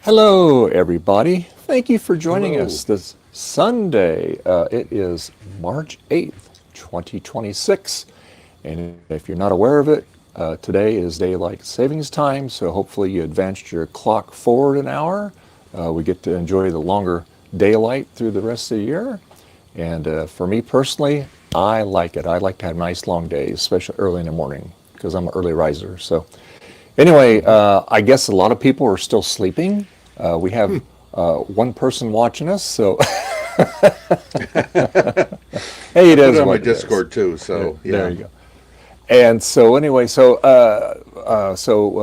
Hello, everybody. Thank you for joining Hello. us this Sunday. It is March 8th, 2026. And if you're not aware of it, today is daylight savings time, so hopefully you advanced your clock forward an hour. We get to enjoy the longer daylight through the rest of the year. And for me personally, I like it. I like to have nice long days, especially early in the morning, because I'm an early riser. So anyway, I guess a lot of people are still sleeping. We have one person watching us, so hey, I it put is it on my what it is. Discord too, so There yeah. you go. And so anyway,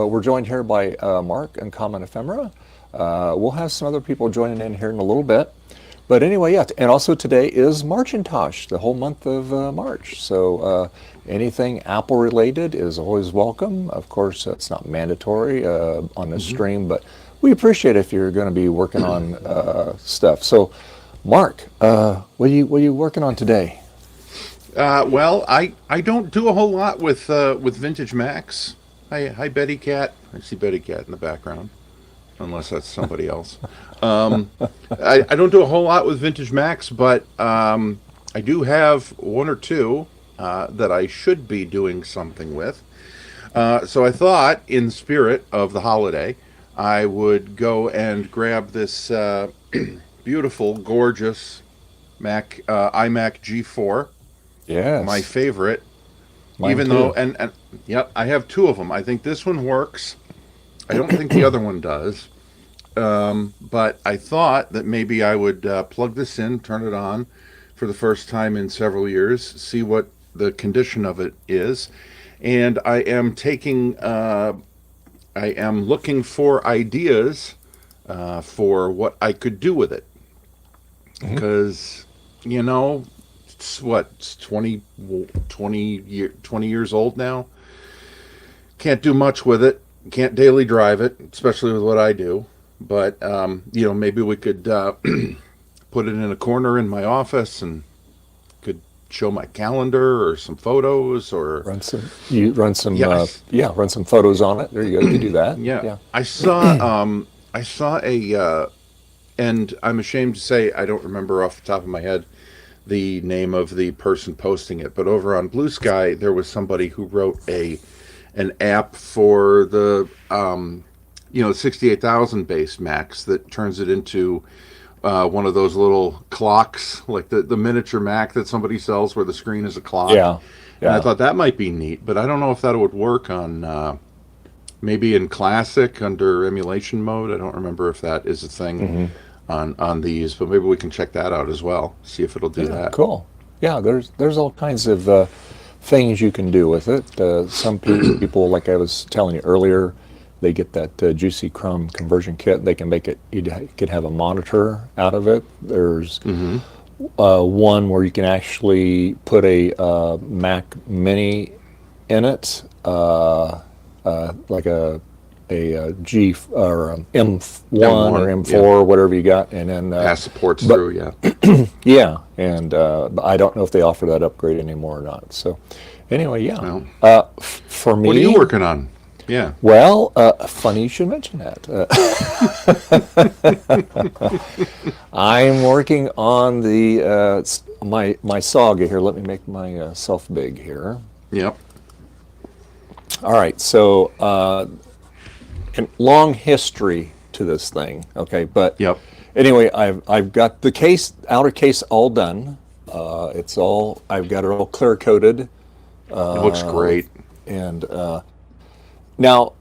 we're joined here by Mark and Common Ephemera. We'll have some other people joining in here in a little bit. But anyway, yeah, and also today is Marcintosh, the whole month of March. So anything Apple related is always welcome. Of course, it's not mandatory on the hmm stream, but we appreciate if you're going to be working on stuff. So, Mark, what are you working on today? well, I don't do a whole lot with vintage Macs. Hi Betty Cat. I see Betty Cat in the background, unless that's somebody else. Um, I don't do a whole lot with vintage Macs, but I do have one or two that I should be doing something with. So I thought, in spirit of the holiday, I would go and grab this beautiful, gorgeous iMac G4, my Yes, favorite. mine Even though, too. and yep, I have two of them. I think this one works. I don't think the other one does. But I thought that maybe I would plug this in, turn it on for the first time in several years, see what the condition of it is, and I am looking for ideas for what I could do with it Hmm. because you know it's 20 years old now. Can't do much with it. Can't daily drive it, especially with what I do. But maybe we could put it in a corner in my office and could show my calendar or some photos or Run some, you run some, yeah, yeah, run some photos on it. There you go. You could do that. yeah. Yeah. I saw a and I'm ashamed to say I don't remember off the top of my head the name of the person posting it, but over on Blue Sky there was somebody who wrote a an app for the 68,000 base Macs that turns it into one of those little clocks, like the miniature Mac that somebody sells where the screen is a clock. Yeah. And I Yeah. thought that might be neat, but I don't know if that would work on maybe in classic under emulation mode. I don't remember if that is a thing Hmm. on these, but maybe we can check that out as well. See if it'll do Yeah, that. cool. Yeah, there's all kinds of things you can do with it. Some people, like I was telling you earlier, they get that Juicy Crumb conversion kit. They can make it. Could have a monitor out of it. There's Mm-hmm. one where you can actually put a Mac Mini in it, like a G or M1 or M1, yeah. M4, whatever you got, and then Pass supports but through, yeah. yeah, and I don't know if they offer that upgrade anymore or not. So anyway, yeah. Well, For what are you me, working on? Yeah. well, funny you should mention that. I'm working on the my saga here. Let me make myself big here. Yep. All right, so and long history to this thing. Okay, but Yep. anyway, I've got the outer case all done. It's all I've got it all clear coated, It looks great. and now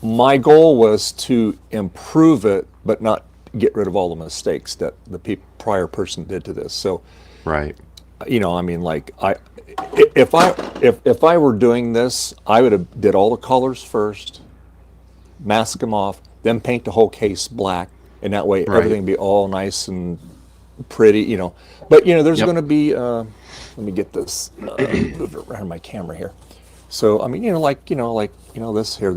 my goal was to improve it, but not get rid of all the mistakes that the prior person did to this. So Right. I mean, like if I were doing this, I would have did all the colors first, mask them off, then paint the whole case black, and that way Right. everything be all nice and pretty. But there's Yep. going to be. Let me get this move it around my camera here. So I mean, this here.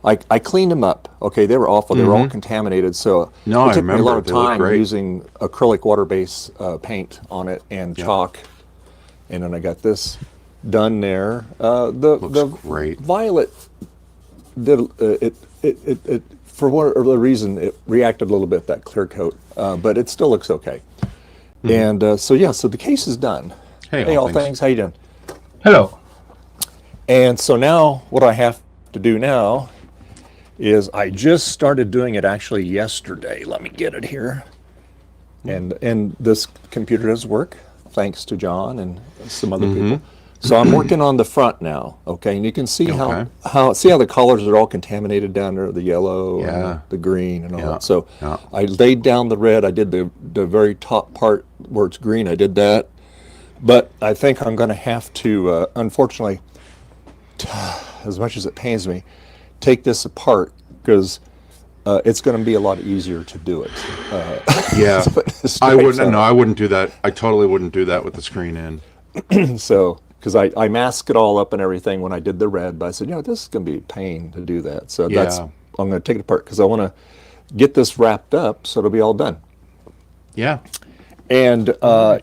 I cleaned them up. Okay, they were awful. They were all Mm-hmm. contaminated. So No, it I took me a lot remember. of They look time great. using acrylic water-based paint on it and Yep. chalk, and then I got this done there. The Looks the great. violet did it for whatever reason, it reacted a little bit, that clear coat, but it still looks okay. And so the case is done. Hey, all things, how you doing? Hello. And so now what I have to do now is I just started doing it actually yesterday. Let me get it here. And this computer does work, thanks to John and some other people. So I'm working on the front now, okay? And you can see how the colors are all contaminated down there, the yellow and the green and all that. So I laid down the red. I did the very top part where it's green. I did that. But I think I'm going to have to, unfortunately, as much as it pains me, take this apart because it's going to be a lot easier to do it. I wouldn't. No, I wouldn't do that. I totally wouldn't do that with the screen in. So, because I masked it all up and everything when I did the red, but I said, this is going to be a pain to do that. So I'm going to take it apart because I want to get this wrapped up so it'll be all done. Yeah. And there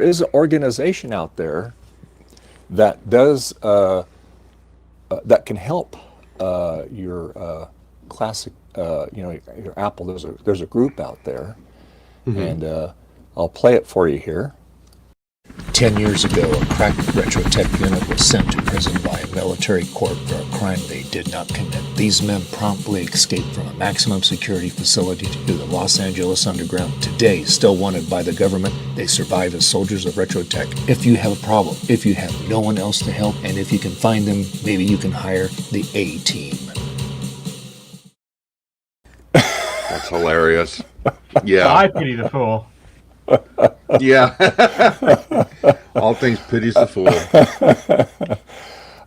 is an organization out there that does that can help your classic, your Apple. There's a group out there, and I'll play it for you here. 10 years ago, a cracked Retrotech unit was sent to prison by a military court for a crime they did not commit. These men promptly escaped from a maximum security facility to the Los Angeles Underground. Today, still wanted by the government, they survive as soldiers of Retrotech. If you have a problem, if you have no one else to help, and if you can find them, maybe you can hire the A-team. That's hilarious. Yeah. I pity the fool. Yeah. All things pities the fool.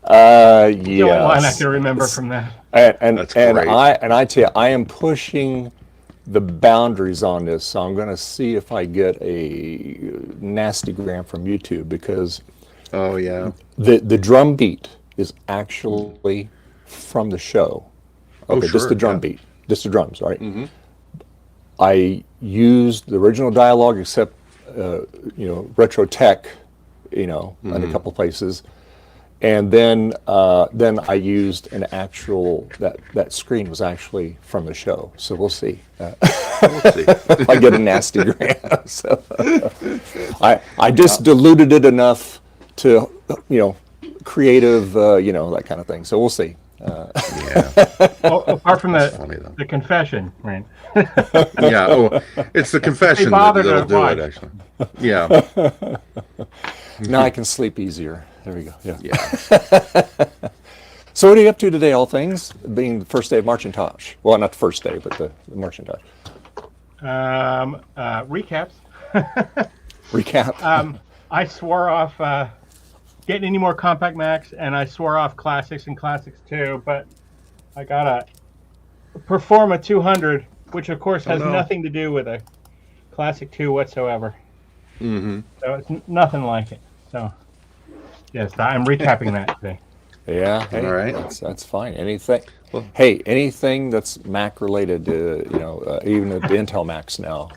The only line I can remember from that. That's great. I tell you, I am pushing the boundaries on this, so I'm going to see if I get a nasty gram from YouTube because the drum beat is actually from the show. Okay, just the drum beat, just the drums, all right? I used the original dialogue, except Retrotech, in a couple places, and then I used an actual that screen was actually from the show. So we'll see. If I get a nasty gram. So I just diluted it enough to creative that kind of thing. So we'll see. Apart from the confession, right? It's the confession that'll do it, actually. Yeah. Now I can sleep easier. There we go. Yeah. So what are you up to today, all things? Being the first day of Macintosh. Well, not the first day, but the Macintosh. Recaps. Recap. I swore off getting any more Compact Macs, and I swore off Classics and Classics too, but I got a Performa 200, which of course has nothing to do with a Classic 2 whatsoever. So it's nothing like it. So yes, I'm recapping that today. Yeah. Hey, all right. That's fine. Anything. Anything that's Mac related, even the Intel Macs now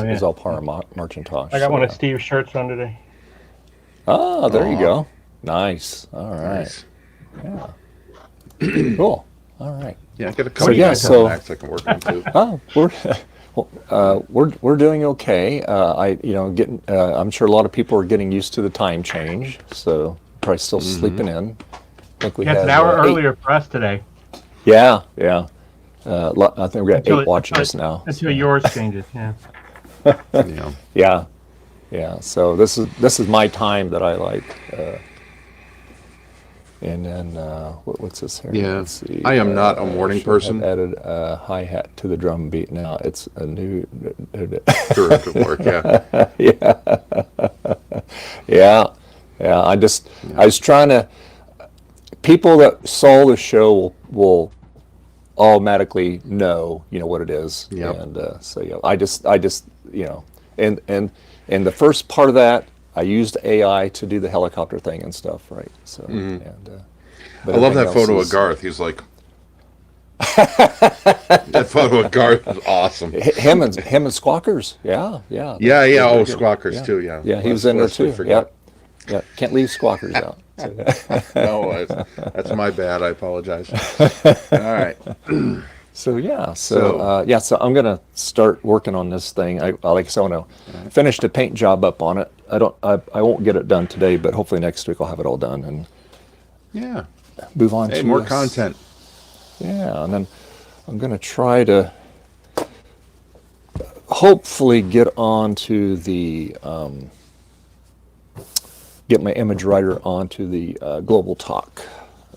is all part of Macintosh. I got one of Steve's shirts on today. Oh, there you go. Nice. All right. Nice. Yeah. Cool. All right. Yeah, I got a couple of Macs I can work on too. We're doing okay. I'm sure a lot of people are getting used to the time change, so probably still sleeping in. I think we had an hour earlier for us today. Yeah. I think we got 8 watching us now. Until yours changes. Yeah. Yeah, so this is my time that I like, and then what's this here? Yeah, let's see. I am not a morning person. Have added a hi-hat to the drum beat now. It's a new Terrific work. Yeah. I was trying to. People that saw the show will automatically know what it is. Yep. And I just and the first part of that, I used AI to do the helicopter thing and stuff, right? So, I love that photo of Garth. He's like, that photo of Garth is awesome. Him and Squawkers, yeah. Yeah. Oh, Squawkers too. Yeah. Yeah, he was in there too. Yeah. Can't leave Squawkers out. No, that's my bad. I apologize. All right. So so I'm gonna start working on this thing. Like I said, I want to finish the paint job up on it. I won't get it done today, but hopefully next week I'll have it all done and Yeah. move on Hey, to more this. content. Yeah, and then I'm gonna try to hopefully get onto the get my image writer onto the global talk.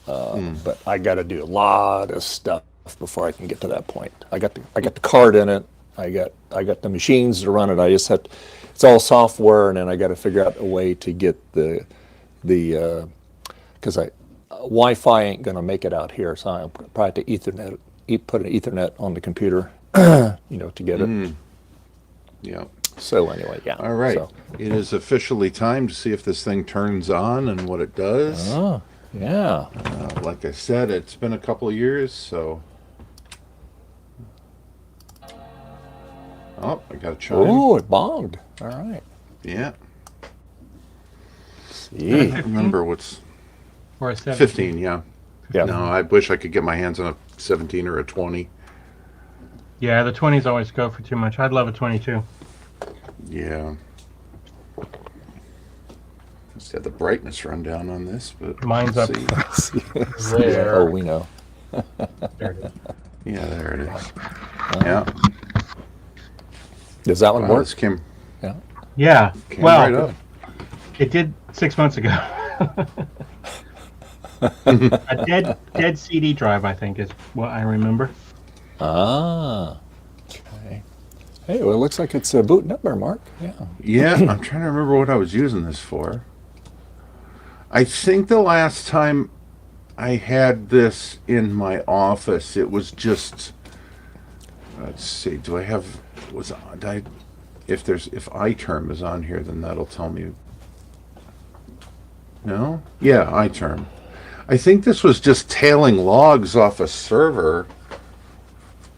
But I got to do a lot of stuff before I can get to that point. I got the card in it. I got the machines to run it. I just have to, it's all software, and then I got to figure out a way to get the because Wi-Fi ain't gonna make it out here, so I'll probably have to put an Ethernet on the computer, to get it. Yeah. So anyway, yeah. All right. So, It is officially time to see if this thing turns on and what it does. oh, yeah. Like I said, it's been a couple of years, so. Oh, I got a chime. Oh, it bonged. All right. Yeah. See. Remember what's Or a 17. 15? Yeah. Yeah. No, I wish I could get my hands on a 17 or a 20. Yeah, the 20s always go for too much. I'd love a 22. Yeah. Just had the brightness run down on this, but Mine's let's up. see. There. Oh, we know. There it is. Yeah, there it is. Yeah. Does that one Wow, work? this came Yeah. right Well, up. it did 6 months ago. A dead CD drive, I think, is what I remember. Ah. Okay. Hey, well, it looks like it's booting up there, Mark. Yeah. Yeah, I'm trying to remember what I was using this for. I think the last time I had this in my office, it was just. Let's see. Do I have? If iTerm is on here, then that'll tell me. No. Yeah, iTerm. I think this was just tailing logs off a server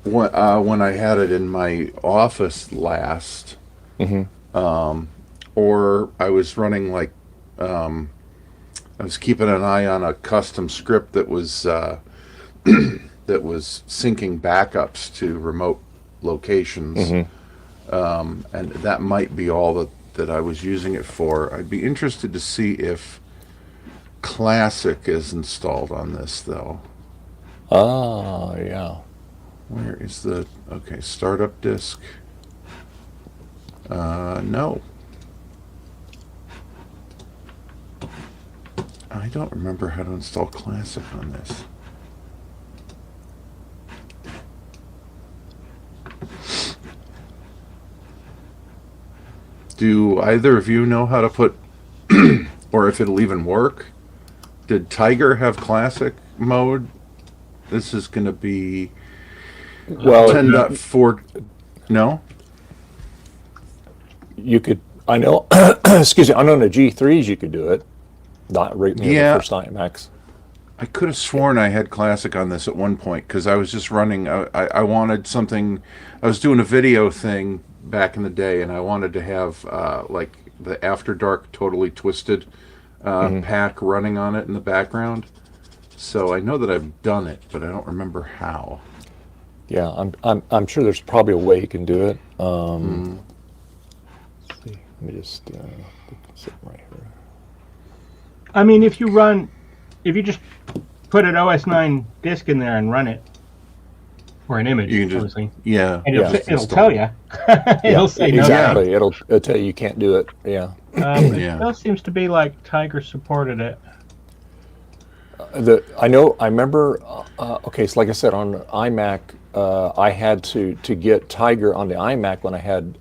when I had it in my office last. Or I was running I was keeping an eye on a custom script that was that was syncing backups to remote locations, and that might be all that I was using it for. I'd be interested to see if Classic is installed on this, though. Ah, yeah. Where is the startup disk? No. I don't remember how to install Classic on this. Do either of you know how to put, or if it'll even work? Did Tiger have Classic mode? This is going to be Well, 10.4. No? you could. I know. Excuse me. I know in the G3s you could do it. Not right near Yeah. the first IMAX. I could have sworn I had Classic on this at one point because I was just running. I wanted something. I was doing a video thing back in the day, and I wanted to have like the After Dark Totally Twisted pack running on it in the background. So I know that I've done it, but I don't remember how. Yeah, I'm sure there's probably a way you can do it. Let's see. Let me just sit right here. I mean, if you just put an OS9 disk in there and run it, or an image, You can just- obviously, Yeah. and Yeah. it'll tell you. It'll say no. Exactly. It'll tell you can't do it. Yeah. It still seems to be like Tiger supported it. I remember. Okay, so like I said, on iMac, I had to get Tiger on the iMac when I had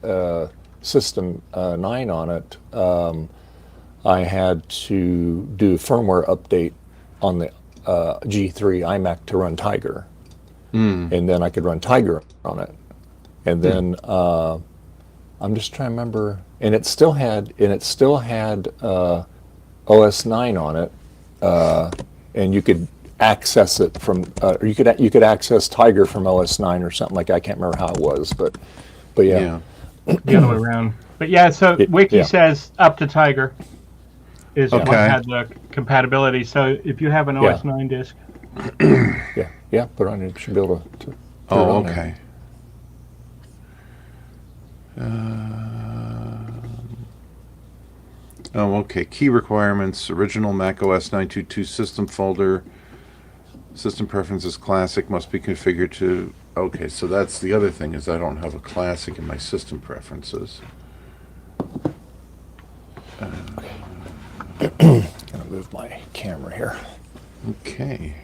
System 9 on it. I had to do a firmware update on the G3 iMac to run Tiger, and then I could run Tiger on it. And then I'm just trying to remember, and it still had OS 9 on it, and you could access it from, or you could access Tiger from OS 9 or something like that. I can't remember how it was, but yeah. The other way around. But yeah, so Wiki yeah. says up to Tiger. is what had the compatibility. So if you have an OS 9 disk, put it on. You should be able to oh, okay. Okay. Key requirements: original Mac OS 922 system folder. System preferences classic must be configured to. Okay, so that's the other thing, is I don't have a classic in my system preferences. Gonna move my camera here. Okay.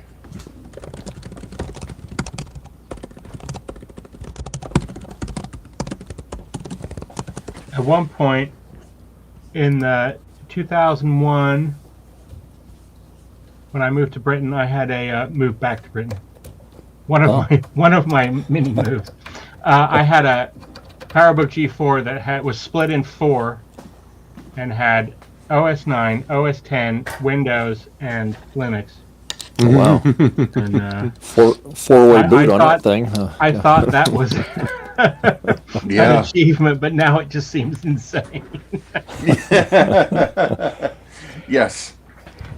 at one point in 2001, when I moved to Britain, I had a move back to Britain. One of my mini moves. I had a PowerBook G4 that was split in 4 and had OS 9, OS 10, Windows, and Linux. Oh, wow. And, four-way boot on that thing. I thought that was an achievement, but now it just seems insane. Yes.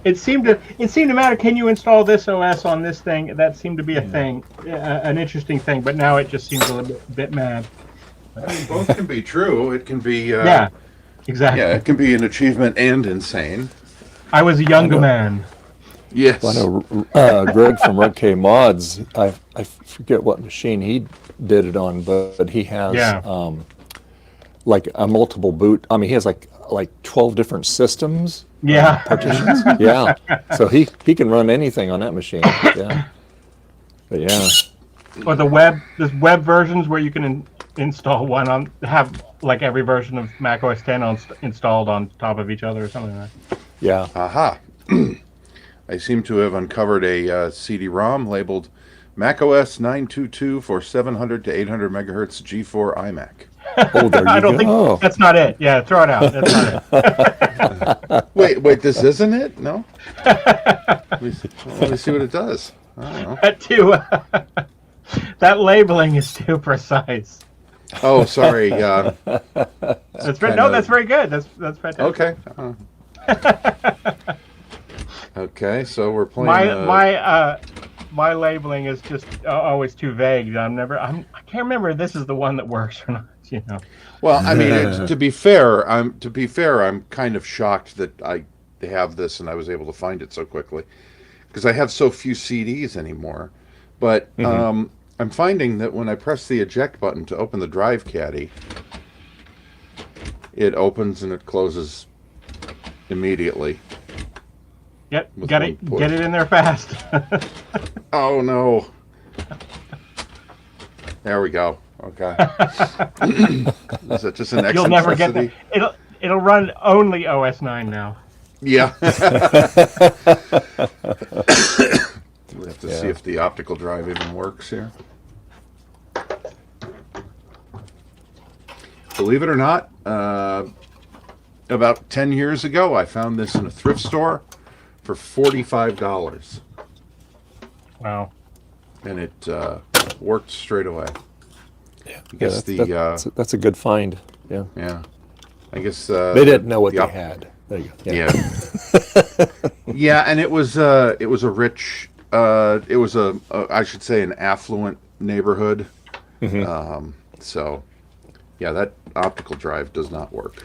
It seemed to matter. Can you install this OS on this thing? That seemed to be a thing, an interesting thing. But now it just seems a little bit mad. I mean, both can be true. It can be. Yeah, exactly. Yeah, it can be an achievement and insane. I was a younger man. Yes. I know Greg from Red Mods. I forget what machine he did it on, but he has like a multiple boot. I mean, he has like 12 different systems. Yeah. Partitions. Yeah. So he can run anything on that machine. Yeah. But yeah. Or there's web versions where you can install one have like every version of Mac OS 10 installed on top of each other or something like that. Yeah. Aha. I seem to have uncovered a CD-ROM labeled Mac OS 922 for 700 to 800 megahertz G4 iMac. Oh, there you I don't think that's not it. Yeah, throw it out. That's not it. Wait, this isn't it? No? Let me see what it does. I don't know. That labeling is too precise. Oh, sorry. That's very good. That's fantastic. Okay. Okay, so we're playing. My labeling is just always too vague. I can't remember if this is the one that works or not. You know. Well, I mean, to be fair, I'm kind of shocked that they have this and I was able to find it so quickly, because I have so few CDs anymore. But I'm finding that when I press the eject button to open the drive caddy, it opens and it closes immediately. Yep, get it in there fast. Oh no! There we go. Okay. Is that just an extra? You'll never get that. It'll run only OS 9 now. Yeah. We have to see if the optical drive even works here. Believe it or not, about 10 years ago, I found this in a thrift store for $45. Wow. And it worked straight away. Yeah, I guess that's a good find. Yeah. Yeah. I guess they didn't know what they had. There you go. Yeah. Yeah, and it was a rich. It was I should say an affluent neighborhood. So, yeah, that optical drive does not work.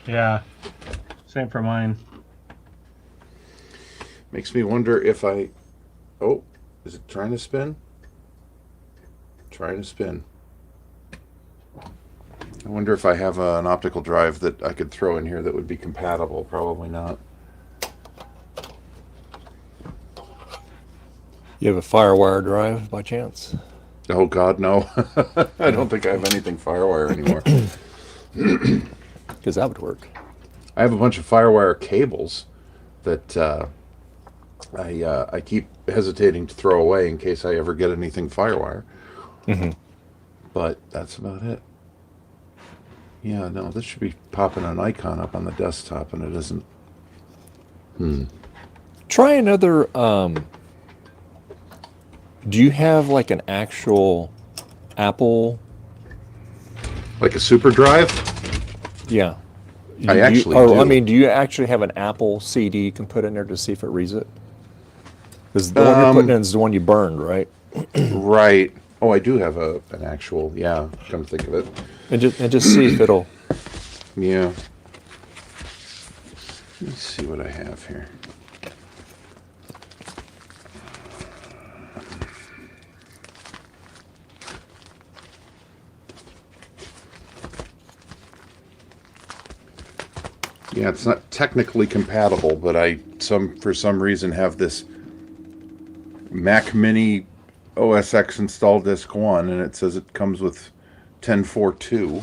Yeah. Same for mine. Makes me wonder if I. Oh, is it trying to spin? Trying to spin. I wonder if I have an optical drive that I could throw in here that would be compatible. Probably not. You have a FireWire drive by chance? Oh God, no. I don't think I have anything FireWire anymore. Because that would work. I have a bunch of FireWire cables that I keep hesitating to throw away in case I ever get anything FireWire. But that's about it. Yeah, no, this should be popping an icon up on the desktop, and it isn't. Try another. Do you have like an actual Apple? Like a super drive? Yeah. I actually oh, do. I mean, do you actually have an Apple CD you can put in there to see if it reads it? Because the one you're putting in is the one you burned, right? Right. Oh, I do have an actual, yeah, come to think of it. And just see if it'll. Yeah. Let's see what I have here. Yeah, it's not technically compatible, but for some reason have this Mac Mini OS X install disk 1, and it says it comes with 10.4.2,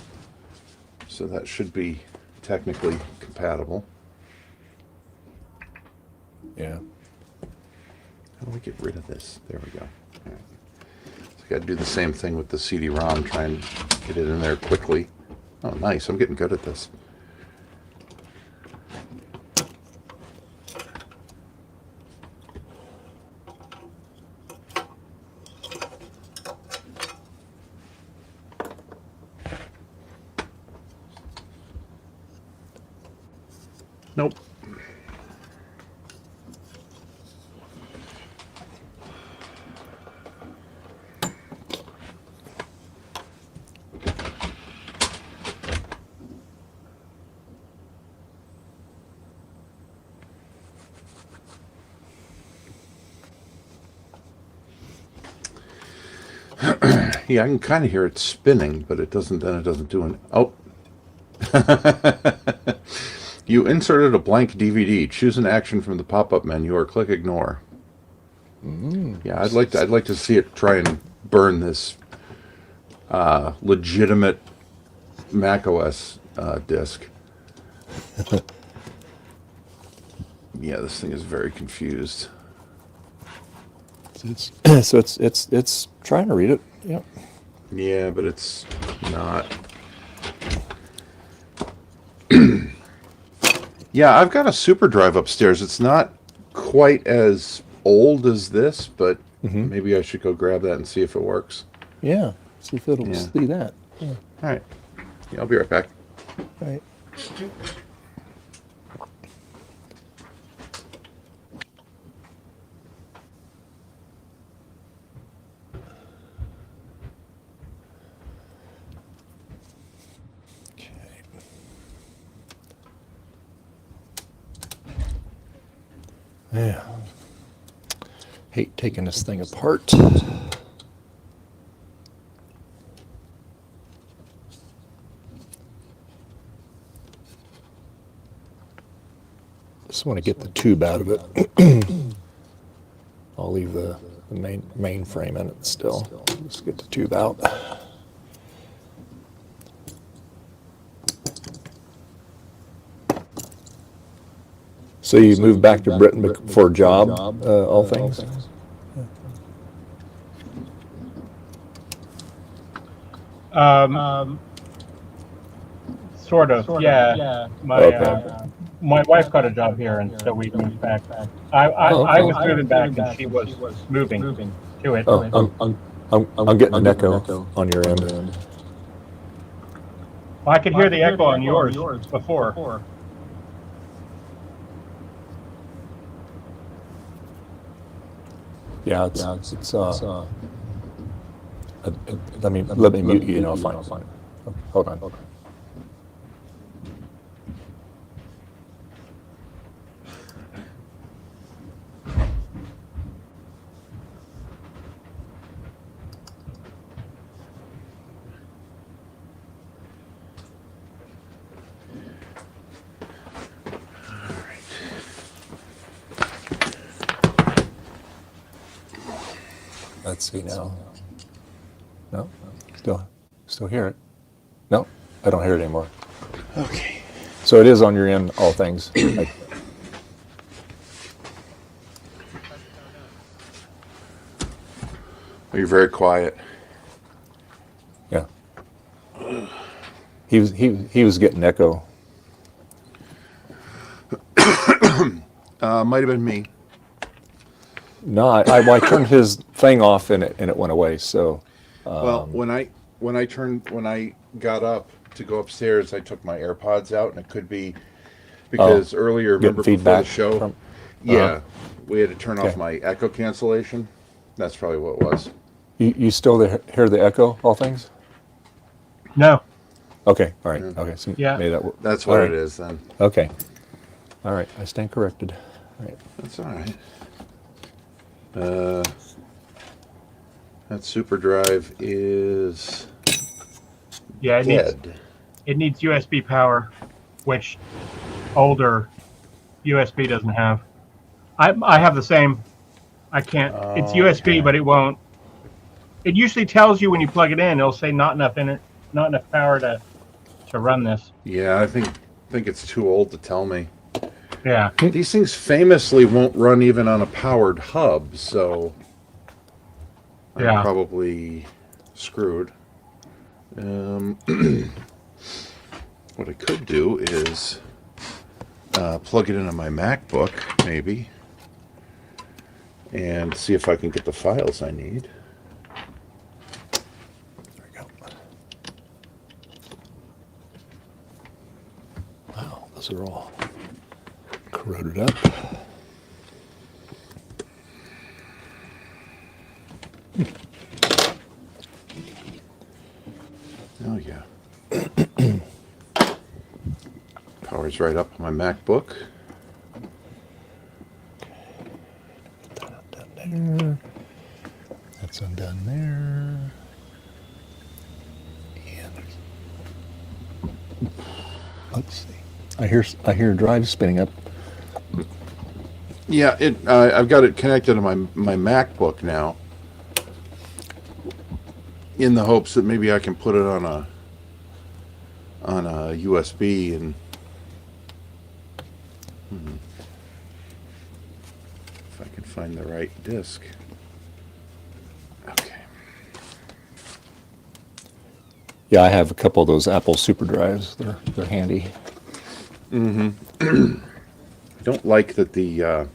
so that should be technically compatible. Yeah. How do we get rid of this? There we go. All right. So I got to do the same thing with the CD-ROM, try and get it in there quickly. Oh, nice. I'm getting good at this. Nope. Yeah, I can kind of hear it spinning, but it doesn't. Then it doesn't do an. Oh. You inserted a blank DVD. Choose an action from the pop-up menu or click ignore. Yeah, I'd like to see it try and burn this legitimate Mac OS disk. Yeah, this thing is very confused. So it's trying to read it. Yeah. Yeah, but it's not. Yeah, I've got a super drive upstairs. It's not quite as old as this, but maybe I should go grab that and see if it works. Yeah. See if it'll see that. Yeah. All right. Yeah, I'll be right back. All right. Yeah. Hate taking this thing apart. Just want to get the tube out of it. I'll leave the main frame in it still. Just get the tube out. So you moved back to Britain for a job, all things? Sort of, yeah. My wife got a job here, and so we moved back. I was moving back, and she was moving to it. Oh, I'm getting an echo on your end. Well, I could hear the echo on yours before. Yeah, it's let me mute you, and I'll find it. Hold on. Let's see now. No, still hear it. No, I don't hear it anymore. Okay. So it is on your end, all things. You're very quiet. Yeah. He was getting echo. Might have been me. No, I turned his thing off and it went away. So Well, when when I got up to go upstairs, I took my AirPods out, and it could be because earlier, getting remember before feedback the show, from. yeah, we had to turn off Okay. my echo cancellation. That's probably what it was. You still hear the echo? All things. No. Okay. All right. Okay. So Yeah. maybe that. That's all what right. it is then. Okay. All right. I stand corrected. All right. That's all right. That super drive is Yeah, dead. it needs USB power, which older USB doesn't have. I have the same. I can't. It's USB, but it won't. It usually tells you when you plug it in. It'll say not enough power to run this. Yeah, I think it's too old to tell me. Yeah. These things famously won't run even on a powered hub, so I'm Yeah. probably screwed. What I could do is plug it into my MacBook, maybe, and see if I can get the files I need. There we go. Wow, those are all corroded up. Oh yeah. Power's right up on my MacBook. Done there. That's undone there. And let's see. I hear drive spinning up. Yeah, I've got it connected to my MacBook now, in the hopes that maybe I can put it on a USB and if I can find the right disk. Okay. Yeah, I have a couple of those Apple Super Drives. They're handy. I don't like that the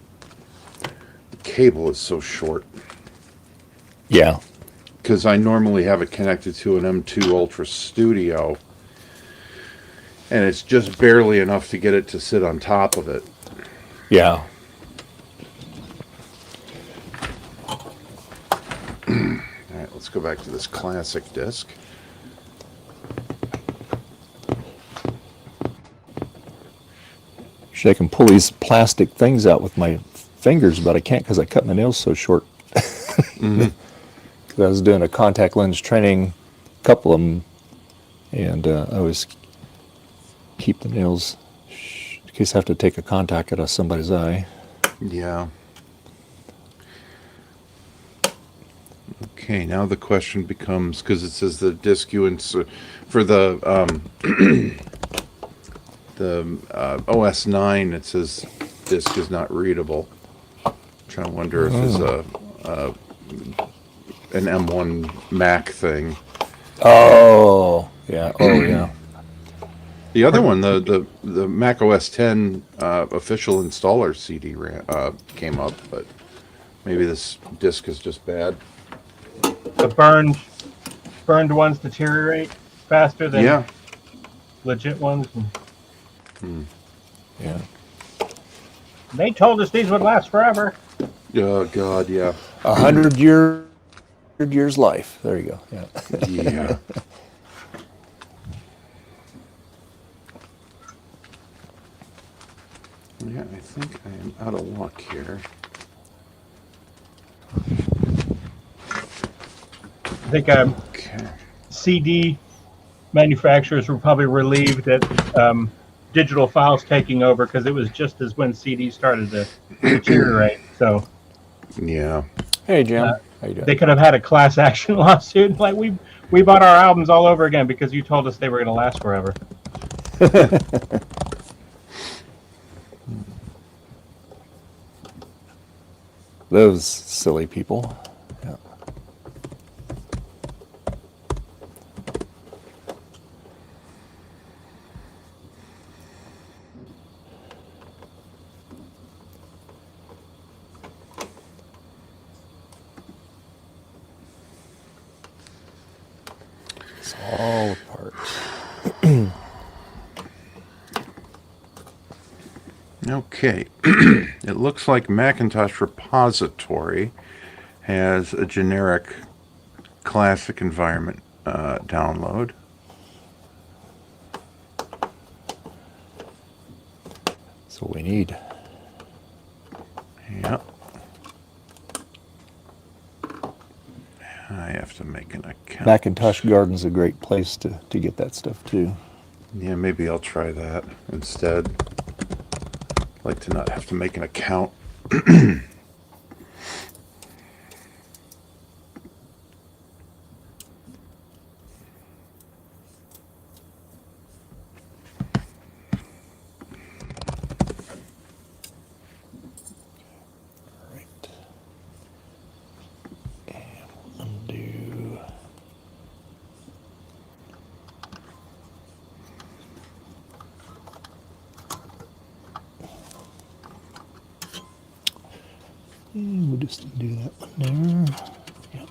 cable is so short, Yeah. because I normally have it connected to an M2 Ultra Studio, and it's just barely enough to get it to sit on top of it. Yeah. All right, let's go back to this classic disc. I can pull these plastic things out with my fingers, but I can't because I cut my nails so short. I was doing a contact lens training, a couple of them, and I always keep the nails in case I have to take a contact out of somebody's eye. Yeah. Okay, now the question becomes, because it says the disk you insert for the OS 9, it says disk is not readable. I'm trying to wonder if it's an M1 Mac thing. Oh, yeah. Oh, yeah. The other one, the Mac OS 10 official installer CD came up, but maybe this disk is just bad. The burned ones deteriorate faster than legit ones. Yeah. They told us these would last forever. Oh God, yeah. 100 years life. There you go. Yeah. Yeah. Yeah, I think I am out of luck here. I think Okay. CD manufacturers were probably relieved that digital files taking over, because it was just as when CDs started to deteriorate. So Yeah. Hey, Jim. How you doing? they could have had a class action lawsuit. Like, we bought our albums all over again because you told us they were going to last forever. Those silly people. Yeah. It's all apart. Okay. It looks like Macintosh repository has a generic classic environment download. That's what we need. Yep. I have to make an account. Macintosh Garden's a great place to get that stuff too. Yeah, maybe I'll try that instead. I'd like to not have to make an account. And we'll just do that one there. Yep.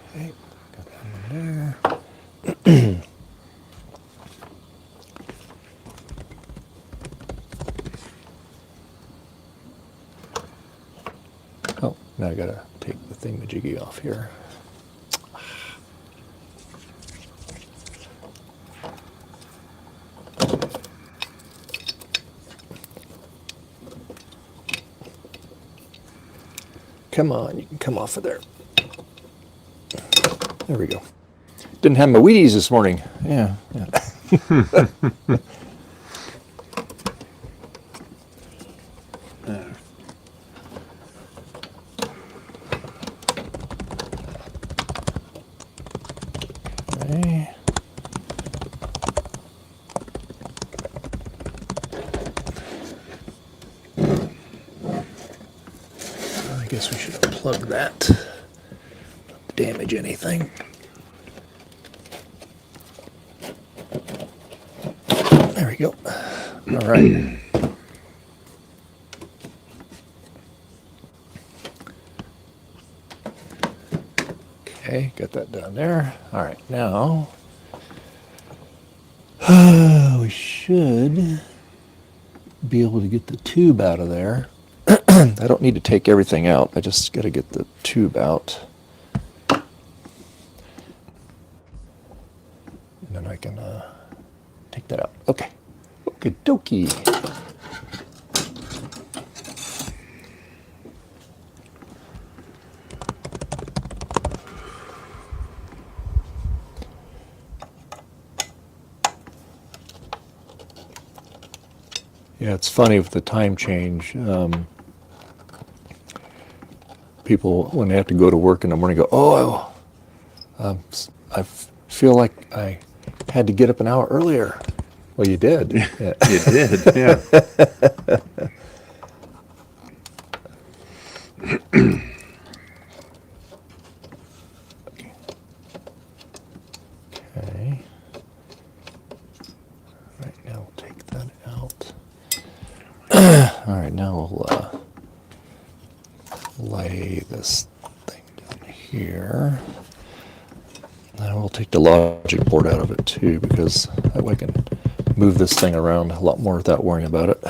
Okay, got that one there. Oh, now I gotta take the thingamajiggy off here. Come on, you can come off of there. There we go. Didn't have my Wheaties this morning. Yeah. Okay. I guess we should unplug that. Don't damage anything. There we go. All right. Okay, got that down there. All right, now we should be able to get the tube out of there. I don't need to take everything out. I just got to get the tube out. And then I can take that out. Okay. Okie dokie. Yeah, it's funny with the time change. People, when they have to go to work in the morning, go, oh, I feel like I had to get up an hour earlier. Well, you did. Yeah. You did, yeah. Okay. All right, now we'll take that out. All right, now we'll lay this thing down here. Now we'll take the logic board out of it too, because that way I can move this thing around a lot more without worrying about it.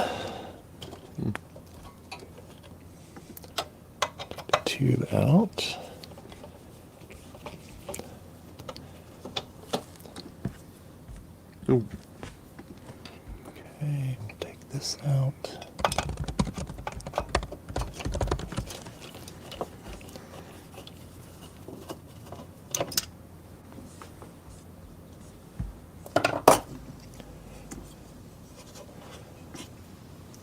Take the tube out. Ooh. Okay, we'll take this out.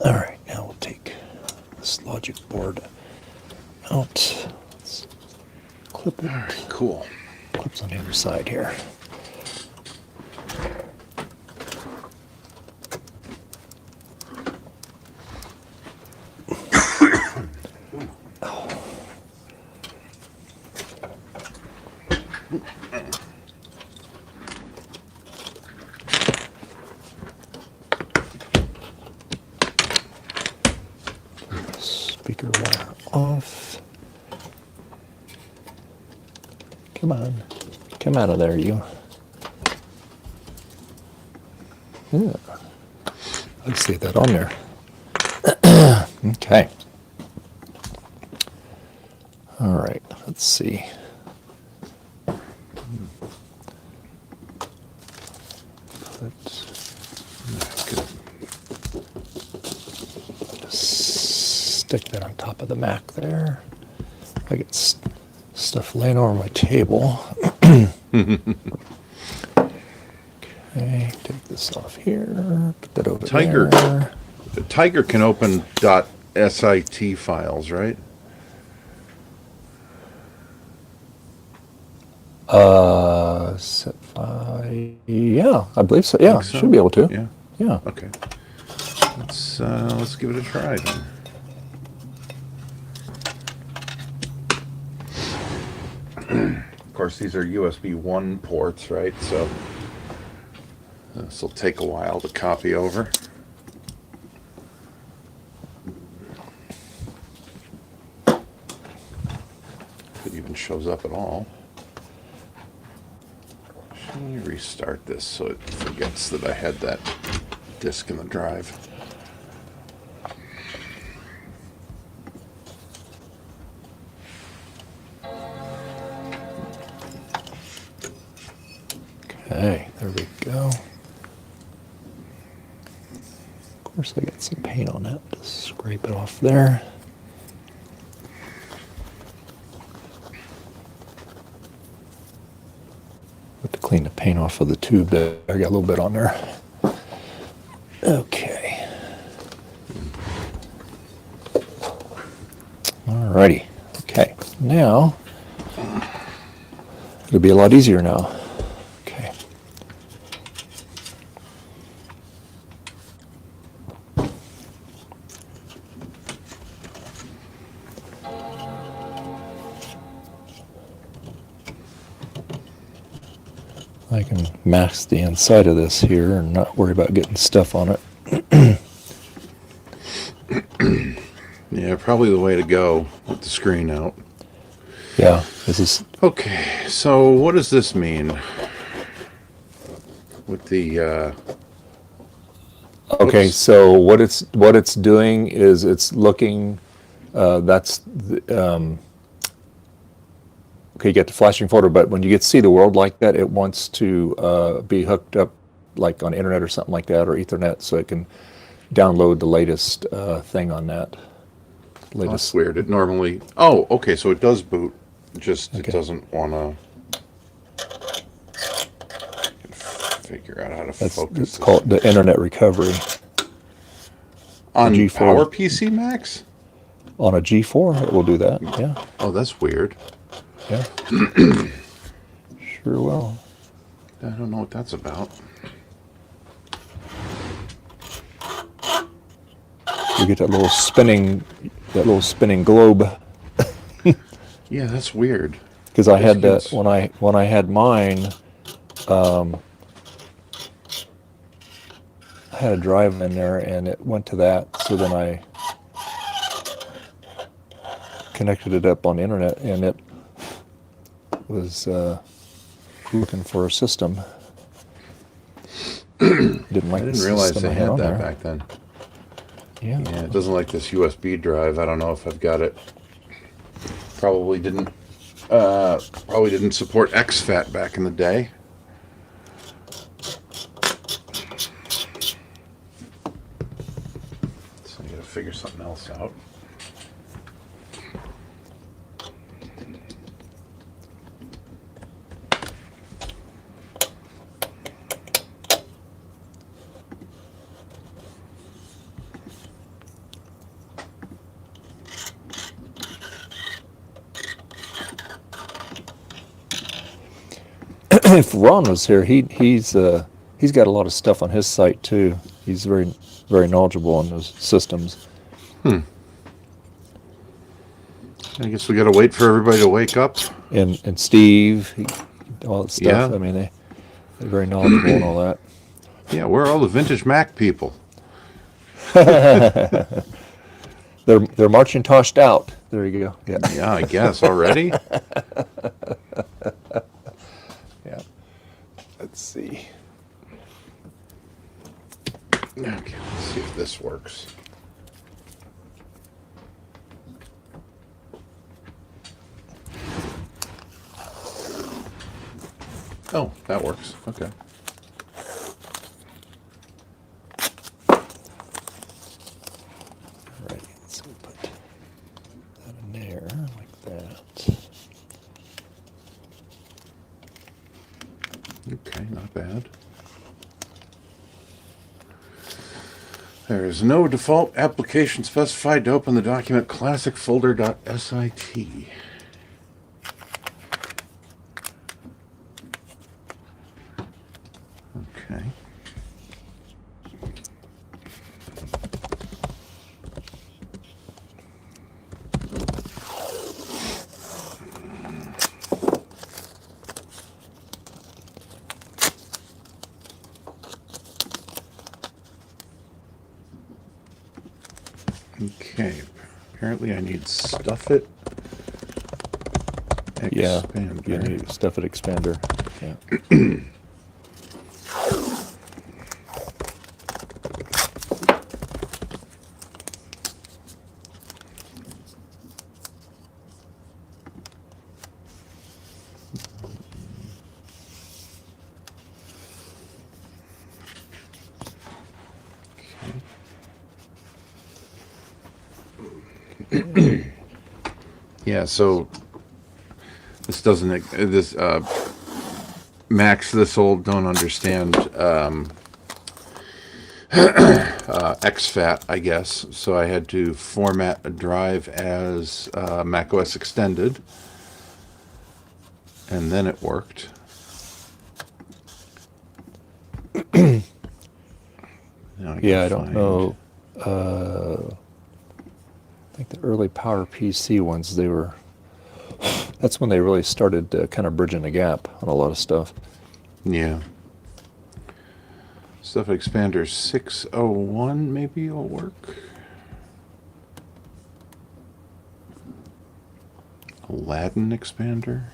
All right, now we'll take this logic board out. Let's clip it. All right, cool. Clips on the other side here. Speaker wire. off. Come on. Come out of there, you. Yeah. Let's see that on there. Okay. All right. Let's see. Stick that on top of the Mac there. I get stuff laying over my table. Okay, take this off here. Put that over there. The Tiger can open .sit files, right? Set file. Yeah, I believe so. Yeah, So. should be able to. Yeah. Yeah. Okay. Let's give it a try then. Of course, these are USB 1 ports, right? So this will take a while to copy over. If it even shows up at all. Should we restart this so it forgets that I had that disk in the drive? Okay, there we go. Of course, I got some paint on that. Just scrape it off there. Have to clean the paint off of the tube there. I got a little bit on there. Okay. Alrighty. Okay. Now, it'll be a lot easier now. Okay. I can mask the inside of this here and not worry about getting stuff on it. Yeah, probably the way to go with the screen out. Yeah, this is Okay, so what does this mean? With the okay. Whoops. So what it's doing is it's looking. That's the, okay. You get the flashing photo, but when you get to see the world like that, it wants to be hooked up like on internet or something like that, or Ethernet, so it can download the latest thing on that. That's weird. It normally. Oh, okay. So it does boot. Just Okay. it doesn't want to figure out how to That's focus. it's called the internet recovery on G4. our PC Max. on a G4. It will do that. Yeah, Oh, that's weird. yeah. Sure will. I don't know what that's about. You get that little spinning globe. Yeah, that's weird. Because I had that Biscuits. when I had mine. I had a drive in there, and it went to that. So then I connected it up on the internet, and it was looking for a system. Didn't like I the didn't realize system they I had on that there. back then. Yeah. Yeah, it doesn't like this USB drive. I don't know if I've got it. Probably didn't support exFAT back in the day. So I gotta figure something else out. If Ron was here, he's got a lot of stuff on his site too. He's very knowledgeable on those systems. I guess we gotta wait for everybody to wake up. And Steve, all that stuff. Yeah. I mean, they're very knowledgeable and all that. Yeah, we're all the vintage Mac people. They're marching toshed out. There you go. Yeah. Yeah, I guess already. Yeah. Let's see. Okay, let's see if this works. Oh, that works. Okay. Right. So we put that in there like that. Okay, not bad. There is no default application specified to open the document classicfolder.sit. Okay. Okay. Apparently I need stuff it. Yeah. Expander. You need stuff at expander. Yeah. Yeah, so this doesn't this Macs this old don't understand exFAT, I guess. So I had to format a drive as macOS Extended, and then it worked. Yeah, I don't know. I think the early Power PC ones, that's when they really started kind of bridging the gap on a lot of stuff. Yeah. Stuff Expander 601 maybe will work. Aladdin Expander?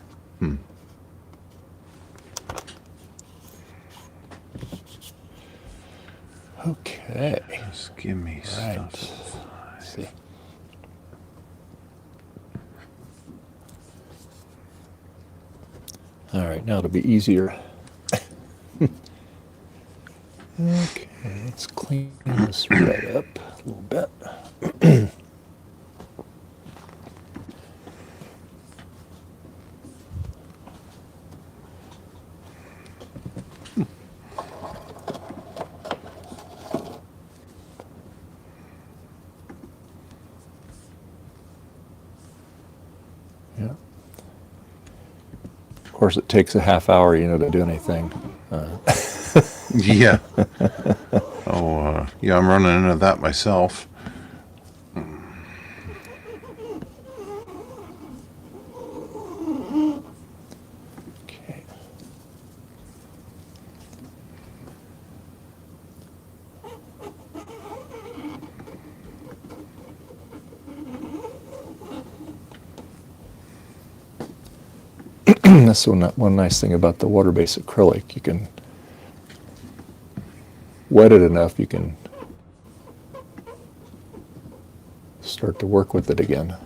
Okay. Just give me Right. stuff. Let's see. All right, now it'll be easier. Okay, let's clean this right up a little bit. Yeah. Of course, it takes a half hour, to do anything. Yeah. Yeah, I'm running into that myself. Okay. That's one nice thing about the water-based acrylic. You can wet it enough, you can start to work with it again.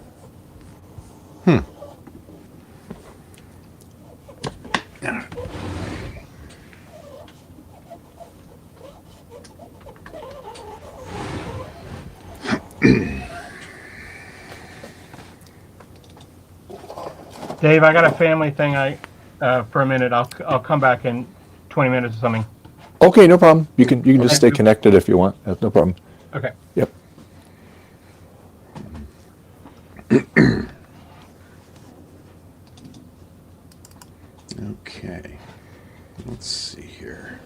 Dave, I got a family thing. For a minute. I'll come back in 20 minutes or something. Okay, no problem. You can just stay connected if you want. That's no problem. Okay. Yep. Okay. Let's see here.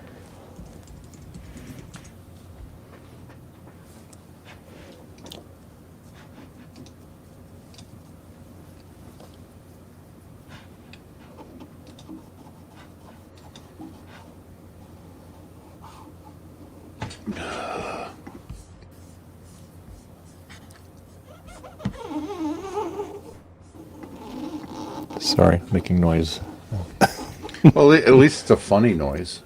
Sorry, making noise. Well, at least it's a funny noise.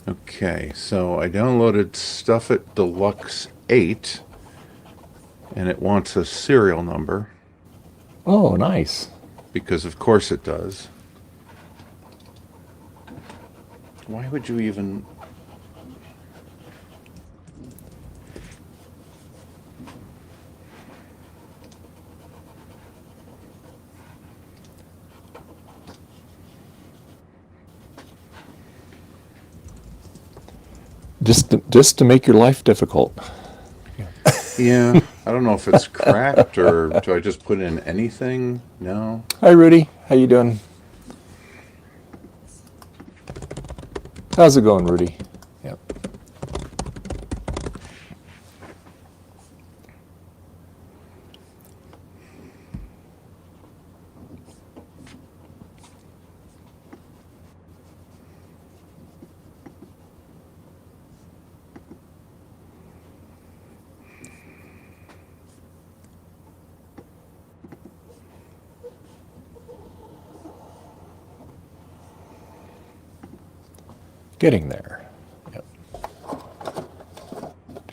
Okay, so I downloaded Stuff It Deluxe 8, and it wants a serial number. Oh, nice. Because of course it does. Why would you even... Just to make your life difficult. Yeah, I don't know if it's cracked or do I just put in anything? No. Hi, Rudy. How you doing? How's it going, Rudy? Yep. Getting there. Yep.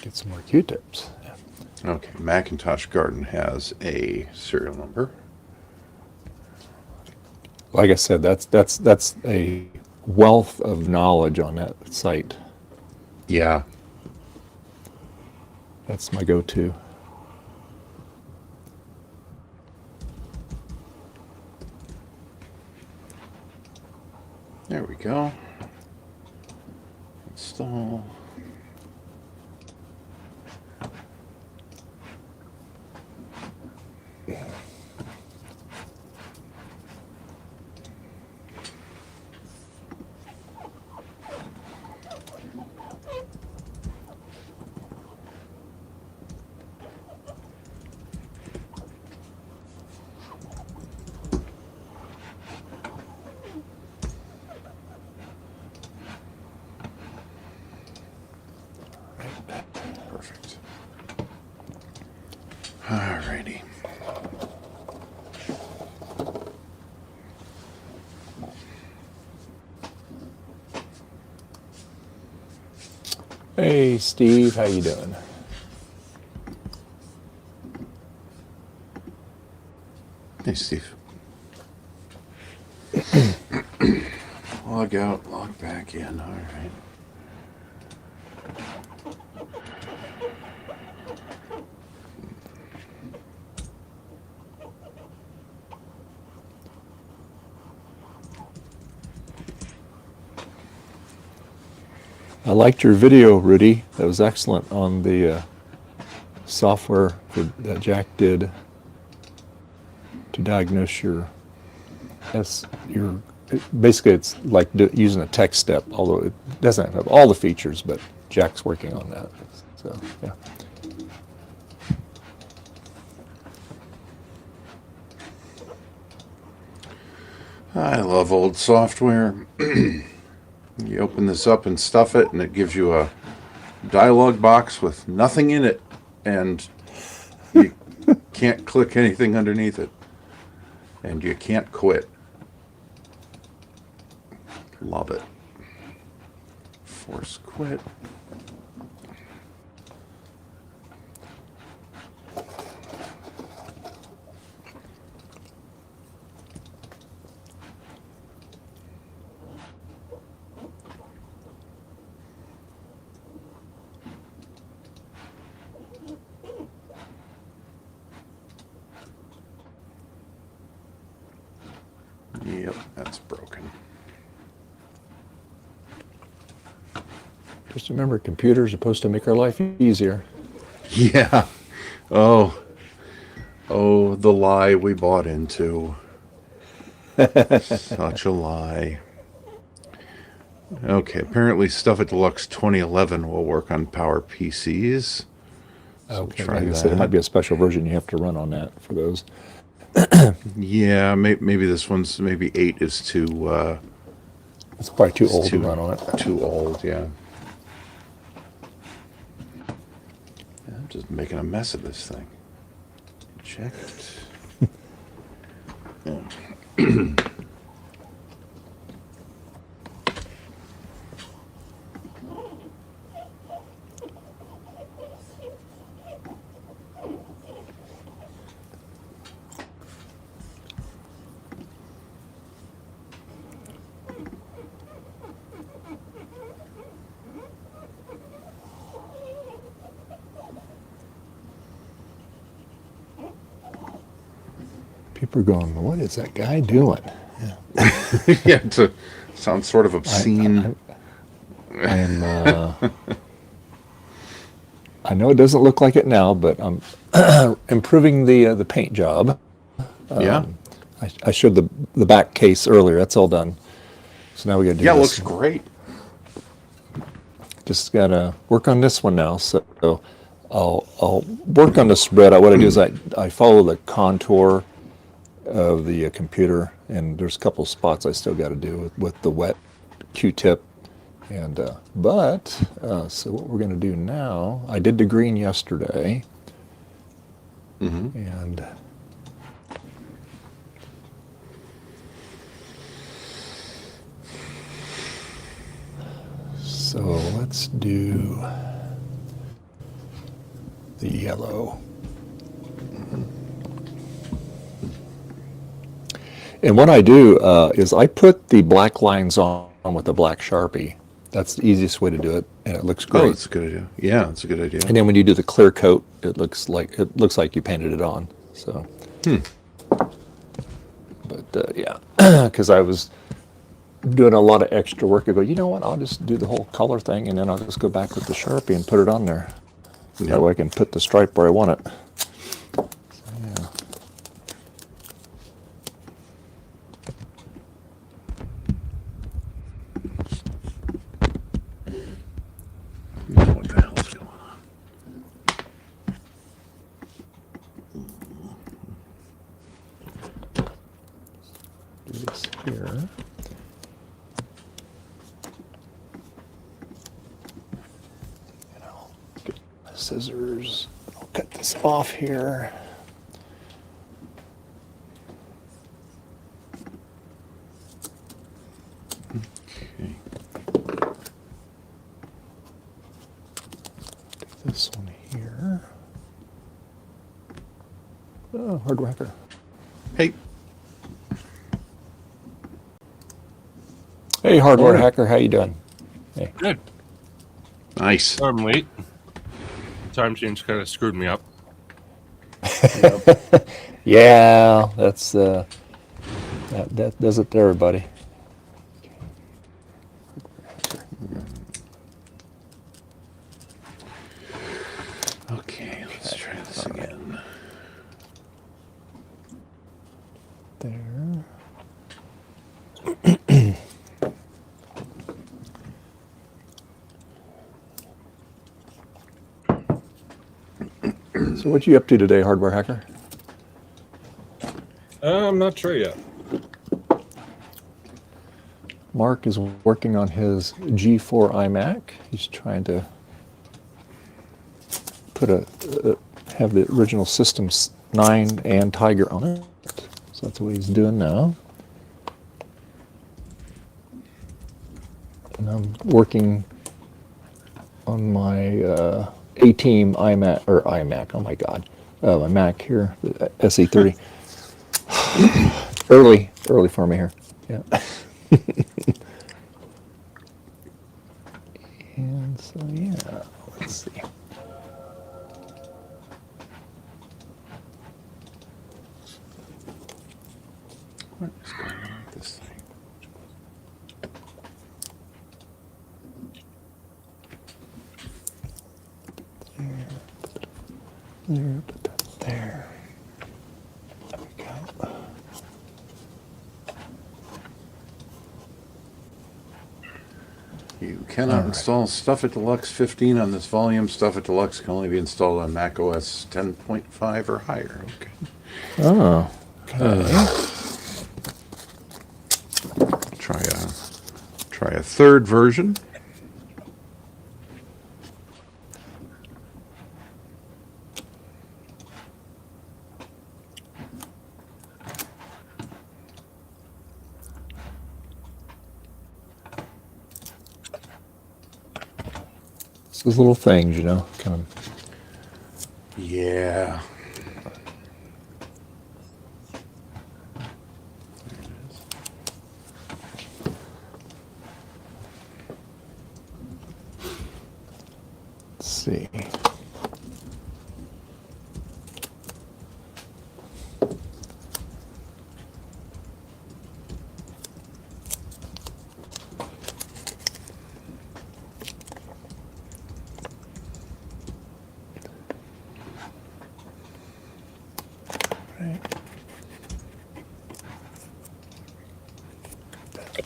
Get some more Q-tips. Yep. Okay, Macintosh Garden has a serial number. Like I said, that's a wealth of knowledge on that site. Yeah. That's my go-to. There we go. Install. Perfect. Alrighty. Hey, Steve. How you doing? Hey, Steve. Log out, log back in. All right. I liked your video, Rudy. That was excellent on the software that Jack did to diagnose basically it's like using a text step, although it doesn't have all the features, but Jack's working on that. So, yeah. I love old software. You open this up and stuff it, and it gives you a dialog box with nothing in it, and you can't click anything underneath it, and you can't quit. Love it. Force quit. Yep, that's broken. Just remember, computers are supposed to make our life easier. Yeah. Oh, the lie we bought into. Such a lie. Okay, apparently Stuff It Deluxe 2011 will work on Power PCs. So Okay, try like I that. said, it might be a special version you have to run on that for those. Yeah, maybe this one's, maybe 8 is too... It's probably too old to run on it. Too old, yeah. I'm just making a mess of this thing. Check it. People are going, what is that guy doing? Yeah, it sounds sort of obscene. I know it doesn't look like it now, but I'm improving the paint job. Yeah. I showed the back case earlier. That's all done. So now we got to do Yeah, it this looks one. great. Just got to work on this one now. So I'll work on the spread. What I do is I follow the contour of the computer, and there's a couple spots I still got to do with the wet Q-tip. And so what we're going to do now, I did the green yesterday, and so let's do the yellow. And what I do is I put the black lines on with a black Sharpie. That's the easiest way to do it, and it looks great. Oh, that's a good idea. Yeah, that's a good idea. And then when you do the clear coat, it looks like you painted it on. So, but yeah, because I was doing a lot of extra work. I go, you know what? I'll just do the whole color thing, and then I'll just go back with the Sharpie and put it on there. Yeah. That way I can put the stripe where I want it. So, yeah. What the hell's going on? Do this here. Get my scissors. I'll cut this off here. Okay. This one here. Oh, hardware hacker. Hey, Hey, hardware Morning. hacker, how you doing? Hey. Good. nice. Sorry I'm late. Time change kind of screwed me up. Yeah, that's that does it to everybody. Okay, let's try this again. There. So what you up to today, hardware hacker? I'm not sure yet. Mark is working on his G4 iMac. He's trying to put have the original System 9 and Tiger on it. So that's what he's doing now. And I'm working on my A-Team iMac, oh my God, my Mac here, the SE30. early for me here. Yeah. And so, yeah, let's see. What is going on with this thing? There, put that there. There we go. You cannot install Stuff It Deluxe 15 on this volume. Stuff It Deluxe can only be installed on Mac OS 10.5 or higher. Okay. Oh, okay. Try a third version. those little things, you know, kind of. Yeah. Let's see.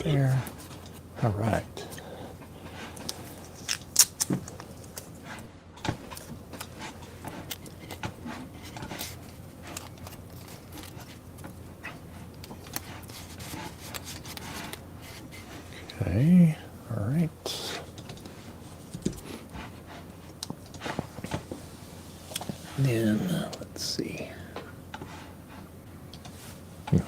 There. All right. Okay. All right. Then let's see. No.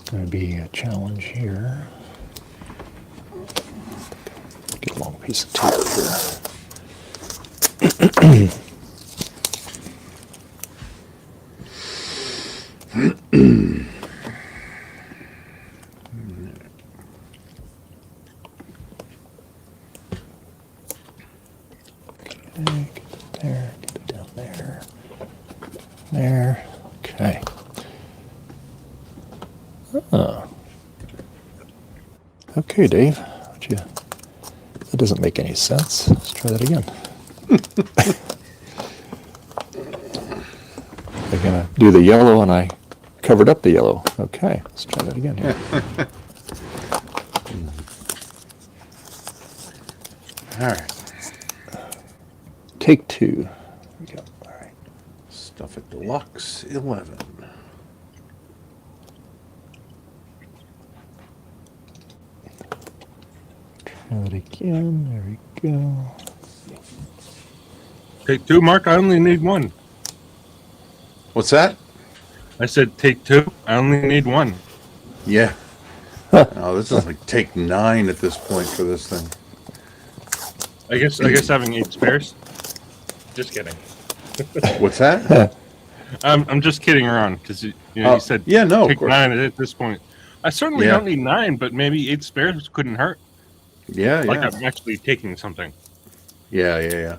Going to be a challenge here. Get a long piece of tape here. Okay, get it there, get it down there. There. Okay. Okay, Dave. That doesn't make any sense. Let's try that again. They're going to do the yellow, and I covered up the yellow. Okay, let's try that again here. All right. Take two. There we go. All right. Stuff it Deluxe 11. Try that again. There we go. Take two, Mark. I only need one. What's that? I said take two. I only need one. Yeah. Oh, this is like take 9 at this point for this thing. I guess having 8 spares. Just kidding. What's that? I'm just kidding around because you said yeah, no, take of course. 9 at this point. I certainly don't need 9, but maybe 8 spares couldn't hurt. Yeah, Like yeah. I'm actually taking something. Yeah.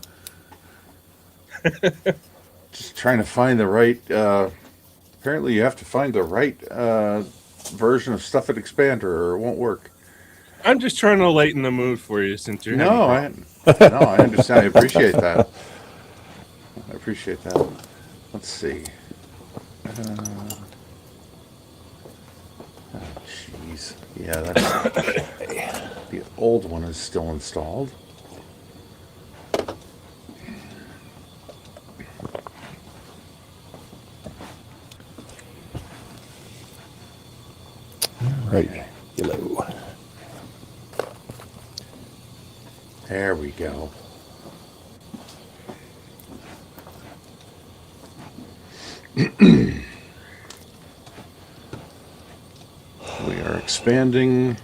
Just trying to find the right. Apparently, you have to find the right version of Stuff It Expander, or it won't work. I'm just trying to lighten the mood for you since you're I understand. I appreciate that. Let's see. Jeez. Yeah, that's the old one is still installed. Right. Yellow. There we go. We are expanding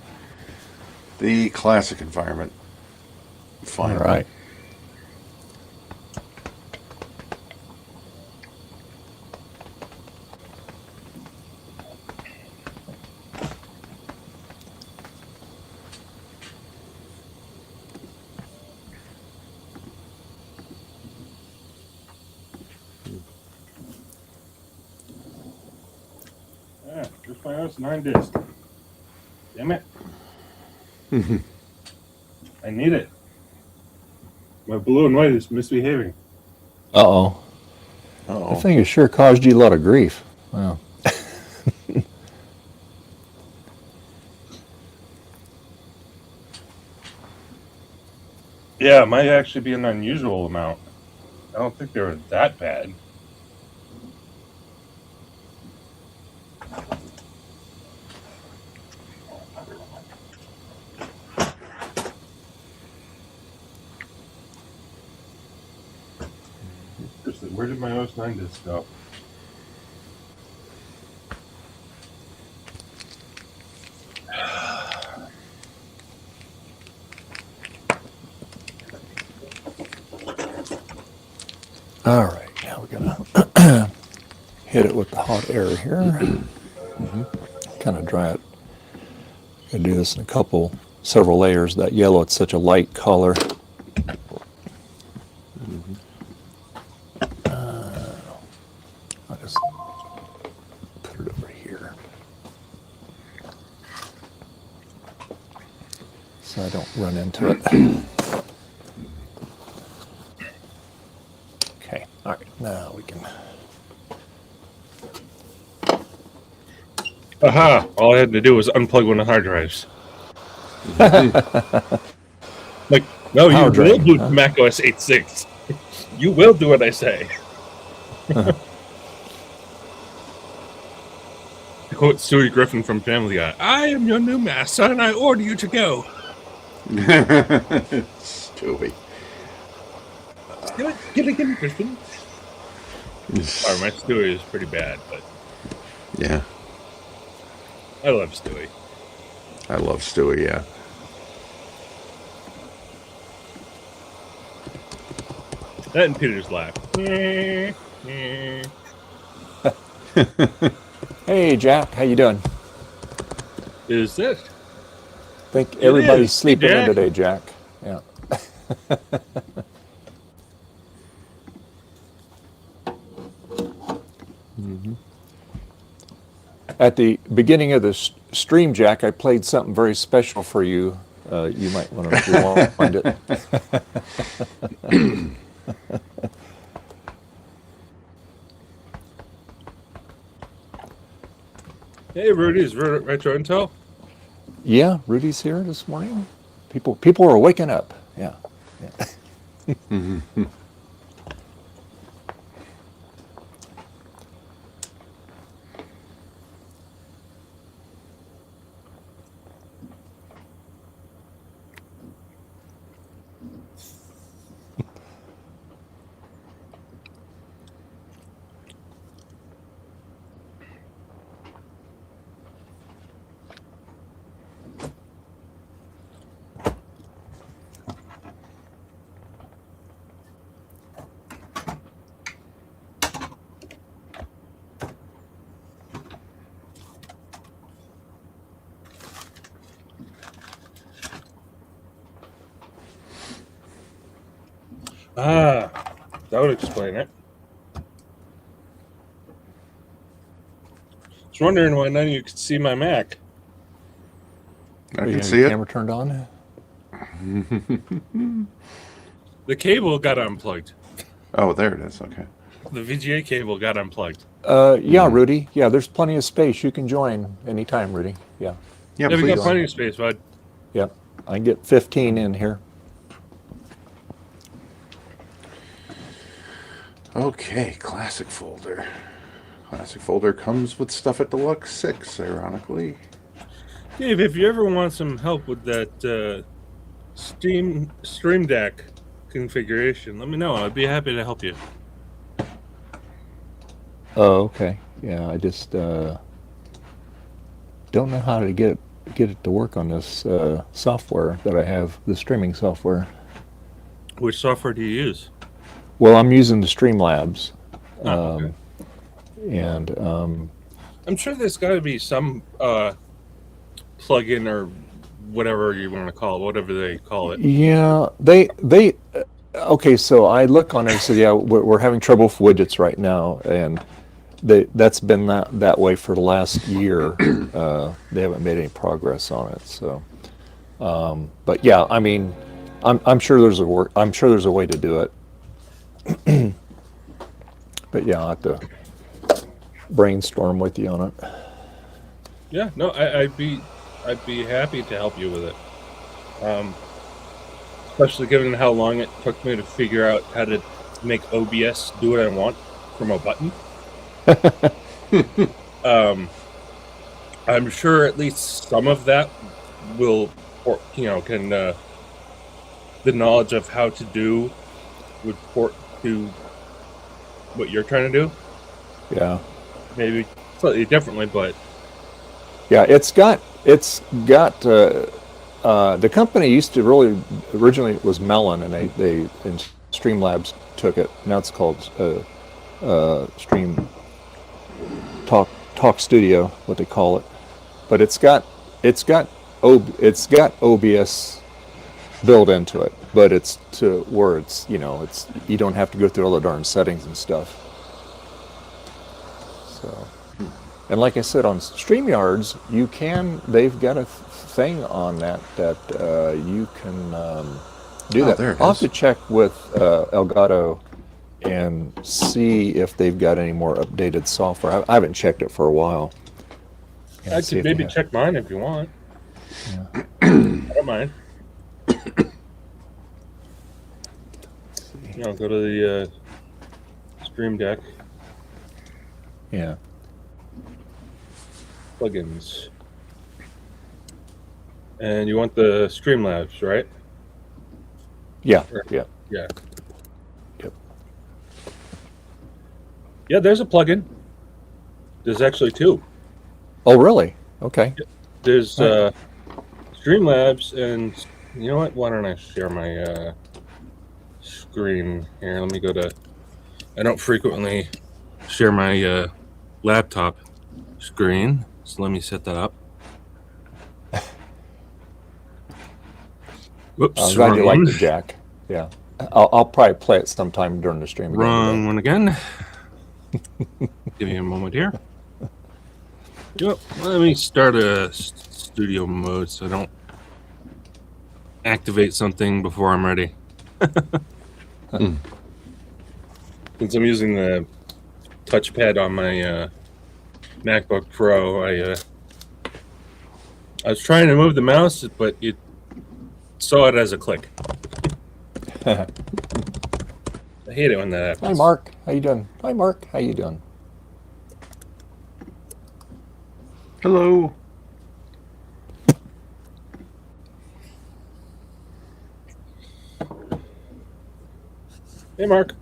the classic environment. Finally. All right. Just my OS 9 disk. Damn it. I need it. My blue and white is misbehaving. Uh-oh. Uh-oh. That thing has sure caused you a lot of grief. Wow. Yeah, it might actually be an unusual amount. I don't think they were that bad. Where did my OS 9 disk go? All right, now we're gonna hit it with the hot air here. Kind of dry it. Gonna do this in several layers. That yellow, it's such a light color. I'll just put it over here so I don't run into it. Okay, all right, now we can. Aha! All I had to do was unplug one of the hard drives. Like, no, Power you drain, will boot huh? Mac OS 8.6. You will do what I say. To quote Stewie Griffin from Family Guy, I am your new master and I order you to go. Stewie. Get it, Griffin. Sorry, my Stewie is pretty bad, but Yeah, I love Stewie. I love Stewie, yeah. That and Peter's laugh. Hey, Jack, how you doing? Is it? Think everybody's is. sleeping Hey, in Jack. today, Jack. Yeah. At the beginning of the stream, Jack, I played something very special for you. You might want to find it. Hey, Rudy's Retro Intel. Yeah, Rudy's here this morning. People are waking up. Yeah. Ah, that would explain it. I was wondering why none of you could see my Mac. I Are you can got see your it. camera turned on? The cable got unplugged. Oh, there it is. Okay. The VGA cable got unplugged. Yeah, Rudy. Yeah, there's plenty of space. You can join anytime, Rudy. Yeah. Yeah, Yeah, we got please. plenty of space, bud. Yep. I can get 15 in here. Okay, classic folder. Classic folder comes with stuff at Deluxe 6, ironically. Dave, if you ever want some help with that Stream Deck configuration, let me know. I'd be happy to help you. Oh, okay. Yeah, I just don't know how to get it to work on this software that I have, the streaming software. Which software do you use? Well, I'm using the Streamlabs, Oh, okay. and I'm sure there's got to be some plugin or whatever you want to call it, whatever they call it. yeah, they okay. So I look on it and say, yeah, we're having trouble with widgets right now, and that's been that way for the last year. They haven't made any progress on it. So, but yeah, I mean, I'm sure there's a way to do it. But yeah, I'll have to brainstorm with you on it. Yeah, no, I'd be happy to help you with it. Especially given how long it took me to figure out how to make OBS do what I want from a button. I'm sure at least some of that will, can the knowledge of how to do would port to what you're trying to do. Yeah. Maybe slightly differently, but Yeah, it's got the company used to originally it was Melon, and they Streamlabs took it. Now it's called Stream Talk Studio, what they call it. But it's got OBS built into it, but it's to where it's, you know, it's, you don't have to go through all the darn settings and stuff. So, and like I said, on StreamYards, they've got a thing on that you can do that. There it I'll is. have to check with Elgato and see if they've got any more updated software. I haven't checked it for a while. And I see could if they maybe have- check mine if you want. Yeah. I don't mind. You know, go to the Stream Deck Yeah. plugins, and you want the Streamlabs, right? Yeah. Yeah. Yeah. Yep. Yeah, there's a plugin. There's actually two. Oh, really? Okay. There's Streamlabs, and you know what? Why don't I share my screen here? Let me go to. I don't frequently share my laptop screen, so let me set that up. Whoops! I'm glad you wrong like one. the jack. Yeah. I'll probably play it sometime during the stream again. Wrong one again. Give me a moment here. Yep. Let me start a studio mode so I don't activate something before I'm ready. Since I'm using the touchpad on my MacBook Pro, I was trying to move the mouse, but it saw it as a click. I hate it when that happens. Hi, Mark. How you doing? Hi, Mark. How you doing? Hello. Hey, Mark.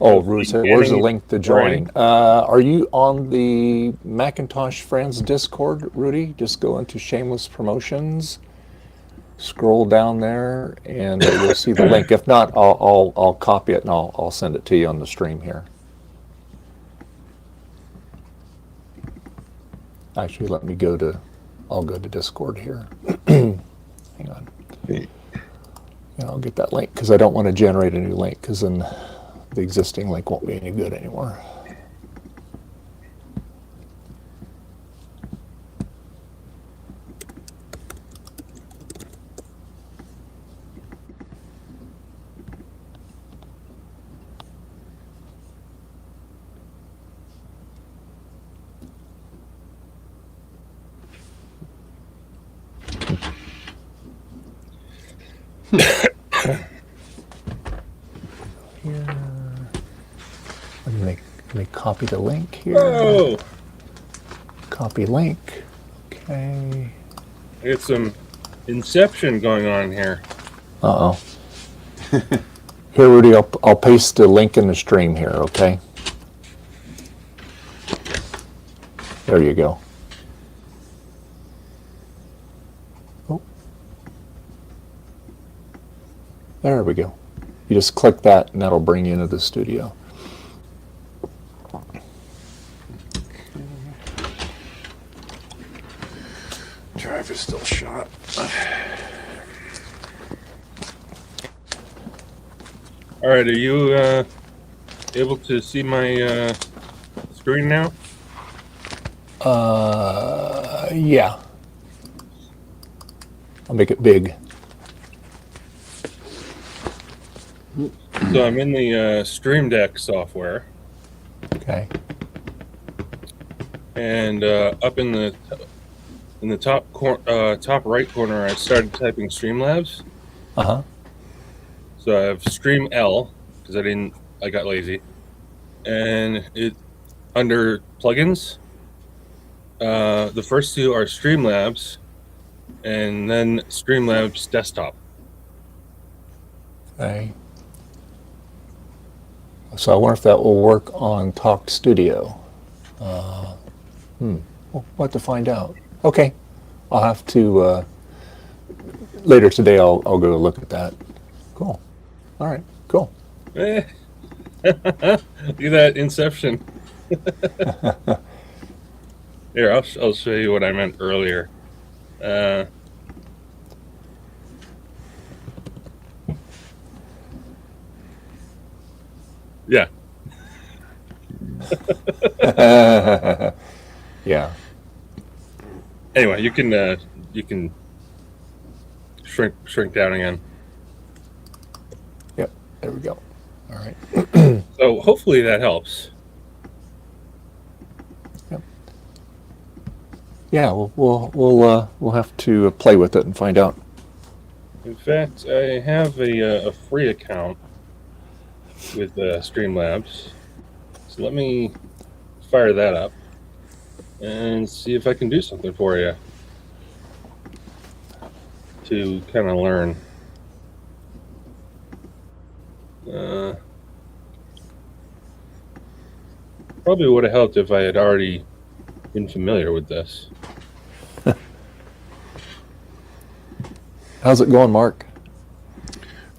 Oh, Rudy said, where's the Beginning link to join? Are you on the Macintosh Friends Discord, Rudy? Just go into Shameless Promotions, scroll down there, and you'll see the link. If not, I'll copy it and I'll send it to you on the stream here. Actually, let me go to. I'll go to Discord here. Hang on. And I'll get that link because I don't want to generate a new link because then the existing link won't be any good anymore. Here. Let me copy the link here. Oh, Copy link. Okay. I got some Inception going on here. Uh-oh. Here, Rudy, I'll paste the link in the stream here, okay? There you go. Oh. There we go. You just click that and that'll bring you into the studio. Drive is still shot. All right, are you able to see my screen now? Yeah. I'll make it big. So I'm in the Stream Deck software, Okay. and up in the top top right corner, I started typing Streamlabs. Uh-huh. So I have Stream L because I got lazy, and it under plugins. The first two are Streamlabs, and then Streamlabs Desktop. Okay. So I wonder if that will work on Talk Studio. We'll have to find out. Okay. I'll have to later today, I'll go look at that. Cool. All right. Cool. Look at that Inception. Here, I'll show you what I meant earlier. Yeah. Yeah. Anyway, you can shrink down again. Yep. There we go. All right. So hopefully that helps. Yep. Yeah. We'll have to play with it and find out. In fact, I have a free account with Streamlabs. So let me fire that up and see if I can do something for you to kind of learn. Probably would have helped if I had already been familiar with this. How's it going, Mark?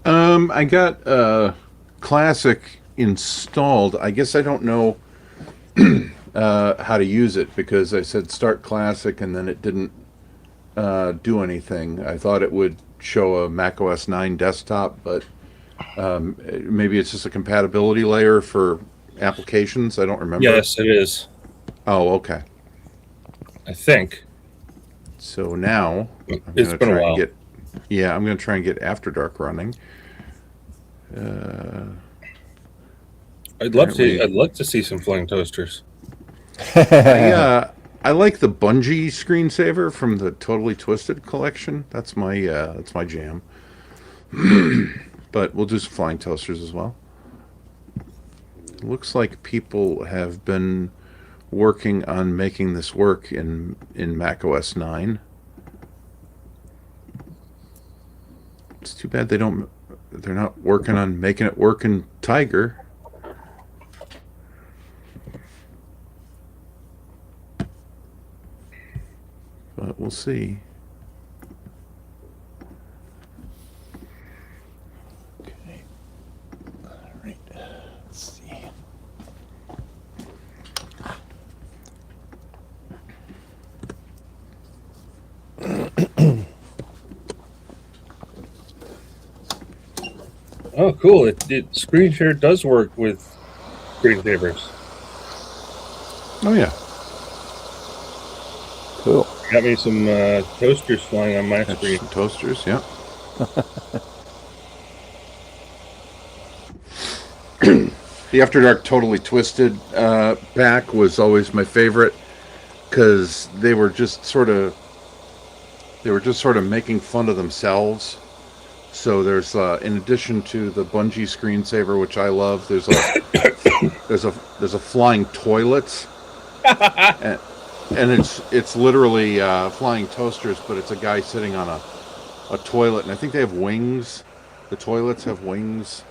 I got Classic installed. I guess I don't know how to use it because I said start Classic and then it didn't do anything. I thought it would show a Mac OS 9 desktop, but maybe it's just a compatibility layer for applications. I don't remember. Yes, it is. Oh, okay. I think. So now It's been a while. I'm going to try and get After Dark running. I'd love to see some flying toasters. I like the Bungie screensaver from the Totally Twisted collection. That's my jam. But we'll do some flying toasters as well. It looks like people have been working on making this work in Mac OS 9. It's too bad they're not working on making it work in Tiger. But we'll see. Okay. All right. Let's see. Oh, cool! It screen share does work with screensavers. Oh yeah. Cool. Got me some toasters flying on my That's screen. some toasters, yeah. The After Dark Totally Twisted back was always my favorite because they were just sort of making fun of themselves. So there's in addition to the Bungie screensaver, which I love, there's a flying toilet, and it's literally flying toasters, but it's a guy sitting on a toilet, and I think they have wings. The toilets have wings,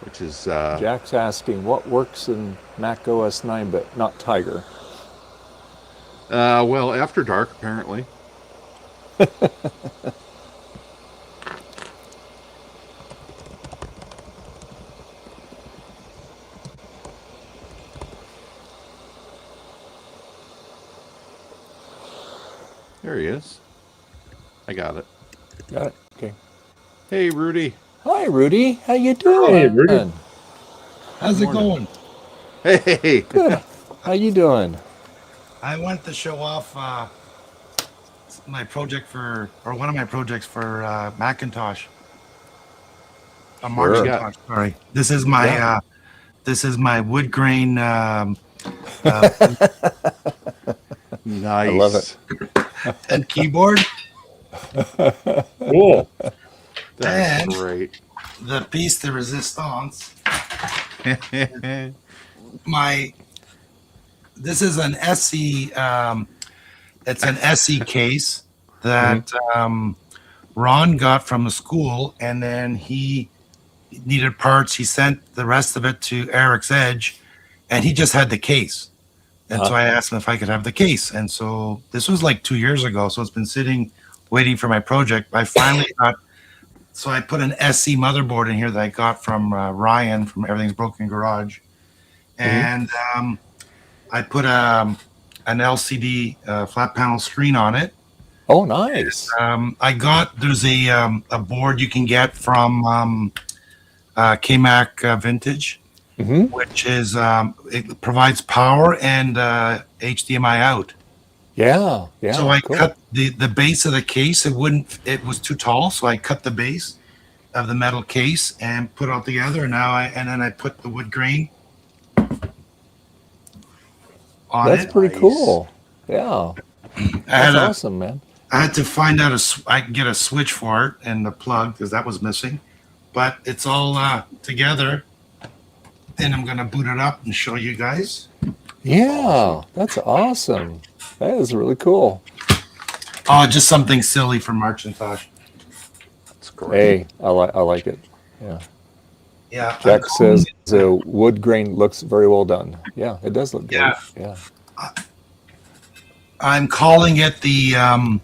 which is Jack's asking what works in Mac OS 9 but not Tiger. well, After Dark apparently. There he is. I got it. Got it. Okay. Hey, Rudy. Hi, Rudy. How you doing? Hey, Rudy. How's it going? Hey. Good. How you doing? I want to show off my project one of my projects for Macintosh. A Macintosh, sorry. This is my wood grain. Nice. I love it. And keyboard. Cool. That's And great. the piece de resistance. This is an SE. It's an SE case that Ron got from the school, and then he needed parts. He sent the rest of it to Eric's Edge, and he just had the case. And so I asked him if I could have the case. And so this was like 2 years ago. So it's been sitting waiting for my project. I finally got, so I put an SC motherboard in here that I got from Ryan from Everything's Broken Garage. And I put an LCD flat panel screen on it. Oh, nice. There's a board you can get from KMac Vintage, which is, it provides power and HDMI out. Yeah, yeah. So I cool. cut the base of the case. It was too tall, so I cut the base of the metal case and put it all together. And then I put the wood grain on That's it. pretty Nice. cool. Yeah, that's awesome, man. I had to find out I can get a switch for it and the plug because that was missing, but it's all together. And I'm gonna boot it up and show you guys. Yeah, that's awesome. That is really cool. Oh, just something silly for Macintosh. That's great. Hey, I like it. Yeah. Yeah. Jack says the wood grain looks very well done. Yeah, it does look good. Yeah. Yeah. I'm calling it the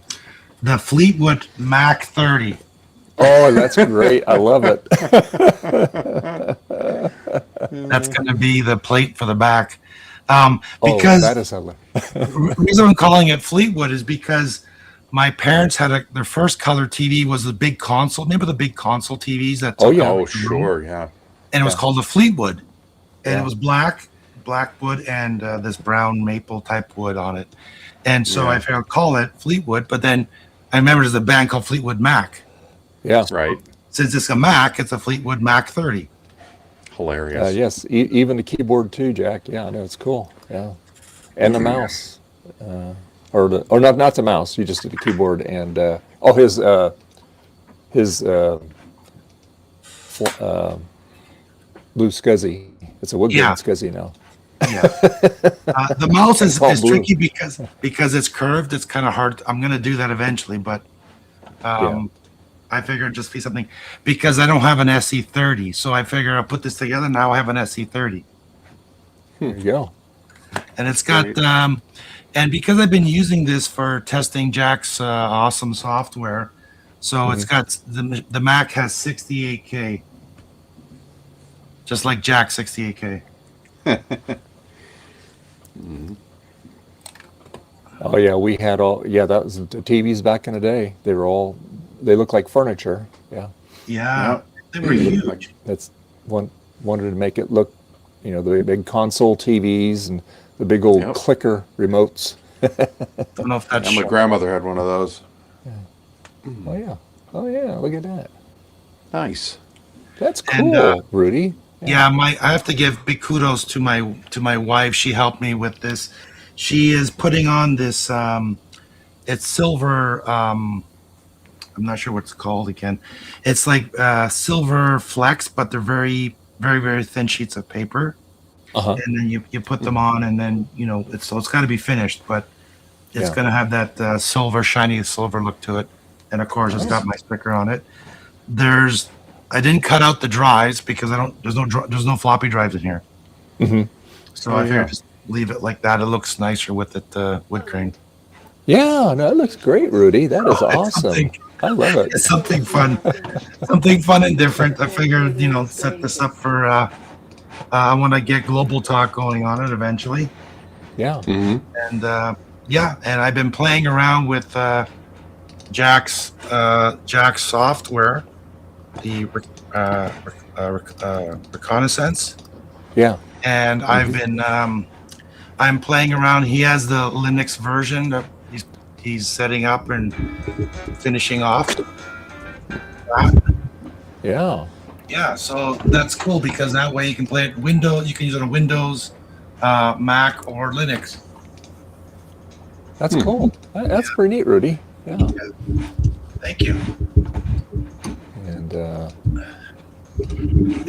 Fleetwood Mac 30. Oh, that's great. I love it. That's going to be the plate for the back. oh, Because that is the reason I'm calling it Fleetwood is because my parents had their first color TV was the big console. Remember the big console TVs? Oh, yeah. Oh, sure, yeah. And it was called the Fleetwood. And Yeah. it was black wood, and this brown maple type wood on it. And so I figured I'd call it Fleetwood. But then I remember there's a band called Fleetwood Mac. Yeah. Right. Since it's a Mac, it's a Fleetwood Mac 30. Hilarious. Yes, even the keyboard too, Jack. Yeah, I know, it's cool. Yeah, and the mouse, or not the mouse. You just did the keyboard and his blue SCSI. It's a wood grain SCSI now. Yeah. The mouse is all blue. tricky because it's curved. It's kind of hard. I'm going to do that eventually, but I figured it'd just be something because I don't have an SC30. So I figure I'll put this together. Now I have an SC30. There you go. And it's got, and because I've been using this for testing Jack's awesome software, so it's got, the Mac has 68K. Just like Jack's 68K. Oh yeah, we had that was the TVs back in the day. They look like furniture. Yeah. Yeah, they were huge. That's wanted to make it look, the big console TVs and the big old clicker remotes. I don't know if that's My grandmother had one of those. Oh yeah, look at that. Nice. That's cool, And, Rudy. Yeah, I have to give big kudos to my wife. She helped me with this. She is putting on this. It's silver. I'm not sure what it's called again. It's like silver flex, but they're very, very, very thin sheets of paper. And then you put them on, and then it's got to be finished, but it's going to have that silver, shiny silver look to it. And of course, it's got my sticker on it. I didn't cut out the drives because there's no floppy drives in here. So I figured just leave it like that. It looks nicer with it wood grain. Yeah, no, it looks great, Rudy. That is awesome. I love it. It's something fun and different. I figured set this up for I want to get global talk going on it eventually. Yeah. And and I've been playing around with Jack's software, the reconnaissance. Yeah. And I've been I'm playing around. He has the Linux version that he's setting up and finishing off. Yeah. Yeah, so that's cool because that way you can play it Windows. You can use it on Windows, Mac, or Linux. That's cool. That's pretty neat, Rudy. Yeah. Thank you.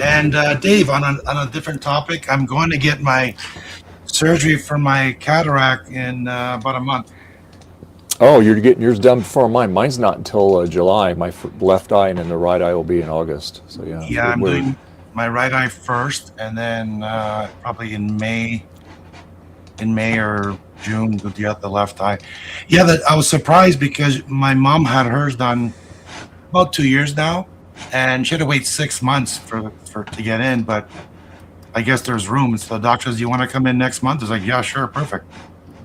And Dave, on a different topic, I'm going to get my surgery for my cataract in about a month. oh, you're getting yours done before mine. Mine's not until July. My left eye, and then the right eye will be in August. So yeah. Yeah, I'm doing my right eye first, and then probably in May or June with the left eye. Yeah, that I was surprised because my mom had hers done about 2 years now, and she had to wait 6 months for to get in. But I guess there's room. And so the doctor says, "You want to come in next month?" It's like, "Yeah, sure, perfect."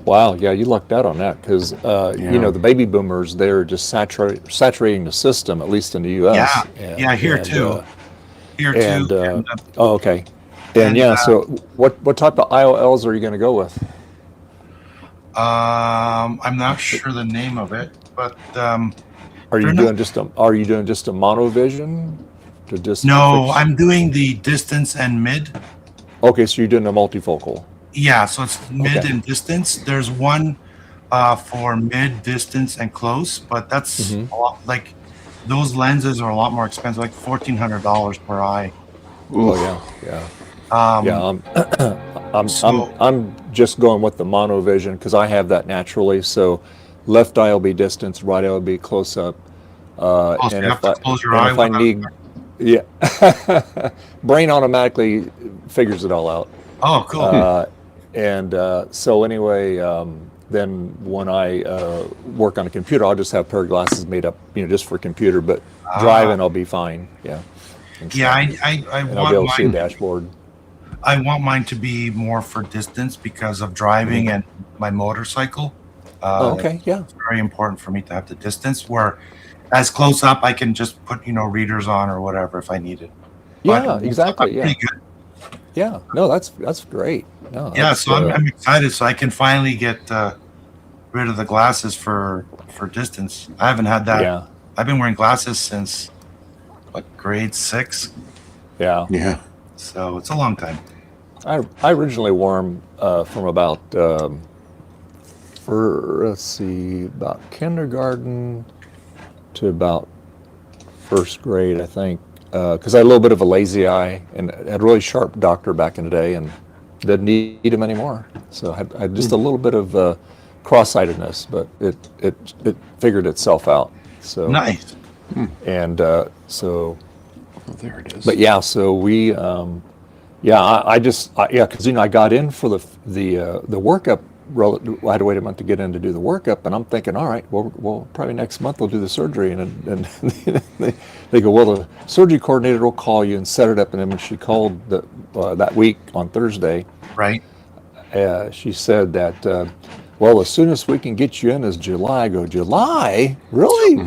Wow, yeah, you lucked out on that because you know the baby boomers, they're just saturating the system, at least in the U.S. Yeah, here too. Here too. Oh, okay. And yeah, so what type of IOLs are you going to go with? I'm not sure the name of it, but are you doing just a monovision? No, I'm doing the distance and mid. Okay, so you're doing a multifocal. Yeah, so it's mid and distance. There's one for mid, distance, and close, but that's a lot, like those lenses are a lot more expensive, like $1,400 per eye. Oh yeah. I'm just going with the monovision because I have that naturally. So left eye will be distance, right eye will be close up. And you have to close your eye. If I need, brain automatically figures it all out. Oh, cool. So anyway, then when I work on a computer, I'll just have a pair of glasses made up, just for computer. But driving, I'll be fine. Yeah. I and I'll be able to see a dashboard. I want mine to be more for distance because of driving and my motorcycle. It's very important for me to have the distance where as close up I can just put readers on or whatever if I need it. But exactly. Yeah. Good. Yeah. No, that's great. No, so I'm excited. So I can finally get rid of the glasses for distance. I haven't had that. Yeah. I've been wearing glasses since grade 6. Yeah. Yeah. So it's a long time. I originally wore them from about about kindergarten to about first grade, I think, because I had a little bit of a lazy eye and had a really sharp doctor back in the day and didn't need them anymore. So I had just a little bit of cross-sightedness, but it figured itself out. So nice. And so. Oh, there it is. But yeah, so we, because I got in for the workup. I had to wait a month to get in to do the workup, and I'm thinking, all right, well, probably next month we'll do the surgery, and they go, well, the surgery coordinator will call you and set it up, and then when she called that week on Thursday, right, she said that. Well, as soon as we can get you in is July. I go, July? Really?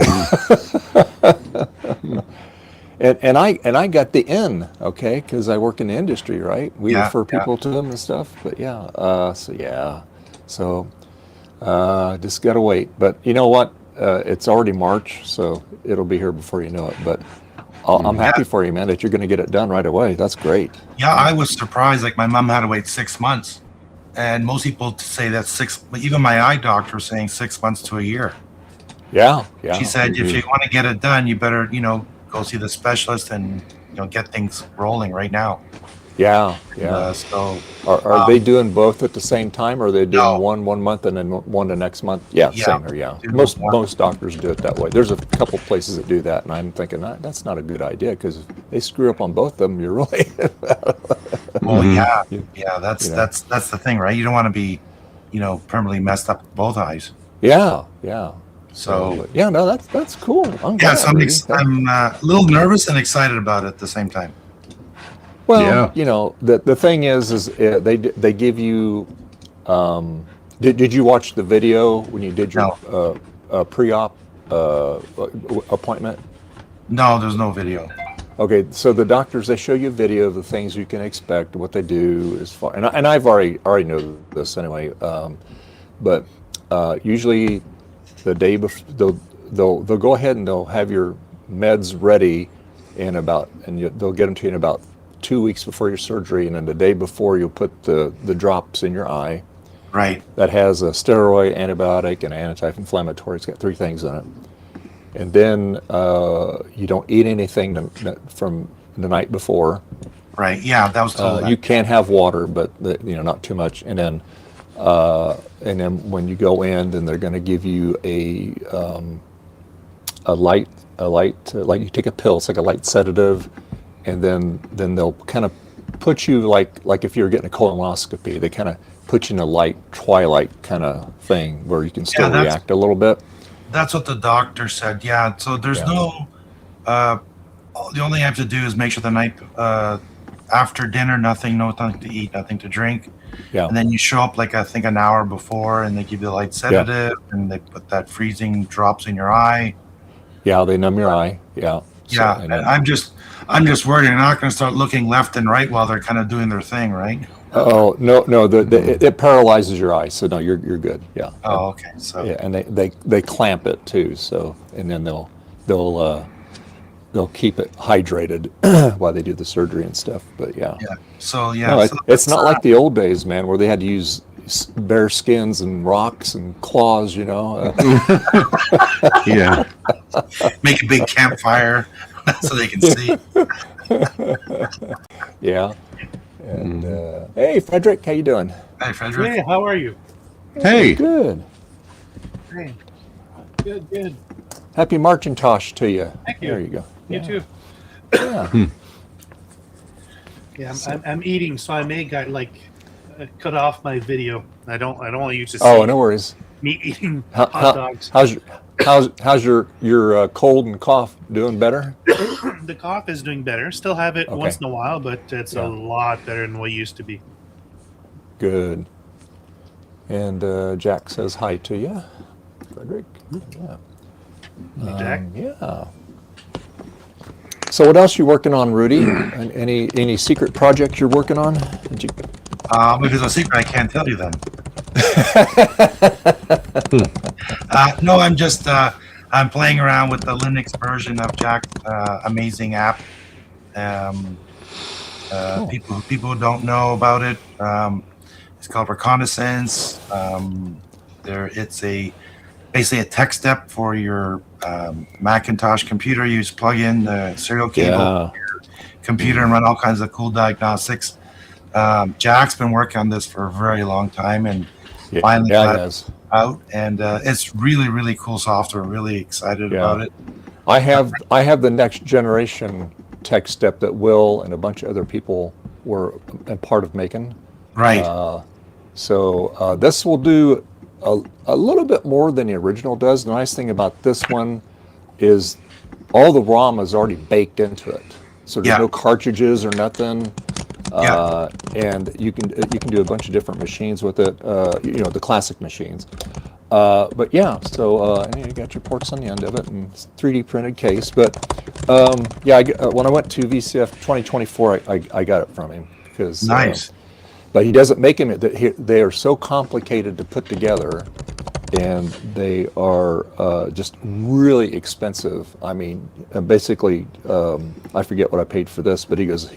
And I got the in, okay, because I work in the industry, right? We refer people to them and stuff. But so just gotta wait. But you know what? It's already March, so it'll be here before you know it. But I'm happy for you, man, that you're going to get it done right away. That's great. Yeah, I was surprised. Like my mom had to wait 6 months, and most people say that's 6. Even my eye doctor was saying 6 months to a year. Yeah. She said if you want to get it done, you better go see the specialist and get things rolling right now. Yeah. So are they doing both at the same time, or are they doing one month and then one the next month? Same here. Most doctors do it that way. There's a couple places that do that, and I'm thinking that's not a good idea because if they screw up on both of them, you're really. That's the thing, right? You don't want to be permanently messed up with both eyes. Yeah. So that's cool. I'm a little nervous and excited about it at the same time. Well, the thing is they give you. Did you watch the video when you did your pre-op appointment? No, there's no video. Okay, so the doctors, they show you a video of the things you can expect, what they do as far, and I've already know this anyway. But usually the day before, they'll go ahead and they'll have your meds ready they'll get them to you in about 2 weeks before your surgery, and then the day before you'll put the drops in your eye. Right. That has a steroid, antibiotic, and anti-inflammatory. It's got 3 things in it. And then you don't eat anything from the night before. Right. Yeah, that was told. You can have water, but not too much. And then when you go in, then they're going to give you a light, like you take a pill. It's like a light sedative. And then they'll kind of put you like if you're getting a colonoscopy, they kind of put you in a light twilight kind of thing where you can still that's- react a little bit. That's what the doctor said. Yeah. So there's Yeah. no. The only thing I have to do is make sure the night after dinner, nothing to eat, nothing to drink. Yeah. And then you show up like I think an hour before, and they give you a light sedative, and they put that freezing drops in your eye. Yeah, they numb your eye. Yeah. Yeah, So, and I'm just worried you're not going to start looking left and right while they're kind of doing their thing, right? oh no, it paralyzes your eye. So no, you're good. Yeah. Oh, okay. So Yeah, and they clamp it too. So and then they'll keep it hydrated while they do the surgery and stuff. But yeah. yeah. So yeah, No, so it's not like the old days, man, where they had to use bare skins and rocks and claws. You know. Yeah. make a big campfire so they can see. Yeah. And hey, Frederick, how you doing? Hey, Frederick. Hey, how are you? Hey. Good. Hey. Good. Happy Macintosh to you. Thank you. There you go. You Yeah. too. Yeah. Yeah, I'm eating, so I may cut off my video. I don't want you to see Oh, no worries. me eating How- hot dogs. How's your cold and cough doing better? The cough is doing better. Still have it Okay. once in a while, but it's Yeah. a lot better than what it used to be. Good. And Jack says hi to you, Frederick. Yeah. Jack? Yeah. So what else you working on, Rudy? Any secret projects you're working on? Did you? If it's a secret, I can't tell you then. No, I'm just I'm playing around with the Linux version of Jack's amazing app. Cool. People who don't know about it, it's called Reconnaissance. It's basically a tech step for your Macintosh computer. You just plug in the serial cable Yeah. computer and run all kinds of cool diagnostics. Jack's been working on this for a very long time and finally Yeah, got it it is. out. And it's really, really cool software. Really excited Yeah. about it. I have the next generation tech step that Will and a bunch of other people were a part of making. Right. So this will do a little bit more than the original does. The nice thing about this one is all the ROM is already baked into it. So there's Yeah. no cartridges or nothing. Yeah. And you can do a bunch of different machines with it. The classic machines. But yeah, so and you got your ports on the end of it and it's 3D printed case. But when I went to VCF 2024, I got it from him because Nice. but he doesn't make them. They are so complicated to put together, and they are just really expensive. I mean, basically, I forget what I paid for this, but he goes,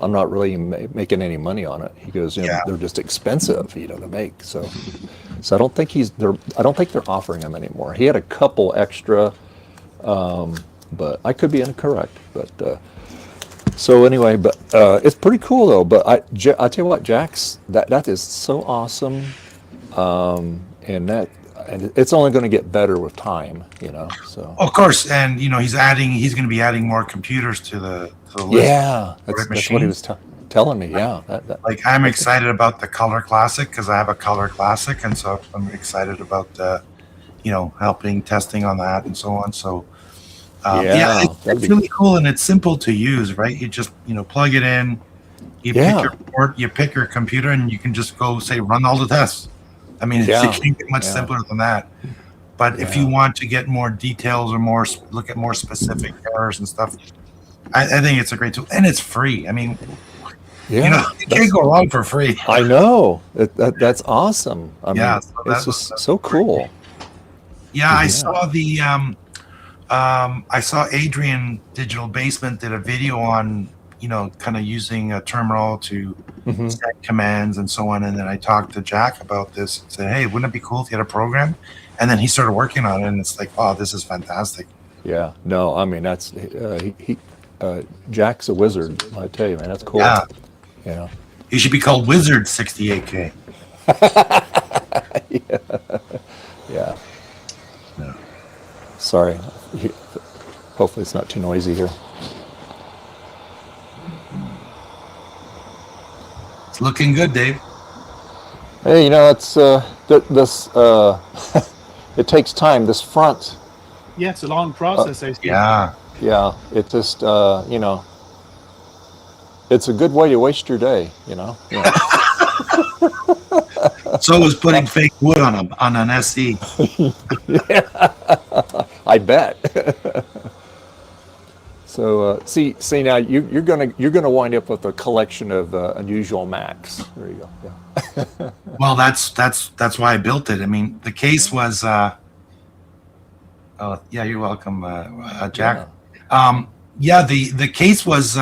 I'm not really making any money on it. He goes, Yeah. they're just expensive, to make. So I don't think they're offering them anymore. He had a couple extra, but I could be incorrect. But so anyway, but it's pretty cool though. But I tell you what, Jax, that is so awesome, and it's only going to get better with time, So Of course, and he's going to be adding more computers to the list. yeah, that's what he was telling me. Yeah, Like I'm excited about the Color Classic because I have a Color Classic, and so I'm excited about helping testing on that and so on. So it's really cool and it's simple to use, right? You just plug it in, you pick your port, you pick your computer, and you can just go say run all the tests. I mean, it can't get much simpler than that. But if you want to get more details or look at more specific errors and stuff, I think it's a great tool, and it's free. I mean, you can't go wrong for free. I know that's awesome. I mean, so it's just so cool. Yeah, I saw I saw Adrian Digital Basement did a video on kind of using a terminal to set commands and so on. And then I talked to Jack about this and said, hey, wouldn't it be cool if you had a program? And then he started working on it, and it's like, wow, this is fantastic. Yeah, no, I mean, that's Jack's a wizard. I tell you, man, that's cool. Yeah. He should be called Wizard 68K. Yeah. Sorry. Hopefully it's not too noisy here. It's looking good, Dave. Hey, it's this. It takes time. This front, Yeah, it's a long process. I see. Yeah. yeah. It just it's a good way to waste your day. Yeah. So was putting fake wood on an SE. I bet. So see now you're gonna wind up with a collection of unusual Macs. There you go. Yeah. Well, that's why I built it. I mean, the case was. Oh yeah, you're welcome, Jack. Yeah, the case was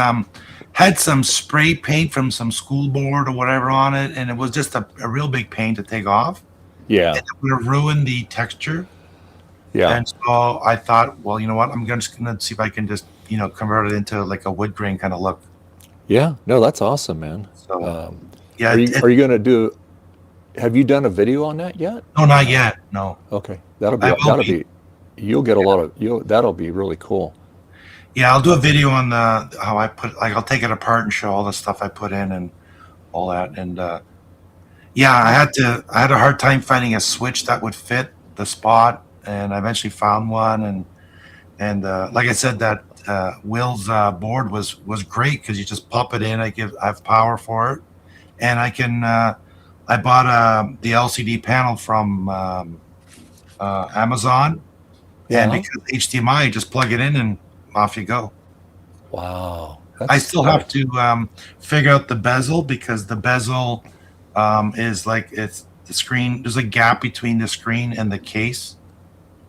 had some spray paint from some school board or whatever on it, and it was just a real big pain to take off. Yeah. And it would have ruined the texture. Yeah. And so I thought, well, you know what? I'm just gonna see if I can just convert it into like a wood grain kind of look. Yeah. No, that's awesome, man. So yeah, Are you gonna do? Have you done a video on that yet? no, not yet. No. Okay, I will be. You'll get a lot of that'll be really cool. Yeah, I'll do a video on how I put, like, I'll take it apart and show all the stuff I put in and all that. And yeah, I had a hard time finding a switch that would fit the spot, and I eventually found one. And like I said, that Will's board was great because you just pop it in. I have power for it, and I can. I bought the LCD panel from Amazon, and Yeah. because HDMI, you just plug it in and off you go. Wow. I still have to figure out the bezel, because the bezel is like, it's the screen. There's a gap between the screen and the case.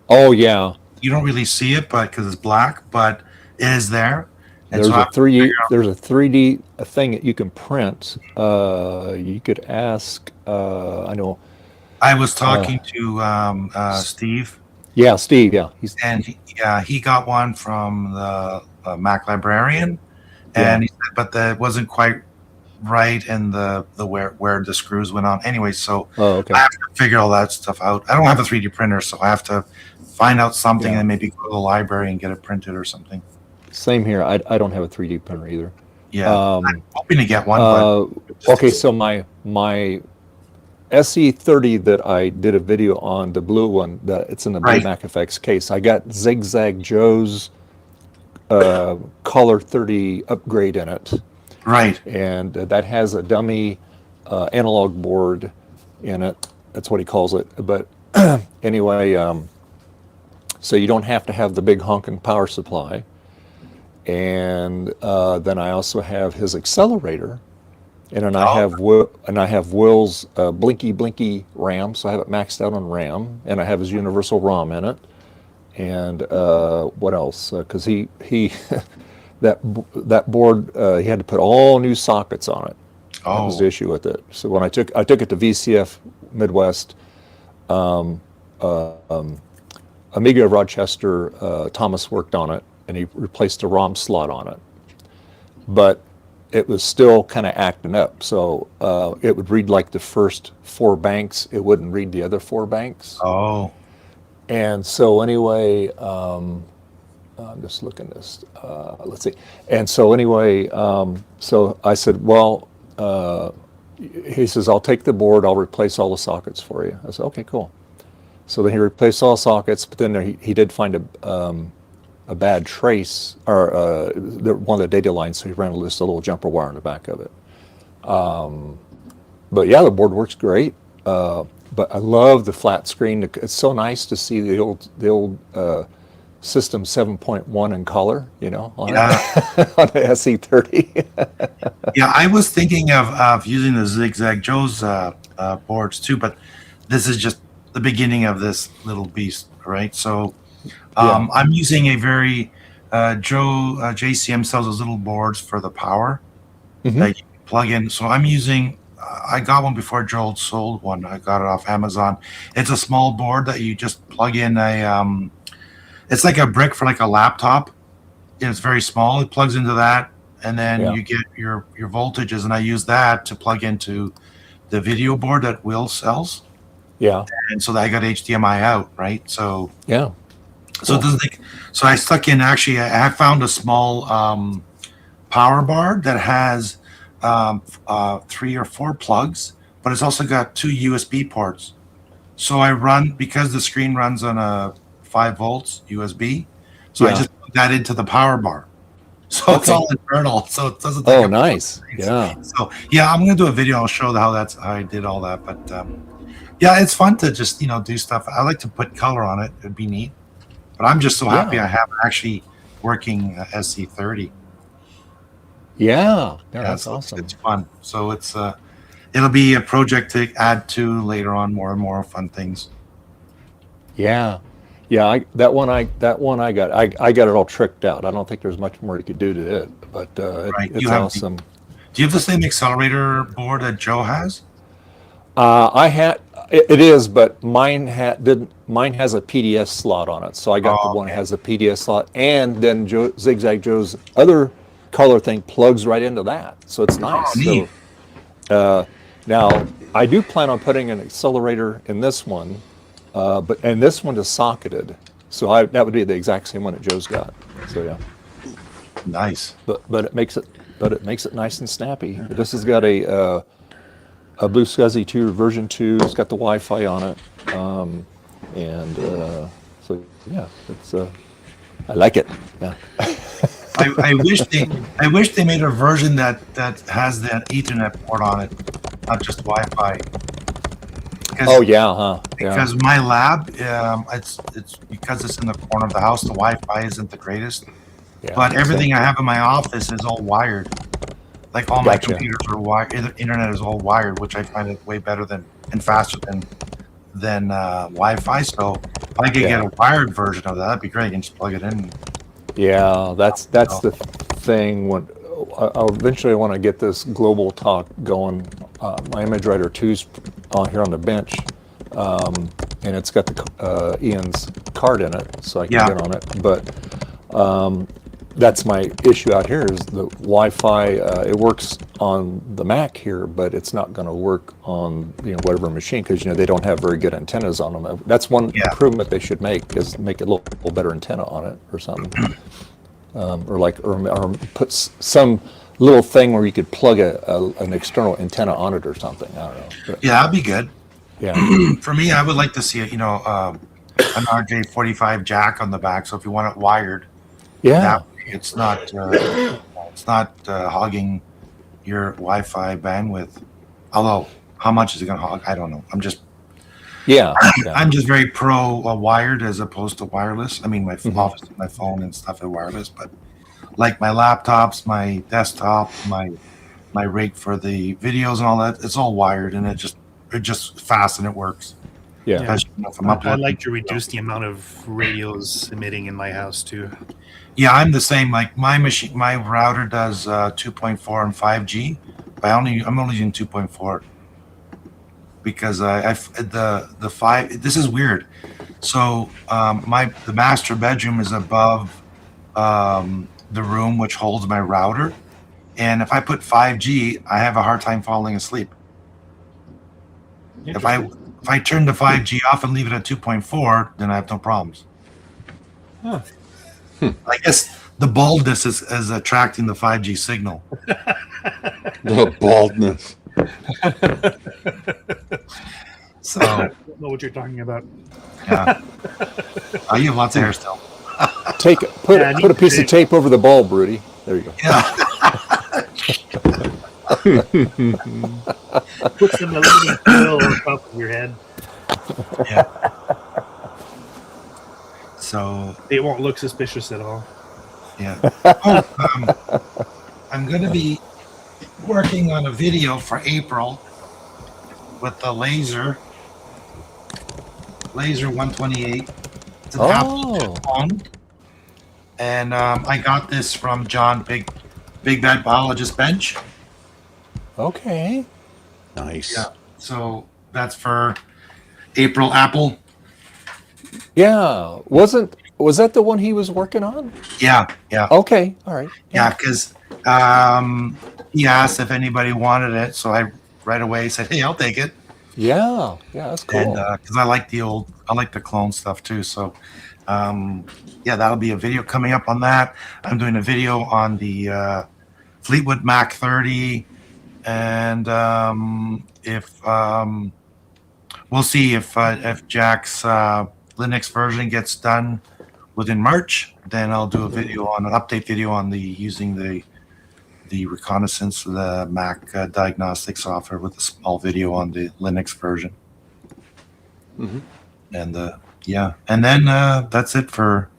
Oh yeah. You don't really see it, but because it's black, but it is there. And There's so I a have to figure out- 3D thing that you can print. You could ask. I know. I was talking to Steve, Yeah, Steve. Yeah, and he got one from the Mac librarian, Yeah. and he said, but that wasn't quite right, and the where the screws went on. Anyway, so Oh, okay. I have to figure all that stuff out. I don't have a 3D printer, so I have to find out something Yeah. and maybe go to the library and get it printed or something. Same here. I don't have a 3D printer either. Yeah, Um, I'm hoping to get one. okay, so my SE30 that I did a video on, the blue one, it's in the blue Right. Mac FX case. I got Zigzag Joe's Color 30 upgrade in it, Right. and that has a dummy analog board in it. That's what he calls it. But anyway, so you don't have to have the big honking power supply. And then I also have his accelerator, and then I have Will's blinky RAM, so I have it maxed out on RAM, and I have his universal ROM in it. And what else? Because he that board he had to put all new sockets on it. That was the issue with it. So when I took it to VCF Midwest, Amiga Rochester, Thomas worked on it, and he replaced the ROM slot on it. But it was still kind of acting up. So it would read like the first 4 banks. It wouldn't read the other 4 banks. Oh. And so anyway, I'm just looking at this. Let's see. And so anyway, so I said, well, he says, I'll take the board. I'll replace all the sockets for you. I said, okay, cool. So then he replaced all sockets, but then he did find a bad trace, or one of the data lines, so he ran just a little jumper wire in the back of it. But yeah, the board works great. But I love the flat screen. It's so nice to see the old System 7.1 in color, on, on the SE30. Yeah, I was thinking of using the Zigzag Joe's boards too, but this is just the beginning of this little beast, right? So I'm using a very JCM sells those little boards for the power that you can plug in. So I'm using. I got one before Joel sold one. I got it off Amazon. It's a small board that you just plug in a. It's like a brick for like a laptop. It's very small. It plugs into that, and then you get your voltages. And I use that to plug into the video board that Will sells. Yeah. And so I got HDMI out, right? So yeah. So it doesn't think, so I stuck in, actually I found a small power bar that has 3 or 4 plugs, but but it's also got 2 USB ports. So I run, because the screen runs on a 5 volts USB. So I Yeah. just put that into the power bar. So it's Okay. all internal. So it doesn't take Oh, up nice. space. Yeah. So yeah, I'm gonna do a video. I'll show how I did all that. But yeah, it's fun to just do stuff. I like to put color on it. It'd be neat. But I'm just so happy Yeah. I have actually working SC30. Yeah. Yeah, that's so awesome. It's fun. So it'll be a project to add to later on, more and more fun things. Yeah. Yeah, that one I got. I got it all tricked out. I don't think there's much more you could do to it, but Right. it's You have awesome. Do you have the same accelerator board that Joe has? It is, but mine has a PDS slot on it, so I got the one that has a PDS slot, and then Zigzag Joe's other color thing plugs right into that, so it's nice. Neat. So now I do plan on putting an accelerator in this one, and this one is socketed, so that would be the exact same one that Joe's got. So yeah, Nice. but it makes it nice and snappy. This has got a Blue SCSI 2 version 2. It's got the Wi-Fi on it, so yeah, it's I like it. Yeah. I wish they made a version that has the Ethernet port on it, not just Wi-Fi. Oh yeah, huh? Yeah. Because my lab, it's because it's in the corner of the house. The Wi-Fi isn't the greatest, Yeah. but everything I have in my office is all wired. Like all my Gotcha. computers are wired. The internet is all wired, which I find it way better and faster than Wi-Fi. So if I could get a wired version of that, that'd be great. And just plug it in. Yeah, that's the thing. When I'll eventually want to get this global talk going. My ImageWriter 2's on here on the bench, and it's got the Ian's card in it, so I can get on it. But that's my issue out here is the Wi-Fi. It works on the Mac here, but it's not going to work on whatever machine because they don't have very good antennas on them. That's one improvement they should make is make a little better antenna on it or something, or put some little thing where you could plug an external antenna on it or something. I don't know. But, Yeah, that'd be good. yeah. For me, I would like to see an RJ45 jack on the back. So if you want it wired, Yeah. it's not hogging your Wi-Fi bandwidth. Although, how much is it going to hog? I don't know. I'm just very pro wired as opposed to wireless. I mean, my office, my phone and stuff are wireless, but like my laptops, my desktop, my rig for the videos and all that, it's all wired, and it just fast and it works. Yeah. Because, if I'm uploading, I'd like to reduce the amount of radios emitting in my house too. Yeah, I'm the same. Like my router does 2.4 and 5G, but I'm only using 2.4 because the 5. This is weird. So the master bedroom is above the room which holds my router, and if I put 5G, I have a hard time falling asleep. If I turn the 5G off and leave it at 2.4, then I have no problems. Huh. I guess the baldness is attracting the 5G signal. The baldness. So I don't know what you're talking about. yeah, you have lots of hair still. Put a piece of tape over the bulb, Rudy. There you go. Yeah. Put some aluminum foil on top of your head. Yeah. So It won't look suspicious at all. yeah. I'm going to be working on a video for April with the laser 128. It's an Apple phone, and I got this from John Big Bad Biologist Bench. Okay. Nice. Yeah. So that's for April Apple. Yeah. Was that the one he was working on? Yeah. Yeah. Okay. All right. Yeah, because he asked if anybody wanted it, so I right away said, "Hey, I'll take it." Yeah. Yeah. That's cool. And because I like the clone stuff too. So, that'll be a video coming up on that. I'm doing a video on the Fleetwood Mac 30 and if we'll see if Jack's Linux version gets done within March, then I'll do a video on an update video on using the reconnaissance of the Mac diagnostic software with a small video on the Linux version. Mhm. And and then that's it for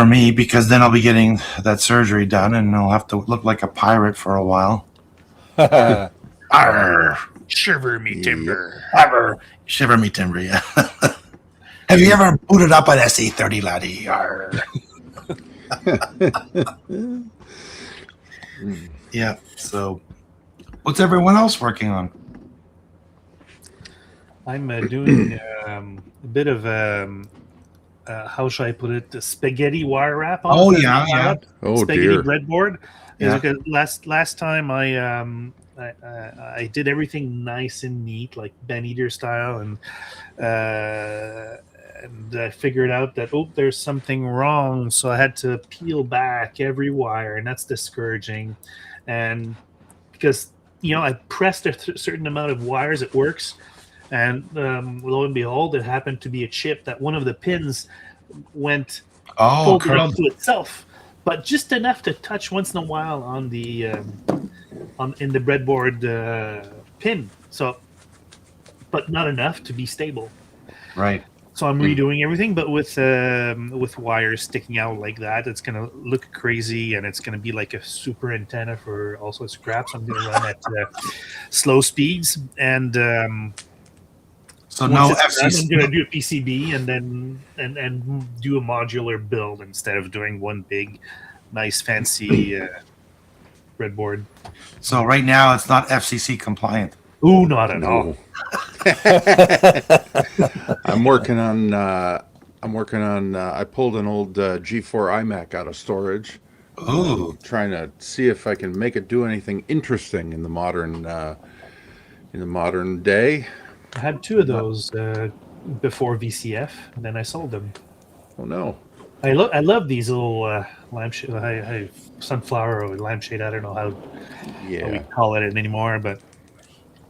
me, because then I'll be getting that surgery done and I'll have to look like a pirate for a while. Arr, Shiver me timber. arr, shiver me timber, yeah. Have you ever booted up an SE30, laddie? Arr. Yeah, so what's everyone else working on? I'm doing a bit of how should I put it? The spaghetti wire wrap. On Oh, for the yeah, wire yeah. wrap. Oh, Spaghetti dear. breadboard. Yeah. Because last time I did everything nice and neat, like Ben Eater style, and I figured out that there's something wrong, so I had to peel back every wire, and that's discouraging. And because I pressed a certain amount of wires, it works. And lo and behold, it happened to be a chip that one of the pins went folded onto itself, but just enough to touch once in a while on the in the breadboard pin. So, but not enough to be stable. Right. So I'm redoing everything, but with wires sticking out like that, it's gonna look crazy, and it's gonna be like a super antenna for all sorts of crap. So I'm gonna run at slow speeds, and So no once it's done, FCC. I'm gonna do a PCB and then and do a modular build instead of doing one big, nice fancy breadboard. So right now it's not FCC compliant. Ooh, not at all. No. I'm working on. I pulled an old G4 iMac out of storage. Ooh. Trying to see if I can make it do anything interesting in the modern day. I had two of those before VCF, and then I sold them. Oh no. I love these little lampshade, sunflower or lampshade. I don't know how we Yeah. call it anymore, but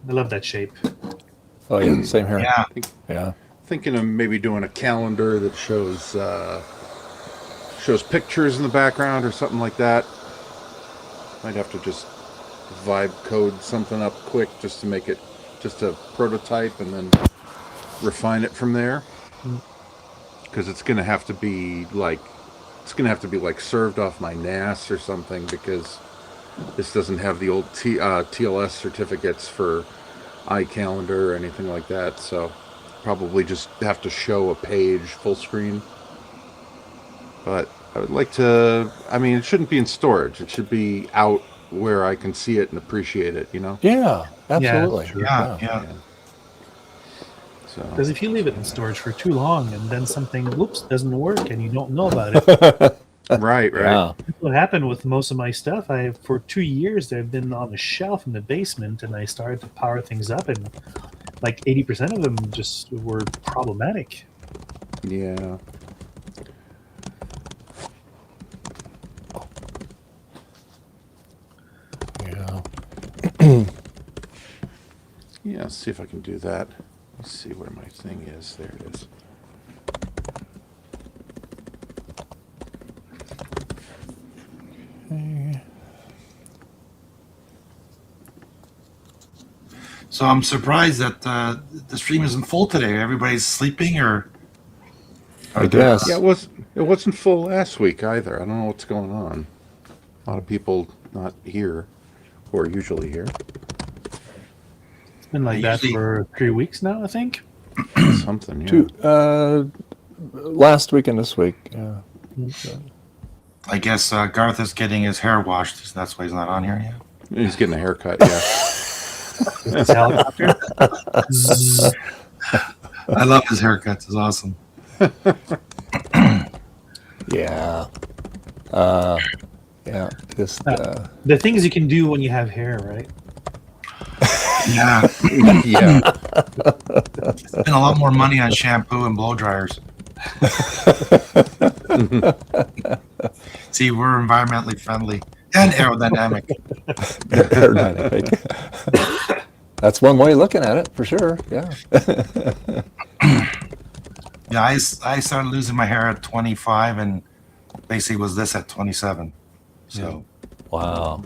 I love that shape. Oh yeah, same here. Yeah. Yeah. Thinking of maybe doing a calendar that shows pictures in the background or something like that. Might have to just vibe code something up quick just to make it just a prototype and then refine it from there. Because it's gonna have to be like served off my NAS or something, because this doesn't have the old TLS certificates for iCalendar or anything like that. So probably just have to show a page full screen. But I would like to. I mean, it shouldn't be in storage. It should be out where I can see it and appreciate it. Yeah, absolutely. Yeah. So Because if you leave it in storage for too long and then something doesn't work and you don't know about it, right. Yeah. that's what happened with most of my stuff. For 2 years they've been on a shelf in the basement, and I started to power things up, and like 80% of them just were problematic. Yeah. Yeah. Yeah. Let's see if I can do that. Let's see where my thing is. There it is. So I'm surprised that the stream isn't full today. Everybody's sleeping, or I guess. Yeah, it wasn't full last week either. I don't know what's going on. A lot of people not here who are usually here. It's been like that Usually- for 3 weeks now, I think. Something. Yeah. Last week and this week. Yeah. I guess Garth is getting his hair washed. So that's why he's not on here yet. He's getting a haircut. Yeah. This helicopter. Zzz. I love his haircuts. It's awesome. Yeah. Yeah. Just. The things you can do when you have hair, right? Yeah. Yeah. Spend a lot more money on shampoo and blow dryers. See, we're environmentally friendly. And aerodynamic. Aerodynamic. That's one way of looking at it, for sure. Yeah. Yeah, I started losing my hair at 25, and basically was this at 27. So. Wow.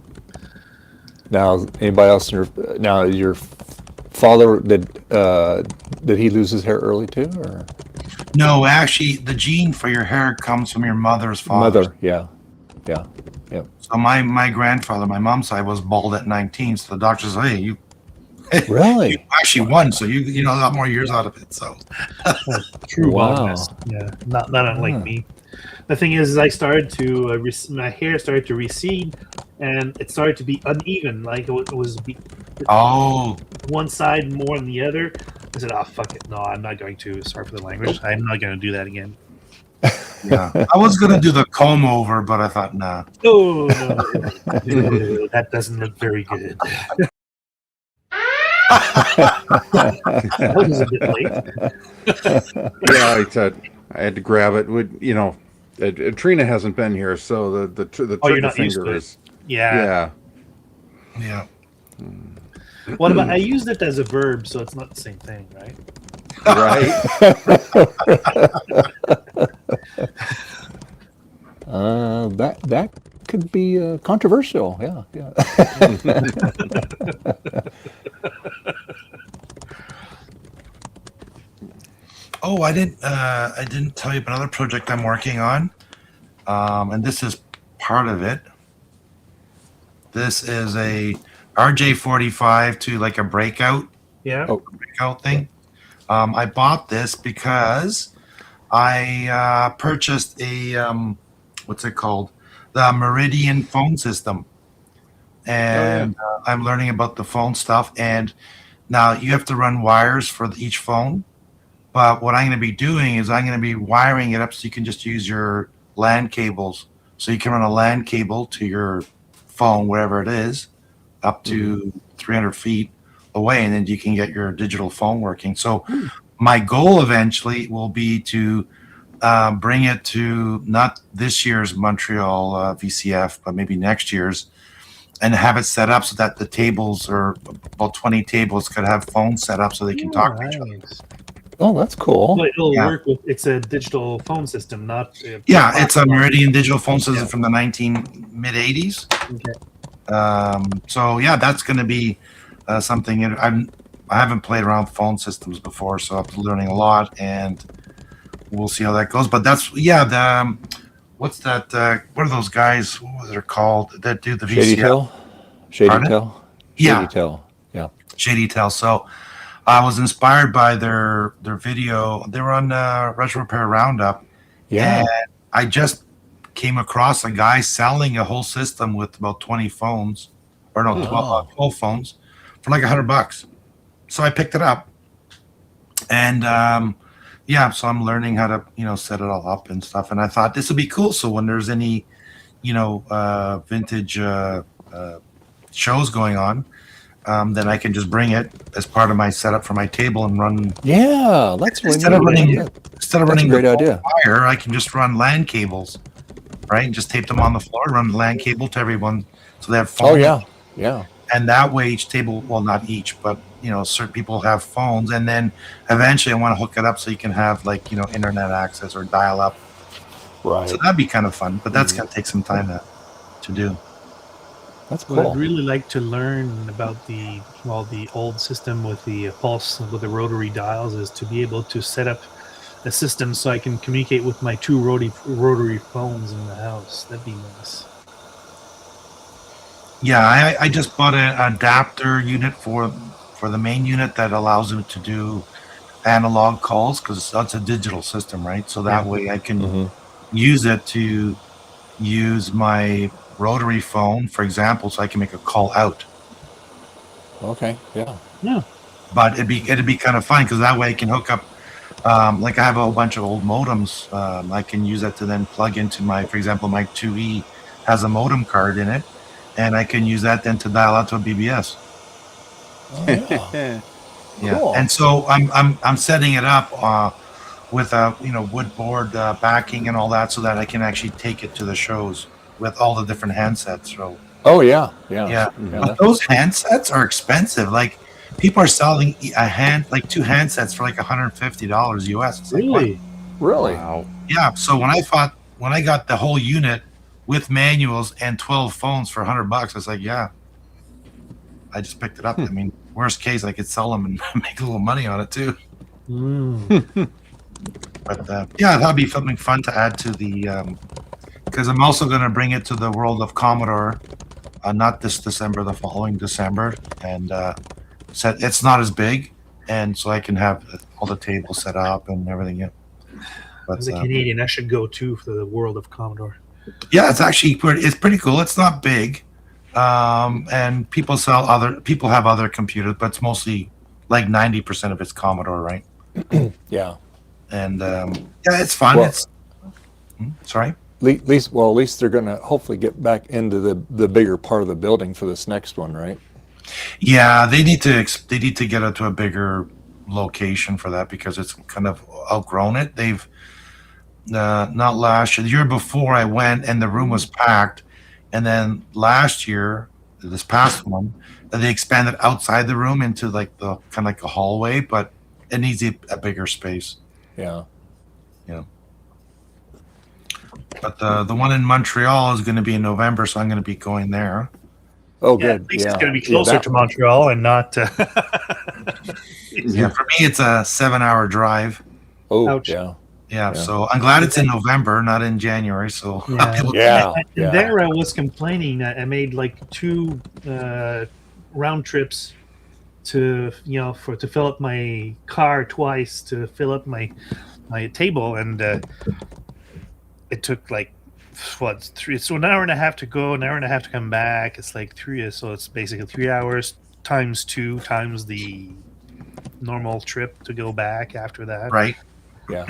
Now, anybody else? Now, your father, did he lose his hair early too, or? No, actually, the gene for your hair comes from your mother's father. Mother, yeah. So my grandfather, my mom's side, was bald at 19. So the doctor said, "Hey, you Really? you actually won. So you know a lot more years out of it." So True Wow. baldness. Yeah, not unlike me. The thing is, I started to my hair started to recede, and it started to be uneven. Like it was oh, one side more than the other. I said, "Oh fuck it, no, I'm not going to." Sorry for the language. I'm not going to do that again. yeah. I was gonna do the comb over, but I thought, nah. No, that doesn't look very good. That was a bit late. Yeah, I had to grab it. Trina hasn't been here, so the you're trigger not used to finger it. is Yeah. Yeah. What about? I used it as a verb, so it's not the same thing, right? right. That could be controversial. Yeah. Oh, I didn't tell you about another project I'm working on, and this is part of it. This is a RJ45 to like a breakout Yeah. breakout thing. I bought this because I purchased a what's it called? The Meridian phone system, and I'm learning about the phone stuff. And now you have to run wires for each phone. But what I'm going to be doing is I'm going to be wiring it up so you can just use your LAN cables. So you can run a LAN cable to your phone, wherever it is, up to 300 feet away, and then you can get your digital phone working. So my goal eventually will be to bring it to not this year's Montreal VCF, but maybe next year's, and have it set up so that the tables, or about 20 tables, could have phones set up so they can talk to each other. Oh, that's cool. Well, it'll Yeah. work with. It's a digital phone system, not. Yeah, it's a Meridian digital phone system from the mid 80s. Okay. So yeah, that's going to be something. I haven't played around with phone systems before, so I'm learning a lot, and we'll see how that goes. But that's the what's that? What are those guys? What was it called? That do the VCF? Shady Tail? Shady Pardon? Tail? Yeah. Shady Tail. Yeah. Shady Tail. So I was inspired by their video. They were on Retro Repair Roundup. Yeah. And I just came across a guy selling a whole system with about 20 phones, or no, 12 phones for like $100. So I picked it up, and so I'm learning how to set it all up and stuff. And I thought this would be cool. So when there's any vintage shows going on, then I can just bring it as part of my setup for my table and run. Yeah, that's Instead of running a great idea. wire, I can just run LAN cables, right? And just tape them on the floor, run the LAN cable to everyone, so they have phones. Oh yeah. And that way, each table, well, not each, but certain people have phones, and then eventually, I want to hook it up so you can have internet access or dial up. Right. So that'd be kind of fun, but that's gonna take some time to do. That's What cool. I'd really like to learn about the old system with the pulse, with the rotary dials, is to be able to set up a system so I can communicate with my two rotary phones in the house. That'd be nice. Yeah, I just bought an adapter unit for the main unit that allows it to do analog calls, because that's a digital system, right? So that way I can use it to use my rotary phone, for example, so I can make a call out. Okay. Yeah. Yeah. But it'd be kind of fun, because that way I can hook up. Like I have a whole bunch of old modems. I can use that to then plug into for example, my 2E has a modem card in it, and I can use that then to dial out to a BBS. Oh, yeah. Yeah, Cool. and so I'm setting it up with a wood board backing and all that, so that I can actually take it to the shows with all the different handsets. So Oh yeah, yeah, yeah, yeah. but those handsets are expensive. Like people are selling like two handsets for like $150 US. It's like, what? Really? Really? Wow. Yeah. So when I got the whole unit with manuals and 12 phones for $100, I was like, yeah, I just picked it up. I mean, worst case, I could sell them and make a little money on it too. But yeah, that'll be something fun to add to the, because I'm also going to bring it to the world of Commodore, not this December, the following December, and it's not as big, and so I can have all the tables set up and everything. Yeah. But As a Canadian, I should go too for the world of Commodore. yeah, it's actually pretty cool. It's not big, and people have other computers, but it's mostly like 90% of it's Commodore, right? Yeah. And yeah, it's fun. Well- Sorry. At least they're going to hopefully get back into the bigger part of the building for this next one, right? Yeah, they need to get it to a bigger location for that because it's kind of outgrown it. They've not last year, the year before I went and the room was packed, and then last year, this past one, they expanded outside the room into like the kind of like a hallway, but it needs a bigger space. Yeah. But the one in Montreal is going to be in November, so I'm going to be going there. Oh, Yeah, good. at least Yeah. it's going to be Yeah, closer that to one. Montreal and not. Yeah, for me, it's a 7-hour drive. Oh, Ouch. yeah. Yeah, Yeah. so I'm glad it's in November, not in January. So Yeah. I'll be able to- Yeah. And Yeah. there I was complaining. I made like 2 round trips to to fill up my car twice to fill up my table, and it took like 3. So an hour and a half to go, an hour and a half to come back. It's like 3. So it's basically 3 hours times 2 times the normal trip to go back after that. right. Yeah.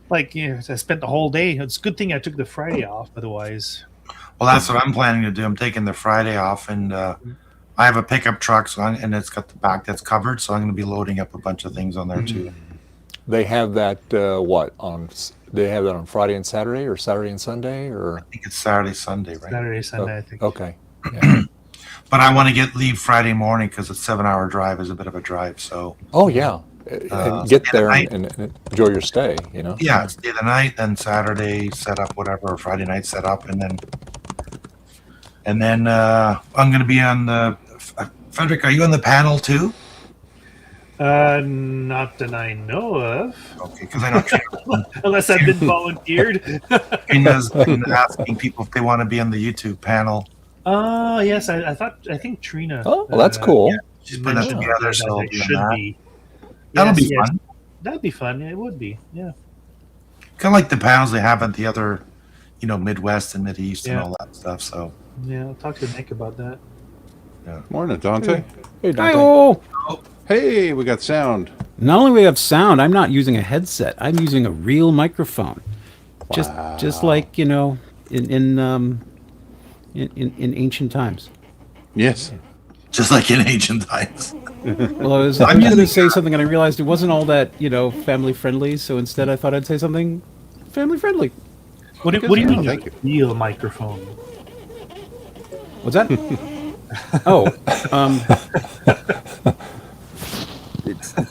Like I spent the whole day. It's a good thing I took the Friday off. Otherwise. Well, that's what I'm planning to do. I'm taking the Friday off, and I have a pickup truck, and it's got the back that's covered, so I'm going to be loading up a bunch of things on there too. They have that they have that on Friday and Saturday, or Saturday and Sunday, or I think it's Saturday, Sunday, right? Saturday, Sunday, I think. okay. Yeah. But I want to leave Friday morning because it's 7-hour drive is a bit of a drive. So Oh yeah. And get there and enjoy your stay. yeah, stay the night, then Saturday set up whatever, or Friday night set up, and then I'm going to be on the. Frederick, are you on the panel too? Not that I know of, Okay, because I know unless I've been volunteered. Trina's been asking people if they want to be on the YouTube panel. Oh yes, I think Trina. Oh, well, that's cool. She's putting that mentioned together, that so I I'll be on should that. be. That'll Yes, be yes. fun. That'd be fun. Yeah, it would be. Yeah. Kind of like the panels they have at the other, Midwest and Mideast and Yeah. all that stuff. So Yeah. I'll talk to Nick about that. Morning, Dante. Hey, Dante. Hi-oh! Hey, we got sound. Not only do we have sound, I'm not using a headset. I'm using a real microphone. Just like, in ancient times. Yes. just like in ancient times. Well, I was going to say something and I realized it wasn't all that, family friendly. So instead I thought I'd say something family friendly. What do you mean? Thank you. Real microphone. What's that? Oh,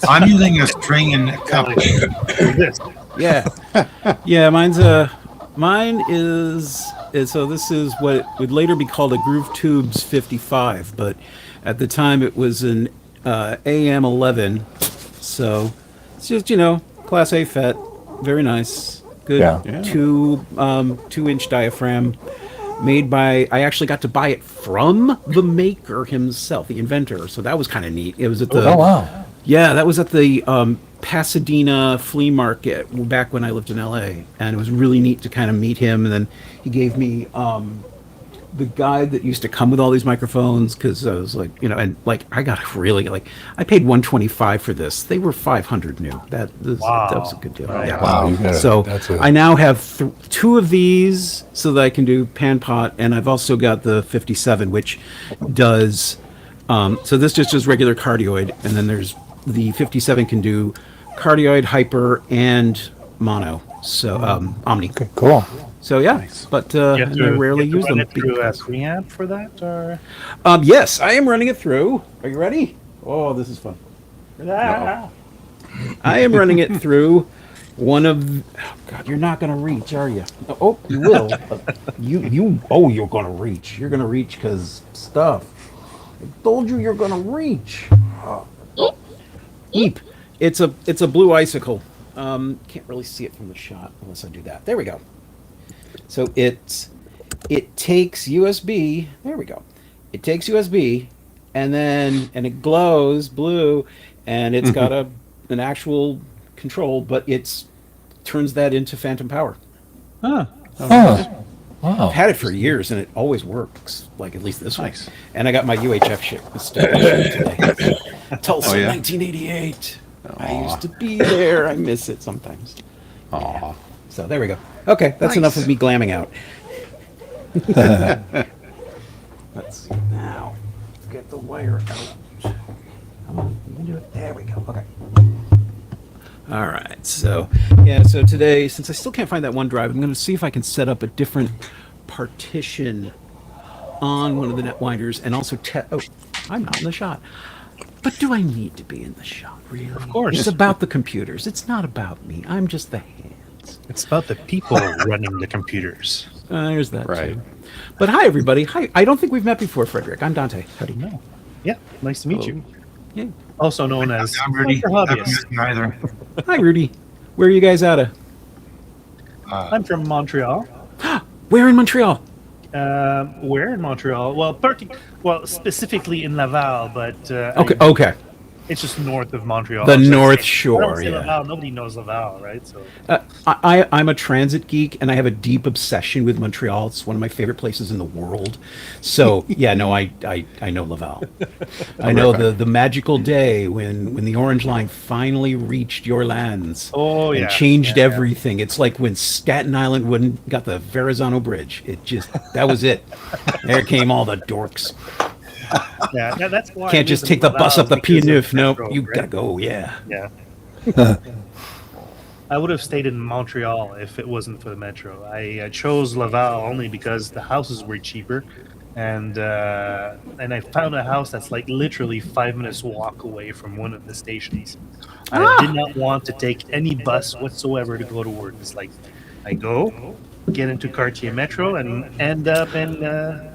I'm using a string and a cup. Like this. yeah. Yeah, mine is so this is what would later be called a Groove Tubes 55, but at the time it was an AM 11. So it's just, Class A FET, very nice. Good Yeah. 2-inch diaphragm made by, I actually got to buy it from the maker himself, the inventor. So that was kind of neat. It was at the Oh wow. Yeah, that was at the Pasadena flea market back when I lived in LA, and it was really neat to kind of meet him. And then he gave me the guide that used to come with all these microphones, because I was like, I got really I paid $125 for this. They were $500 new. That was a good deal. Right. Yeah. Wow. You got So that's I now have 2 of these so that I can do pan pot, and I've also got the 57, which does. So this just does regular cardioid, and then there's the 57 can do cardioid, hyper, and mono. So omni. okay, cool. So yeah, Nice. but You have I rarely use run them. it through a because- preamp for that, or Yes, I am running it through. Are you ready? Oh, this is fun. I am running it through one of. Oh God, you're not gonna reach, are you? Oh, you will. You're gonna reach. You're gonna reach because stuff. I told you you're gonna reach. Eep. It's a blue icicle. Can't really see it from the shot unless I do that. There we go. So it takes USB. There we go. It takes USB, and it glows blue, and it's got an actual control, but it's turns that into phantom power. Huh. Oh, wow. I've had it for years, and it always works. Like at least this Nice. one. And I got my UHF ship today. Tulsa, Oh, yeah? 1988. I used to be there. I miss it sometimes. Aw. So there we go. Okay, that's enough of me glamming out. Let's see now. Get the wire out. Come on, you can do it. There we go. Okay. All right. So So today, since I still can't find that one drive, I'm going to see if I can set up a different partition on one of the netwinders, and also oh, I'm not in the shot. But do I need to be in the shot? Really? Of course. It's about the computers. It's not about me. I'm just the hands. it's about the people running the computers. There's that Right. too. But hi, everybody. Hi. I don't think we've met before, Frederick. I'm Dante. Howdy. No. Yeah, nice to meet you. Yeah. Also known as I'm Rudy. Dr. I haven't Hobbyist. met either. Hi, Rudy. Where are you guys out of? I'm from Montreal. Where in Montreal? Where in Montreal? Well, specifically in Laval, but Okay. it's just north of Montreal. The So North I don't Shore, say yeah. Laval. Nobody knows Laval, right? So I'm a transit geek, and I have a deep obsession with Montreal. It's one of my favorite places in the world. So yeah, no, I know Laval. I know the magical day when the Orange Line finally reached your lands. Oh, and yeah. changed Yeah, yeah. everything. It's like when Staten Island wouldn't got the Verrazano Bridge. That was it. There came all the dorks. yeah, that's why I Can't live just in take the bus Laval, up the because of Pie-Neuf. No, Metro, you right? gotta go. Yeah. Yeah. I would have stayed in Montreal if it wasn't for the metro. I chose Laval only because the houses were cheaper, and I found a house that's like literally 5 minutes walk away from one of the stations. I did not want to take any bus whatsoever to go to work. It's like I go, get into Cartier Metro, and end up in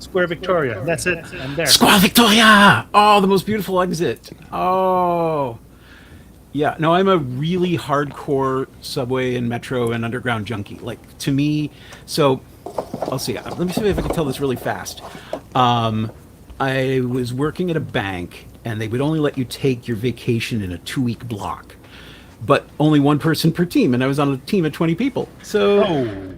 Square Victoria. That's it. I'm there. Square Victoria! Oh, the most beautiful exit. Oh. Yeah, no, I'm a really hardcore subway and metro and underground junkie. Like, to me, so, I'll see. Let me see if I can tell this really fast. I was working at a bank, and they would only let you take your vacation in a 2-week block. But only one person per team, and I was on a team of 20 people. So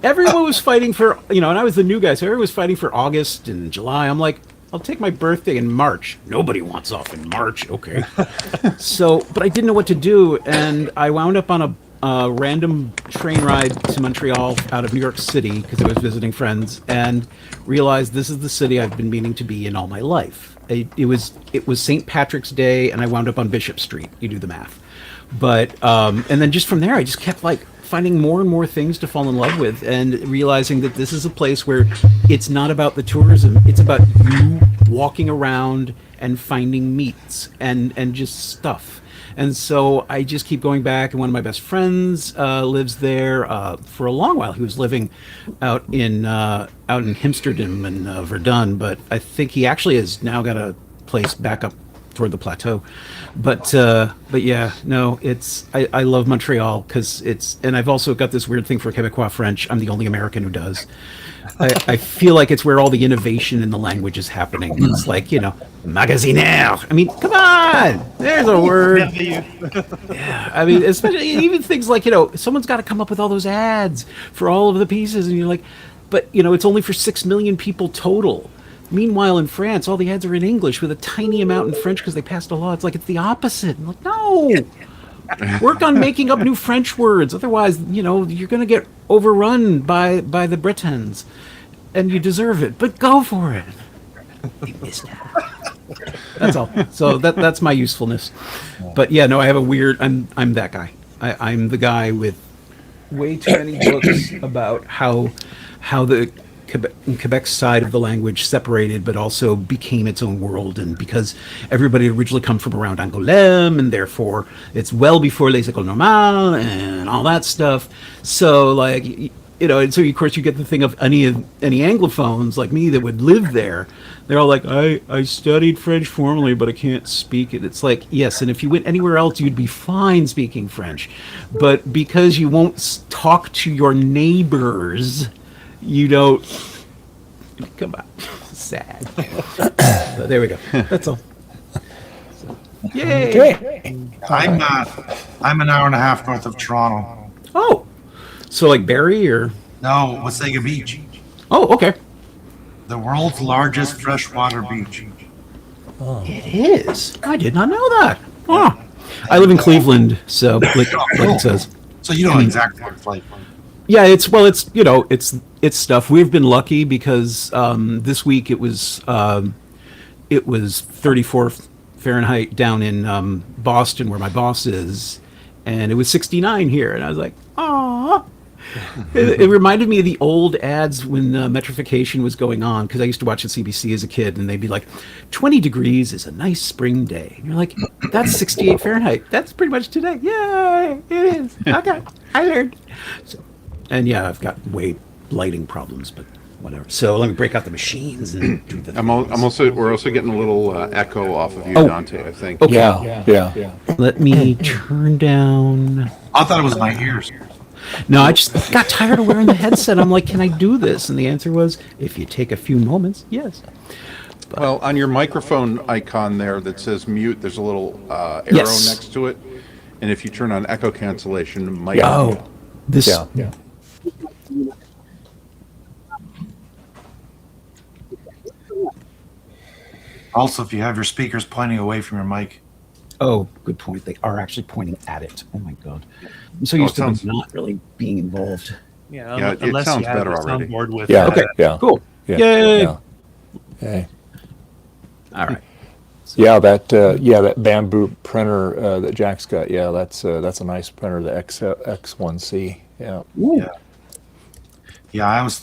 everyone was fighting for, and I was the new guy, so everyone was fighting for August and July. I'm like, I'll take my birthday in March. Nobody wants off in March. Okay. But I didn't know what to do, and I wound up on a random train ride to Montreal out of New York City because I was visiting friends, and realized this is the city I've been meaning to be in all my life. It was St. Patrick's Day, and I wound up on Bishop Street. You do the math. But and then just from there, I just kept like finding more and more things to fall in love with, and realizing that this is a place where it's not about the tourism; it's about you walking around and finding meats and just stuff. And so I just keep going back. And one of my best friends lives there for a long while. He was living out in Hemsterdam and Verdun, but I think he actually has now got a place back up toward the plateau. But yeah, no, I love Montreal because and I've also got this weird thing for Quebecois French. I'm the only American who does. I feel like it's where all the innovation in the language is happening. It's like, magasinaire. I mean, come on, there's a word. Yeah, I mean, especially even things like, someone's got to come up with all those ads for all of the pieces, and you're like, but it's only for 6 million people total. Meanwhile, in France, all the ads are in English with a tiny amount in French because they passed a law. It's like it's the opposite. I'm like, no, work on making up new French words. Otherwise, you're going to get overrun by the Bretons, and you deserve it. But go for it. You missed out. That's all. So that's my usefulness. But yeah, no, I have a weird. I'm that guy. I'm the guy with way too many books about how the Quebec side of the language separated, but also became its own world, and because everybody originally come from around Angoulême, and therefore it's well before les écoles normales and all that stuff. So like, and so of course you get the thing of any Anglophones like me that would live there. They're all like, I studied French formally, but I can't speak it. It's like, yes, and if you went anywhere else, you'd be fine speaking French, but because you won't talk to your neighbors, you don't. Come on, sad. But there we go. That's all. So, yay! Okay. I'm an hour and a half north of Toronto. Oh, so like Barrie or? No, Wasaga Beach, Oh, okay. the world's largest freshwater beach. It is. I did not know that. Oh. I live in Cleveland, so like it says. So you know exactly what it's like. Yeah, it's stuff. We've been lucky because this week it was 34 Fahrenheit down in Boston, where my boss is, and it was 69 here, and I was like, "Aw." It reminded me of the old ads when metrification was going on, because I used to watch the CBC as a kid, and they'd be like, 20 degrees is a nice spring day. And you're like, that's 68 Fahrenheit. That's pretty much today. Yay, it is. Okay, I learned. So, and yeah, I've got lighting problems, but whatever. So let me break out the machines and do the We're also getting a little echo off of you, Oh. Dante, I think. Okay. Yeah. Let me turn down. I thought it was my ears. No, I just got tired of wearing the headset. I'm like, can I do this? And the answer was, if you take a few moments, yes. Well, on your microphone icon there that says mute, there's a little arrow Yes. next to it. And if you turn on echo cancellation, it might. Oh, this. Yeah. Also, if you have your speakers pointing away from your mic. Oh, good point. They are actually pointing at it. Oh my god, I'm so used to them not really being involved. Yeah, it unless sounds you have better the already. soundboard with Yeah. Okay. Yeah. Cool. Yeah. Yay! Yeah. Hey. All right. Yeah, that bamboo printer that Jack's got. Yeah, that's a nice printer, the X1C. Yeah. Ooh. Yeah, I was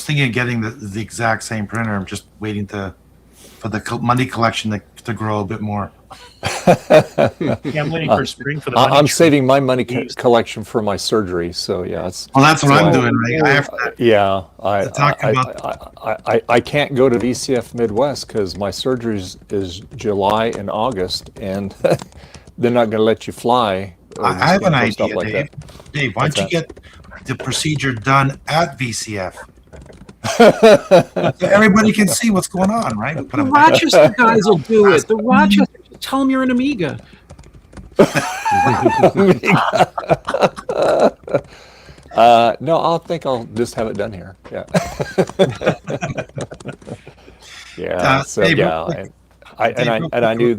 thinking of getting the exact same printer. I'm just waiting for the money collection to grow a bit more. Yeah, I'm waiting for spring for the money I'm tree. saving my money collection for my surgery. So yeah, it's. Well, that's what I'm So- doing. Right? I have to, Yeah, talk about- I can't go to VCF Midwest because my surgery is July and August, and they're not going to let you fly. I have an for stuff idea, like Dave. that. Dave, why don't you get the procedure done at VCF? So everybody can see what's going on, right? Put The 'em- Rochester guys will do it. The Rochester. Tell them you're an Amiga. No, I'll just have it done here. Yeah. Yeah. So Dave, real yeah, quick. I knew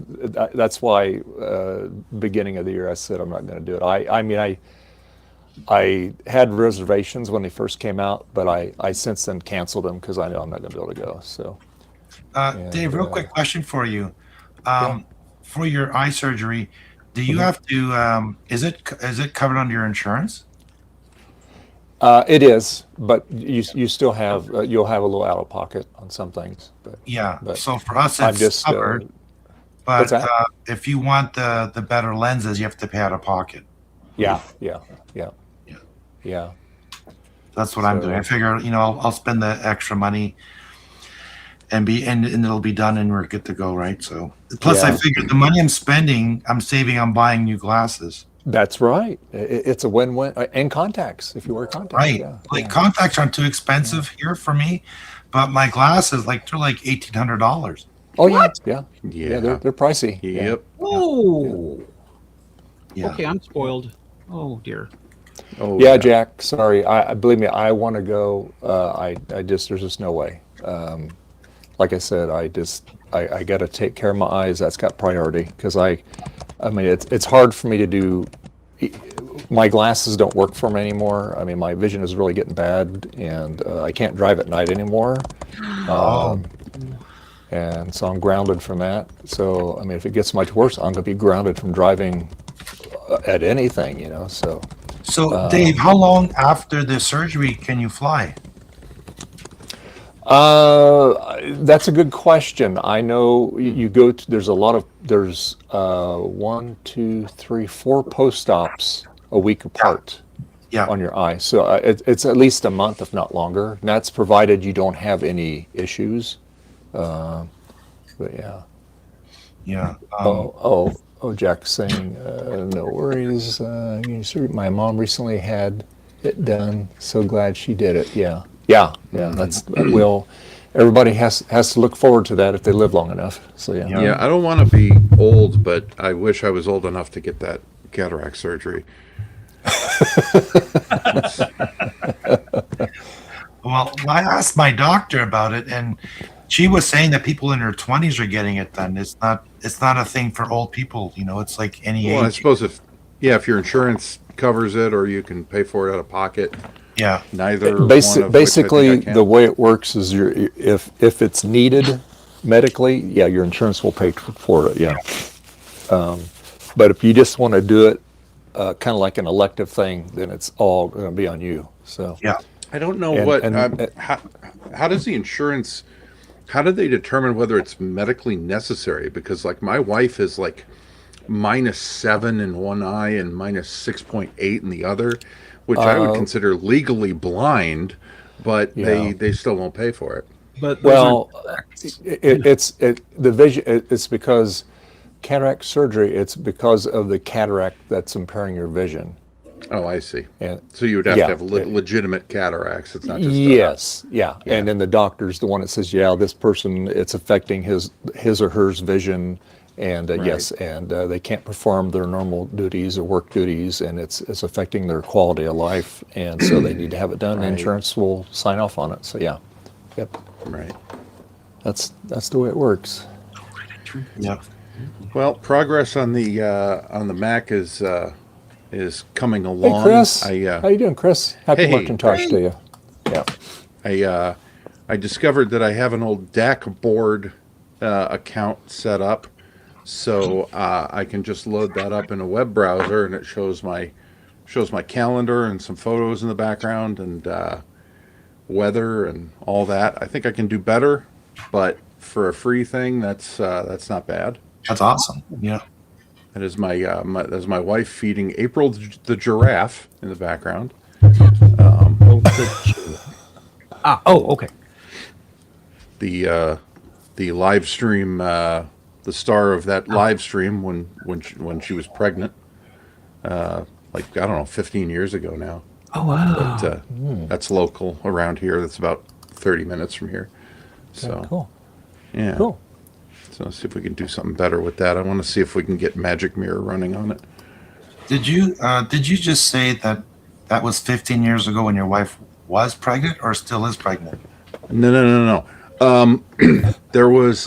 that's why beginning of the year I said I'm not going to do it. I mean I had reservations when they first came out, but I since then canceled them because I know I'm not going to be able to go. So Dave, real quick question for you. For your eye surgery, do you have to? Is it covered under your insurance? it is, but you still have you'll have a little out of pocket on some things. But Yeah. But So for us, I'm it's just covered. what's But that? if you want the better lenses, you have to pay out of pocket. yeah. Yeah. That's what I'm So- doing. I figure, I'll spend the extra money and it'll be done and we're good to go, right? So plus I Yeah. figured the money I'm spending, I'm saving on buying new glasses. That's right. It's a win-win. And contacts, if you wear contacts. Right. Yeah. Like contacts aren't too expensive here for me, but my glasses, they're like $1,800. Oh yeah, yeah, Yeah. They're pricey. Yeah. Yep. Oh. Yeah. Okay, I'm spoiled. Oh dear. Oh, Yeah, Jack. Sorry. I believe me. I want to go. There's just no way. Like I said, I got to take care of my eyes. That's got priority because I mean, it's hard for me to do. My glasses don't work for me anymore. I mean, my vision is really getting bad, and I can't drive at night anymore. And so I'm grounded from that. So I mean, if it gets much worse, I'm going to be grounded from driving at anything, So So, Dave, how long after the surgery can you fly? That's a good question. I know you go to, there's 1, 2, 3, 4 post-ops a week apart Yeah. on your eye. So it's at least a month, if not longer. And that's provided you don't have any issues. But yeah. Yeah. Jack's saying, no worries. My mom recently had it done. So glad she did it. Yeah. Everybody has to look forward to that if they live long enough. So yeah. Yeah, I don't want to be old, but I wish I was old enough to get that cataract surgery. Well, I asked my doctor about it, and she was saying that people in their 20s are getting it done. It's not a thing for old people. It's like any Well, I age. suppose if your insurance covers it, or you can pay for it out of pocket. Yeah. Neither. Basically, the way it works is if it's needed medically, your insurance will pay for it. Yeah. But if you just want to do it, kind of like an elective thing, then it's all going to be on you. So Yeah. I don't know how does the insurance? How do they determine whether it's medically necessary? Because like my wife is like -7 in one eye and -6.8 in the other, which I would consider legally blind, but they still won't pay for it. But it's the vision. It's because cataract surgery. It's because of the cataract that's impairing your vision. Oh, I see. And So you would have to have legitimate cataracts. It's not just yes, and then the doctor's the one that says, this person, it's affecting his or hers vision, and yes, and they can't perform their normal duties or work duties, and it's affecting their quality of life, and so they need to have it done. Right. Insurance will sign off on it. So yep, right. that's the way it works. Yeah. Well, progress on the Mac is coming along. Hey, Chris, how you doing, Chris? Happy Hey. Macintosh to you. Yeah. I discovered that I have an old DAC board account set up, so I can just load that up in a web browser, and it shows my calendar and some photos in the background and weather and all that. I think I can do better, but for a free thing, that's not bad. That's awesome. Yeah. That is that's my wife feeding April the giraffe in the background. okay. The live stream, the star of that live stream when she was pregnant, like I don't know, 15 years ago now. Oh wow. But that's local around here. That's about 30 minutes from here. So Cool. yeah. Cool. So let's see if we can do something better with that. I want to see if we can get Magic Mirror running on it. Did you just say that was 15 years ago when your wife was pregnant or still is pregnant? No. There was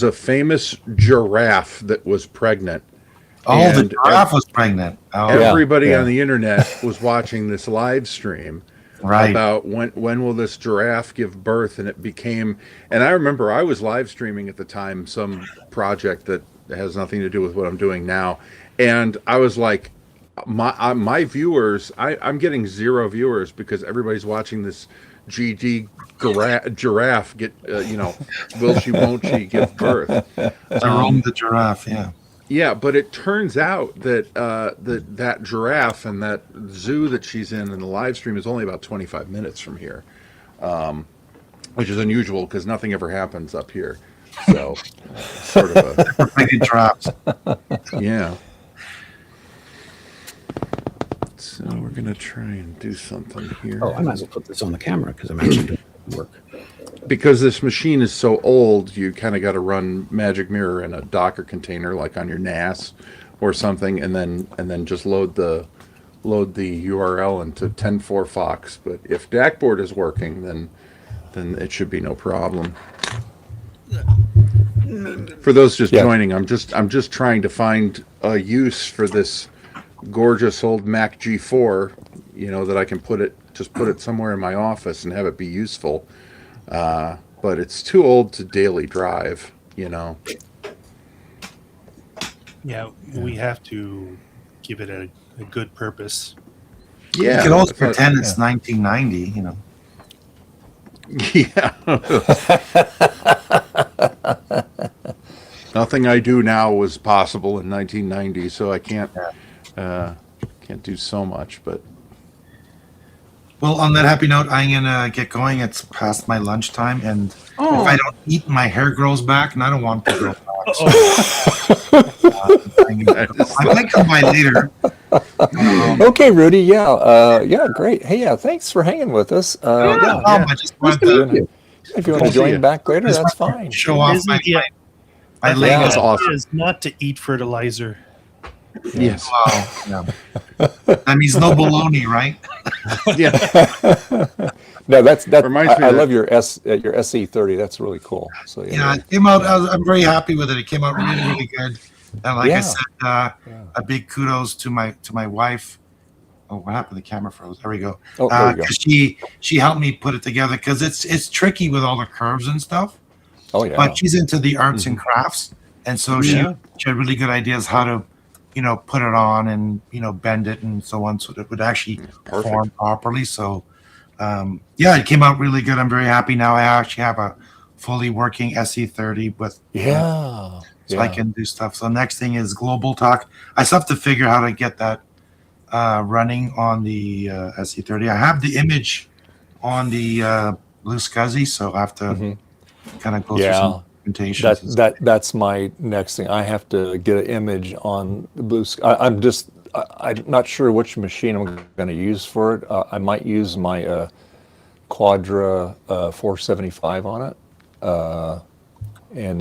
a famous giraffe that was pregnant. Oh, the And giraffe was pregnant. Oh, Everybody on the internet was watching this live stream right. about when will this giraffe give birth, and it became. And I remember I was live streaming at the time some project that has nothing to do with what I'm doing now, and I was like, my viewers, I'm getting 0 viewers because everybody's watching this GD giraffe get will she won't she give birth. Jerome the giraffe, yeah. Yeah, but it turns out that that giraffe and that zoo that she's in the live stream is only about 25 minutes from here, which is unusual because nothing ever happens up here. So, sort of a Pregnant giraffes. yeah. So we're gonna try and do something here. Oh, I might as well put this on the camera because I'm actually doing work. Because this machine is so old, you kind of got to run Magic Mirror in a Docker container, like on your NAS or something, and then just load the URL into 10.4 Fox. But if DACboard is working, then it should be no problem. For those just joining, I'm just trying to find a use for this gorgeous old Mac G4, that I can put it somewhere in my office and have it be useful. But it's too old to daily drive, Yeah, we have to give it a a good purpose. Yeah. You can also I thought- pretend it's 1990, you know. Yeah. Nothing I do now was possible in 1990, so I can't do so much. But Well, on that happy note, I'm gonna get going. It's past my lunchtime, and if I don't eat, my hair grows back, and I don't want to grow back. So, I might come by later. Okay, Rudy. Yeah, great. Hey, yeah, thanks for hanging with us. Yeah, I just wanted to if you want to see join you. back later, Just that's wanted to fine. show off Isn't my the- my I think Yeah. the That's idea awesome. is not to eat fertilizer. yes, Wow, yeah. That means no baloney, right? yeah. No, that's Reminds me I of love your SE30. That's really cool. So Yeah, it came out. I'm very happy with it. It came out really, really good. And like I Yeah. said, a big kudos to my wife. Oh, what happened? The camera froze. There we go. Oh, there you go. 'Cause she helped me put it together because it's tricky with all the curves and stuff. Oh yeah. But she's into the arts and crafts, and so she Yeah. had really good ideas how to, put it on and bend it and so on, so that it would actually perform properly. So, yeah, it came out really good. I'm very happy now. I actually have a fully working SE30 with Yeah. so I can do stuff. So next thing is Global Talk. I still have to figure out how to get that running on the SE30. I have the image on the Blue Scuzzy, so I have to kind of go through some presentations. That's my next thing. I have to get an image on the blue. I'm not sure which machine I'm going to use for it. I might use my Quadra 475 on it, and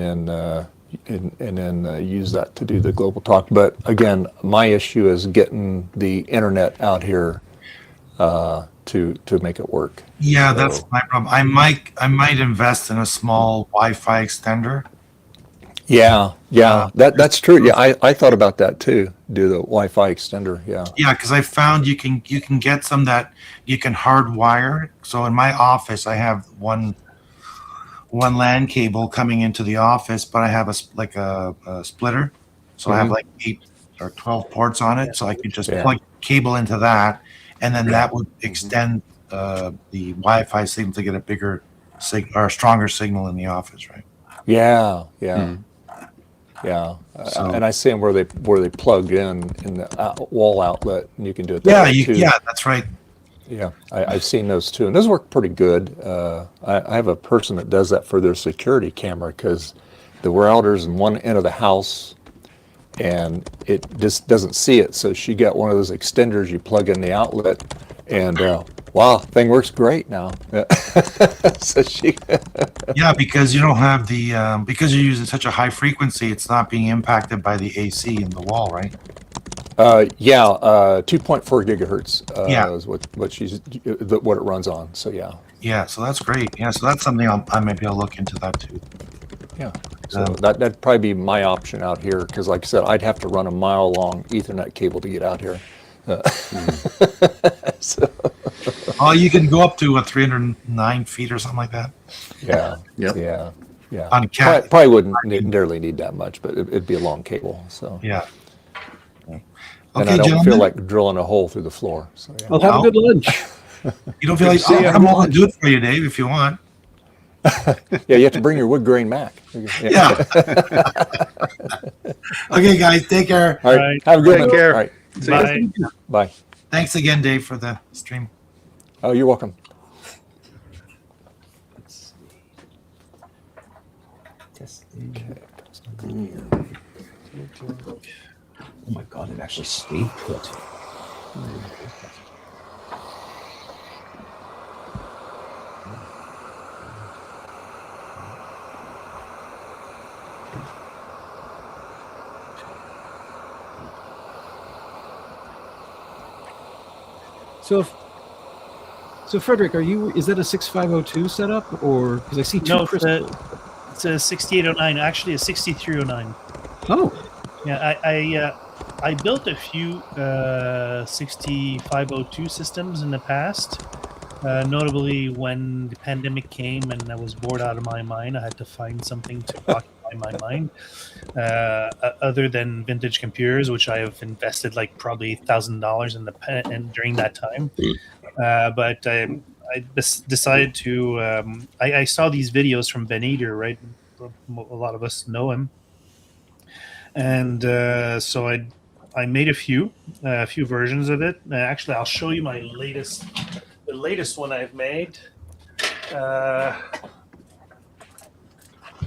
then use that to do the global talk. But again, my issue is getting the internet out here to make it work. Yeah, that's my problem. I might invest in a small Wi-Fi extender. Yeah, that's true. Yeah, I thought about that too. Do the Wi-Fi extender. Yeah. Yeah, because I found you can get some that you can hardwire. So in my office, I have one LAN cable coming into the office, but I have a splitter. So I have like 8 or 12 ports on it. So I could just plug cable into that, and then that would extend the Wi-Fi signal to get a bigger or stronger signal in the office, right? Yeah. And I see them where they plug in the wall outlet, and you can do it. That way too. Yeah, that's right. Yeah, I've seen those too, and those work pretty good. I have a person that does that for their security camera because the router's in one end of the house, and it just doesn't see it. So she got one of those extenders you plug in the outlet, and wow, thing works great now. So she. Yeah, because you don't have the because you're using such a high frequency, it's not being impacted by the AC in the wall, right? 2.4 gigahertz is what it runs on. So yeah. Yeah, so that's great. Yeah, so that's something I might be able to look into that too. Yeah. So that'd probably be my option out here because, like I said, I'd have to run a mile-long Ethernet cable to get out here. So. Oh, you can go up to 309 feet or something like that. Yeah. Yep. Yeah. On cat. Probably wouldn't nearly need that much, but it'd be a long cable. So. Yeah. And Okay, I don't gentlemen. feel like drilling a hole through the floor. So yeah. Well, have a good lunch. You don't feel like I'm all do it for you, Dave, if you want. Yeah, you have to bring your wood grain Mac. Yeah. Okay, guys, take care. All right. Have a good Take one. care. All right. Bye. Bye. Thanks again, Dave, for the stream. Oh, you're welcome. Oh my God, it actually stayed put. So Frederick, is that a 6502 setup, or because I see two No, crystals? it's a 6809, actually a 6309. Oh, Yeah, I built a few 6502 systems in the past. Notably, when the pandemic came and I was bored out of my mind, I had to find something to occupy in my mind. Other than vintage computers, which I have invested like probably $1,000 in and during that time. But I decided to. I saw these videos from Ben Eater, right? A lot of us know him, and so I made a few versions of it. Actually, I'll show you the latest one I've made.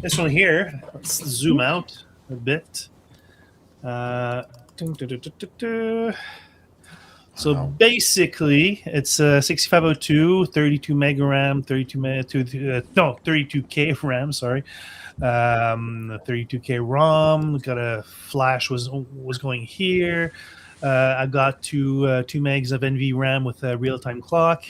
This one here. Let's zoom out a bit. So basically, it's 6502, 32 mega RAM, 32K RAM. Sorry, 32K ROM. Got a flash was going here. I got two megs of NVRAM with a real-time clock.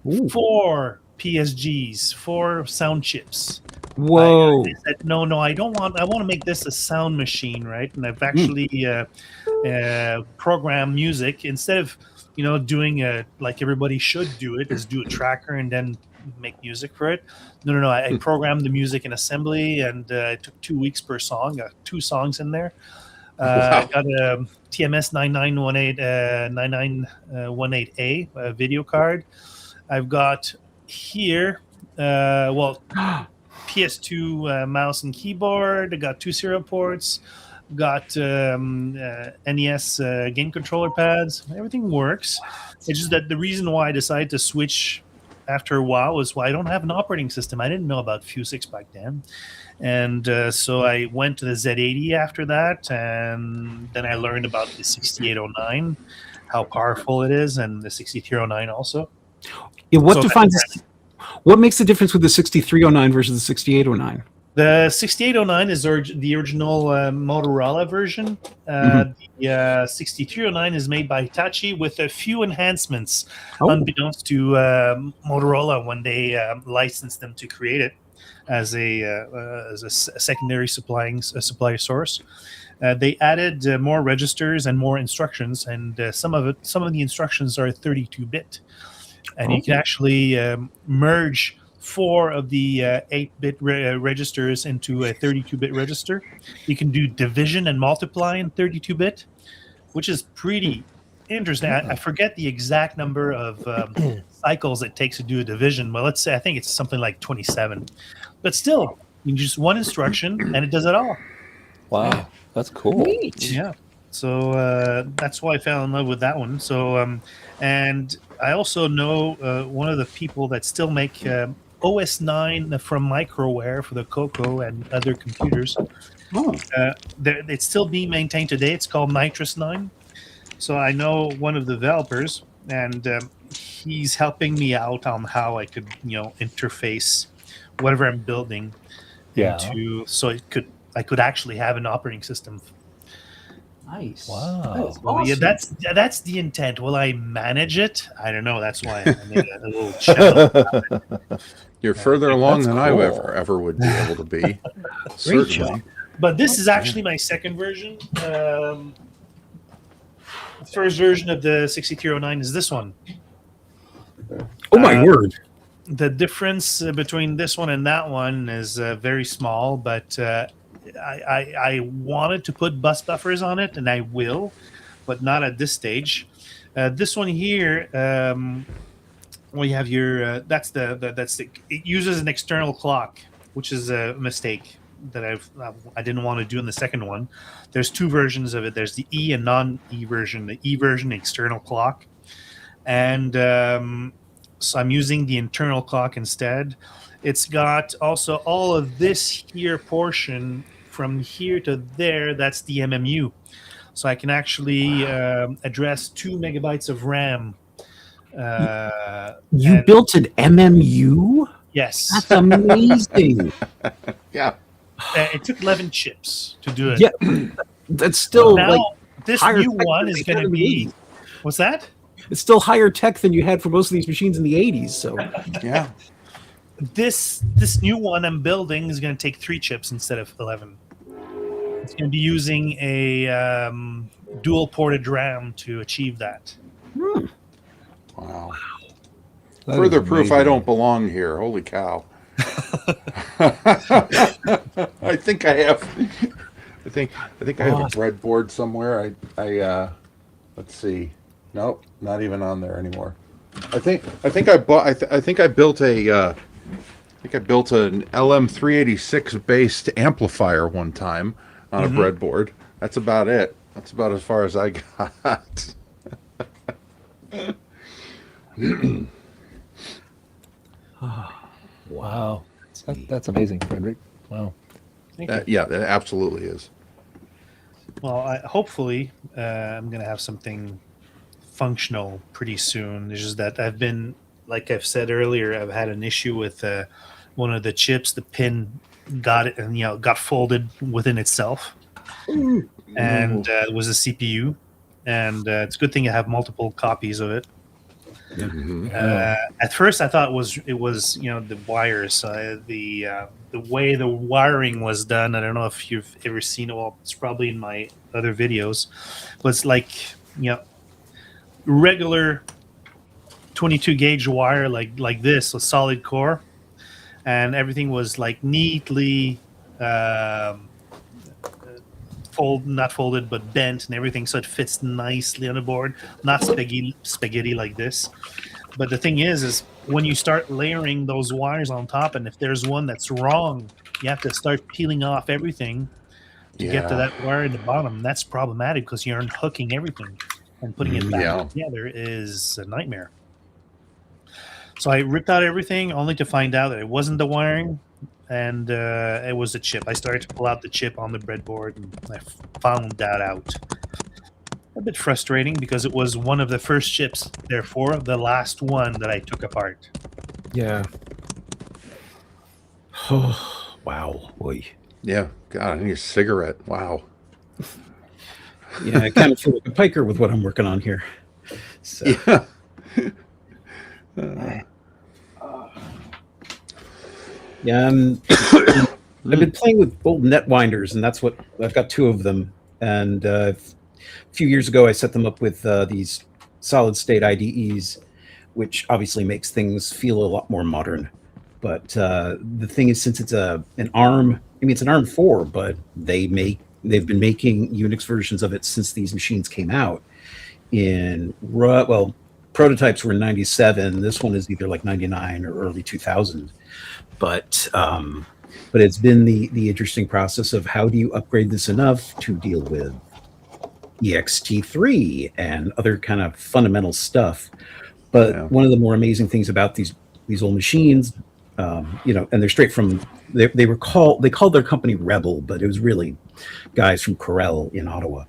Ooh. 4 PSGs, 4 sound chips. Whoa! I said, no, I don't want. I want to make this a sound machine, right? And I've actually programmed music instead of doing like everybody should do it, is do a tracker and then make music for it. No. I programmed the music in assembly, and it took 2 weeks per song. Got 2 songs in there. I got a TMS 9918A video card. I've got here, PS2 mouse and keyboard. I got 2 serial ports. Got NES game controller pads. Everything works. It's just that the reason why I decided to switch after a while was why I don't have an operating system. I didn't know about Fusix back then. And so I went to the Z80 after that, and then I learned about the 6809, how powerful it is, and the 6309 also. Yeah, what makes the difference with the 6309 versus the 6809? The 6809 is the original Motorola version. The 6309 is made by Hitachi with a few enhancements, unbeknownst to Motorola when they licensed them to create it as a secondary supply source. They added more registers and more instructions, and some of the instructions are 32-bit, and you can actually merge 4 of the 8-bit registers into a 32-bit register. You can do division and multiply in 32-bit, which is pretty interesting. I forget the exact number of cycles it takes to do a division. Well, let's say I think it's something like 27. But still, you can just one instruction and it does it all. Wow, that's cool. Neat. Yeah. So that's why I fell in love with that one. So and I also know one of the people that still make OS 9 from Microware for the Coco and other computers. It's still being maintained today. It's called Nitrous 9. So I know one of the developers, and he's helping me out on how I could, interface whatever I'm building into, so I could actually have an operating system. Nice. Wow. Well, yeah, that's the intent. Will I manage it? I don't know. That's why I made a little channel. You're further along than I cool. ever would be able to be. Certainly. But this is actually my second version. The first version of the 6309 is this one. Oh my word! The difference between this one and that one is very small, but I wanted to put bus buffers on it, and I will, but not at this stage. This one here, well, you have your it uses an external clock, which is a mistake that I didn't want to do in the second one. There's 2 versions of it. There's the E and non-E version. The E version, external clock, and so I'm using the internal clock instead. It's got also all of this here portion from here to there. That's the MMU, so I can actually address 2 megabytes of RAM. You built an MMU? Yes, That's amazing. Yeah. It took 11 chips to do it. Yeah, that's still Now like this higher new tech one than is they going to had in the be. 80s. What's that? It's still higher tech than you had for most of these machines in the 80s. So Yeah. This new one I'm building is going to take 3 chips instead of 11. It's going to be using a dual ported RAM to achieve that. Wow. That Further is proof I amazing. don't belong here. Holy cow. I think I have. I think I have a breadboard somewhere. Let's see. Nope, not even on there anymore. I think I bought. I think I built a. I think I built an LM386 based amplifier one time on a breadboard. That's about it. That's about as far as I got. Wow. That's amazing, Frederick. Wow. Yeah, it absolutely is. Well, hopefully, I'm going to have something functional pretty soon. It's just that I've been, like I've said earlier, I've had an issue with one of the chips. The pin got it, and got folded within itself, and it was a CPU. And it's a good thing I have multiple copies of it. At first, I thought it was the wires, the way the wiring was done. I don't know if you've ever seen it. Well, it's probably in my other videos. But it's like regular 22 gauge wire, like this, a solid core, and everything was like neatly not folded, but bent and everything, so it fits nicely on the board, not spaghetti like this. But the thing is when you start layering those wires on top, and if there's one that's wrong, you have to start peeling off everything to get to that wire at the bottom. That's problematic because you're unhooking everything, and putting it back together is a nightmare. So I ripped out everything only to find out that it wasn't the wiring, and it was the chip. I started to pull out the chip on the breadboard, and I found that out. A bit frustrating because it was one of the first chips, therefore the last one that I took apart. Yeah. Oh, wow. Boy. Yeah. God, I need a cigarette. Wow. Yeah, I kind of feel like a piker with what I'm working on here. So. Yeah. Yeah, I've been playing with old net winders, and that's what I've got 2 of them. And a few years ago, I set them up with these solid state IDEs, which obviously makes things feel a lot more modern. But the thing is, since it's an ARM, it's an ARM 4, but they've been making Unix versions of it since these machines came out. Prototypes were in 97. This one is either like 99 or early 2000. But it's been the interesting process of how do you upgrade this enough to deal with EXT3 and other kind of fundamental stuff. But one of the more amazing things about these old machines, and they're straight from they called their company Rebel, but it was really guys from Corel in Ottawa.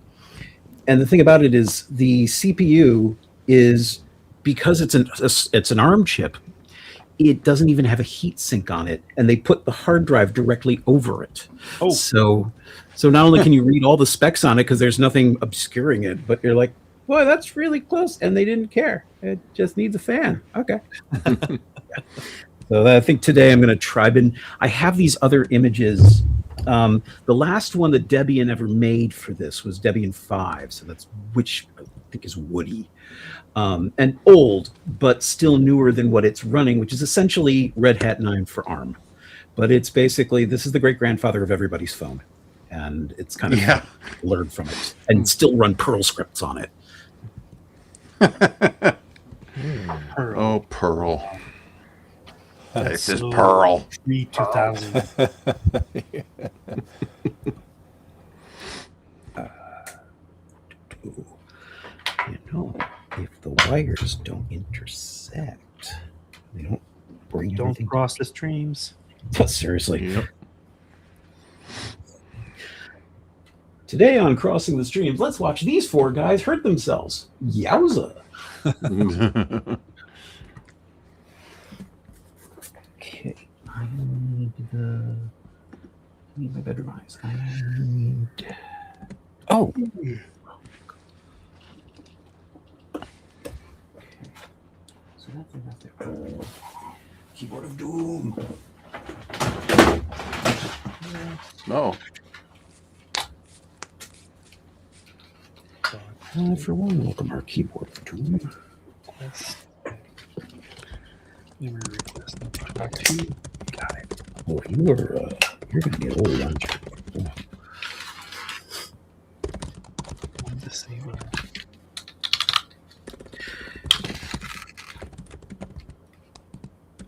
And the thing about it is the CPU is, because it's an ARM chip, it doesn't even have a heat sink on it, and they put the hard drive directly over it. Oh, so not only can you read all the specs on it because there's nothing obscuring it, but you're like, boy, that's really close, and they didn't care. It just needs a fan. Okay. So I think today I'm going to try. I have these other images. The last one that Debian ever made for this was Debian 5, so which I think is Woody. And old, but still newer than what it's running, which is essentially Red Hat 9 for ARM. But it's basically, this is the great grandfather of everybody's phone. And it's kind of learned from it and still run Perl scripts on it. Pearl. Oh, Pearl. This is Pearl. Pre-2000. If the wires don't intersect, they don't bring Don't cross the streams. Seriously. Yep. Today on Crossing the Streams, let's watch these 4 guys hurt themselves. Yowza. Okay. I need my bedroom eyes. Oh. So that's there. Keyboard of Doom. No. For one, welcome our Keyboard of Doom. We were requesting back to. Got it. Oh, you were You're gonna get old, aren't you? Disable.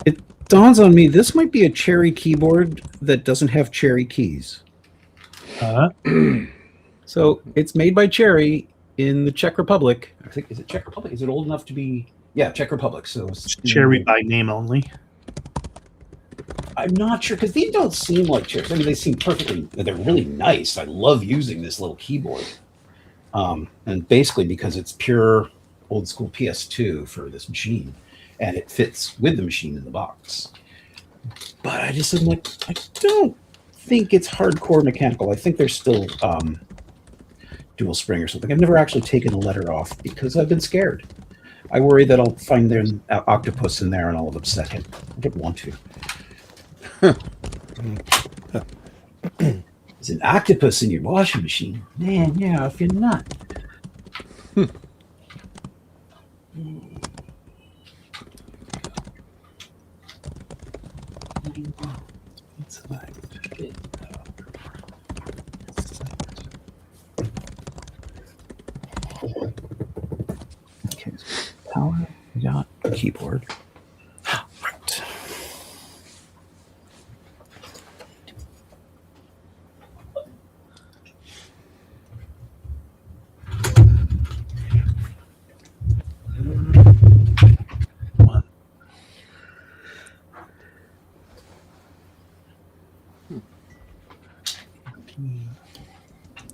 It dawns on me this might be a Cherry keyboard that doesn't have Cherry keys. Huh? So it's made by Cherry in the Czech Republic. I think, is it Czech Republic? Is it old enough to be? Yeah, Czech Republic. So it's, Cherry by name only. I'm not sure because these don't seem like Cherry. I mean, they seem perfectly. They're really nice. I love using this little keyboard. And basically because it's pure old school PS2 for this machine, and it fits with the machine in the box. But I just am like, I don't think it's hardcore mechanical. I think there's still dual spring or something. I've never actually taken the letter off because I've been scared. I worry that I'll find an octopus in there and I'll have upset him. I don't want to. There's an octopus in your washing machine. Man, yeah, if you're not. Okay, so power, we got a keyboard. Right.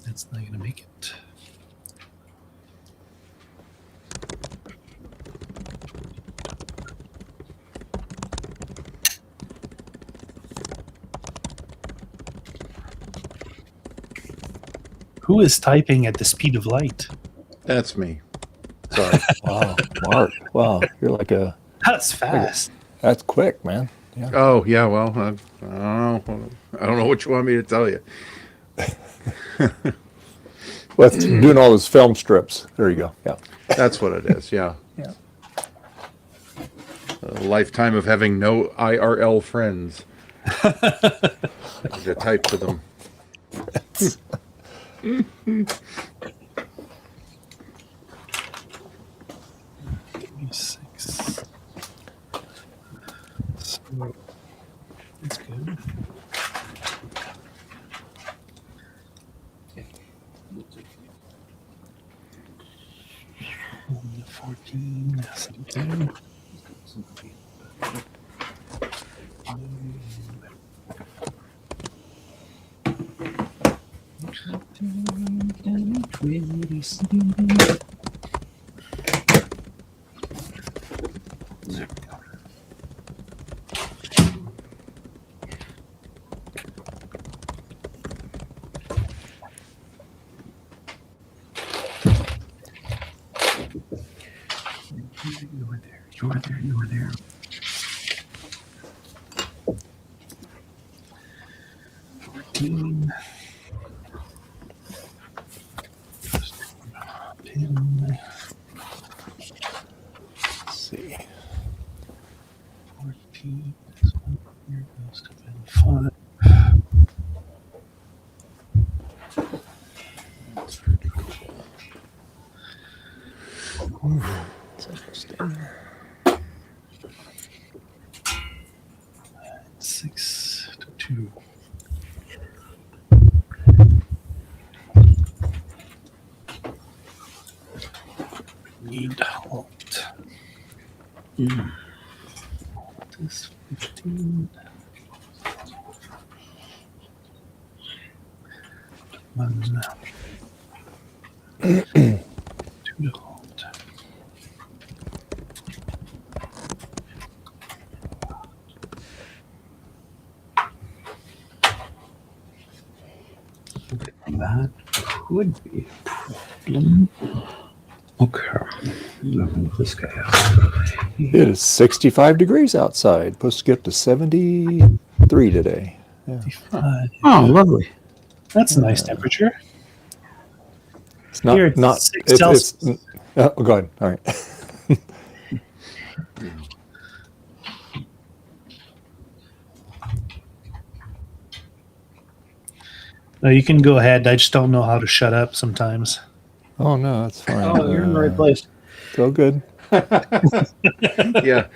That's not going to make it. Who is typing at the speed of light? That's me. Sorry. Wow, Mark. Wow, you're like a. That's fast. That's quick, man. Yeah. Oh yeah. Well, I don't know. I don't know what you want me to tell you. Well, doing all those film strips. There you go. Yeah. That's what it is. Yeah. Yeah. A lifetime of having no IRL friends to type to them. Six. So that's good. 14, 17. You were there. You were there. You were there. Pin. Let's see. 14. This one here goes to pin 5. That's pretty cool. It's interesting. 6 to 2. Need halt. This 15. 1. 2 to halt. That could be a problem. Okay. Look this guy out. It is 65 degrees outside. Supposed to get up to 73 today. Yeah. 55. Oh, lovely. That's a nice temperature. It's not. Here it's Not. 6 It's. Celsius. Go ahead. All right. No, you can go ahead. I just don't know how to shut up sometimes. Oh no, that's fine. Oh, you're in the right place. So good. Yeah.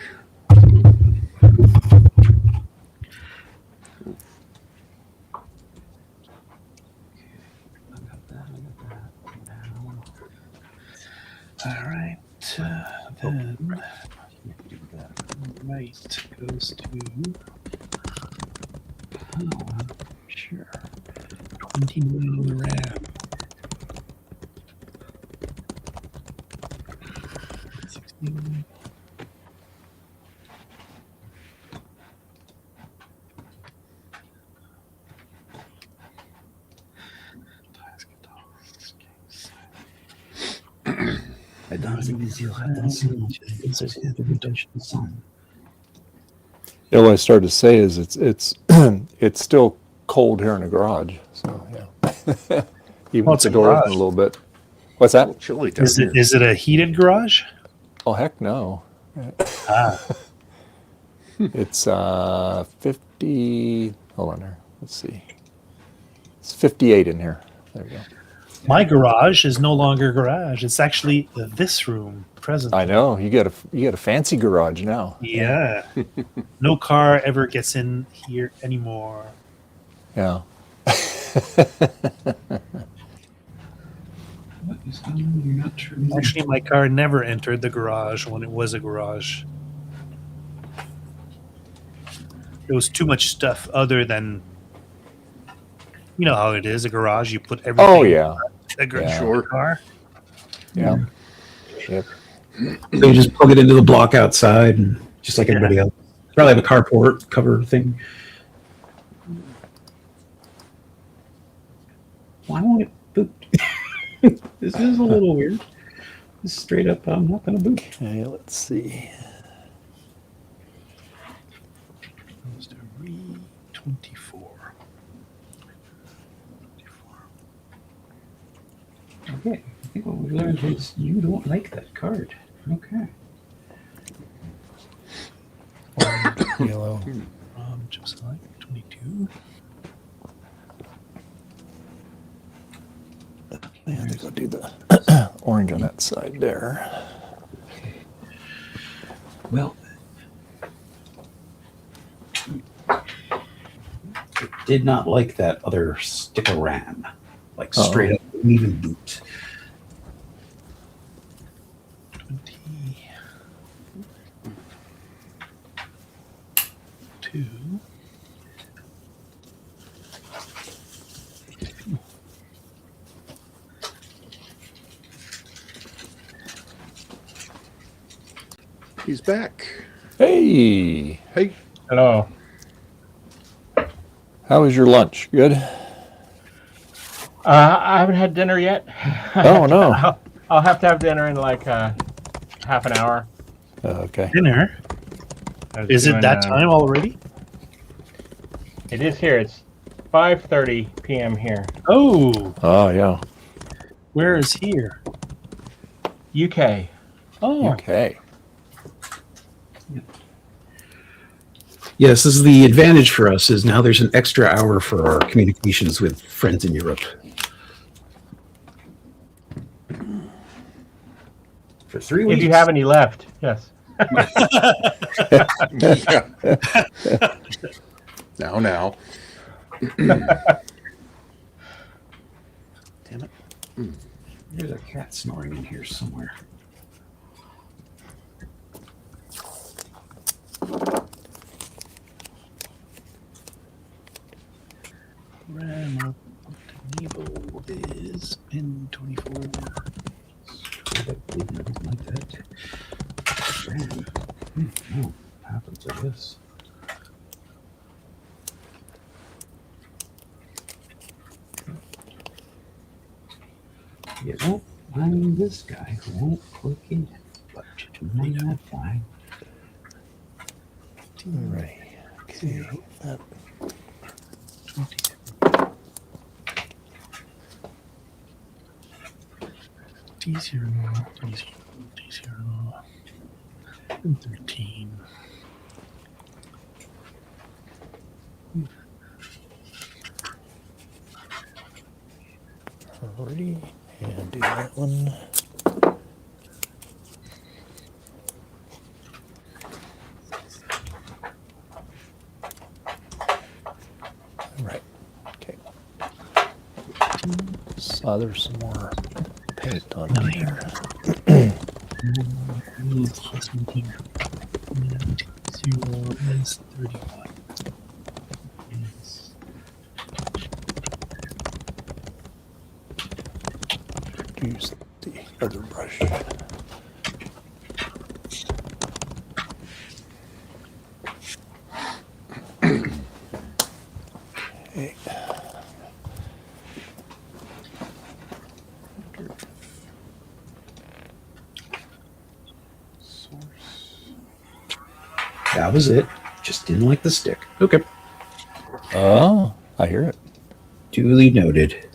All right. Then right goes to sure 29 on the RAM. 16. What I started to say is it's it's still cold here in the garage. So yeah, even Well, if it's the a door open garage. a little bit. What's that? A little chilly down Is here. it a heated garage? Oh heck no! Ah, It's 50. Hold on here. Let's see. It's 58 in here. There we go. my garage is no longer garage. It's actually this room presently. I know you get a fancy garage now. Yeah. No car ever gets in here anymore. Yeah. Actually, my car never entered the garage when it was a garage. There was too much stuff other than, you know how it is, a garage. You put everything Oh yeah. in the Yeah. Sure. car. Yeah. Yep. So you just plug it into the block outside, and just like everybody else. Probably have a carport cover thing. Why won't it boot? This is a little weird. This is straight up, I'm not going to boot. Okay. Let's see. Goes to re 24. Okay. I think what we learned is you don't like that card. Okay. Yellow. Just like 22. Yeah, I think I'll do the orange on that side there. Well, it did not like that other sticker RAM. Like straight up, wouldn't even boot. 22. He's back. Hey, Hey. Hello. how was your lunch? Good. I haven't had dinner yet. Oh no. I'll have to have dinner in like half an hour. Okay. Dinner? I was Is it doing, that time already? It is here. It's 5:30 p.m. here. Oh, Oh yeah. where is here? UK. Oh, Okay. Yes, this is the advantage for us is now there's an extra hour for our communications with friends in Europe. For 3 weeks. If you have any left, yes. Yeah. Now. Damn it. There's a cat snoring in here somewhere. RAM up enable is pin 24. Like that. Oh, what happened to this? You won't find this guy who won't click in, but you may not find. Right. Okay. That, 22. D0, D0, and 13. Alrighty, and do that one. Right. Okay. There's some more paint on here. Zero is 31. Use the other brush. Okay. That was it. Just didn't like the stick. Okay. Oh, I hear it. Duly noted.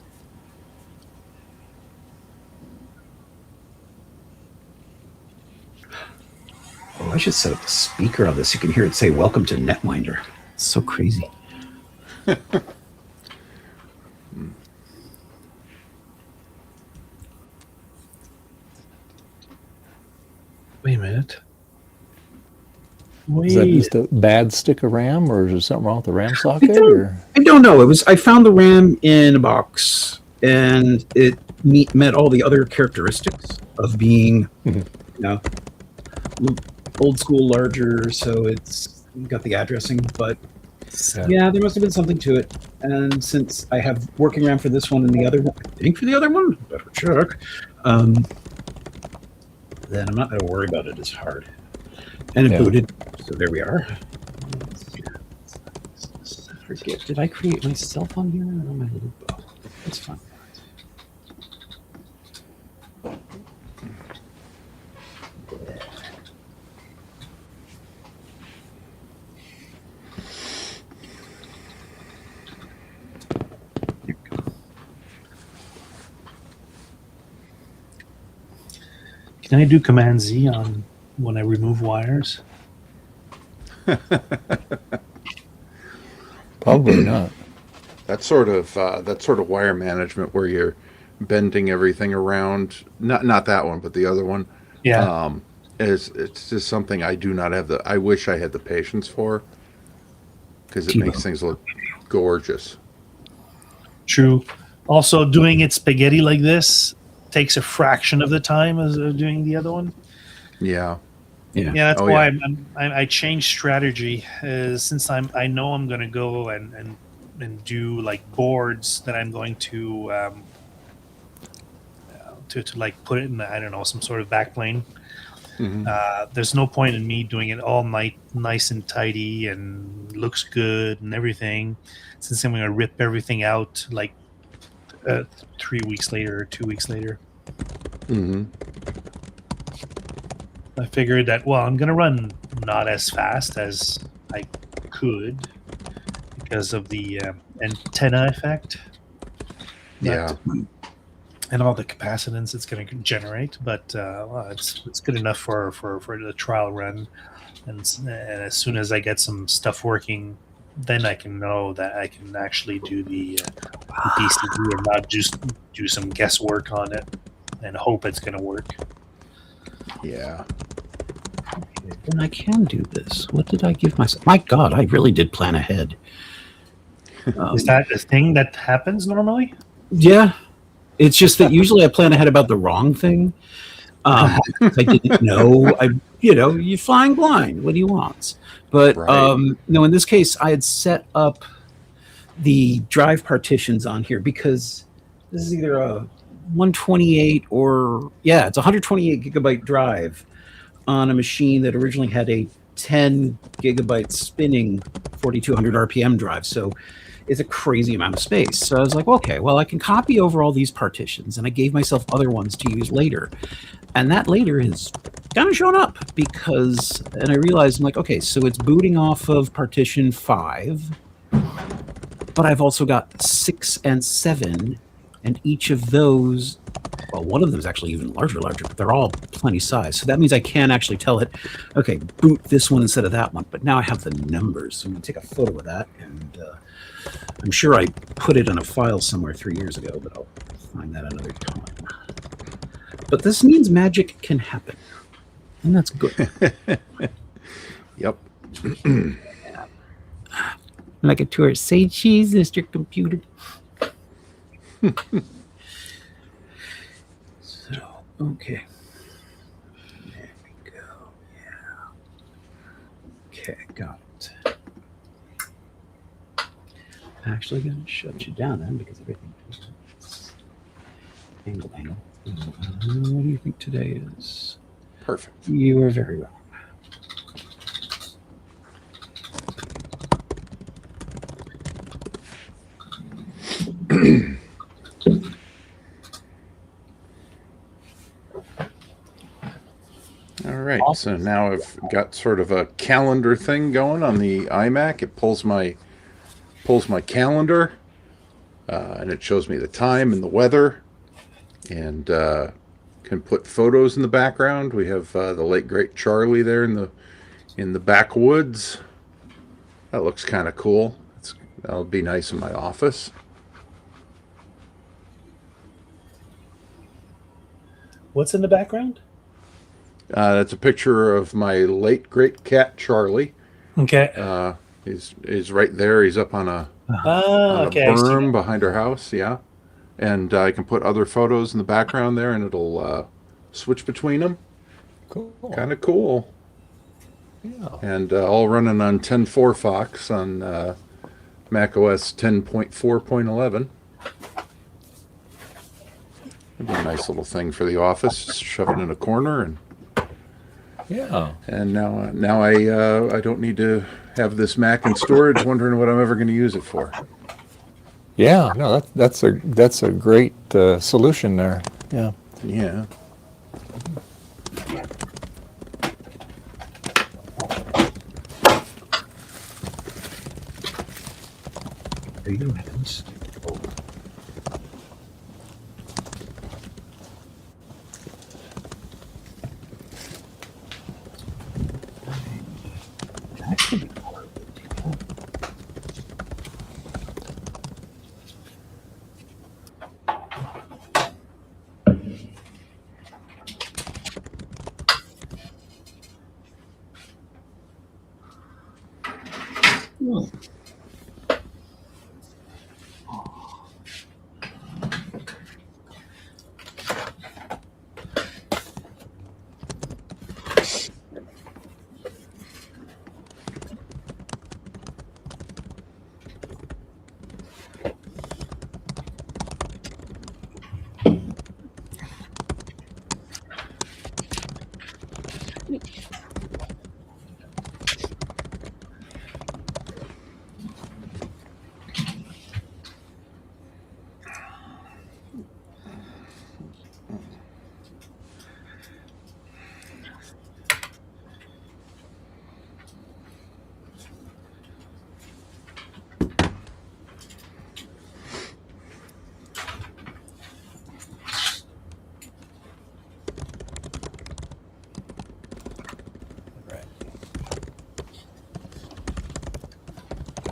Oh, I should set up a speaker on this. You can hear it say, "Welcome to Netminder." It's so crazy. Wait a minute. Is that Wait. just a bad stick of RAM, or is there something wrong with the RAM socket? Or? I don't know. I found the RAM in a box, and it met all the other characteristics of being, old school, larger. So it's got the addressing, but yeah, there must have been something to it. And since I have working RAM for this one and the other one, I think for the other one, better check. Then I'm not going to worry about it as hard. And it booted, so there we are. Forget, did I create myself on here? Or am I little? Oh, that's fine. Can I do Command Z on when I remove wires? Probably not. That sort of wire management where you're bending everything around. Not that one, but the other one. Yeah. It's just something I do not have I wish I had the patience for, because it makes things look gorgeous. True. Also, doing it spaghetti like this takes a fraction of the time as doing the other one. Yeah. Yeah, that's why I changed strategy. Since I know I'm going to go and do like boards that I'm going to like put it in I don't know, some sort of backplane. Mm-hmm. There's no point in me doing it all nice and tidy and looks good and everything, since I'm going to rip everything out like 3 weeks later or 2 weeks later. Mm-hmm. I figured that, well, I'm going to run not as fast as I could because of the antenna effect. Yeah. And all the capacitance it's going to generate. But it's good enough for the trial run. And as soon as I get some stuff working, then I can know that I can actually do the PCB and not just do some guesswork on it and hope it's going to work. Yeah. Then I can do this. What did I give myself? My God, I really did plan ahead. Is that a thing that happens normally? Yeah. It's just that usually I plan ahead about the wrong thing. I didn't know. You're flying blind. What do you want? But no, in this case, I had set up the drive partitions on here because this is either a 128 or it's a 128 gigabyte drive on a machine that originally had a 10 gigabyte spinning 4200 RPM drive. So it's a crazy amount of space. So I was like, okay, well, I can copy over all these partitions, and I gave myself other ones to use later. And that later is kind of shown up and I realized, I'm like, okay, so it's booting off of partition 5, but I've also got 6 and 7, and each of those, well, one of them is actually even larger, but they're all plenty size. So that means I can actually tell it, okay, boot this one instead of that one. But now I have the numbers. So I'm going to take a photo of that. And I'm sure I put it in a file somewhere 3 years ago, but I'll find that another time. But this means magic can happen. And that's good. Yep. Like a tourist. Say cheese, Mr. Computer. So, okay. There we go. Yeah. Okay, got it. I'm actually going to shut you down then because everything. Angle. What do you think today is? Perfect. You are very well. All right. So now I've got sort of a calendar thing going on the iMac. It pulls my calendar, and it shows me the time and the weather, and can put photos in the background. We have the late great Charlie there in the backwoods. That looks kind of cool. That'll be nice in my office. What's in the background? That's a picture of my late great cat Charlie. Okay. He's right there. He's up on a Okay. I see berm that. behind our house. Yeah, and I can put other photos in the background there, and it'll switch between them. Cool. Kind of cool. Yeah. And all running on 10.4 Fox on Mac OS 10.4.11. It'd be a nice little thing for the office. Just shove it in a corner, and Yeah. And now I don't need to have this Mac in storage, wondering what I'm ever going to use it for. Yeah. No, that's a great solution there. Yeah. Yeah. There you go, Evans. That could be horrible.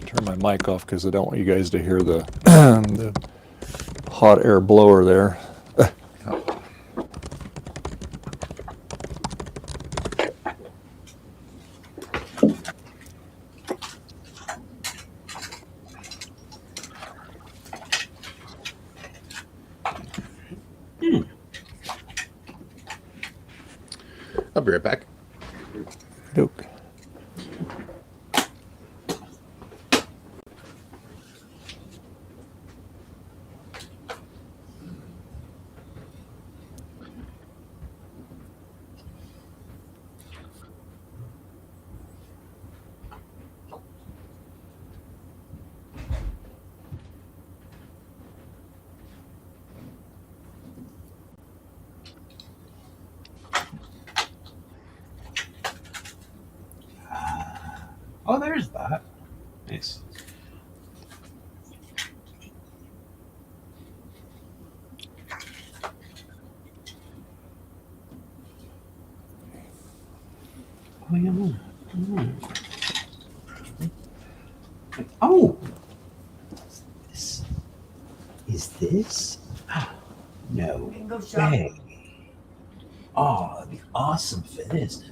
Turn my mic off because I don't want you guys to hear the the hot air blower there. I'll be right back. Duke. Oh, there's that. Nice. going on? Oh, is this? No way. Oh, that'd be awesome for this.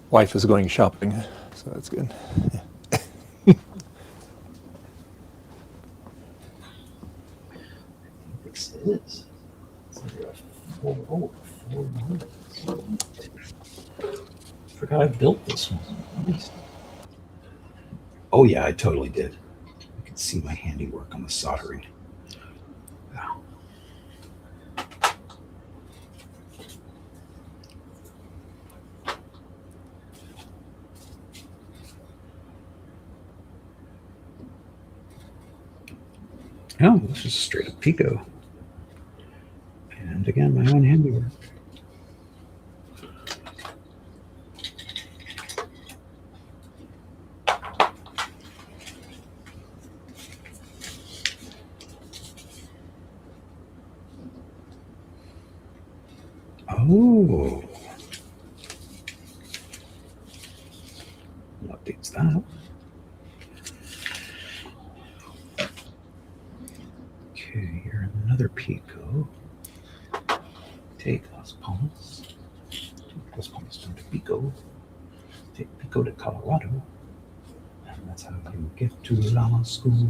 Wife is going shopping, so that's good. Fix this. Forgot I built this one. Nice. Oh yeah, I totally did. You can see my handiwork on the soldering. Wow. Oh, this is straight up Pico. And again, my own handiwork. Oh. Updates that. Okay, here another Pico. Take Las Palmas. Take Las Palmas down to Pico. Take Pico to Colorado. And that's how you get to Llama School.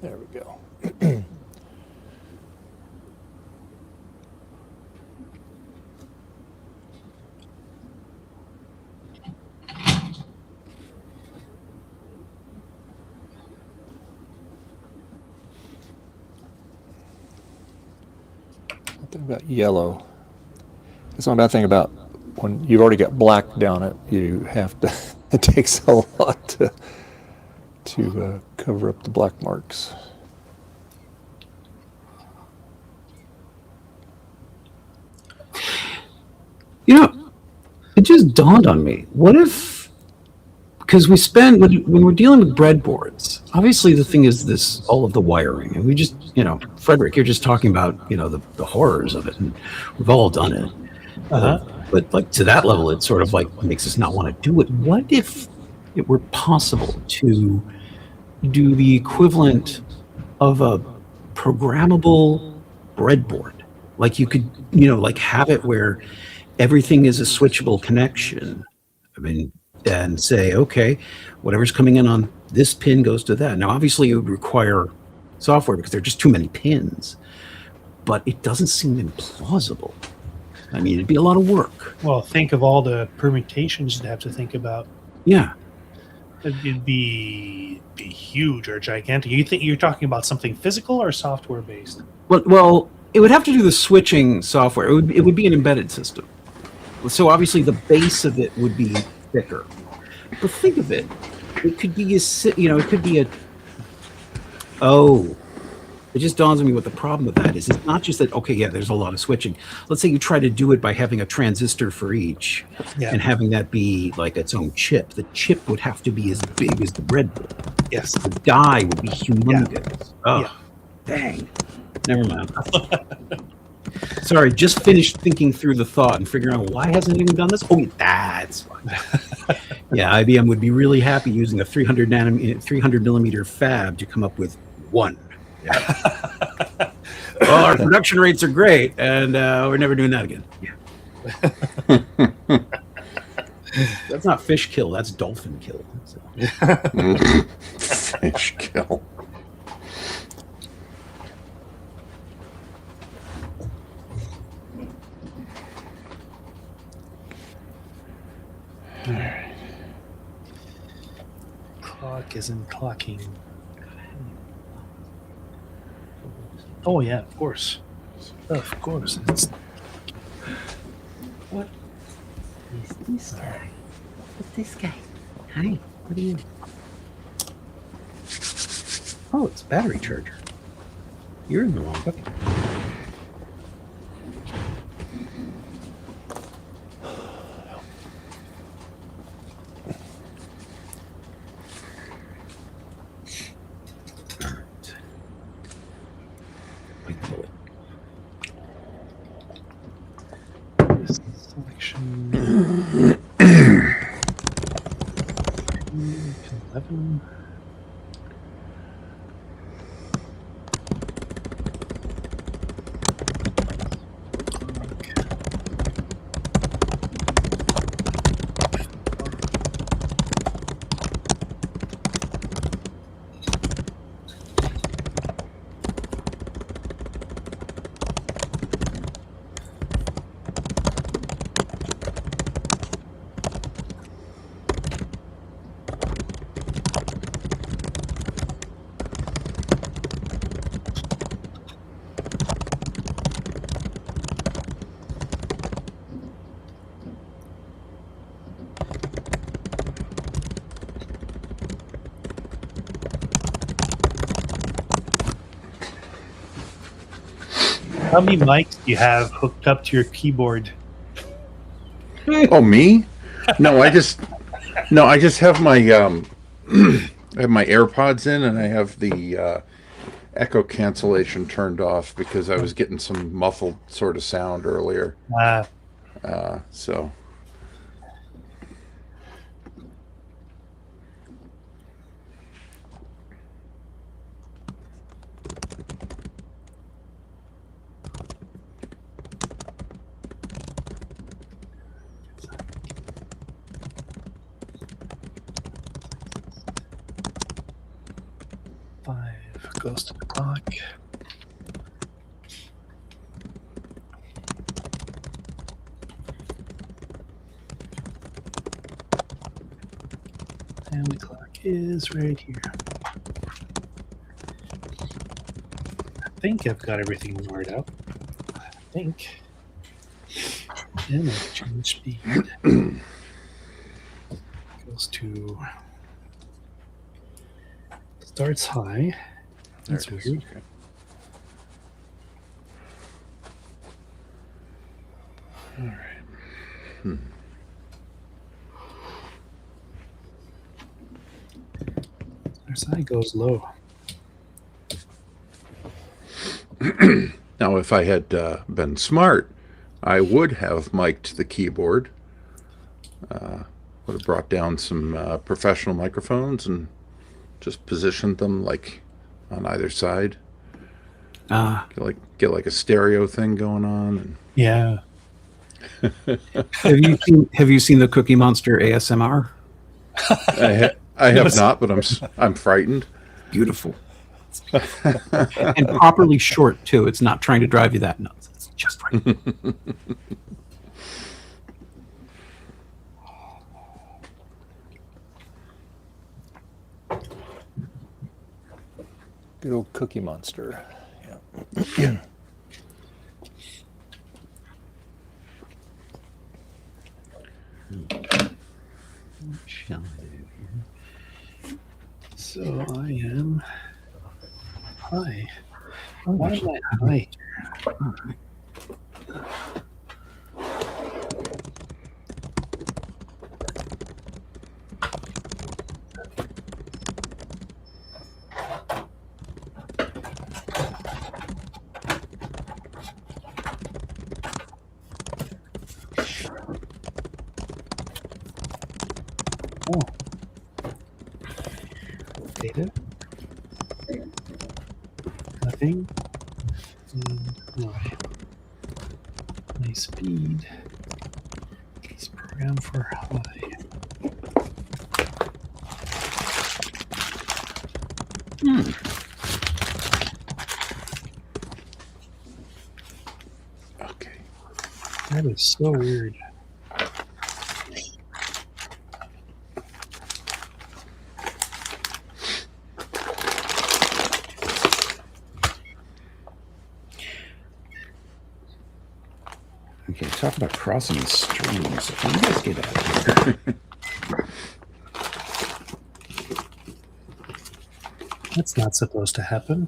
There we go. Something about yellow. That's one bad thing about when you've already got black down it. You have to. It takes a lot to cover up the black marks. You know, it just dawned on me. What if, because we spend, when we're dealing with breadboards, obviously the thing is this, all of the wiring. And we just, you know, Frederick, you're just talking about, you know, the horrors of it. And we've all done it. But like to that level, it sort of like makes us not want to do it. What if it were possible to do the equivalent of a programmable breadboard? Like you could, you know, like have it where everything is a switchable connection. I mean, and say, okay, whatever's coming in on this pin goes to that. Now, obviously, it would require software because there are just too many pins, but it doesn't seem implausible. I mean, it'd be a lot of work. Well, think of all the permutations you'd have to think about. Yeah. It'd be huge or gigantic. You think you're talking about something physical or software based? Well, it would have to do the switching software. It would be an embedded system. So obviously, the base of it would be thicker. But think of it. It could be it could be a. Oh, it just dawns on me what the problem with that is. It's not just that, okay, yeah, there's a lot of switching. Let's say you try to do it by having a transistor for each and having that be like its own chip. The chip would have to be as big as the breadboard. Yes. The die would be humongous. Yeah. Oh, dang. Never mind. Sorry, just finished thinking through the thought and figuring out why hasn't anyone done this? Oh, that's fine. Yeah, IBM would be really happy using a 300 millimeter fab to come up with one. Yeah. Well, our production rates are great, and we're never doing that again. Yeah. That's not fish kill, that's dolphin kill. So. Fish kill. All right. Clock isn't clocking. Oh yeah, of course. Of course, it's What is this guy? What's this guy? Hi, what are you? Oh, it's a battery charger. You're in the wrong bucket. this selection. 11. How many mics do you have hooked up to your keyboard? Oh, me? No, I just have my I have my AirPods in, and I have the echo cancellation turned off because I was getting some muffled sort of sound earlier. So. Goes to the clock. And the clock is right here. I think I've got everything wired out. I think. And I change speed. Goes to starts high. That's There it is. weird. Okay. All right. Our side goes low. Now, if I had been smart, I would have mic'd the keyboard. Would have brought down some professional microphones and just positioned them like on either side. Get like a stereo thing going on. And Yeah. Have you seen the Cookie Monster ASMR? I have not, but I'm frightened. Beautiful. And properly short too. It's not trying to drive you that nuts. It's just right. Good old Cookie Monster. Yeah. So I am high. Why am I high? Data. Nothing. Why? My speed is programmed for high. Okay. That is so weird. Okay, talk about crossing the streams. Can you guys get out of here? That's not supposed to happen.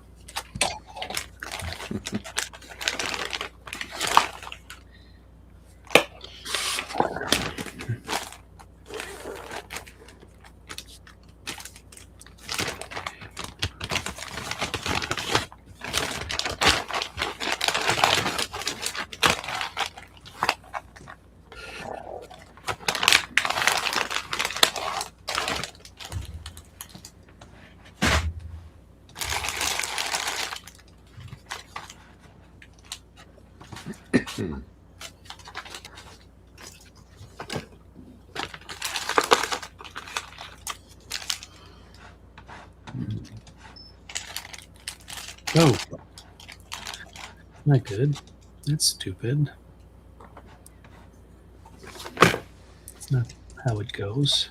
Oh, not good. That's stupid. That's not how it goes.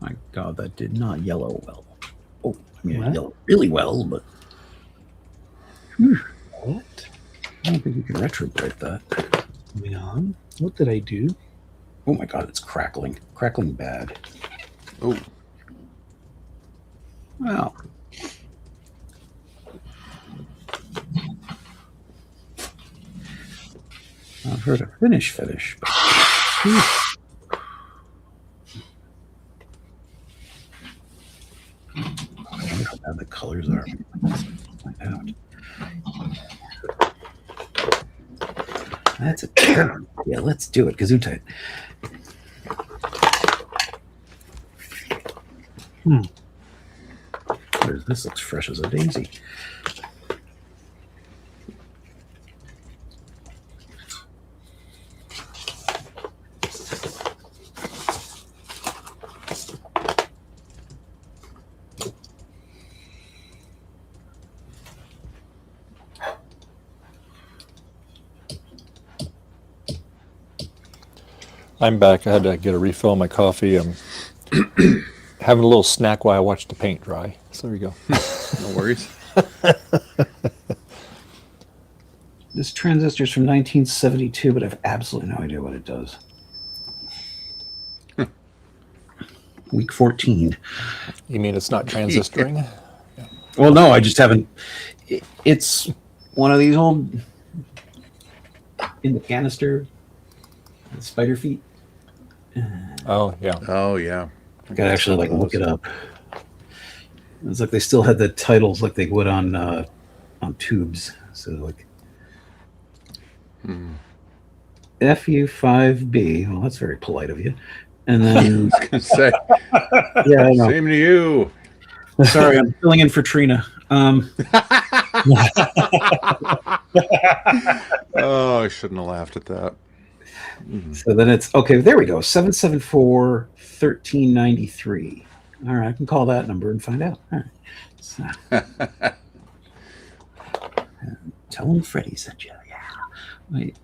My God, that did not yellow well. Oh, I mean, What? it yellowed really well, but What? I don't think you can retrograde that. Moving on. What did I do? Oh my God, it's crackling. Crackling bad. Oh, Wow. I've heard a finish. But... I wonder how bad the colors are. Let's find out. That's a terrible. Yeah, let's do it. Gesundheit. This looks fresh as a daisy. I'm back. I had to get a refill on my coffee. I'm having a little snack while I watch the paint dry. So there you go. no worries. This transistor's from 1972, but I have absolutely no idea what it does. Week 14. You mean it's not transistoring? Well, no, I just haven't. It's one of these old in the canister spider feet. Oh, yeah. Oh, yeah. I gotta actually like look it up. It's like they still had the titles like they would on tubes. So like FU5B. Well, that's very polite of you. And then I was gonna say, yeah, I know. same to you. Sorry, I'm filling in for Trina. Oh, I shouldn't have laughed at that. So then it's okay. There we go. 774-1393. All right, I can call that number and find out. All right. So, tell him Freddie sent you. Yeah. Wait.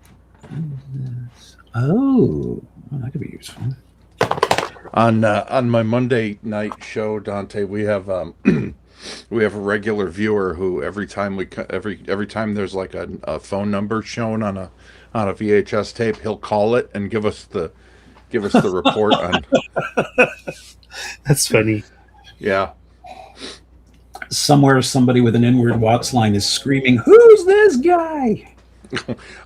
Oh, well, that could be useful. On my Monday night show, Dante, we have we have a regular viewer who every time there's like a phone number shown on a VHS tape, he'll call it and give us the report on. That's funny. Yeah. Somewhere, somebody with an inward Watts line is screaming, "Who's this guy?"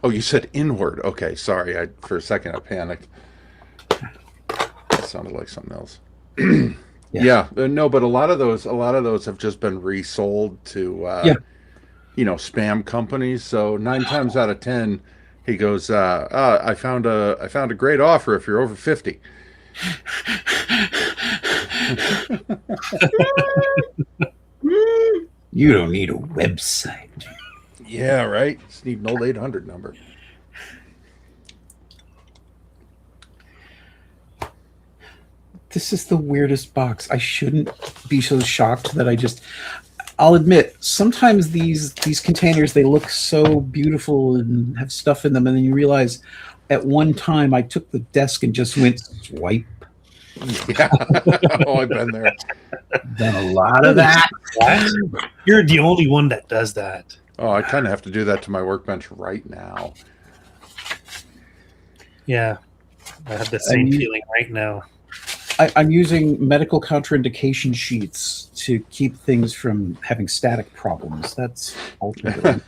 Oh, you said inward. Okay, sorry. For a second I panicked. That sounded like something else. Yeah. No, but a lot of those have just been resold to spam companies. So 9 times out of 10, he goes, I found a great offer if you're over 50. You don't need a website. Yeah, right. Just need an old 800 number. This is the weirdest box. I shouldn't be so shocked that I'll admit, sometimes these containers, they look so beautiful and have stuff in them, and then you realize, at one time I took the desk and just went swipe. Yeah. Oh, I've been there. Done a lot of that. You're the only one that does that. Oh, I kind of have to do that to my workbench right now. Yeah, I have the same feeling right now. I'm using medical contraindication sheets to keep things from having static problems. That's ultimately,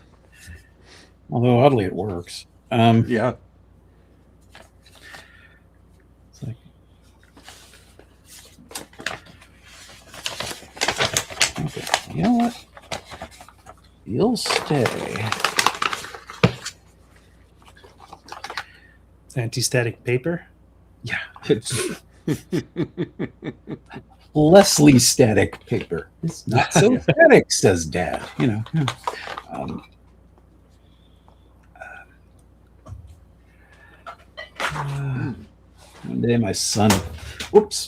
although oddly it works. Yeah. It's like, okay, you know what? You'll stay. Anti-static paper. Yeah, it's Leslie static paper. It's not so static, says Dad. You know. One day, my son. Whoops.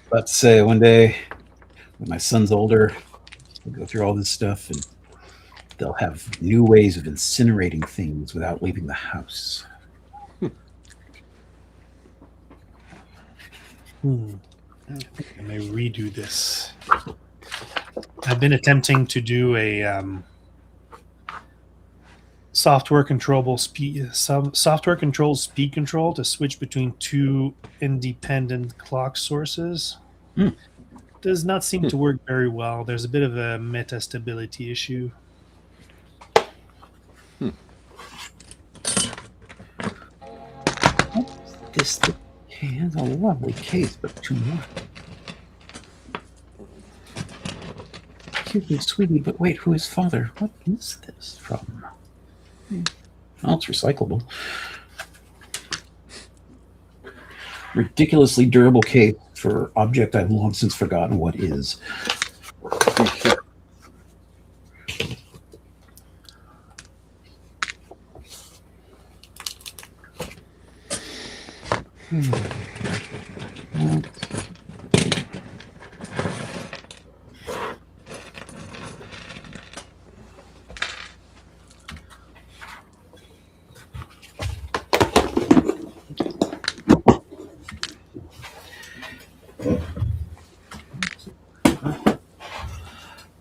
Let's say one day, when my son's older, we'll go through all this stuff, and they'll have new ways of incinerating things without leaving the house. I think I may redo this. I've been attempting to do a software controlled speed control to switch between two independent clock sources. Does not seem to work very well. There's a bit of a meta stability issue. This has a lovely case, but too much. Excuse me, sweetie, but wait, who is father? What is this from? Oh, it's recyclable. Ridiculously durable case for object I've long since forgotten what is.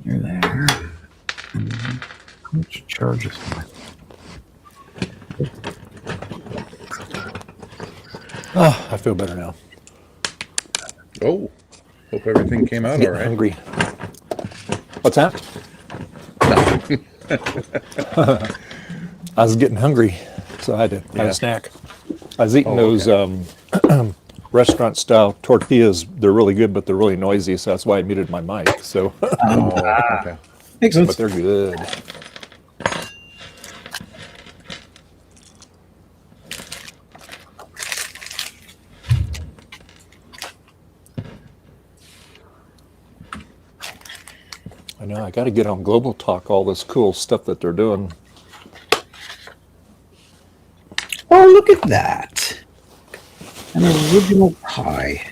You're there. How much charges? Oh, I feel better now. Oh, hope everything came out all right. Hungry. What's that? I was getting hungry, so I had to have a snack. I was eating those restaurant-style tortillas. They're really good, but they're really noisy, so that's why I muted my mic. So, Okay. Makes sense. but they're good. I know, I got to get on Global Talk, all this cool stuff that they're doing. Oh, look at that. An original pie.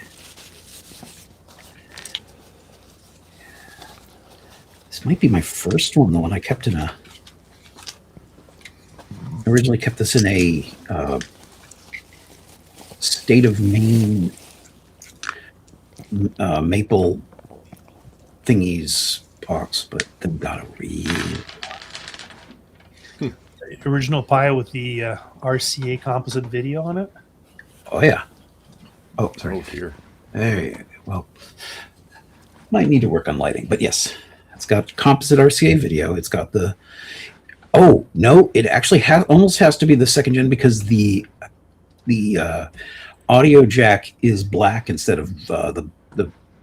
This might be my first one, the one I kept in a... I originally kept this in a state of Maine maple thingies box, but then got a real... Original pie with the RCA composite video on it. Oh, yeah. Oh, sorry. Oh, dear. Hey, well, might need to work on lighting, but yes, it's got composite RCA video. It's got the... Oh, no, it actually almost has to be the second gen because the audio jack is black instead of the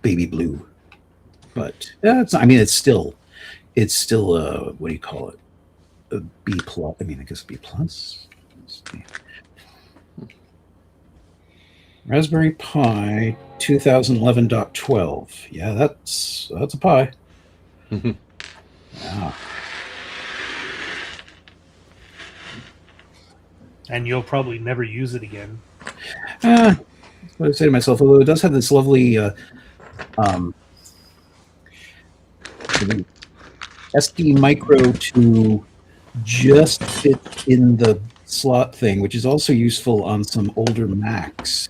baby blue. But it's still what do you call it? A B plus. I mean, I guess B plus. Raspberry Pi 2011.12. Yeah, that's a Pi. Yeah. And you'll probably never use it again. That's what I say to myself. Although it does have this lovely SD micro to just fit in the slot thing, which is also useful on some older Macs.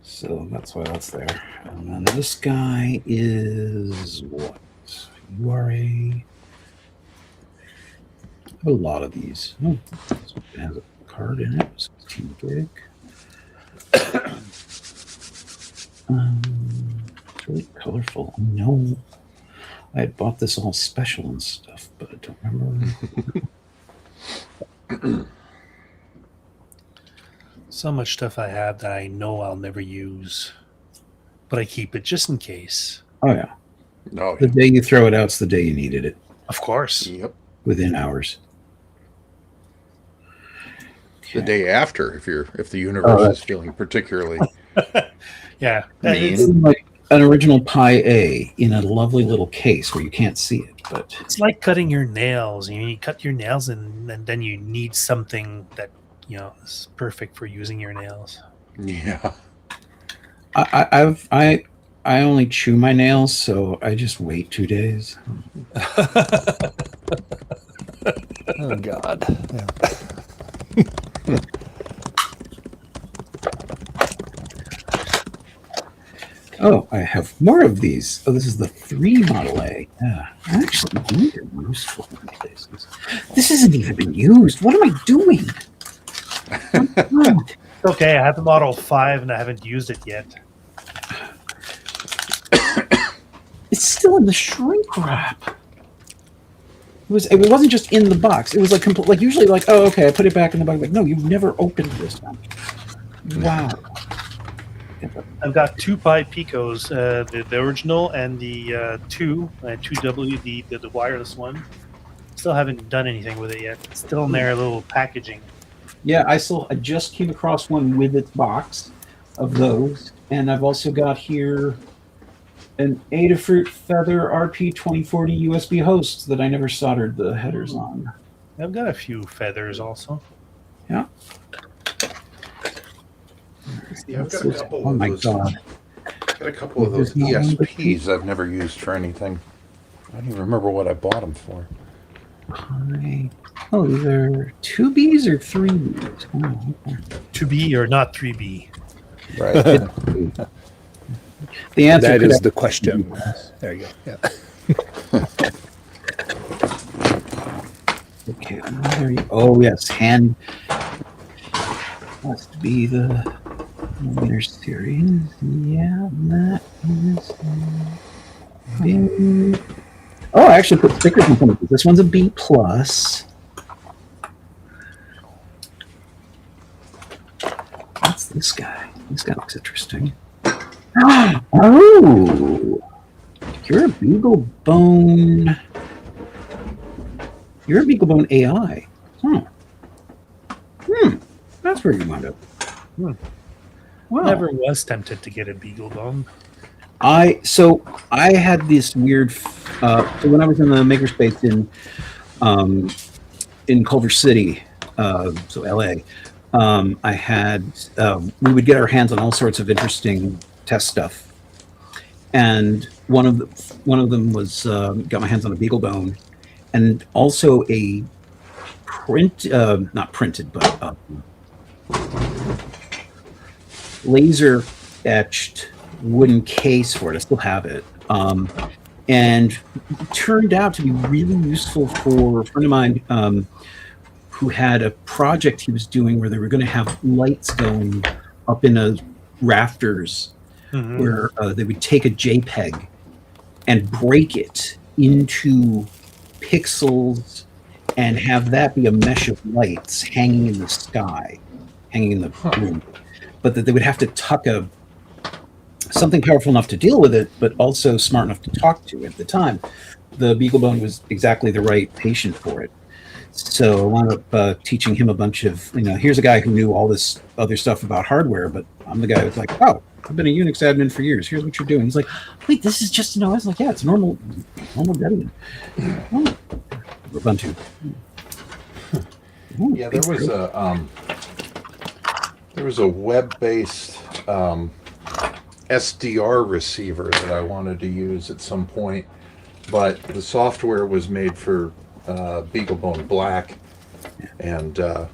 So that's why that's there. And then this guy is what? URA. A lot of these. Oh, this one has a card in it. 16 gig. It's really colorful. No, I had bought this all special and stuff, but I don't remember. So much stuff I have that I know I'll never use, but I keep it just in case. Oh yeah. No. The day you throw it out, it's the day you needed it. Of course. Yep. Within hours. The day after, if the universe is feeling particularly Yeah. mean. It's like an original Pi A in a lovely little case where you can't see it, but It's like cutting your nails. You cut your nails and then you need something that, is perfect for using your nails. Yeah. I only chew my nails, so I just wait 2 days. Oh God. Yeah. Oh, I have more of these. Oh, this is the 3 Model A. Yeah, actually, these are useful in places. This hasn't even been used. What am I doing? Oh, God. Okay, I have the Model 5 and I haven't used it yet. It's still in the shrink wrap. It wasn't just in the box. It was like like usually like, oh, okay, I put it back in the box. Like, no, you've never opened this one. Wow. I've got 2 Pi Picos, the original and the 2W, the wireless one. Still haven't done anything with it yet. It's still in their little packaging. Yeah, I just came across one with its box of those, and I've also got here an Adafruit Feather RP2040 USB host that I never soldered the headers on. I've got a few feathers also. Yeah. Yeah, I've got a couple Oh of my those. God. Got a couple of those There's not one but ESPs I've never used for anything. I don't even remember what I bought them for. Oh, these are 2Bs or 3Bs? Oh, okay. 2B or not 3B? Right. The answer That could is the question. There you go. Yeah. Okay. Oh yes, hand must be the Multimeter series. Yeah, that is. Oh, I actually put stickers in front of it. This one's a B plus. What's this guy? This guy looks interesting. Oh, you're a BeagleBone. You're a BeagleBone AI. That's where you wound up. Wow. Never was tempted to get a BeagleBone. I had this weird. So when I was in the makerspace in Culver City, so LA, I had we would get our hands on all sorts of interesting test stuff, and one of them was got my hands on a BeagleBone, and also a not printed, but laser etched wooden case for it. I still have it. And it turned out to be really useful for a friend of mine who had a project he was doing where they were going to have lights going up in a rafters where they would take a JPEG and break it into pixels and have that be a mesh of lights hanging in the sky, hanging in the room. But that they would have to tuck something powerful enough to deal with it, but also smart enough to talk to at the time. The BeagleBone was exactly the right patient for it. So I wound up teaching him a bunch of, here's a guy who knew all this other stuff about hardware, but I'm the guy who's like, oh, I've been a Unix admin for years. Here's what you're doing. He's like, wait, this is just, I was like, yeah, it's normal Debian. Oh, Ubuntu. Ooh, Yeah, there was a web-based SDR receiver that I wanted to use at some point, but the software was made for BeagleBone Black, And I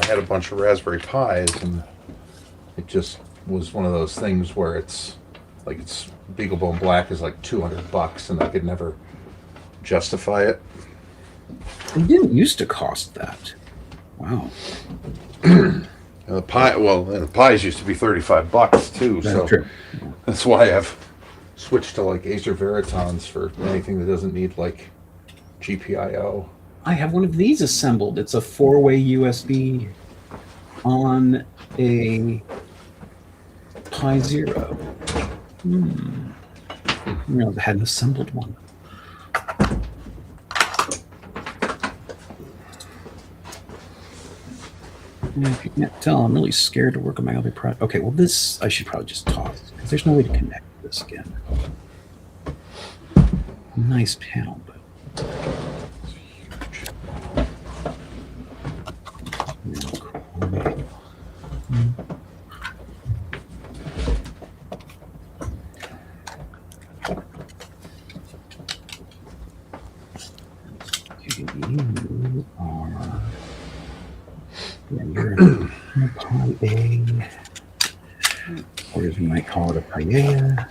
had a bunch of Raspberry Pis, and it just was one of those things where it's Beagle Bone Black is like $200, and I could never justify it. It didn't used to cost that. Wow. And the Pis used to be $35 too. That's so true. that's why I've switched to like Acer Veritons for anything that doesn't need like GPIO. I have one of these assembled. It's a 4-way USB on a Pi Zero. I didn't realize I had an assembled one. And if you can't tell, I'm really scared to work on my other project. Okay, well, this I should probably just toss because there's no way to connect this again. Nice panel, but. You are. Yeah, you're a Pi A. Or as we might call it, a Pi A. Man.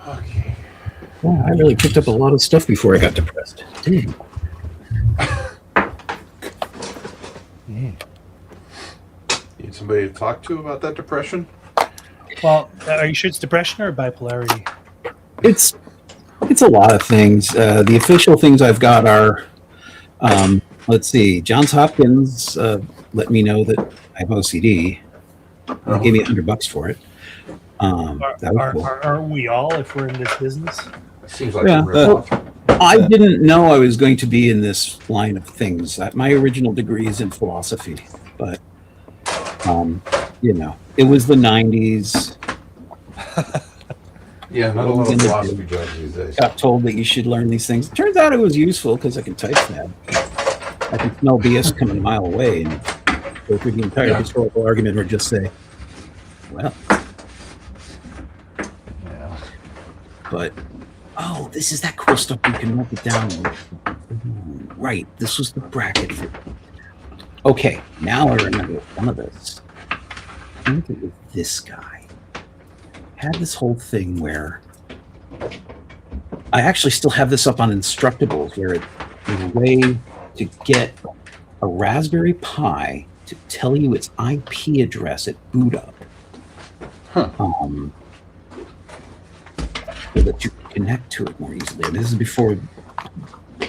Okay. Well, I really picked up a lot of stuff before I got depressed. Dang. Need somebody to talk to about that depression? Well, are you sure it's depression or bipolarity? It's a lot of things. The official things I've got are, let's see, Johns Hopkins let me know that I have OCD. They gave me $100 for it. That was cool. Are we all if we're in this business? It seems like Yeah, a rip-off. I didn't know I was going to be in this line of things. My original degree is in philosophy, but it was the 90s. Yeah, not a lot of philosophy jobs these days. Got told that you should learn these things. Turns out it was useful because I can type fast. I can smell BS coming a mile away and go through the entire historical argument or just say, well. Yeah. But, this is that cool stuff you can mark it down. Right, this was the bracket for. Okay, now I remember one of this. I think it was this guy. Had this whole thing where I actually still have this up on Instructables, where it was a way to get a Raspberry Pi to tell you its IP address at boot up. Huh. So that you can connect to it more easily. And this is before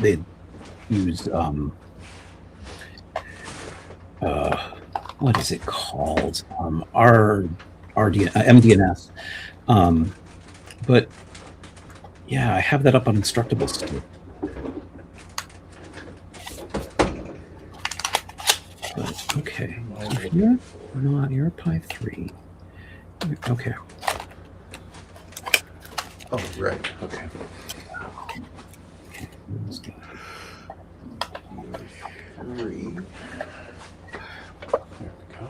they used what is it called? MDNS. But yeah, I have that up on Instructables too. But okay, so if you're a Pi 3. Okay. Oh, right. Okay. Three. There we go.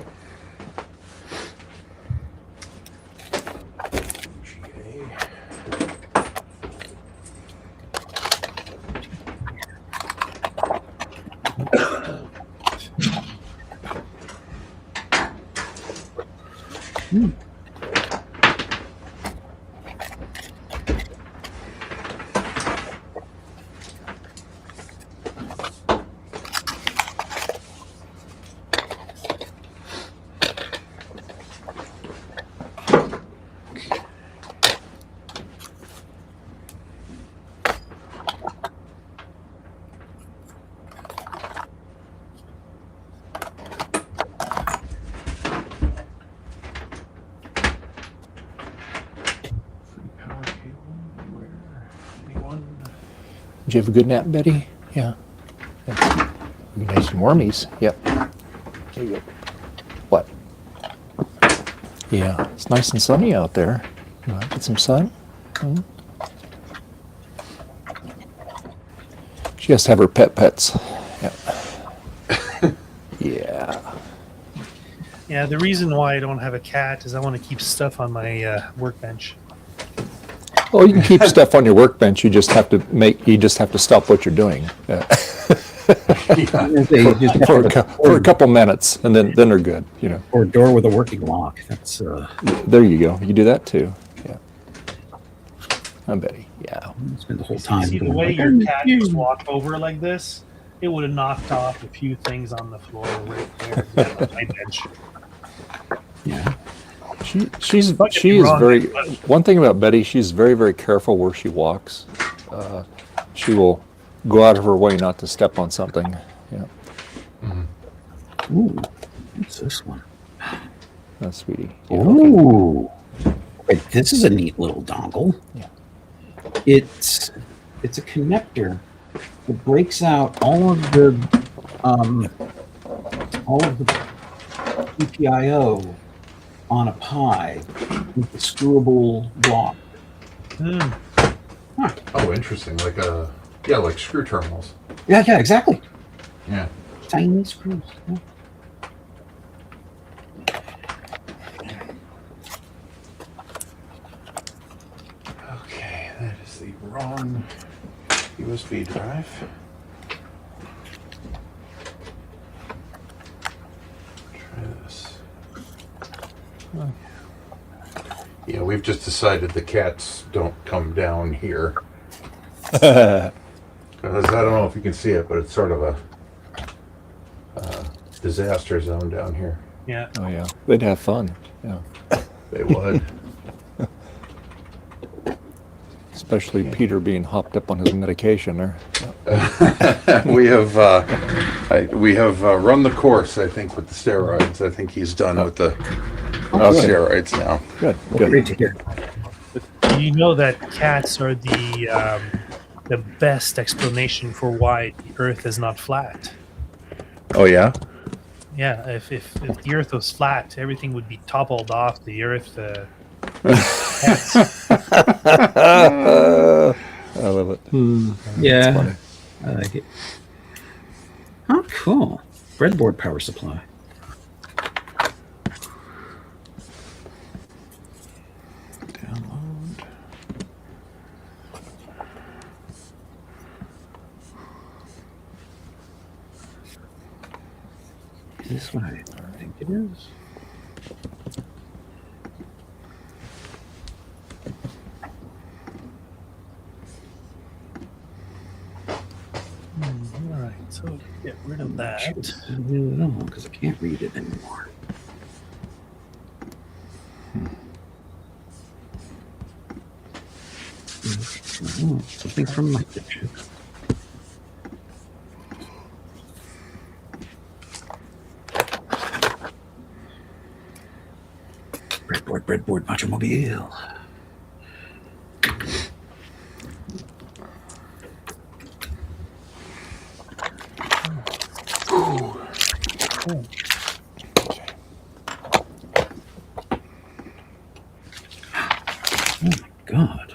Did you have a good nap, Betty? Yeah. Be nice and warmies. Yep. There you go. What? Yeah, it's nice and sunny out there. You want to get some sun? Hmm? She has to have her pets. Yep. Yeah. Yeah, the reason why I don't have a cat is I want to keep stuff on my workbench. Well, you can keep stuff on your workbench. You just have to stop what you're doing for a couple minutes, and then they're good. Or a door with a working lock. That's There you go. You do that too. Yeah. I'm Betty. Yeah. spend the whole time. See, the going way like, your cat just walked over like this, it would have knocked off a few things on the floor right there on my bench. yeah. She is wrong, very. but- One thing about Betty, she's very, very careful where she walks. She will go out of her way not to step on something. Yeah. Ooh, what's this one? That's sweetie. Yeah. Ooh, wait, this is a neat little dongle. Yeah. It's a connector that breaks out all of the GPIO on a Pi with the screwable block. Oh, interesting. Like screw terminals. Yeah, exactly. Yeah. Tiny screws. Yeah. Okay, that is the wrong USB drive. Try this. Yeah, we've just decided the cats don't come down here. Because I don't know if you can see it, but it's sort of a disaster zone down here. Yeah. Oh yeah. They'd have fun. Yeah. They would. Especially Peter being hopped up on his medication there. We have run the course, I think, with the steroids. I think he's done with the steroids now. Good. Great to hear. You know that cats are the best explanation for why the Earth is not flat. Oh yeah. Yeah, if the Earth was flat, everything would be toppled off the Earth. Cats. I love it. Yeah, funny. I like it. Oh, cool. Breadboard power supply. Download. Is this what I think it is? All right, so get rid of that. No, because I can't read it anymore. Oh, something from my picture. Breadboard, Macho Mobile. Oh my God.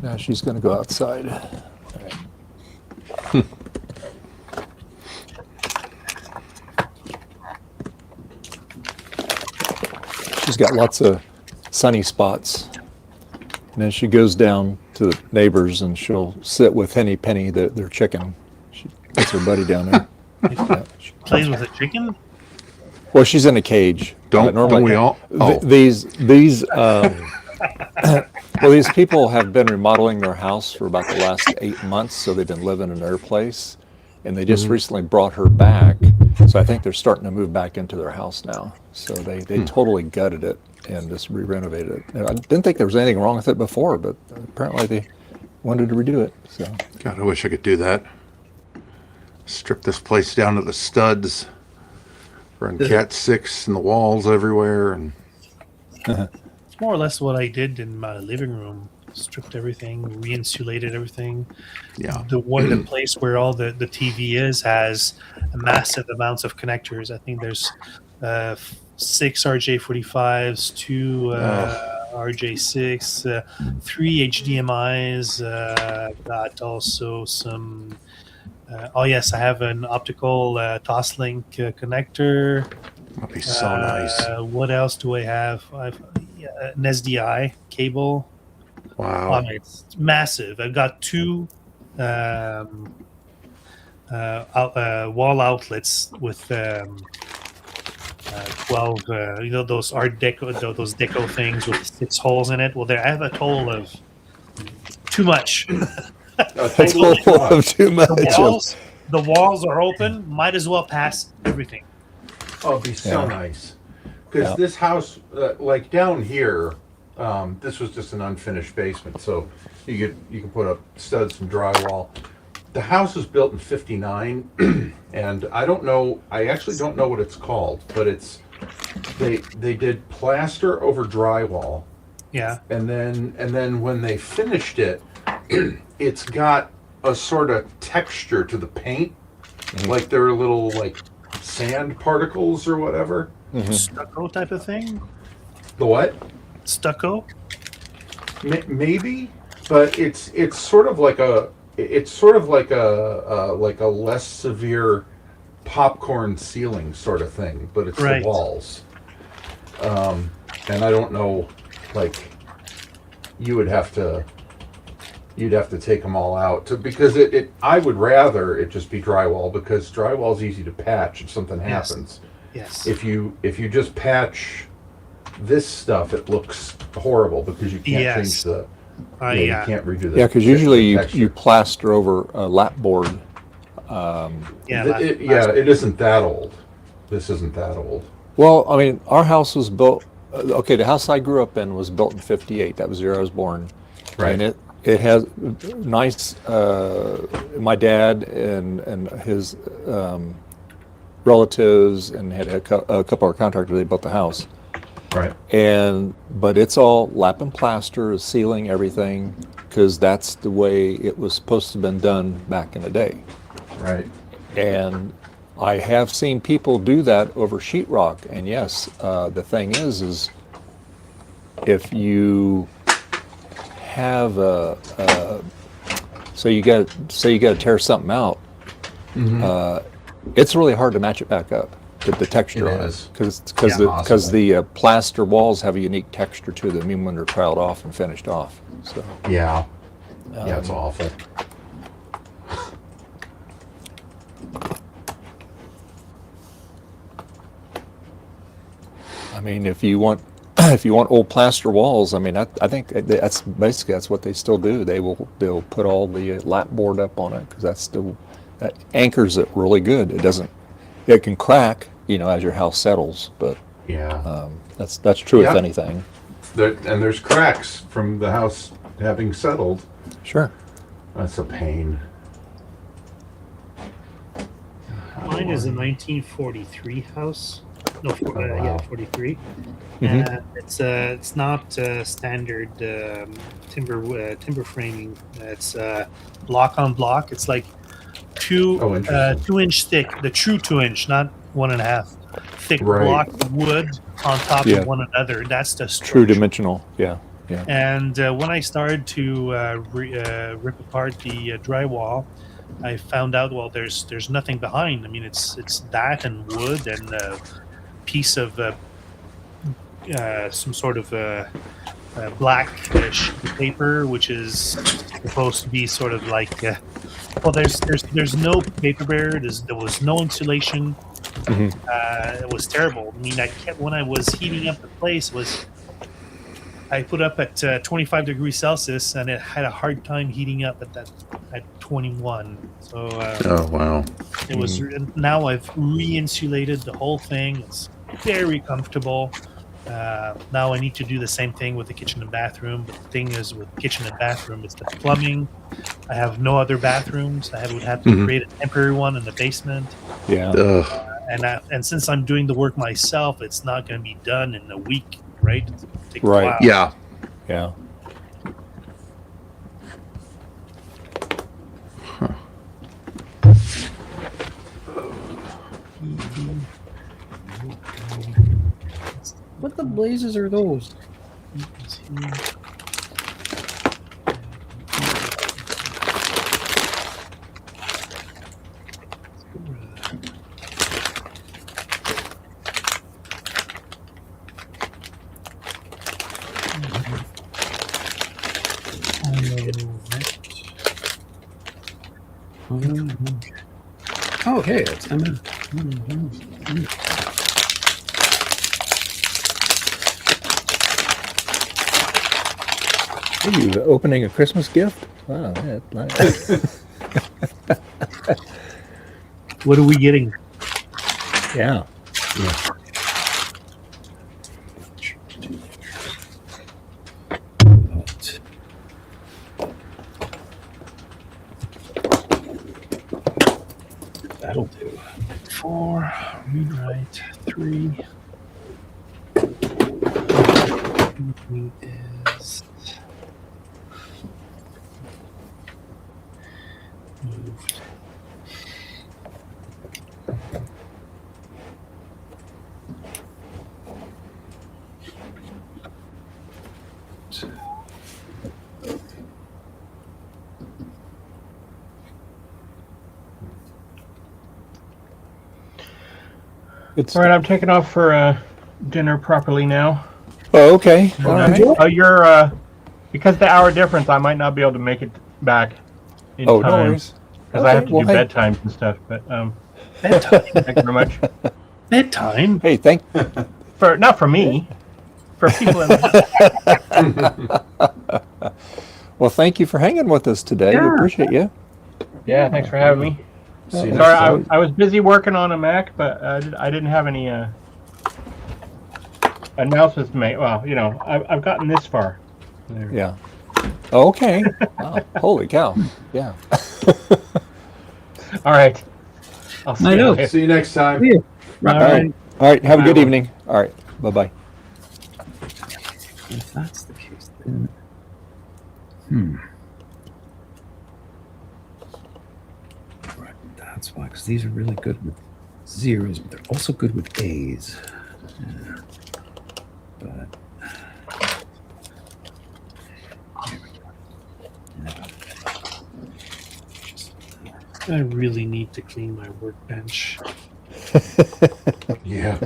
Now she's going to go outside. All right. She's got lots of sunny spots. And then she goes down to the neighbors and she'll sit with Henny Penny, their chicken. She gets her buddy down there. Yeah. Plays with a chicken? Well, she's in a cage. Don't we all? Oh. These people have been remodeling their house for about the last 8 months, so they've been living in their place, and they just recently brought her back. So I think they're starting to move back into their house now. So they totally gutted it and just re-renovated it. And I didn't think there was anything wrong with it before, but apparently they wanted to redo it. So God, I wish I could do that. Strip this place down to the studs. Run Cat 6 in the walls everywhere, and It's more or less what I did in my living room. Stripped everything, re-insulated everything. yeah. The place where all the TV is has massive amounts of connectors. I think there's 6 RJ45s, 2 RJ6, 3 HDMIs. Got also some. Oh yes, I have an optical Toslink connector. That'd be so nice. What else do I have? I've an SDI cable. Wow. I mean, it's massive. I've got 2 wall outlets with 12. Those Art Deco, those deco things with 6 holes in it. Well, there I have a total of too much. That's a little of too much. The walls are open. Might as well pass everything. Oh, it'd be so Yeah. nice. Because Yeah. this house, like down here, this was just an unfinished basement, so you can put up studs and drywall. The house was built in '59, and I actually don't know what it's called, but they did plaster over drywall, Yeah. and then when they finished it, it's got a sort of texture to the paint, like there are little like sand particles or whatever. Stucco type of thing. The what? Stucco. Maybe, but it's sort of like a less severe popcorn ceiling sort of thing, but it's Right. the walls. And I don't know, like you'd have to take them all out because I would rather it just be drywall, because drywall is easy to patch if something Yes. happens. Yes. If you just patch this stuff, it looks horrible because you can't Yes. change the. Yeah. You can't redo the. Yeah, because usually texture. you plaster over a lap board. Yeah. It isn't that old. This isn't that old. Well, I mean, our house was built. Okay, the house I grew up in was built in '58. That was the year I was born. Right. And it has nice. My dad and his relatives and had a couple of contractors. They built the house. Right. But it's all lap and plaster, ceiling, everything, because that's the way it was supposed to have been done back in the day. Right. And I have seen people do that over sheetrock. And yes, the thing is if you have so you got to tear something out, it's really hard to match it back up. The texture It on is. it, Yeah, because the plaster walls have a unique texture to them even when they're tiled off and finished off. So Yeah. Yeah, it's awful. I mean, if you want old plaster walls, I mean, I think that's what they still do. They'll put all the lap board up on it because that anchors it really good. It can crack, as your house settles, but Yeah. that's true with Yeah. anything. And there's cracks from the house having settled. Sure. That's a pain. Mine is a 1943 house. No, wow. 43. Mhm. It's not standard timber framing. It's block on block. It's like Oh, interesting. 2-inch thick. The true 2-inch, not 1.5 thick Right. block of wood on top Yeah. of one another. That's the True structure. dimensional. Yeah. Yeah. And when I started to rip apart the drywall, I found out there's nothing behind. I mean, it's that and wood and a piece of some sort of black sheet of paper, which is supposed to be sort of like there's no paper barrier. There was no insulation. It was terrible. I mean, when I was heating up the place I put up at 25 degrees Celsius, and it had a hard time heating up at 21. So Oh, wow. it was. Now I've re-insulated the whole thing. It's very comfortable. Now I need to do the same thing with the kitchen and bathroom. But the thing is, with kitchen and bathroom, it's the plumbing. I have no other bathrooms. Would have to create a temporary one in the basement. Yeah. Ugh. And since I'm doing the work myself, it's not going to be done in a week, right? It's gonna take a Right. while. Yeah. Yeah. What the blazes are those? Oh, okay. Are you opening a Christmas gift? Wow. That's nice. What are we getting? Yeah. That'll do. 4, read write, 3. Is moved. It's, All right, I'm taking off for dinner properly now. oh, okay. All right. Oh, you're because the hour difference, I might not be able to make it back in Oh, no time worries. because I have to well, do hey. bedtimes and stuff. But Bedtime. thank you very much. Bedtime. Hey, Not for me, for people in the well, thank you for hanging with us today. We appreciate you. Yeah, thanks for having me. See you Sorry, next time. I was busy working on a Mac, but I didn't have any announcements to make. Well, I've gotten this far. Yeah. Oh, okay. Wow. Holy cow. Yeah. All right. I'll see I you know. later. See you next time. Yeah. All right. All right. Have a good Bye. evening. All right. Bye-bye. If that's the case, then. Right, that's why, because these are really good with zeros, but they're also good with A's. Yeah. But. Here we go. Yeah. I really need to clean my workbench. Yeah.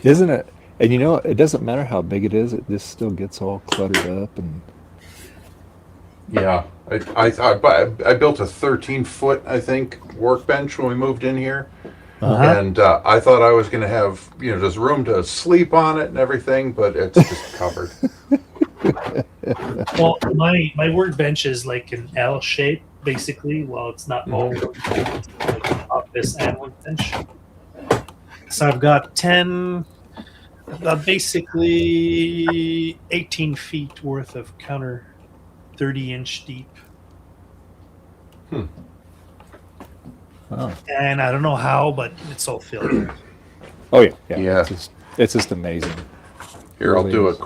Isn't it? And it doesn't matter how big it is. It just still gets all cluttered up. And Yeah. I built a 13-foot, I think, workbench when we moved in here. And I thought I was going to have, just room to sleep on it and everything, but it's just covered. Well, my workbench is like an L shape, basically. Well, it's not all it's like an office and workbench. So I've got basically 18 feet worth of counter, 30-inch deep. wow. And I don't know how, but it's all filled. Oh yeah. Yeah. Yeah. It's just amazing. Here, I'll Really do a is.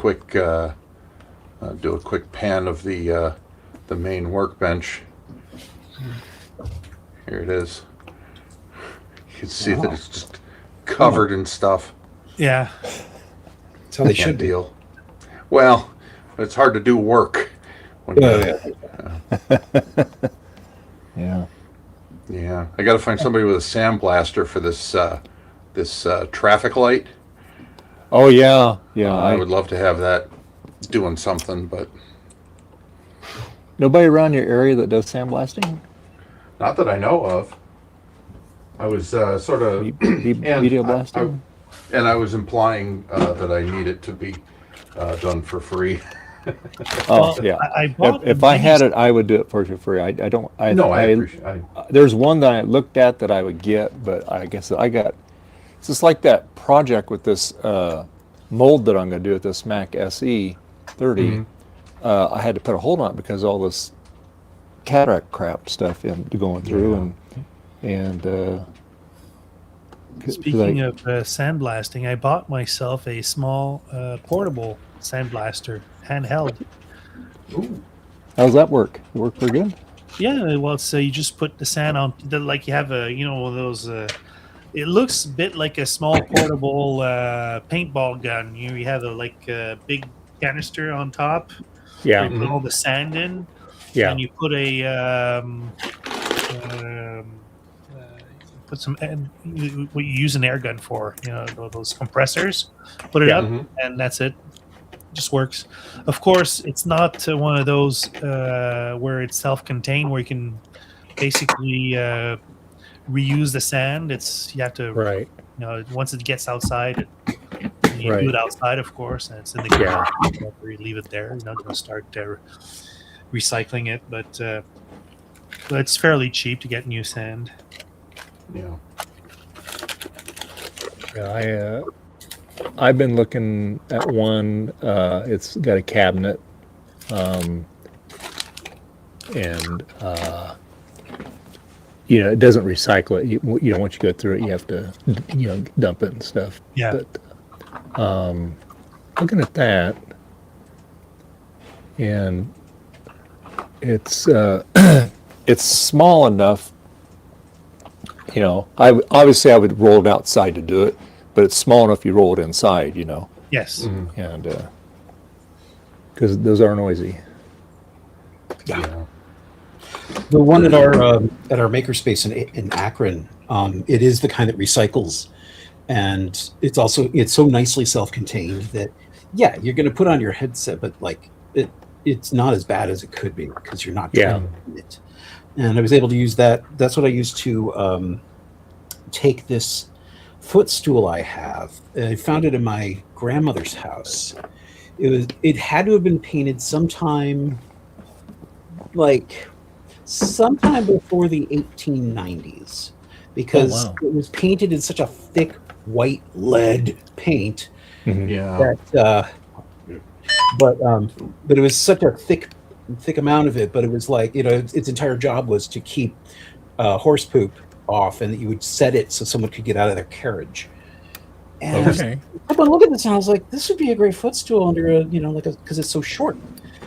quick pan of the main workbench. Here it is. You can see that it's just covered in stuff. Yeah. That's how they Can't should be. deal. Well, it's hard to do work. When Yeah. Yeah, I got to find somebody with a sandblaster for this traffic light. Oh yeah. Yeah. I would love to have that doing something, but Nobody around your area that does sandblasting? not that I know of. I was sort of Video blasting? and I was implying that I need it to be done for free. Oh yeah. I bought If I had it, I would do it for free. I don't. I appreciate. There's one that I looked at that I would get, but I guess it's just like that project with this mold that I'm going to do with this Mac SE 30, I had to put a hold on it because all this cataract crap stuff going through, and Speaking of sandblasting, I bought myself a small portable sandblaster, handheld. how's that work? It work pretty good? Yeah, well, so you just put the sand on, like you have one of those. It looks a bit like a small portable paintball gun. You have a big canister on top. Yeah. Where you put all the sand in. Yeah. And you put put some what you use an air gun for, those compressors. Put it up, and that's it. Just works. Of course, it's not one of those where it's self-contained, where you can basically reuse the sand. You have to, Right. once it gets outside, you Right. do it outside, of course, and it's in the ground. You leave it there. You're not going to start recycling it, but it's fairly cheap to get new sand. Yeah. Yeah, I've been looking at one. It's got a cabinet, and it doesn't recycle it. Once you go through it, you have to dump it and stuff. Yeah. But looking at that, and it's it's small enough. I would roll it outside to do it, but it's small enough you roll it inside. Yes. And because those are noisy. Yeah. The one at our makerspace in Akron, it is the kind that recycles, and it's so nicely self-contained that you're going to put on your headset, but it's not as bad as it could be because you're not trained in it. And I was able to use that. That's what I used to take this footstool I have. I found it in my grandmother's house. It had to have been painted sometime before the 1890s, because it was painted in such a thick white lead paint Yeah. that but it was such a thick amount of it, but it was its entire job was to keep horse poop off, and that you would set it so someone could get out of their carriage. And I kept on looking at this, and I was like, this would be a great footstool under because it's so short.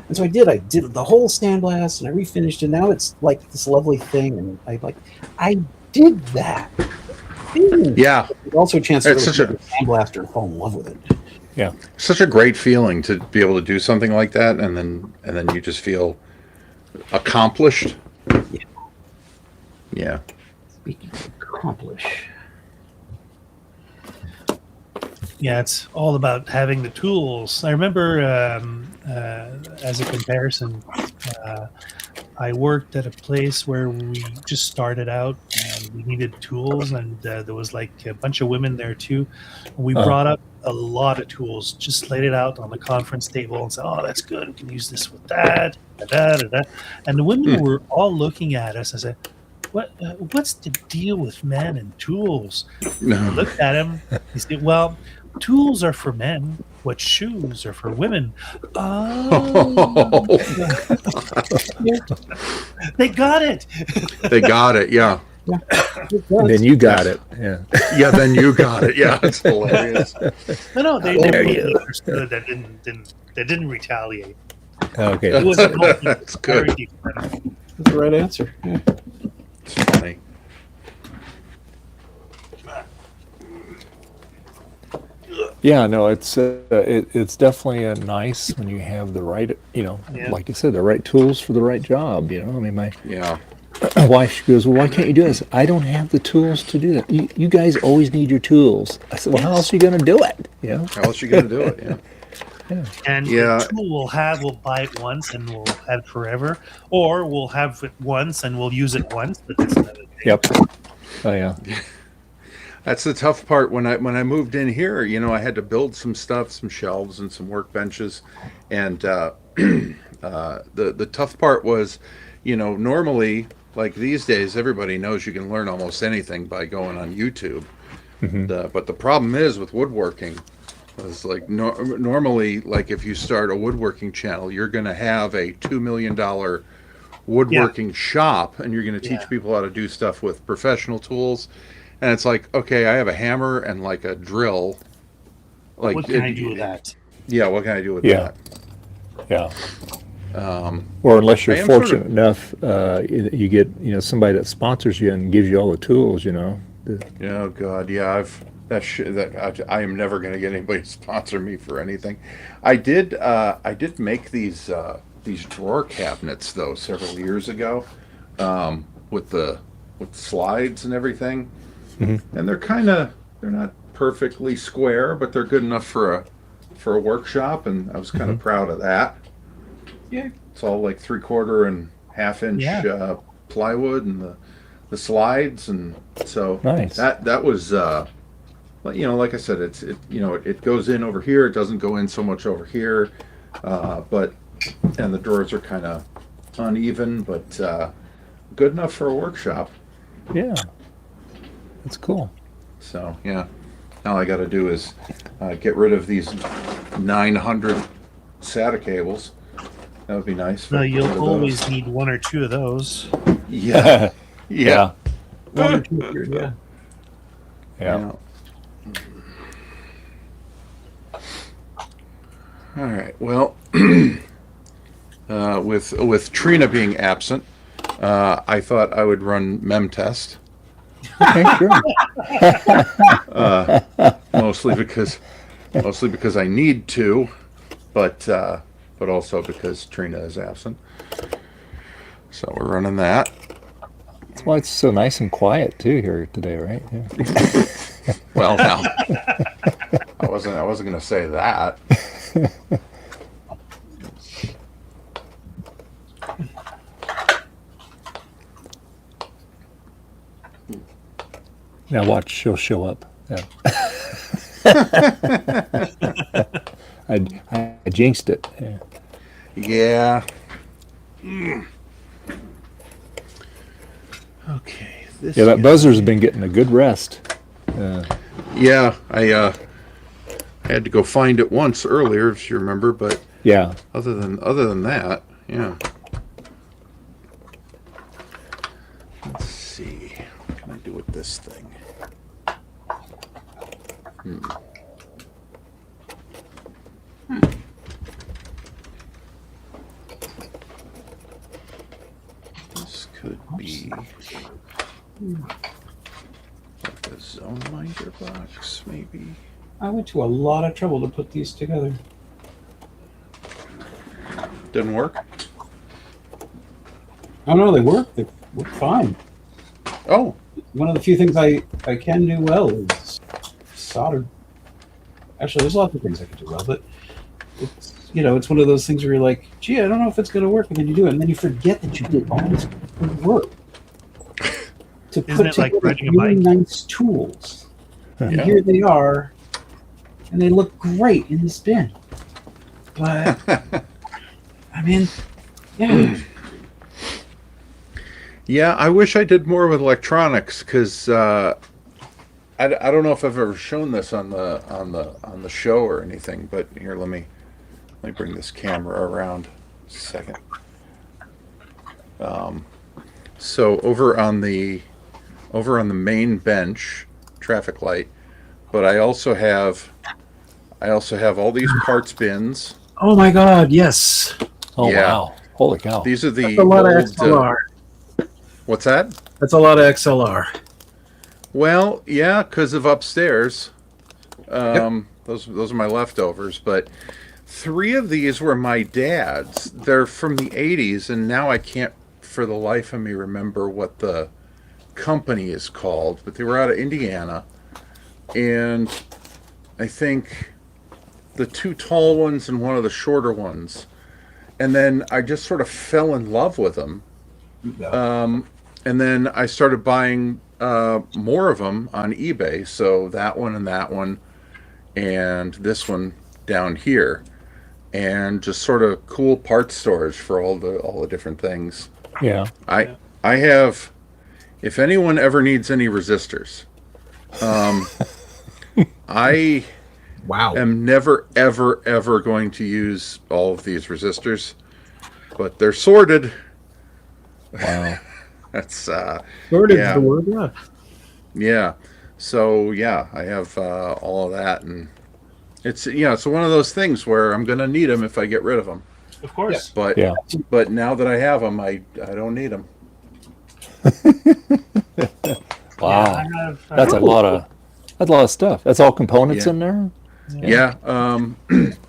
And so I did the whole sandblast, and I refinished, and now it's like this lovely thing, and I did that. Yeah. Also a chance to It's such a sandblaster and fall in love with it. Yeah. Such a great feeling to be able to do something like that, and then you just feel accomplished. Yeah. Speaking of accomplish. Yeah, it's all about having the tools. I remember, as a comparison, I worked at a place where we just started out and we needed tools, and there was a bunch of women there too. We brought up a lot of tools, just laid it out on the conference table and said, "Oh, that's good. We can use this with that." And the women were all looking at us and said, "What's the deal with men and tools?" I looked at him. He said, "Well, tools are for men. What shoes are for women." Oh, they got it. They got it. Yeah. And then you got it. Yeah. Yeah. Then you got it. Yeah. It's hilarious. No, they understood. They didn't retaliate. Okay. It was That's good. That's the right answer. Yeah. It's funny. Yeah, no, it's definitely nice when you have the right, like you said, the right tools for the right job. I mean, my wife goes, "Well, why can't you do this?" I don't have the tools to do that. You guys always need your tools. I said, "Well, how else are you going to do it?" How else are you going to do it? Yeah. And the tool we'll buy it once and we'll have it forever, or we'll have it once and we'll use it once. But that's another thing. Yep. Oh yeah. That's the tough part. When I moved in here, I had to build some stuff, some shelves and some workbenches, and the tough part was, normally, like these days, everybody knows you can learn almost anything by going on YouTube. But the problem is with woodworking, It's like normally, like if you start a woodworking channel, you're going to have a $2 million woodworking shop, and you're going to teach people how to do stuff with professional tools. And it's like, okay, I have a hammer and like a drill. Like, what can I do with that? Yeah, what can I do with Yeah. that? Yeah. Or unless I you're am fortunate enough, you get somebody that sponsors you and gives you all the tools. Oh God, yeah, I am never going to get anybody to sponsor me for anything. I did make these drawer cabinets though several years ago, with slides and everything, and they're not perfectly square, but they're good enough for a workshop, and I was kind of proud of that. Yeah. It's all like 3/4 and 1/2 inch plywood, and the slides, and so Nice. that was like I said, it goes in over here, it doesn't go in so much over here, and the drawers are kind of uneven, but good enough for a workshop. Yeah. That's cool. So yeah, now all I got to do is get rid of these 900 SATA cables. That would be nice. No, you'll Rid of always those. need 1 or 2 of those. Yeah. Yeah. One or two here, yeah. Yeah. All right. Well, with Trina being absent, I thought I would run MemTest. Okay, sure. Mostly because I need to, but also because Trina is absent. So we're running that. That's why it's so nice and quiet too here today, right? Yeah. Well, now I wasn't going to say that. Now watch, she'll show up. Yeah. I jinxed it. Yeah. Yeah. Okay. Yeah, that buzzer's been getting a good rest. Yeah, I had to go find it once earlier, if you remember, but Yeah. other than that, yeah. Let's see. What can I do with this thing? This could be like a zone minder box, maybe. I went to a lot of trouble to put these together. Didn't work? Oh no, they work. They work fine. Oh, One of the few things I can do well is solder. Actually, there's lots of things I can do well, but it's one of those things where you're like, gee, I don't know if it's going to work, and then you do it, and then you forget that you did all this good work to Isn't put it like together riding a really bike? nice tools. And Yeah. here they are, and they look great in this bin. But I mean, yeah. yeah. I wish I did more with electronics, because I don't know if I've ever shown this on the show or anything. But here, let me bring this camera around a second. So over on the main bench, traffic light, but I also have all these parts bins. Oh my God, yes. Oh Yeah. wow! Holy cow! These are the That's a lot of old, XLR. what's that? That's a lot of XLR. Well, yeah, because of upstairs. Those are my leftovers. But 3 of these were my dad's. They're from the 80s, and now I can't, for the life of me, remember what the company is called. But they were out of Indiana, and I think the 2 tall ones and one of the shorter ones. And then I just sort of fell in love with them. And then I started buying more of them on eBay. So that one and this one down here, and just sort of cool parts storage for all the different things. Yeah. I have, if anyone ever needs any resistors, I Wow. am never, ever, ever going to use all of these resistors, but they're sorted. Wow. That's Sorted yeah. the word, yeah. Yeah. So yeah, I have all of that, and it's it's one of those things where I'm going to need them if I get rid of them. Of course. But Yeah. but now that I have them, I don't need them. Wow. Yeah, I have, That's a lot of stuff. That's all components Yeah. in there? Yeah.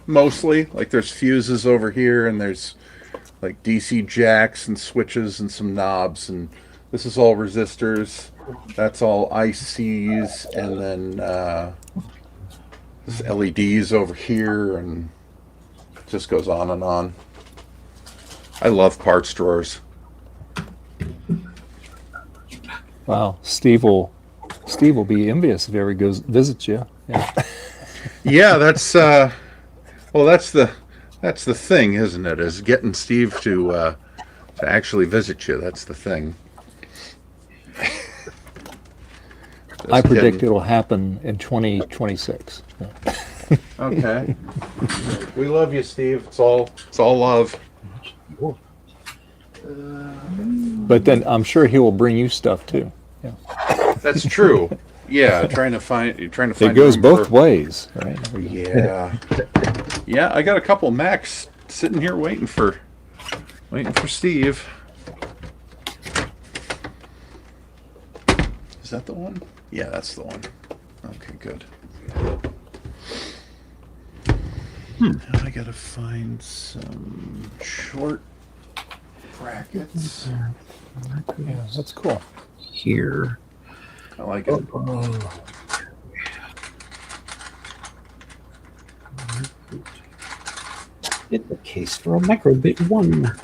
Mostly like there's fuses over here, and there's like DC jacks and switches and some knobs, and this is all resistors. That's all ICs, and then there's LEDs over here, and it just goes on and on. I love parts drawers. Wow. Steve will be envious if he ever goes visits you. Yeah. Yeah, that's well, that's the thing, isn't it? Is getting Steve to actually visit you. That's the thing. I predict kidding. it'll happen in 2026. Yeah. Okay. We love you, Steve. It's all love. But then I'm sure he will bring you stuff too. That's true. Yeah, trying to find. It goes room both for- ways, right? Yeah. Yeah, I got a couple Macs sitting here waiting for Steve. Is that the one? Yeah, that's the one. Okay, good. Now I gotta find some short brackets. Yeah, that's cool. Here. I like it. Get the case for a microbit 1.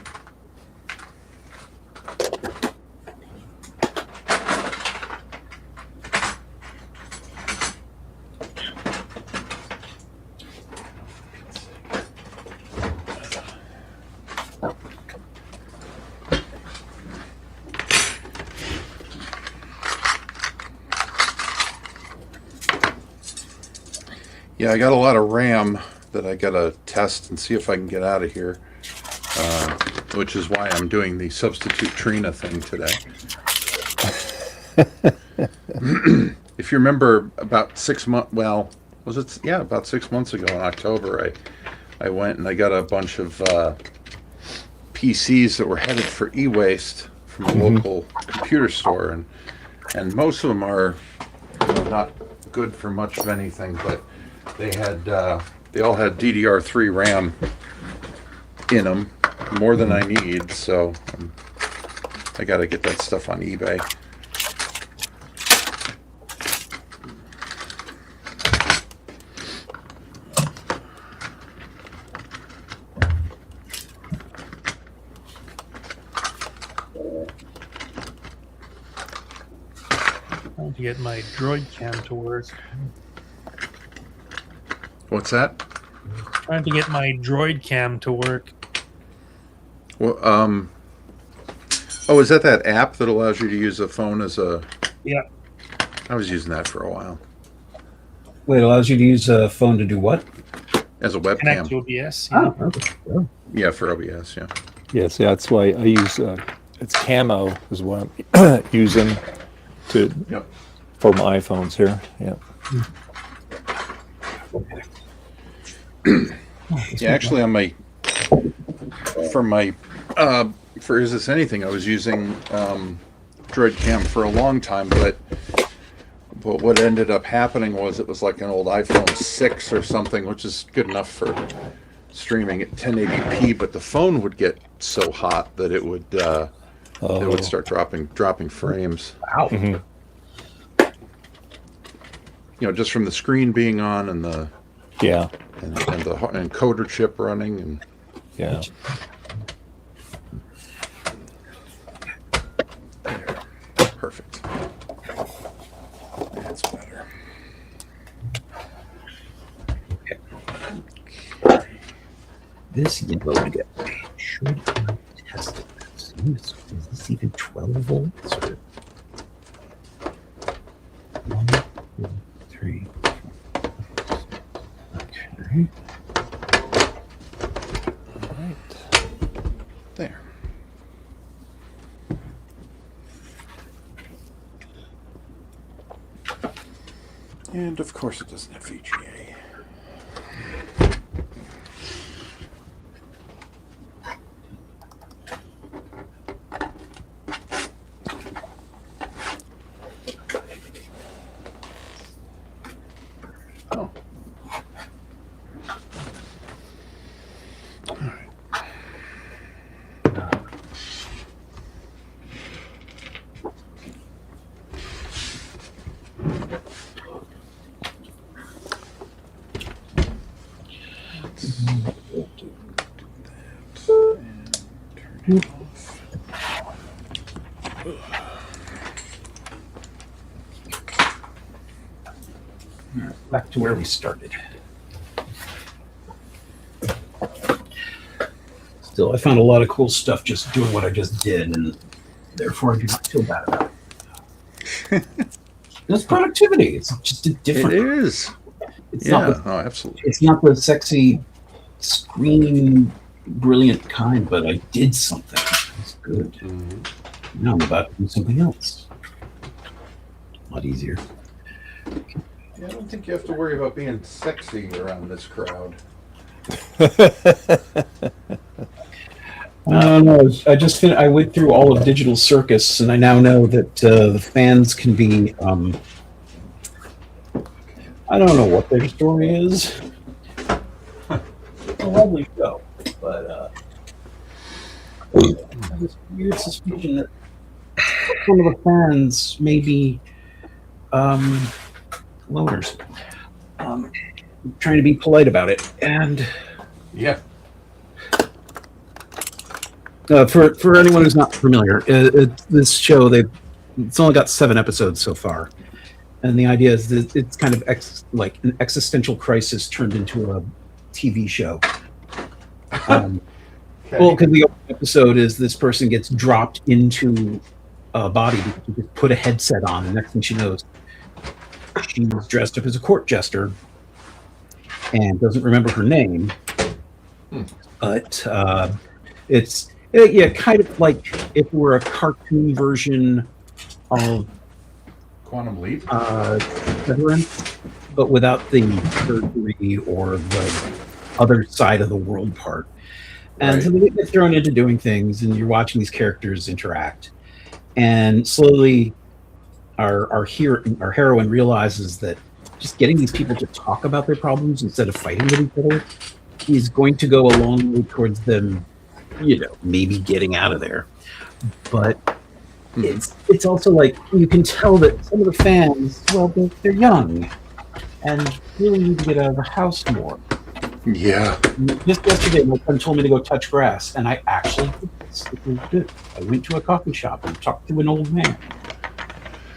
Yeah, I got a lot of RAM that I gotta test and see if I can get out of here, which is why I'm doing the substitute Trina thing today. If you remember, about 6 months, well, was it? Yeah, about 6 months ago in October, I went and I got a bunch of PCs that were headed for e-waste from a local computer store, and most of them are not good for much of anything, but they all had DDR3 RAM in them, more than I need, so I got to get that stuff on eBay. Trying to get my droid cam to work. What's that? Trying to get my droid cam to work. Well, oh, is that app that allows you to use a phone as a? Yeah. I was using that for a while Wait, it allows you to use a phone to do what? as a Connect webcam. to OBS. Yeah. Oh. Yeah, for OBS. Yeah. Yes, yeah, that's why I use it's Camo is what I'm using to Yep. for my iPhones here. Yeah. Yeah, actually, on my for Is This Anything, I was using Droid Cam for a long time, but what ended up happening was it was like an old iPhone 6 or something, which is good enough for streaming at 1080p, but the phone would get so hot that it would start dropping frames. Wow. Mhm. Just from the screen being on and the Yeah. and the encoder chip running, and Yeah. perfect. That's better. This yellow guy should I test it? Is this even 12 volts? Or 1, 2, 3, 4. right. All right. There. And of course it doesn't have VGA. Oh. All right. Back to where we started. Still, I found a lot of cool stuff just doing what I just did, and therefore I do not feel bad about it. It's productivity. It's just a different. It is. It's Yeah. not the, Oh, absolutely. it's not the sexy, screaming, brilliant kind, but I did something. It's good. Now I'm about to do something else. A lot easier. Yeah, I don't think you have to worry about being sexy around this crowd. I don't know. I went through all of Digital Circus, and I now know that the fans can be. I don't know what their story is. It's a lovely show, but I have this weird suspicion that some of the fans may be loners. Trying to be polite about it, and Yeah. for anyone who's not familiar, this show it's only got 7 episodes so far, and the idea is that it's kind of like an existential crisis turned into a TV show. Well, because the episode is this person gets dropped into a body because you just put a headset on, and next thing she knows, she's dressed up as a court jester and doesn't remember her name. But it's kind of like if it were a cartoon version of Quantum Leap. Severance, but without the surgery or the other side of the world part. And Right. so they get thrown into doing things, and you're watching these characters interact. And slowly, our heroine realizes that just getting these people to talk about their problems instead of fighting with each other is going to go a long way towards them, maybe getting out of there. But it's also like you can tell that some of the fans, well, they're young and really need to get out of the house more. Yeah. Just yesterday, my friend told me to go touch grass, and I actually did this. It was good. I went to a coffee shop and talked to an old man.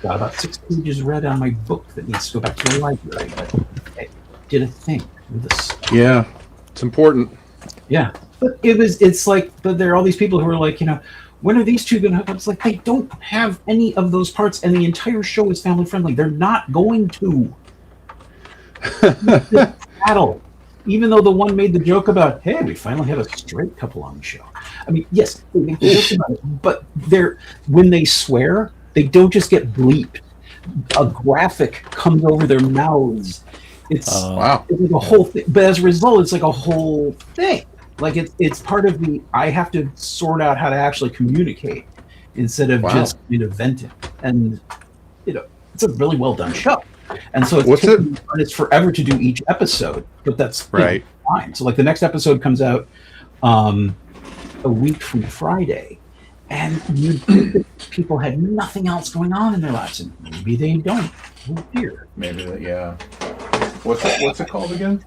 Got about 6 pages read on my book that needs to go back to the library, but I did a thing with this. Yeah. It's important. Yeah, but but there are all these people who are like, when are these two going to hook up? It's like they don't have any of those parts, and the entire show is family friendly. They're not going to. Battle. Even though the one made the joke about, hey, we finally have a straight couple on the show. I mean, yes, they make the jokes about it, but when they swear, they don't just get bleeped. A graphic comes over their mouths. It's Wow. It's like a whole thing. But as a result, it's like a whole thing. Like it's part of I have to sort out how to actually communicate instead of just venting. And it's a really well done show. And so it's forever to do each episode, but that's Right. fine. So like the next episode comes out a week from Friday, and you'd think that people had nothing else going on in their lives, and maybe they don't. Oh dear. Maybe yeah. What's it called again?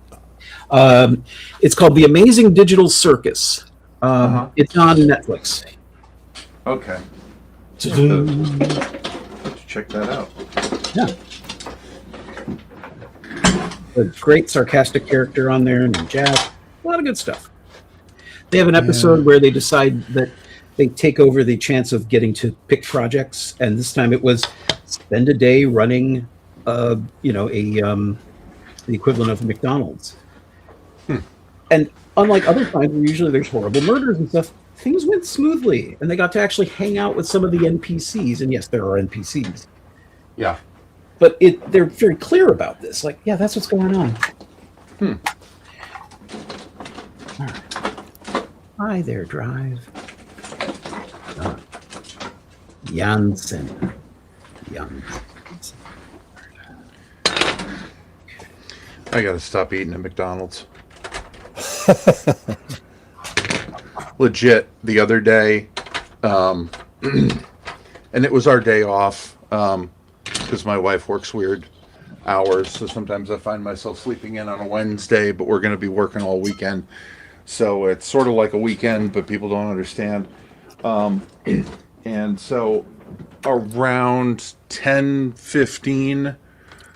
It's called The Amazing Digital Circus. It's on Netflix. Okay. Let's check that out. Yeah. A great sarcastic character on there, and Jack. A lot of good stuff. They have an episode where they decide that they take over the chance of getting to pick projects, and this time it was spend a day running, the equivalent of McDonald's, And unlike other times where usually there's horrible murders and stuff, things went smoothly, and they got to actually hang out with some of the NPCs. And yes, there are NPCs, Yeah. but they're very clear about this. Like, yeah, that's what's going on. All right. Hi there, Drive. Jansen. I got to stop eating at McDonald's. Legit, the other day, and it was our day off because my wife works weird hours, so sometimes I find myself sleeping in on a Wednesday, but we're going to be working all weekend, so it's sort of like a weekend, but people don't understand. And so around 10:15,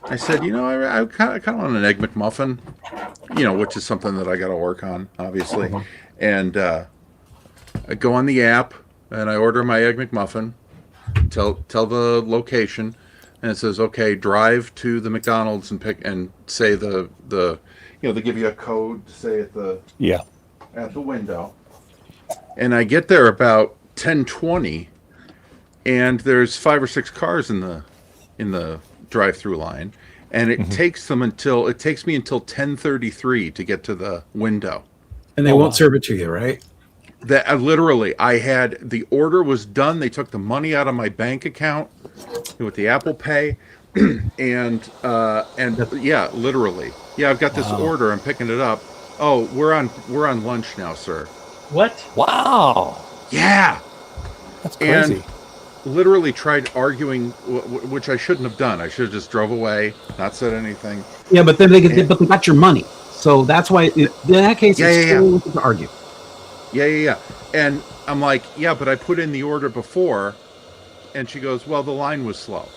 I said, I kind of want an Egg McMuffin, which is something that I got to work on, obviously. And I go on the app and I order my Egg McMuffin, tell the location, and it says, okay, drive to the McDonald's and say the they give you a code to say at the window. And I get there about 10:20, and there's 5 or 6 cars in the drive-through line, and it takes me until 10:33 to get to the window. And they won't serve it to you, right? That I had the order was done. They took the money out of my bank account with the Apple Pay, and yeah, literally, yeah. I've got this order. I'm picking it up. Oh, we're on lunch now, sir. What? Wow. Yeah, That's crazy. And literally tried arguing, which I shouldn't have done. I should have just drove away, not said anything. Yeah, but then they got your money, so that's why. In that case, it's cool to argue. Yeah. And I'm like, yeah, but I put in the order before, and she goes, well, the line was slow.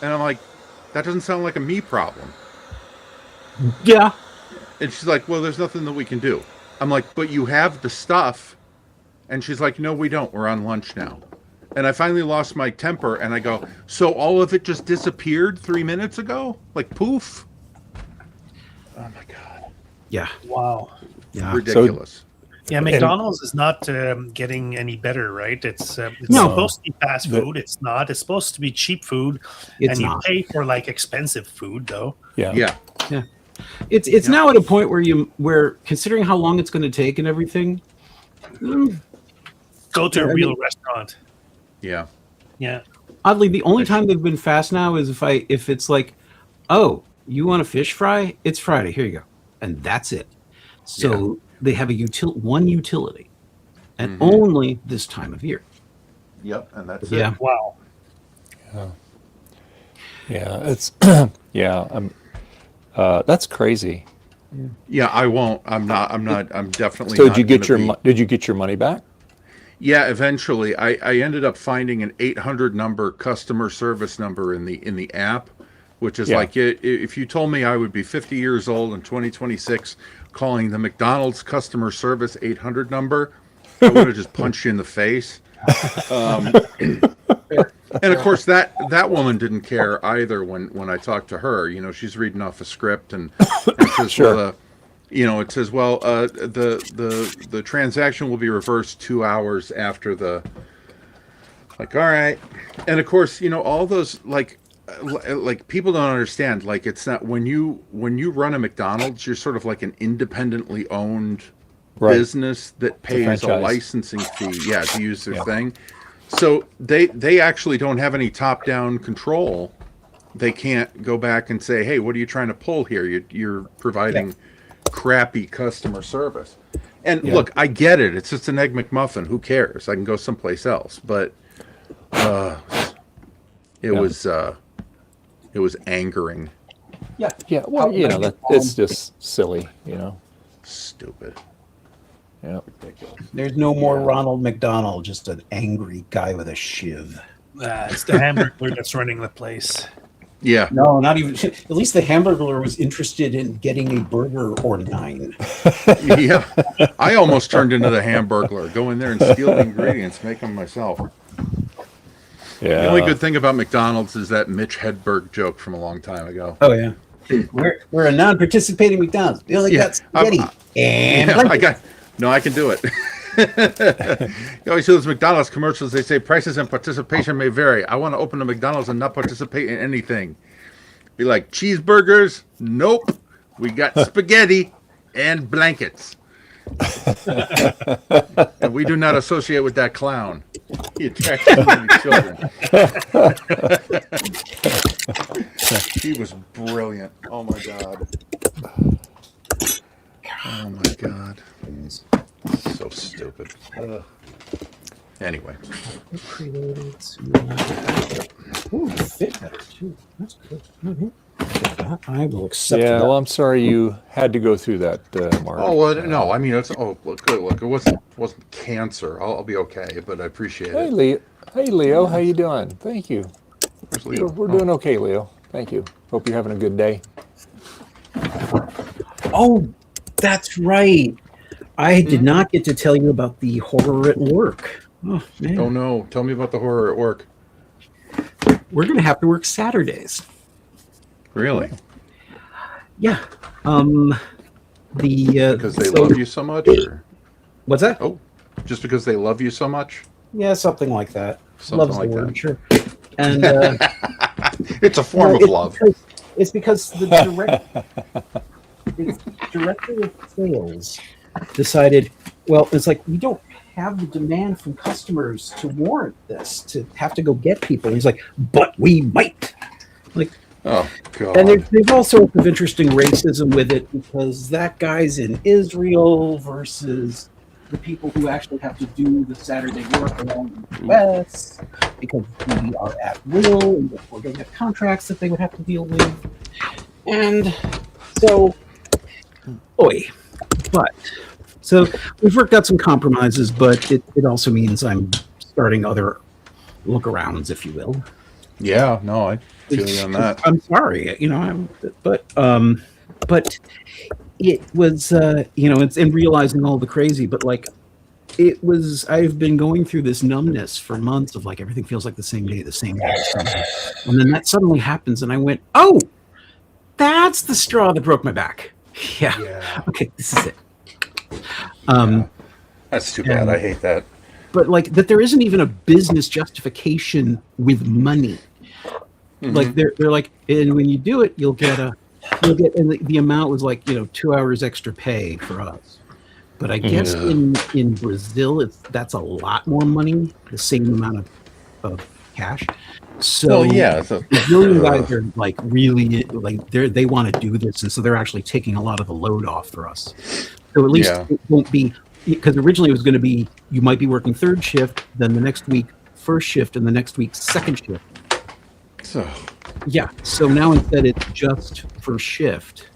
And I'm like, that doesn't sound like a me problem. Yeah. And she's like, well, there's nothing that we can do. I'm like, but you have the stuff. And she's like, no, we don't. We're on lunch now. And I finally lost my temper, and I go, so all of it just disappeared 3 minutes ago? Like, poof? Oh, my God. Yeah. Wow. Yeah. Ridiculous. Yeah, McDonald's is not getting any better, right? It's No. supposed to be fast food. It's not. It's supposed to be cheap food, It's and you not. pay for like expensive food, though. Yeah. It's now at a point where considering how long it's going to take and everything. Go to a real restaurant. Yeah. Yeah. Oddly, the only time they've been fast now is if it's like, oh, you want a fish fry? It's Friday. Here you go, and that's it. So they have one utility, and only this time of year. Yep, and that's Yeah. it. Wow. Yeah, it's that's crazy. Yeah, I won't. I'm definitely So not did you get your money back? Yeah, eventually. I ended up finding an 800 number customer service number in the app, which is like, if you told me I would be 50 years old in 2026 calling the McDonald's customer service 800 number, I would have just punched you in the face. And of course that woman didn't care either when I talked to her. She's reading off a script and says, Sure. it says, well, the transaction will be reversed 2 hours after the. Like, all right, and of course, all those like people don't understand. Like, it's not when you run a McDonald's, you're sort of like an independently owned business that pays a licensing fee, to use their thing. So they actually don't have any top-down control. They can't go back and say, hey, what are you trying to pull here? You're providing crappy customer service. And look, I get it. It's just an Egg McMuffin. Who cares? I can go someplace else. But it was angering. Yeah. Well, it's just silly, Stupid. Yeah. There's no more Ronald McDonald, just an angry guy with a shiv. It's the Hamburglar that's running the place. Yeah. No, not even. At least the Hamburglar was interested in getting a burger or 9. Yeah. I almost turned into the Hamburglar. Go in there and steal the ingredients, make them myself. Yeah. The only good thing about McDonald's is that Mitch Hedberg joke from a long time ago. Oh yeah. We're a non-participating McDonald's. We only got spaghetti and I can do it. You always see those McDonald's commercials. They say prices and participation may vary. I want to open a McDonald's and not participate in anything. Be like, cheeseburgers? Nope. We got spaghetti and blankets. And we do not associate with that clown. He attracts too many children. He was brilliant. Oh my god. Oh my god. So stupid. Anyway. Ooh, fit better too. That's good. I will accept Yeah, that. well, I'm sorry you had to go through that, Mark. Oh well, no. I mean, it's look. It wasn't cancer. I'll be okay. But I appreciate Hey, it. Leo. Hey, Leo. How you doing? Thank you. Where's Leo? We're doing okay, Leo. Thank you. Hope you're having a good day. Oh, that's right. I did not get to tell you about the horror at work. Oh man. Oh no! Tell me about the horror at work. We're gonna have to work Saturdays. Really? Yeah. Because they love you so much, or what's that? oh, just because they love you so much? Yeah, something like that. Something Love's like the word, that. sure. And It's a form of love. It's because the director of sales decided, well, it's like we don't have the demand from customers to warrant this, to have to go get people. And he's like, but we might. Like, Oh god. and there's all sorts of interesting racism with it, because that guy's in Israel versus the people who actually have to do the Saturday work along the U.S. because we are at will and therefore don't have contracts that they would have to deal with. And so, so we've worked out some compromises, but it also means I'm starting other look-arounds, if you will. Yeah, no, I feel you on that. I'm sorry, but it was, it's in realizing all the crazy, but like, I've been going through this numbness for months of like, everything feels like the same day, the same day. And then that suddenly happens. And I went, oh, that's the straw that broke my back. Yeah. Okay. This is it. That's too bad. I hate that. But like that, there isn't even a business justification with money. Mm-hmm. Like they're like, and when you do it, you'll get, and the amount was like, 2 hours extra pay for us. But I guess in Brazil, that's a lot more money, the same amount of cash. So the Brazilian guys are like really like they want to do this, and so they're actually taking a lot of the load off for us. So at least it won't be, because originally it was going to be you might be working third shift, then the next week first shift, and the next week second shift. So now instead it's just first shift,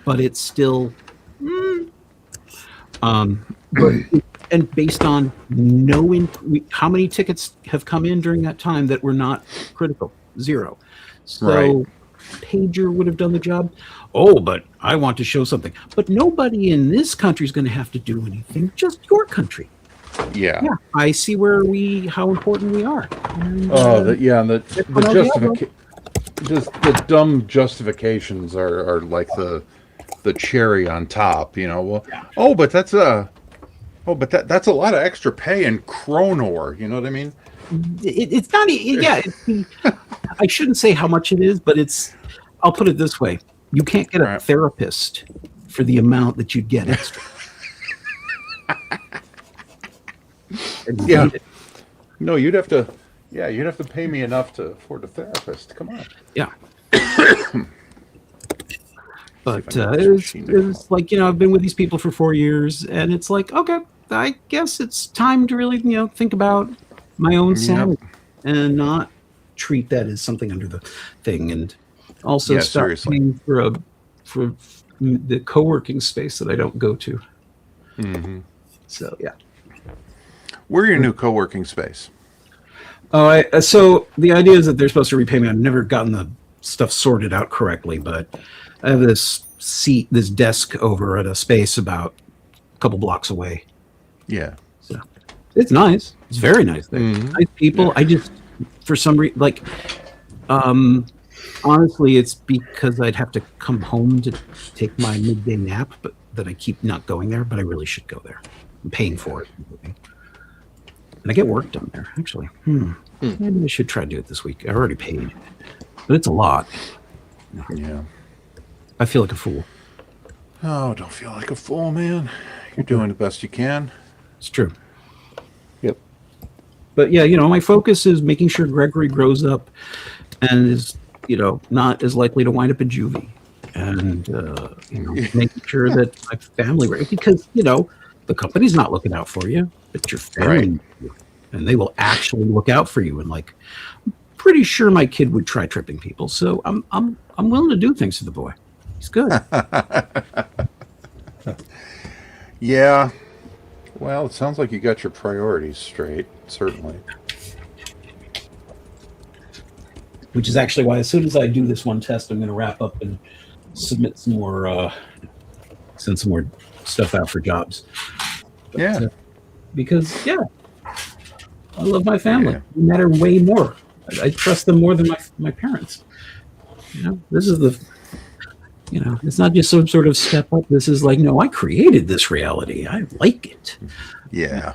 but it's still. And based on how many tickets have come in during that time that were not critical? 0. So pager would have done the job. Oh, but I want to show something. But nobody in this country is going to have to do anything. Just your country. Yeah. I see how important we are. And, the dumb justifications are like the cherry on top, but that's that's a lot of extra pay in Kronor, you know what I mean? It's not, I shouldn't say how much it is, but I'll put it this way. You can't get a therapist for the amount that you'd get extra. No, you'd have to pay me enough to afford a therapist. Come on. Yeah. But it's like, I've been with these people for 4 years, and it's like, okay, I guess it's time to really, think about my own sanity and not treat that as something under the thing, and also start paying for the co-working space that I don't go to. Mm-hmm. So, yeah. Where's your new co-working space? So the idea is that they're supposed to repay me. I've never gotten the stuff sorted out correctly, but I have this desk over at a space about a couple blocks away. Yeah. So it's nice. It's very nice there. Mm-hmm. Nice people. Yeah. I just, for some reason, like, Honestly, it's because I'd have to come home to take my midday nap, but that I keep not going there. But I really should go there. I'm paying for it, and I get work done there. Actually, maybe I should try to do it this week. I already paid, but it's a lot. Yeah. I feel like a fool. Oh, don't feel like a fool, man. You're doing the best you can. It's true. Yep. But yeah, my focus is making sure Gregory grows up and is, not as likely to wind up in juvie, and making sure that my family, because the company's not looking out for you, but your family, and they will actually look out for you. And I'm pretty sure my kid would try tripping people, so I'm willing to do things for the boy. He's good. Yeah. Well, it sounds like you got your priorities straight, certainly. Which is actually why, as soon as I do this one test, I'm going to wrap up and submit some more, send some more stuff out for jobs. But, Yeah. Because, I love my family. Yeah. They matter way more. I trust them more than my parents. This is it's not just some sort of step up. This is like, no, I created this reality. I like it. Yeah.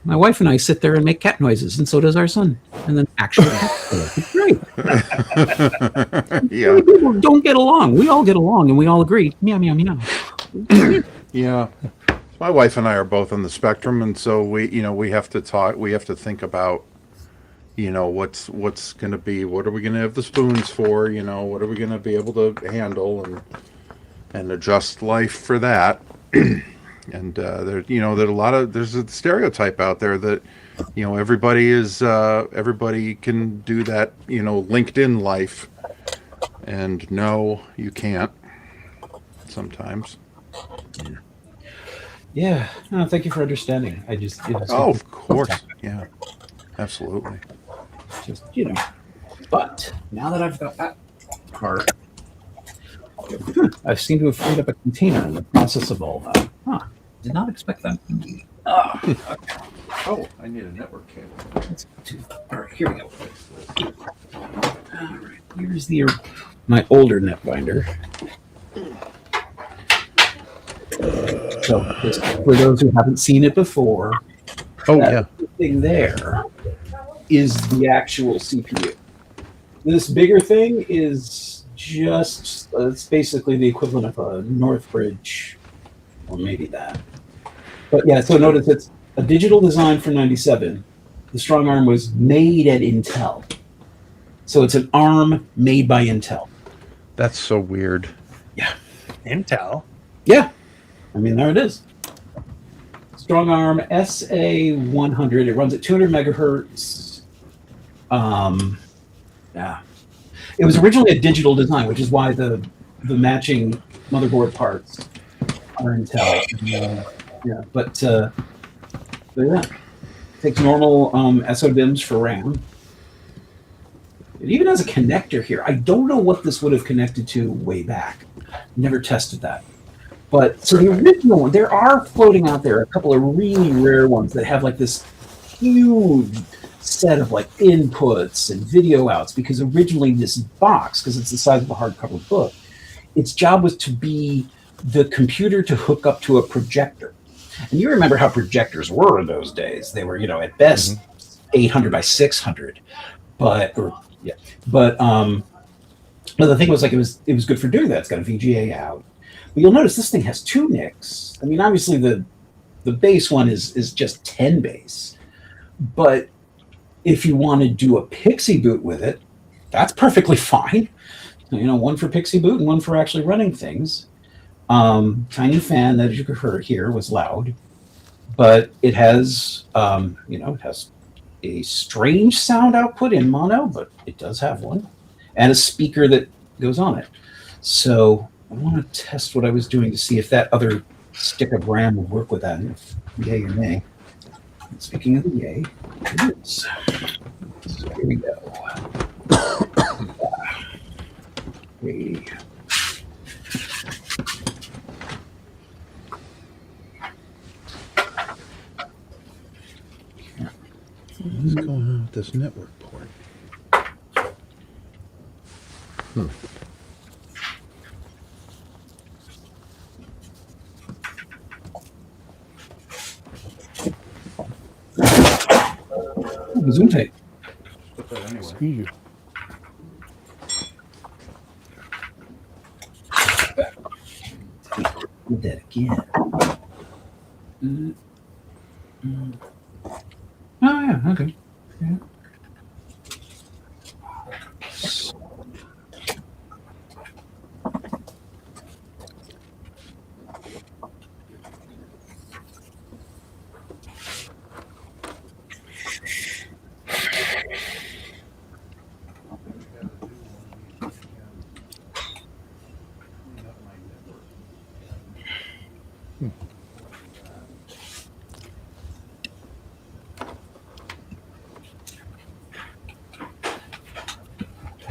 My wife and I sit there and make cat noises, and so does our son. And then actually, it's great. Yeah. People don't get along. We all get along, and we all agree. Meow, meow, meow. Yeah. My wife and I are both on the spectrum, and so we have to talk. We have to think about, what's going to be. What are we going to have the spoons for? What are we going to be able to handle and adjust life for that. And there's a stereotype out there that everybody can do that LinkedIn life, and no, you can't sometimes. Yeah. No, thank you for understanding. I just Of course, yeah, absolutely. just But now that I've got that part, I seem to have freed up a container in the process of all that. Did not expect that. Okay. Oh, I need a network cable. All right, here we go. All right, here's my older net binder. So, just for those who haven't seen it before, that thing there is the actual CPU. This bigger thing is just, it's basically the equivalent of a Northbridge, or maybe that. But yeah, so notice it's a digital design for 97. The strong arm was made at Intel. So it's an ARM made by Intel. That's so weird. Yeah. Intel. Yeah. I mean, there it is. Strong arm SA100. It runs at 200 megahertz. Yeah. It was originally a digital design, which is why the matching motherboard parts are Intel. Yeah, but yeah, it takes normal SODIMMs for RAM. It even has a connector here. I don't know what this would have connected to way back. Never tested that. But so the original one, there are floating out there a couple of really rare ones that have like this huge set of like inputs and video outs, because originally this box, because it's the size of a hardcover book, its job was to be the computer to hook up to a projector. And you remember how projectors were in those days. They were, at best 800 by 600. But the thing was, like, it was good for doing that. It's got a VGA out. But you'll notice this thing has two NICs. I mean, obviously the base one is just 10 base. But if you want to do a Pixie boot with it, that's perfectly fine. One for Pixie boot and one for actually running things. Tiny fan that, as you could hear, was loud, but it has, it has a strange sound output in mono, but it does have one, and a speaker that goes on it. So I want to test what I was doing to see if that other stick of RAM would work with that, and if yay or nay. And speaking of the yay, it is. So here we go. What's going on with this network port? Zoom tape. Put that anyway. You. Did that again. Oh yeah, okay. Yeah.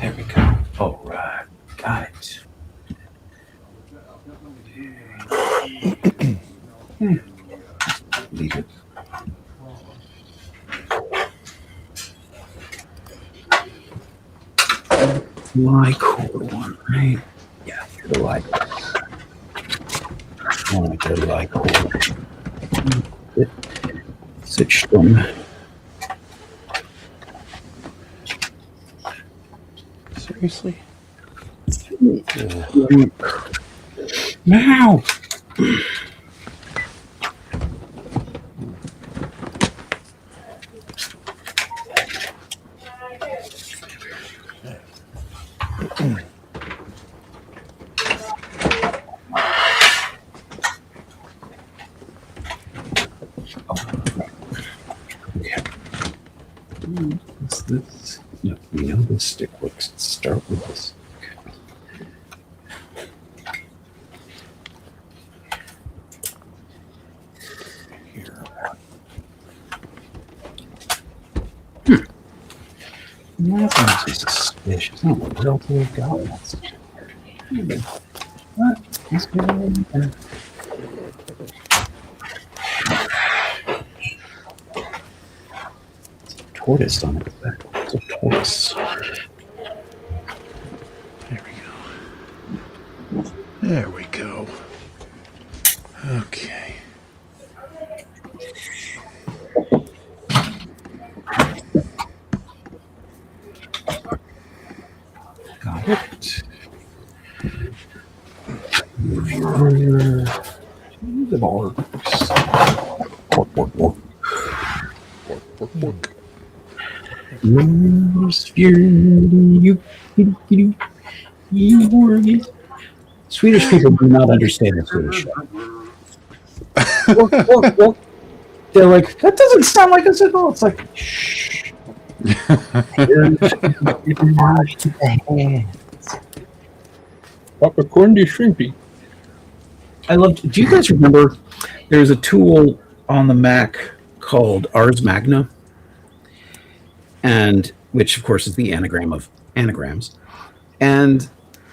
There we go. All right, got it. Leave it. Cool one, right? Yeah, you're the light. I want to go to cool. Such them. Seriously? Now. What's this? No, we know this stick works. Let's start with this. Here. That's suspicious. Oh, what else do we got? What? What's going on there? Tortoise on it. It's a tortoise. There we go. Okay. Got it. The bar. Swedish people do not understand the Swedish. They're like, that doesn't sound like us at all. It's like, shh. Popcorn to shrimpy. I loved. Do you guys remember? There's a tool on the Mac called Ars Magna, and which of course is the anagram of anagrams, and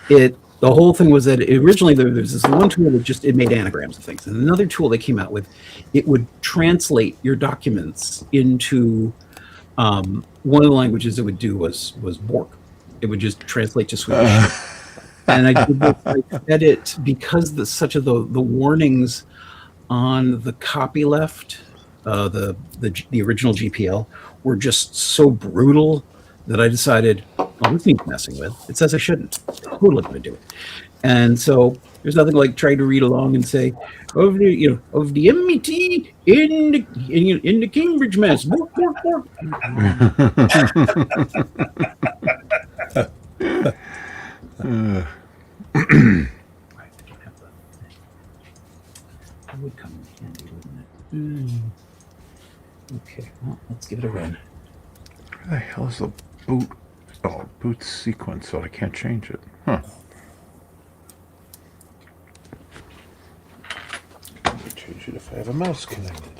the whole thing was that originally there was this one tool that just it made anagrams of things, and another tool they came out with, it would translate your documents into one of the languages it would do was Borg. It would just translate to Swedish. And I did this, I edit because such of the warnings on the copyleft, the original GPL, were just so brutal that I decided, oh, this needs messing with. It says I shouldn't. Totally going to do it. And so there's nothing like trying to read along and say of the MET in the Cambridge Mass. That would come in handy, wouldn't it? Okay, well, let's give it a run. Where the hell is the boot? Oh, boot sequence, so I can't change it. Huh. I can change it if I have a mouse connected.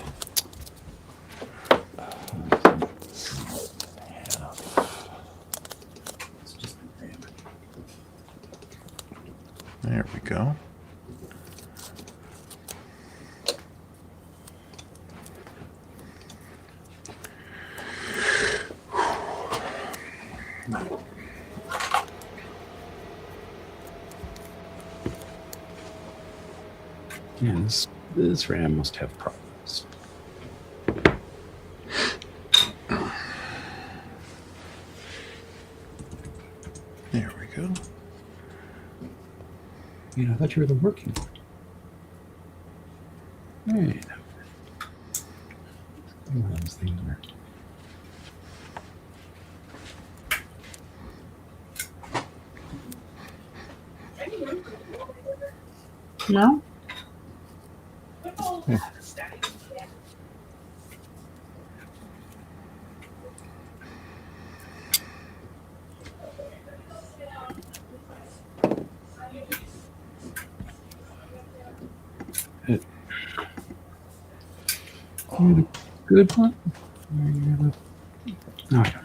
There we go. Yeah, this RAM must have problems. There we go. You know, I thought you were the working one. Right. One of those things are. No? You're the good one? Or you're the... No, I don't know.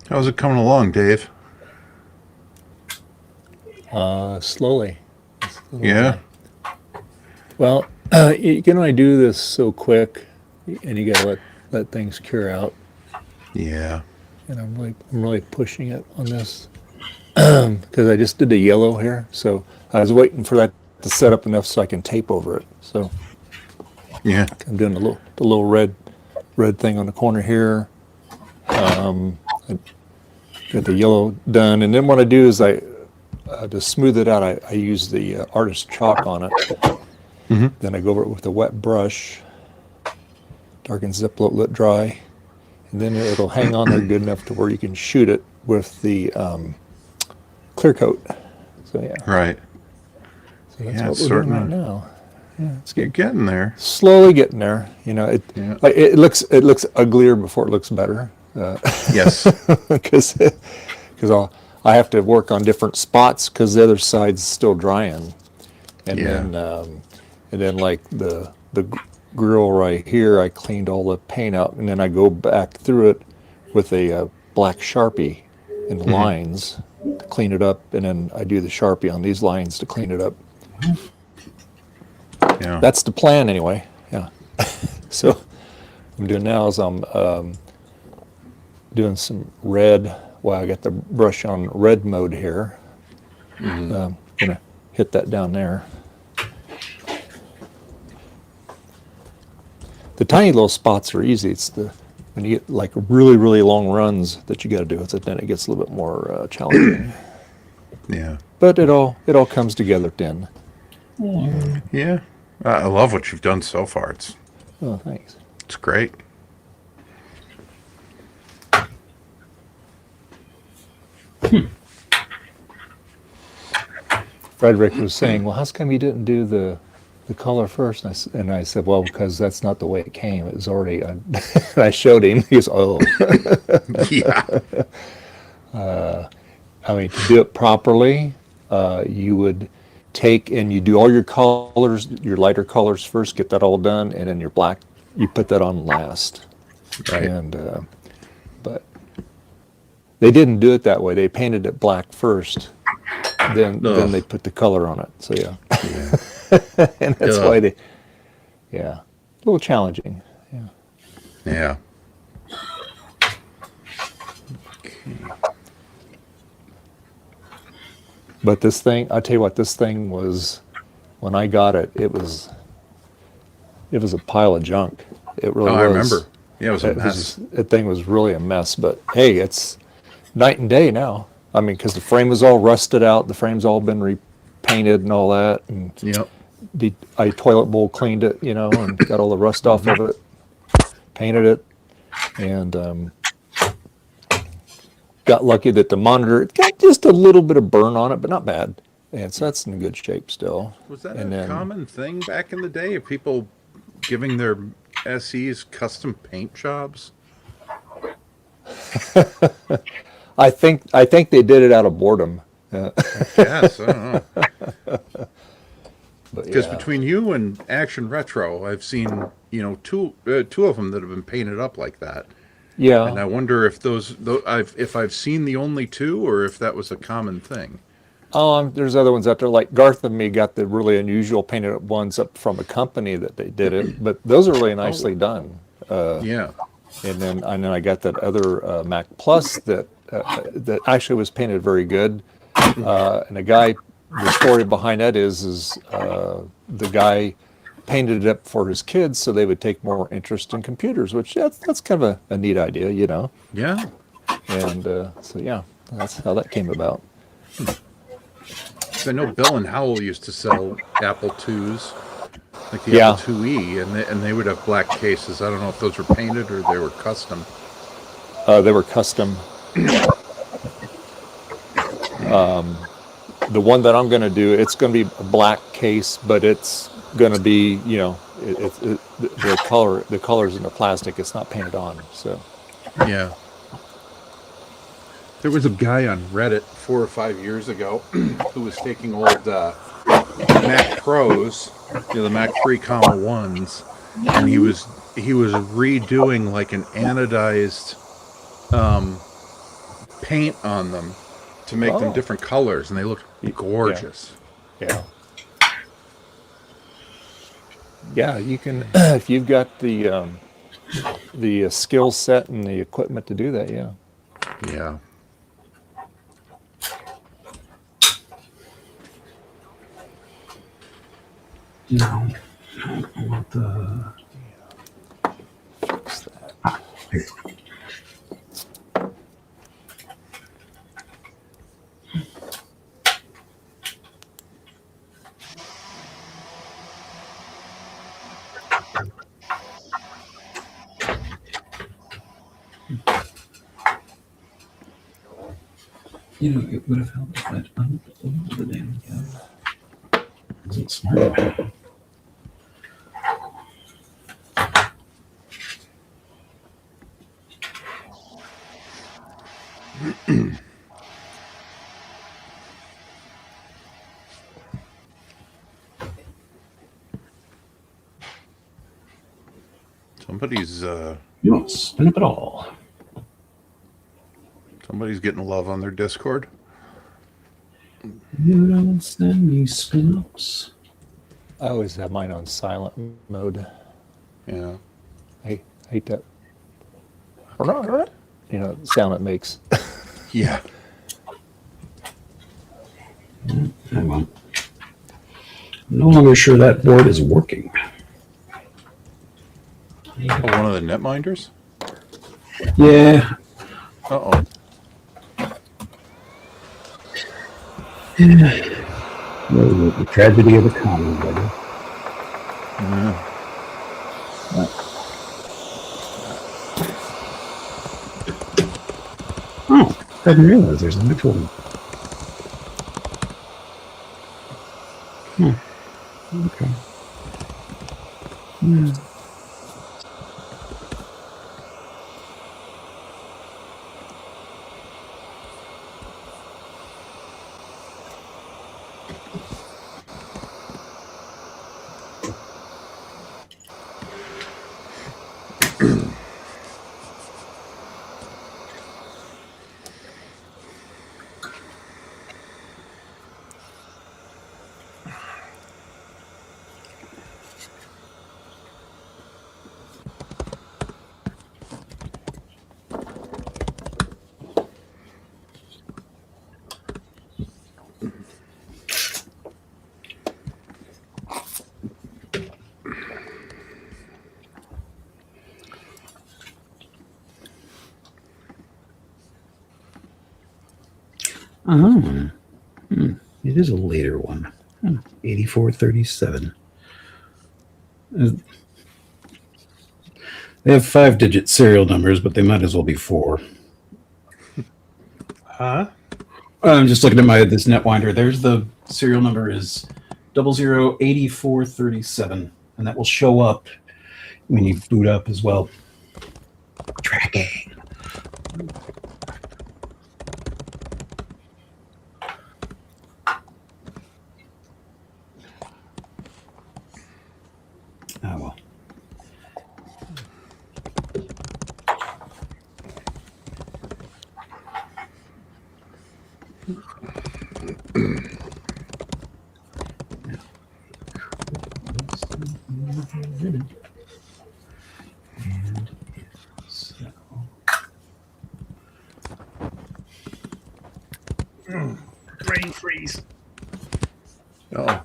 How's it coming along, Dave? Slowly. Yeah. Well, you can only do this so quick, and you got to let things cure out. Yeah. And I'm really pushing it on this because I just did the yellow here, so I was waiting for that to set up enough so I can tape over it. So Yeah. I'm doing the little red thing on the corner here. I got the yellow done, and then what I do is to smooth it out, I use the artist chalk on it. Mm-hmm. Then I go over it with a wet brush, darken zip, let it dry, and then it'll hang on there good enough to where you can shoot it with the clear coat. So yeah. Right. So that's Yeah, what we're doing right now. Yeah, it's You're getting there. slowly getting there. You know, Yeah. it looks uglier before it looks better. Yes. Because I have to work on different spots because the other side's still drying, and Yeah. then like the grill right here, I cleaned all the paint out, and then I go back through it with a black Sharpie in the lines to clean it up, and then I do the Sharpie on these lines to clean it up. Yeah. That's the plan anyway. Yeah. So what I'm doing now is I'm doing some red. Well, I got the brush on red mode here. Gonna hit that down there. The tiny little spots are easy. It's when you get like really, really long runs that you got to do with it, then it gets a little bit more challenging. Yeah. But it all comes together at the end. Yeah. I love what you've done so far. Oh, thanks. It's great. Frederick was saying, "Well, how come you didn't do the color first?" And I said, "Well, because that's not the way it came. It was already." I showed him. He goes, "Oh." Yeah. I mean, to do it properly, you would take and you do all your colors, your lighter colors first, get that all done, and then your black, you put that on last. Right. And but they didn't do it that way. They painted it black first, then they put the color on it. So yeah, and that's why a little challenging. Yeah. Yeah. But this thing, I tell you what, this thing was, when I got it, it was a pile of junk. It really was. I remember. Yeah, it was a mess. That thing was really a mess. But hey, it's night and day now. I mean, because the frame was all rusted out. The frame's all been repainted and all that. And Yep. I toilet bowl cleaned it, you know, and got all the rust off of it, painted it, and got lucky that the monitor, it got just a little bit of burn on it, but not bad. And so that's in good shape still. Was that And a then- common thing back in the day of people giving their SEs custom paint jobs? I think they did it out of boredom. Yes, I don't know. But Because yeah. between you and Action Retro, I've seen, two of them that have been painted up like that. Yeah. And I wonder if if I've seen the only two, or if that was a common thing. Oh, there's other ones out there. Like Garth and me got the really unusual painted up ones up from a company that they did it, but those are really nicely done. Yeah. And then I got that other Mac Plus that actually was painted very good. And the story behind that is the guy painted it up for his kids so they would take more interest in computers, which that's kind of a neat idea, you know. Yeah. And so yeah, that's how that came about. I know Bill and Howell used to sell Apple IIs, like the Yeah. Apple IIe, and they would have black cases. I don't know if those were painted or they were custom. They were custom. The one that I'm going to do, it's going to be a black case, but it's going to be, you know, the colors in the plastic. It's not painted on. So Yeah. There was a guy on Reddit 4 or 5 years ago who was taking old Mac Pros, you know, the Mac 3,1s, and he was redoing like an anodized paint on them to make them different colors, and they looked gorgeous. yeah, yeah. You can if you've got the skill set and the equipment to do that. Yeah. Yeah. No, I want the. Fix that. You know, it would have helped if I'd unplugged the damn guy. Isn't smart. Somebody's You won't spin up at all. somebody's getting love on their Discord. You don't send me spin ups. I always have mine on silent mode. Yeah. I hate that. You know, the sound it makes. Yeah. Hang on. I'm no longer sure that board is working. Oh, one of the netminders? Yeah. Uh-oh. The tragedy of the common, buddy. Yeah. Oh, I didn't realize there's an actual one. Okay. It is a later one. 8437. They have 5-digit serial numbers, but they might as well be 4. Huh? I'm just looking at this netwinder. There's the serial number is 008437, and that will show up when you boot up as well. Tracking. Oh well. brain freeze. Oh.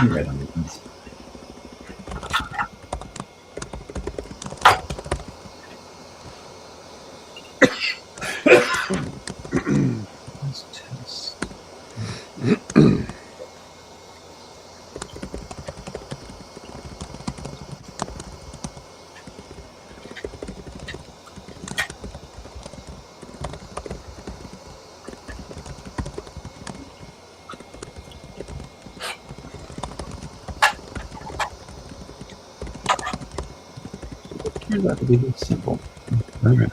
You're right on the easy. Let's test. Turns out to be this simple. All right.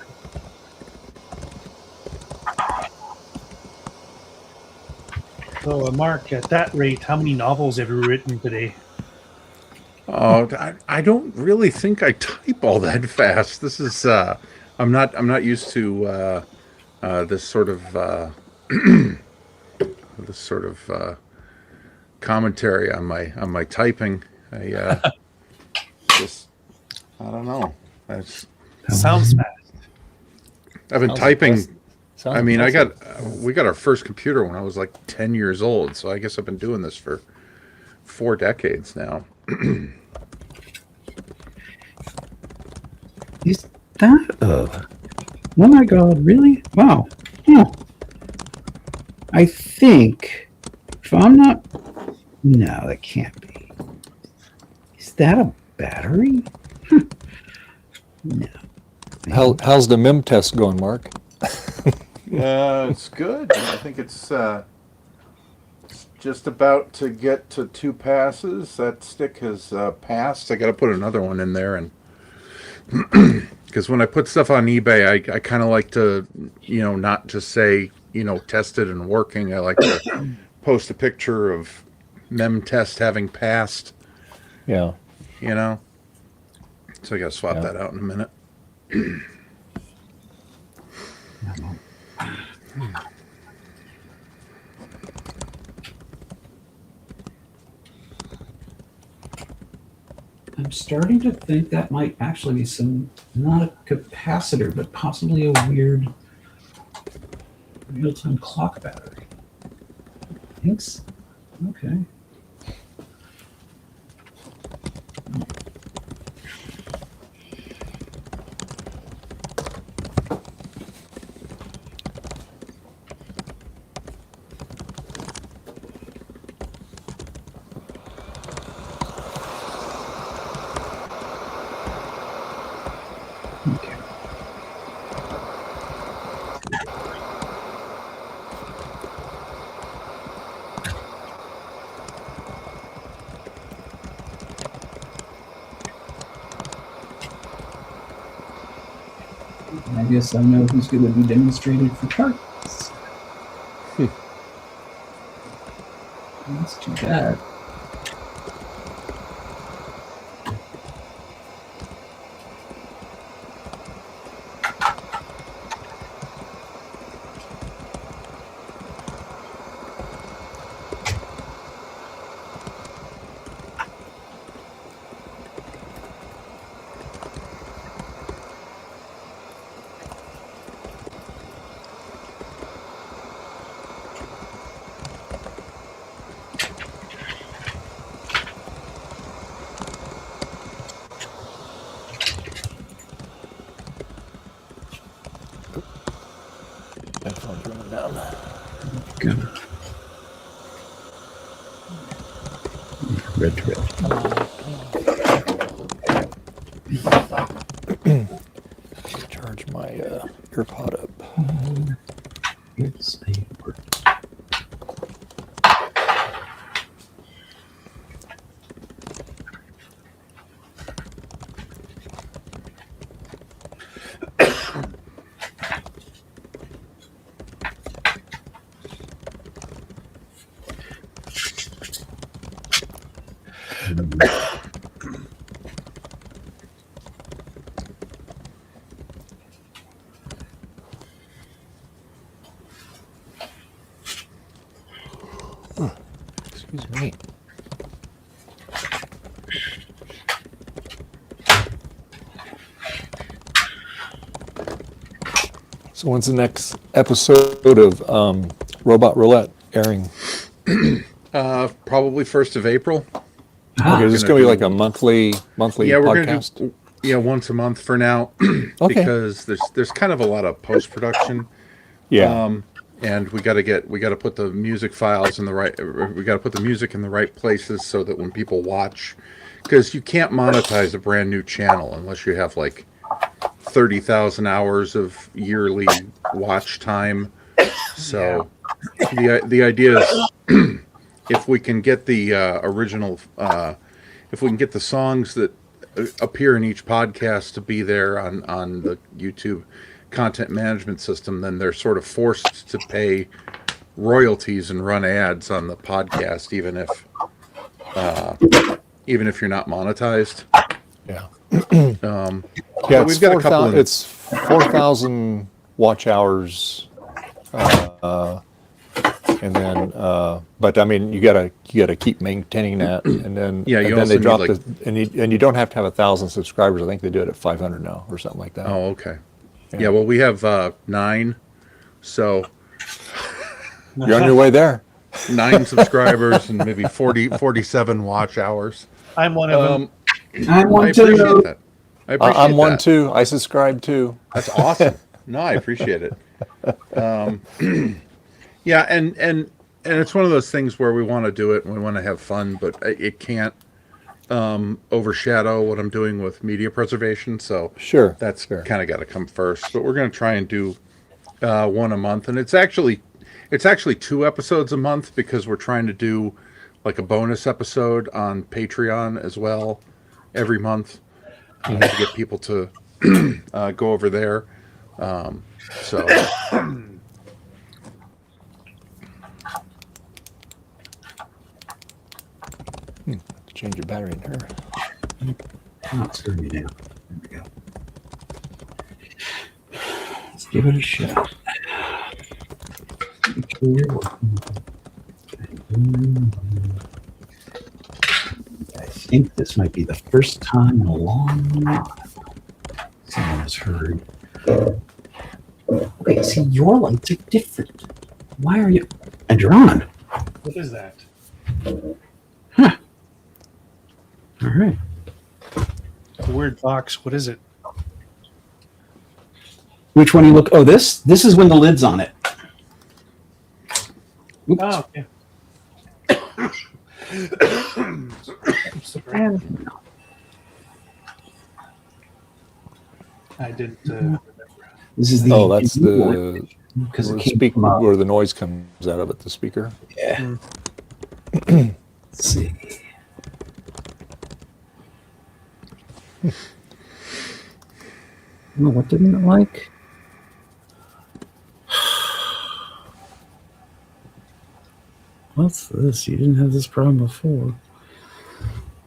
So, Mark, at that rate, how many novels have you written today? Oh, I don't really think I type all that fast. This is I'm not used to this sort of commentary on my typing. I just I don't know. Sounds fast. I've been Sounds typing. impressive. Sounds I mean, impressive. we got our first computer when I was like 10 years old, so I guess I've been doing this for 4 decades now. Is that oh my god, really? Wow. Huh. I think if I'm not no, that can't be. Is that a battery? No. How's the MIM test going, Mark? It's good. I think it's just about to get to 2 passes. That stick has passed. I got to put another one in there, and because when I put stuff on eBay, I kind of like to, not just say, tested and working. I like to post a picture of mem test having passed. Yeah. So I got to swap Yeah. that out in a minute. I'm starting to think that might actually be not a capacitor, but possibly a weird real-time clock battery. Thanks. Okay. I guess I know who's going to be demonstrated for targets. That's too bad. Headphones running down. Good. Red. Charge my earpod up. It's a word. Excuse me. So when's the next episode of Robot Roulette airing? Probably 1st of April. Okay, is this going to be like a monthly Yeah, we're gonna podcast? do once a month for now, Okay. because there's kind of a lot of post production. Yeah. And we got to put the music files in the right. We got to put the music in the right places so that when people watch, because you can't monetize a brand new channel unless you have like 30,000 hours of yearly watch time. So the idea is if we can get the original, if we can get the songs that appear in each podcast to be there on the YouTube content management system, then they're sort of forced to pay royalties and run ads on the podcast, even if you're not monetized. Yeah. Yeah, we've got a couple of It's 4,000 watch hours, and then, but I mean, you gotta keep maintaining that, and then Yeah, you and then also they need, drop like- and you don't have to have 1,000 subscribers. I think they do it at 500 now or something like that. Oh, okay. Yeah, well, we have 9, so You're on your way there. 9 subscribers and maybe 47 watch hours. I'm one of them. I I want appreciate to. that. I appreciate I'm one that. too. I subscribe too. That's awesome. No, I appreciate it. Yeah, and it's one of those things where we want to do it and we want to have fun, but it can't overshadow what I'm doing with media preservation. So Sure. that's Sure. kind of got to come first. But we're going to try and do one a month, and it's actually 2 episodes a month because we're trying to do like a bonus episode on Patreon as well every month to get people to go over there. So Change your battery in here. Oh, it's screwing me down. There we go. Let's give it a shot. Make sure you're working. I think this might be the first time in a long time someone has heard. Wait, see, your lights are different. Why are you? And you're on. What is that? All right. It's a weird box. What is it? Which one you look? Oh, this is when the lid's on it. Oops. Oh, okay. And I didn't remember. This is the. Oh, that's the because where it the came speak from, where the noise comes out of it. The speaker. Yeah. Let's see. Oh, what didn't it like? What's this? You didn't have this problem before.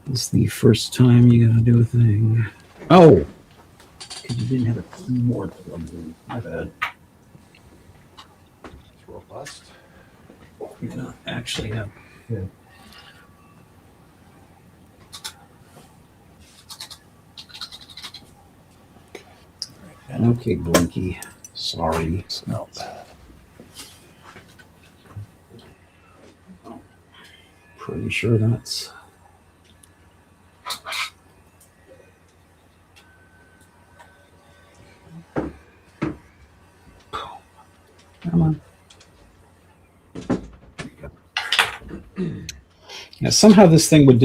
This is the first time you gotta do a thing. Oh! Because you didn't have a keyboard plug in. My bad. it's robust. You don't actually have. Yeah. Okay, Blinky. Sorry. No. Pretty sure that's. Come on. Now, somehow this thing would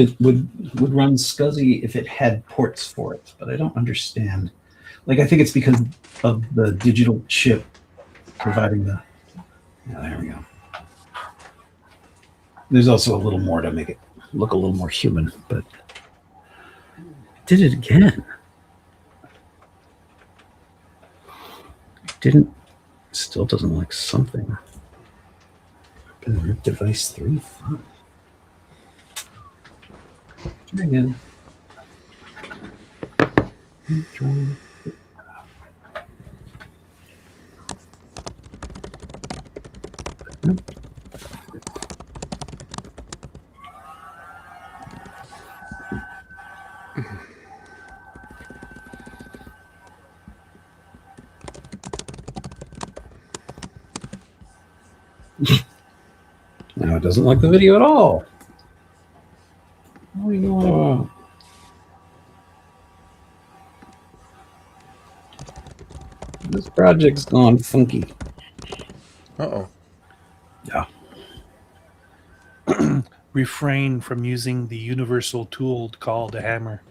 run SCSI if it had ports for it, but I don't understand. Like, I think it's because of the digital chip providing the. Yeah, there we go. There's also a little more to make it look a little more human, but it did it again. It didn't. Still doesn't like something. Device 3. Fun. Try again. Try. Now it doesn't like the video at all. What are you going on? This project's gone funky. Uh-oh. Yeah. Refrain from using the universal tool called a hammer.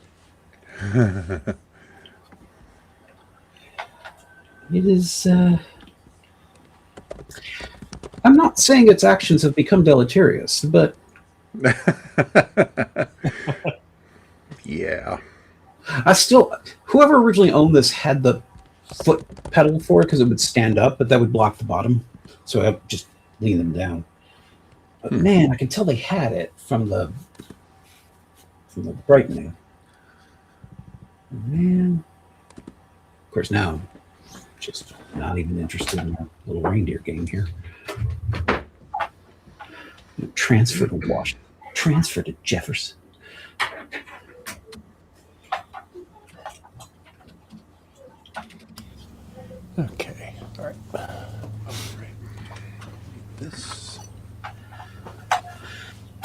It is. I'm not saying its actions have become deleterious, but Yeah. I still. Whoever originally owned this had the foot pedal for it because it would stand up, but that would block the bottom. So I would just lean them down. But man, I can tell they had it from the brightening. Man. Of course, now I'm just not even interested in a little reindeer game here. Transfer to Washington. Transfer to Jefferson. Okay. All right. This.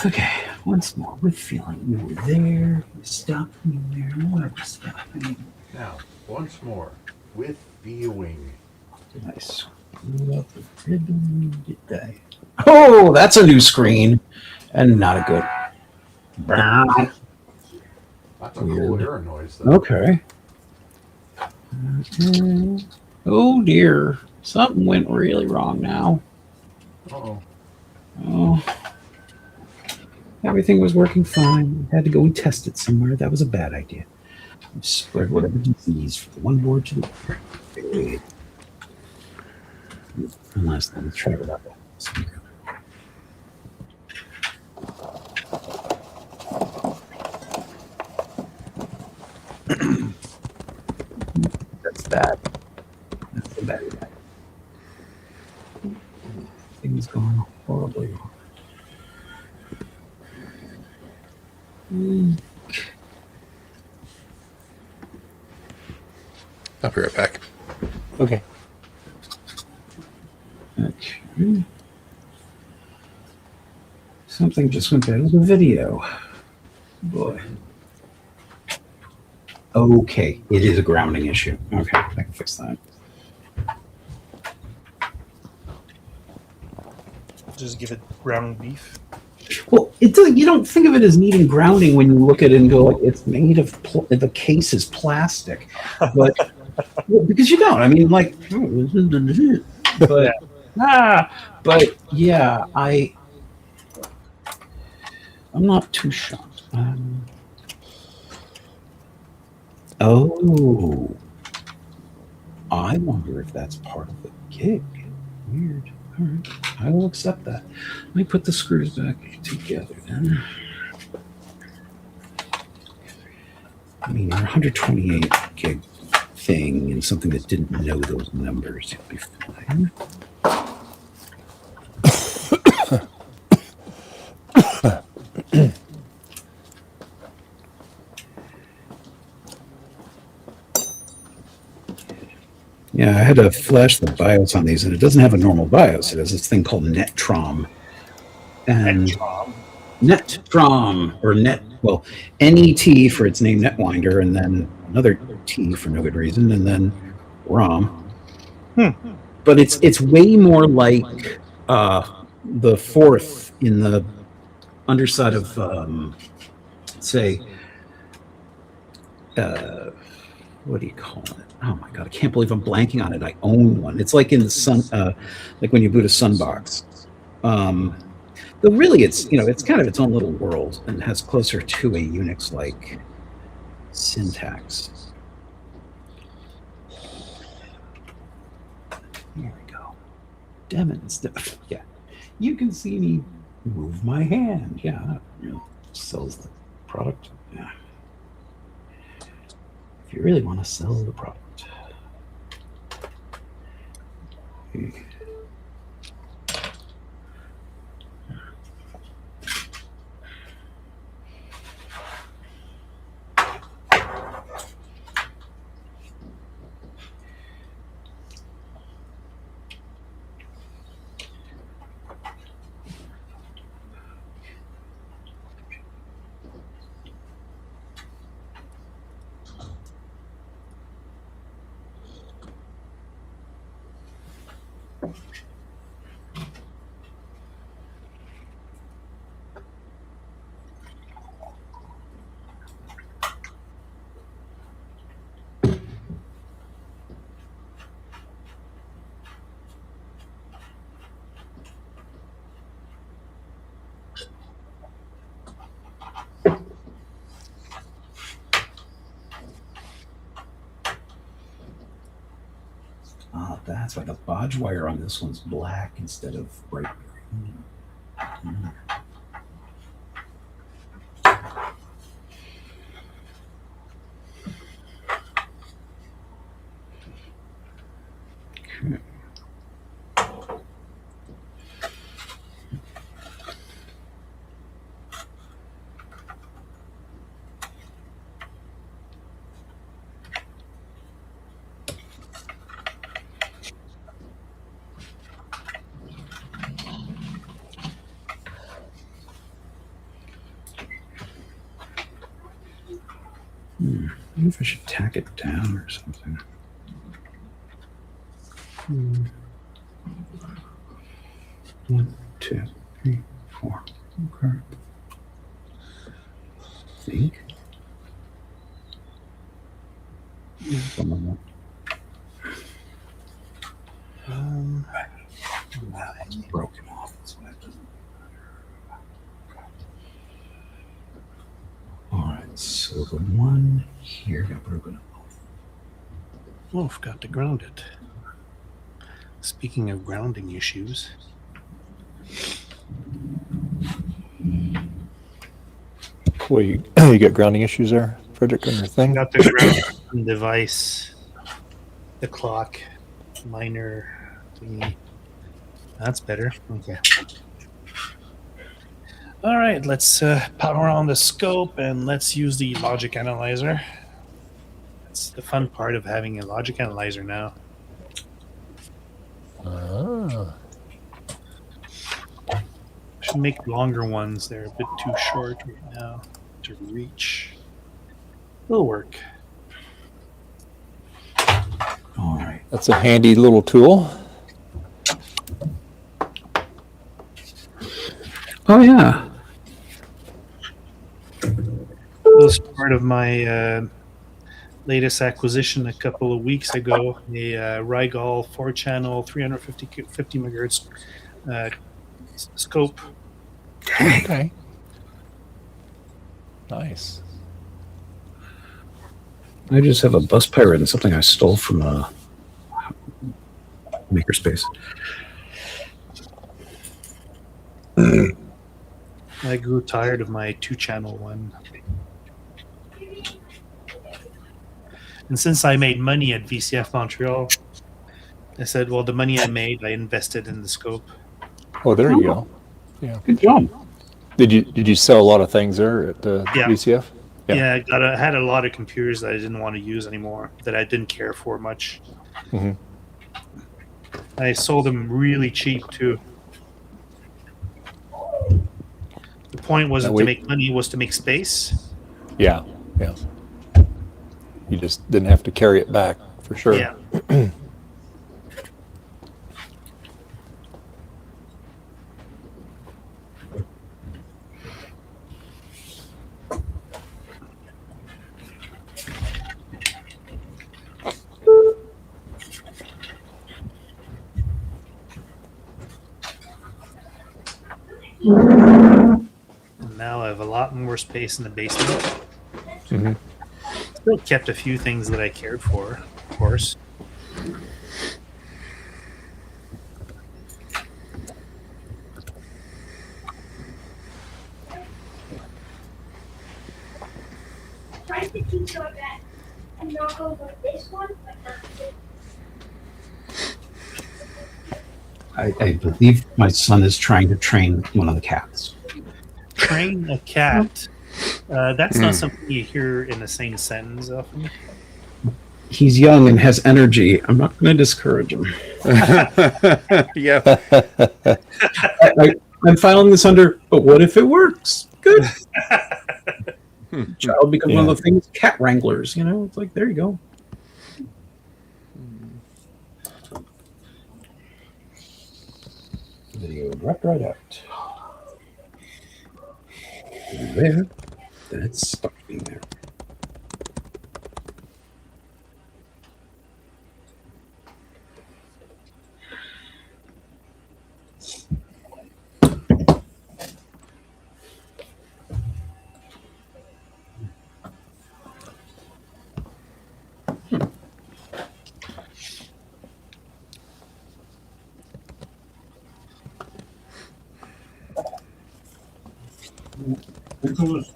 Okay, once more with feeling. You were there. You stopped me there. What was stopping? Now, once more, with viewing. Nice. Oh, that's a new screen. And not a good. That's a cool Weird. error noise, though. Okay. Oh dear. Something went really wrong now. Uh-oh. Oh. Everything was working fine. I had to go and test it somewhere. That was a bad idea. I spread whatever disease from one board to the other. Unless let me try it out. That's bad. That's the bad guy. Things going horribly wrong. I'll be right back. Okay. Okay. Something just went bad with the video. Boy. Okay, it is a grounding issue. Okay, I can fix that. Just give it ground beef. Well, it doesn't. You don't think of it as needing grounding when you look at it and go, like, it's made of the case is plastic, but well, because you don't. I mean, like, but but yeah, I'm not too shocked. Oh, I wonder if that's part of the gig. Weird. All right, I will accept that. Let me put the screws back together then. I mean, our 128 gig thing and something that didn't know those numbers would be fine. Yeah, I had to flash the BIOS on these, and it doesn't have a normal BIOS. It has this thing called NetTrom. And NetTrom, or Net, well, NET for its name Netwinder, and then another T for no good reason, and then ROM. But it's way more like the fourth in the underside of, say, what do you call it? Oh my god, I can't believe I'm blanking on it. I own one. It's like in the sun, like when you boot a Sunbox. But really, it's it's kind of its own little world and has closer to a Unix-like syntax. Here we go. Demonstrate. Yeah, you can see me move my hand. Yeah, sells the product. Yeah. If you really want to sell the product. Okay. That's why the bodge wire on this one's black instead of bright green. Mm. Okay. I wonder if I should tack it down or something. One, two, three, four. Okay. I think. Some of them. It's broken off. That's why it doesn't matter. All right, so the one here got broken off. Oh, forgot to ground it. Speaking of grounding issues. Well, you got grounding issues there, Frederick, on your thing? Got the ground device, the clock, minor thingy. That's better. Okay. All right, let's power on the scope and let's use the logic analyzer. That's the fun part of having a logic analyzer now. Ah. Should make longer ones. They're a bit too short right now to reach. It'll work. All right. That's a handy little tool. Oh, yeah. It was part of my latest acquisition a couple of weeks ago. A Rigol 4-channel, 350 megahertz scope. Okay. Nice. I just have a bus pirate and something I stole from a makerspace. I grew tired of my 2-channel one. And since I made money at VCF Montreal, I said, well, the money I made, I invested in the scope. Oh, there you go. Yeah. Good job. Did you sell a lot of things there at Yeah. VCF? Yeah, I had a lot of computers that I didn't want to use anymore, that I didn't care for much. Mhm. I sold them really cheap, too. The point wasn't to make money, it was to make space. Yeah. Yeah. You just didn't have to carry it back, for sure. Yeah. And now I have a lot more space in the basement. Mhm. Still kept a few things that I cared for, of course. tried to teach her that and knock over this one, but not this. I believe my son is trying to train one of the cats. Train a cat. That's not something you hear in the same sentence often. He's young and has energy. I'm not going to discourage him. Yeah. I'm filing this under, but what if it works? Good. Child becomes one of the famous cat wranglers. You know, it's like, there you go. Video dropped right out. There. Then it's stuck in there. Because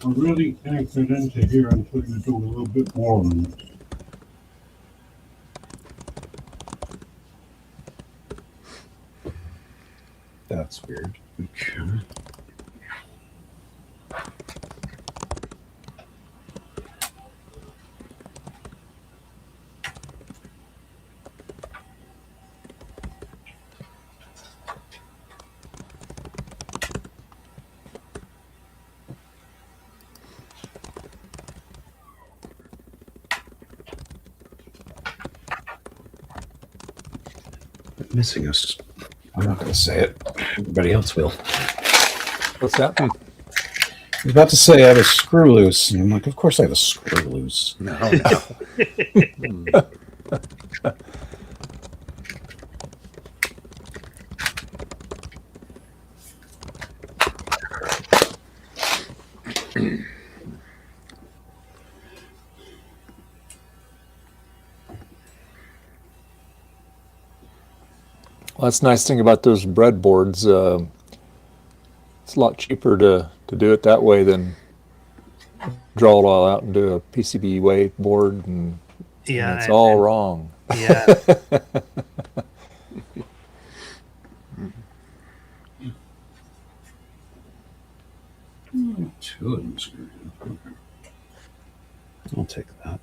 I really can't get into here until you do a little bit more than this. That's weird. Okay. Missing us. I'm not going to say it. Everybody else will. What's that? I was about to say I have a screw loose, and I'm like, of course I have a screw loose. No. Well, that's the nice thing about those breadboards. It's a lot cheaper to do it that way than draw it all out and do a PCB weight board, and it's all wrong. Yeah. Two of them screwed in. I'll take that.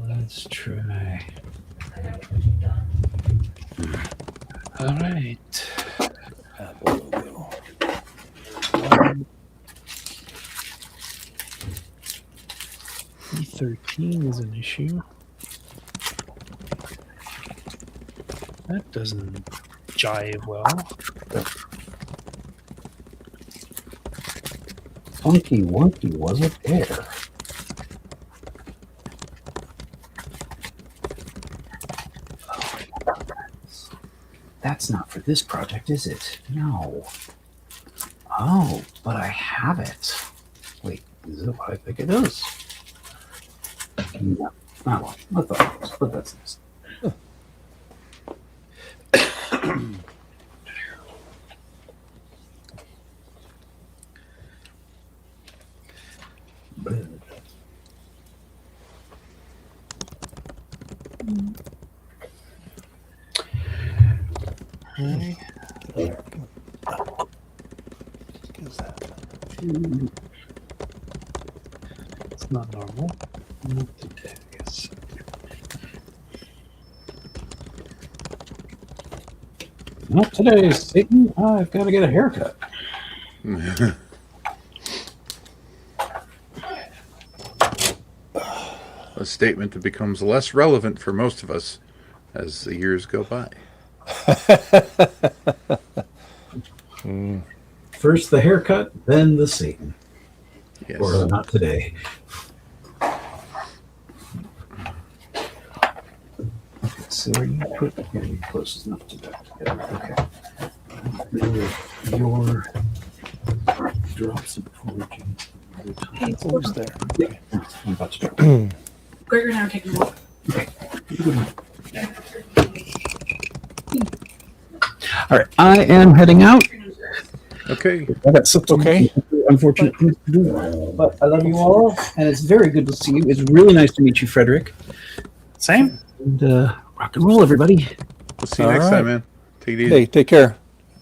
Let's try. All right. E13 is an issue. That doesn't jive well. Funky Wonky wasn't there. That's not for this project, is it? No. Oh, but I have it. Wait, is it what I think it is? No. Oh, well, I thought it was, but that's nice. It's not normal. Not today, I guess. Not today, Satan. I've got to get a haircut. A statement that becomes less relevant for most of us as the years go by. First the haircut, then the Satan. Yes. Or not today. So are you put here? You're close enough to that. Yeah, okay. Your drops before we can. Almost there. Okay. I'm about to drop. Gregor and I are taking a walk. All right, I am heading out. Okay. I got something Okay. unfortunate things to do, but I love you all, and it's very good to see you. It's really nice to meet you, Frederick. Same. And rock and roll, everybody. We'll see you All next right. time, man. Take it easy. Hey, take care.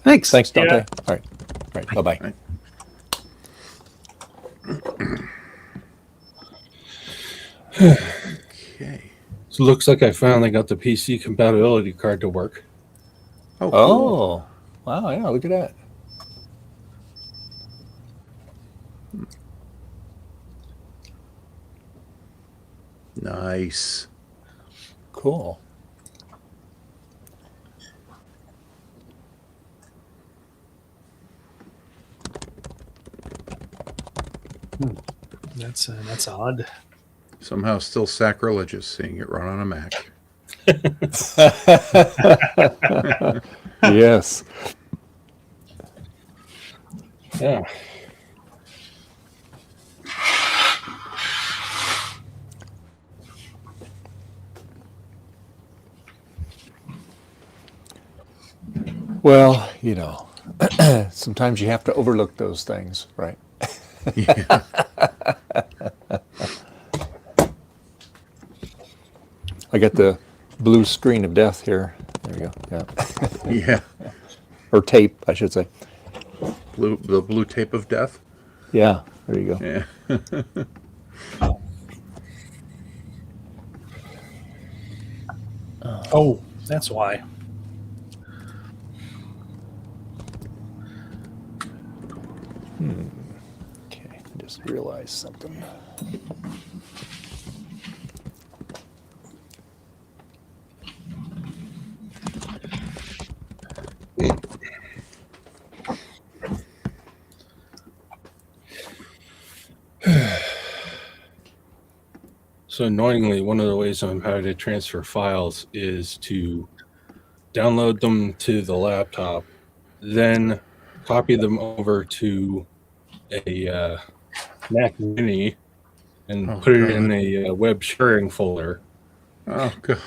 Thanks. Thanks, Dante. Yeah. All right. All right. Bye-bye. Right. Okay. So it looks like I finally got the PC compatibility card to work. Oh, cool. Oh, wow. Yeah, look at that. Nice. Cool. That's odd. Somehow still sacrilegious seeing it run on a Mac. Yes. Yeah. Well, you know, sometimes you have to overlook those things, right? Yeah. I got the blue screen of death here. There you go. Yeah. Yeah. Or tape, I should say. The blue tape of death. Yeah, there you go. Yeah. Oh, that's why. Okay, I just realized something. So annoyingly, one of the ways I'm having to transfer files is to download them to the laptop, then copy them over to a Mac Mini and Oh, put it in God. a web sharing folder. Oh, God.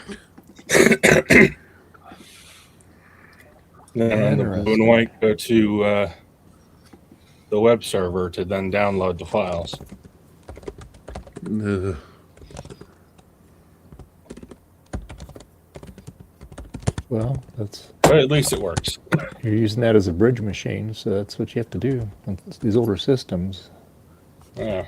Then on the blue and white, go to the web server to then download the files. Ugh. Well, that's But at least it works. you're using that as a bridge machine, so that's what you have to do on these older systems. Yeah.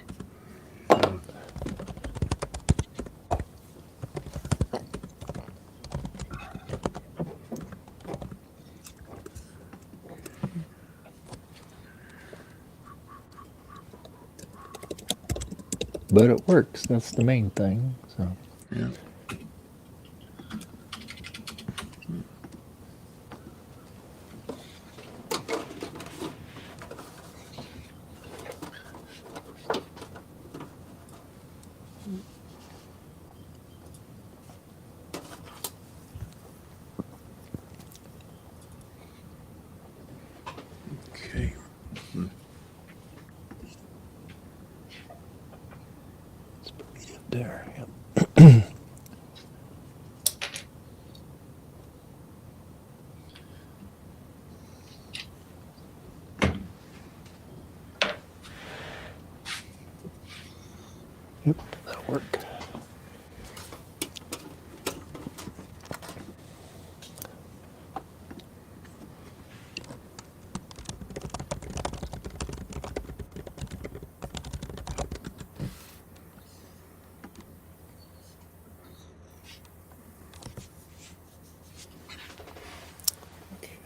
But it works. That's the main thing. So Yeah. Okay. there. Yep. Yep, that'll work.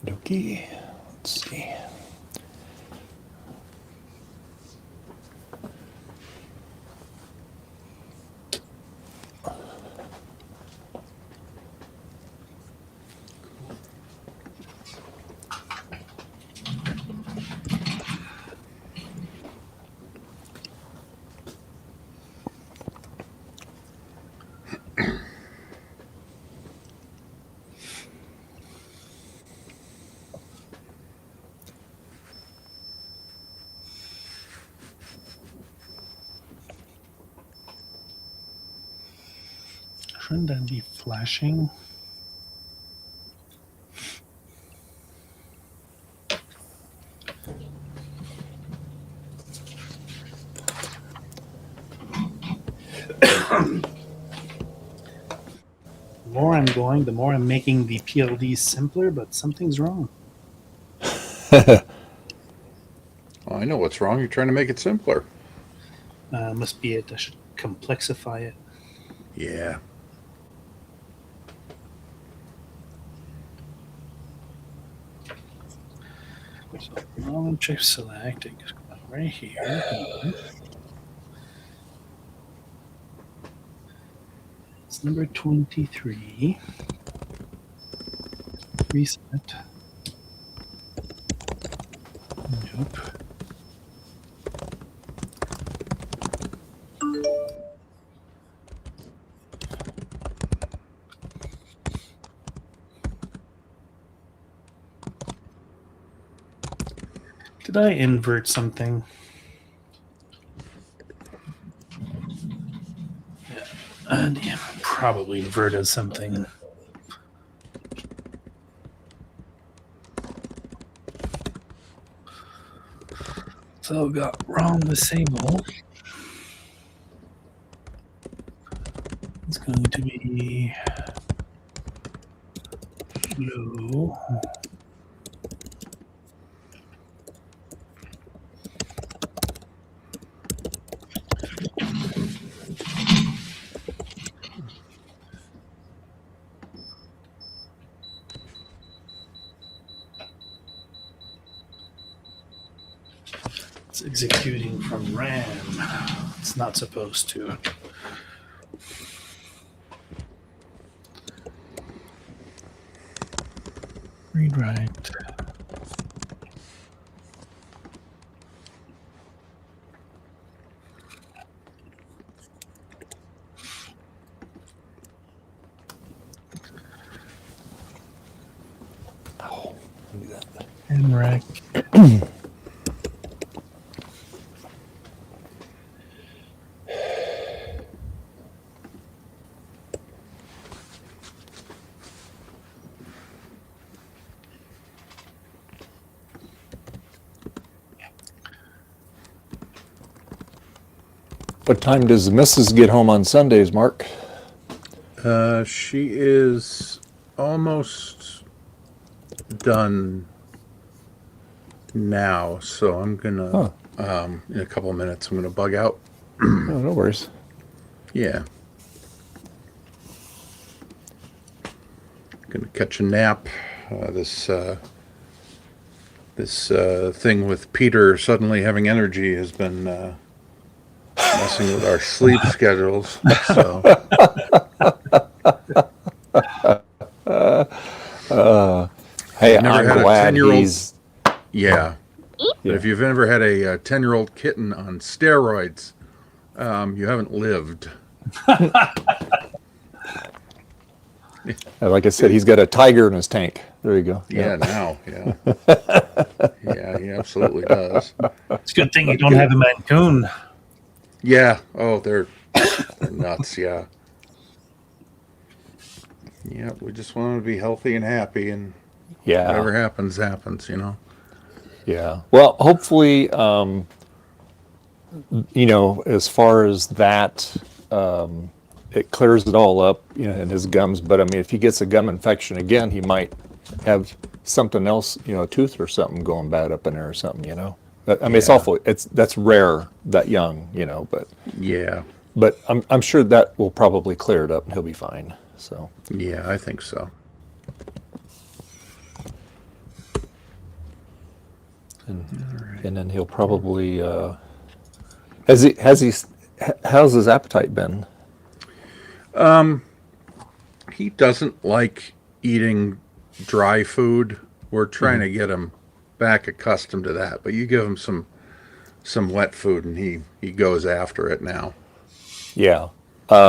Okey-dokey. Let's see. different than the flashing. The more I'm going, the more I'm making the PLDs simpler, but something's wrong. Well, I know what's wrong. You're trying to make it simpler. Must be it. I should complexify it. Yeah. So long chip selecting is going right here. It's number 23. Reset. Nope. Did I invert something? Yeah, I probably inverted something. So got wrong disable. It's going to be low. It's executing from RAM. It's not supposed to. Read write. Oh, look at that. MREC. What time does the missus get home on Sundays, Mark? She is almost done now, so I'm gonna in a couple of minutes I'm gonna bug out. Oh, no worries. Yeah. Gonna catch a nap. This thing with Peter suddenly having energy has been messing with our sleep schedules. So hey, never I'm had a glad 10-year-old he's. yeah. But if you've ever had a 10-year-old kitten on steroids, you haven't lived. Like I said, he's got a tiger in his tank. There you go. Yeah, now, yeah. Yeah, he absolutely does. It's a good thing you don't have a Mancoon. Yeah. Oh, they're nuts, yeah. Yeah, we just want them to be healthy and happy, and Yeah. whatever happens, happens, you know? Yeah. Well, hopefully, as far as that, it clears it all up, in his gums. But I mean, if he gets a gum infection again, he might have something else, a tooth or something going bad up in there or something, But, I mean, it's Yeah. awful. That's rare that young, but Yeah. I'm sure that will probably clear it up and he'll be fine. So. Yeah, I think so. And then he'll probably how's his appetite been? He doesn't like eating dry food. We're trying to get him back accustomed to that. But you give him some wet food, and he goes after it now. Yeah,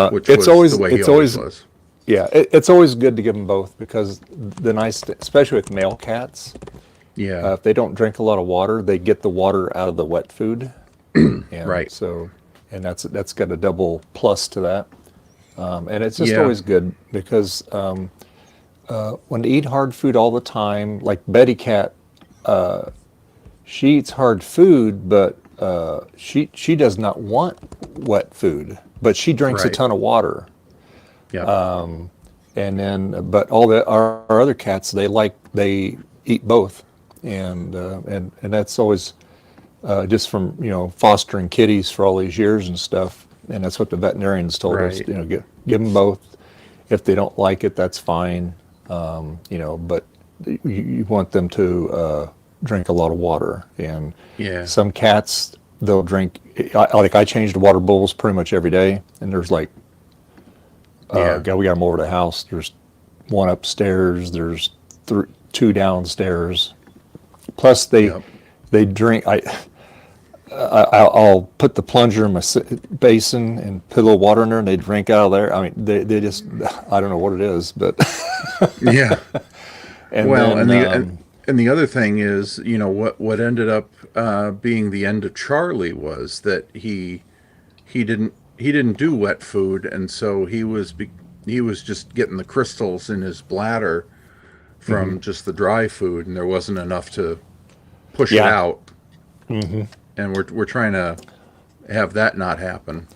Which it's was always the way he it's always always was. yeah it's always good to give them both, because especially with male cats, Yeah. if they don't drink a lot of water, they get the water out of the wet food. And Right. So, and that's got a double plus to that. And it's just Yeah. always good because when they eat hard food all the time, like Betty Cat, she eats hard food, but she does not want wet food, but she drinks a Right. ton of water. Yeah. And then, but our other cats, they eat both, and that's always just from fostering kitties for all these years and stuff. And that's what the veterinarians told us. Right. Give them both. If they don't like it, that's fine. But you want them to drink a lot of water. And Yeah. some cats, they'll drink. I change the water bowls pretty much every day, and there's like. Yeah. We got them over to the house. There's one upstairs. There's two downstairs. Plus, Yep. they drink. I'll put the plunger in my basin and put a little water in there, and they drink out of there. I mean, they just I don't know what it is, but Yeah. and Well, then, and the other thing is, what ended up being the end of Charlie was that he didn't do wet food, and so he was just getting the crystals in his bladder from just the dry food, and there wasn't enough to push it Yeah. out. And we're trying to have that not happen.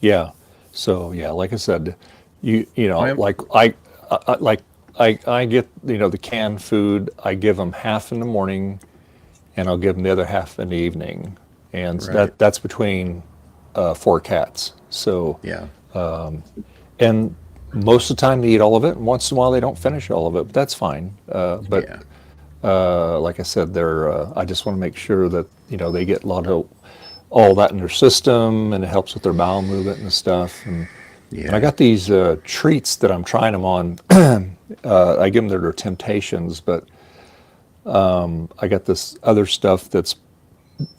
yeah. So yeah, like I said, I'm- like I get the canned food. I give them half in the morning, and I'll give them the other half in the evening, and Right. that's between 4 cats. So Yeah. and most of the time they eat all of it, and once in a while they don't finish all of it, but that's fine. But Yeah. like I said, I just want to make sure that they get a lot of all that in their system, and it helps with their bowel movement and stuff. And Yeah. I got these treats that I'm trying them on. I give them their temptations, but I got this other stuff that's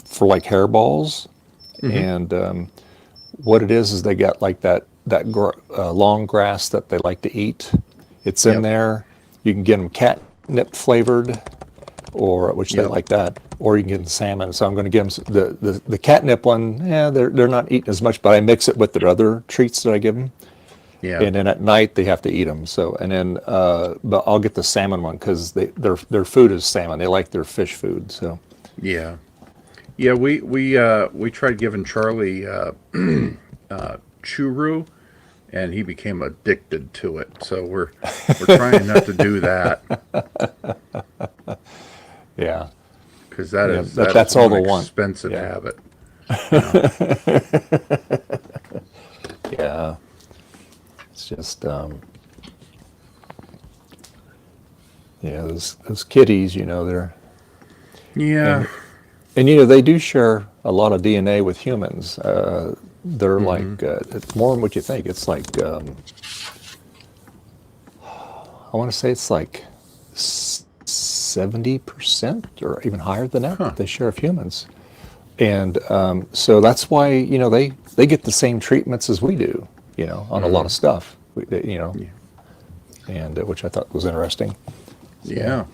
for like hairballs, and what it is they got like that long grass that they like to eat. It's in Yep. there. You can get them catnip flavored, or which they Yep. like that, or you can get them salmon. So I'm going to give them the catnip one. Yeah, they're not eating as much, but I mix it with their other treats that I give them. Yeah. And then at night they have to eat them. So and then, but I'll get the salmon one because their food is salmon. They like their fish food. So Yeah. Yeah, we tried giving Charlie churu, and he became addicted to it. So we're trying not to do that, yeah, because Yeah, that's that's all one they want. expensive Yeah. habit. yeah. It's just those kitties. They're Yeah. and they do share a lot of DNA with humans. They're like it's more than what you think. It's like I want to say it's like 70% or even higher than that that they share of humans. And so that's why they get the same treatments as we do, on a lot of stuff, and which I thought was interesting. Yeah.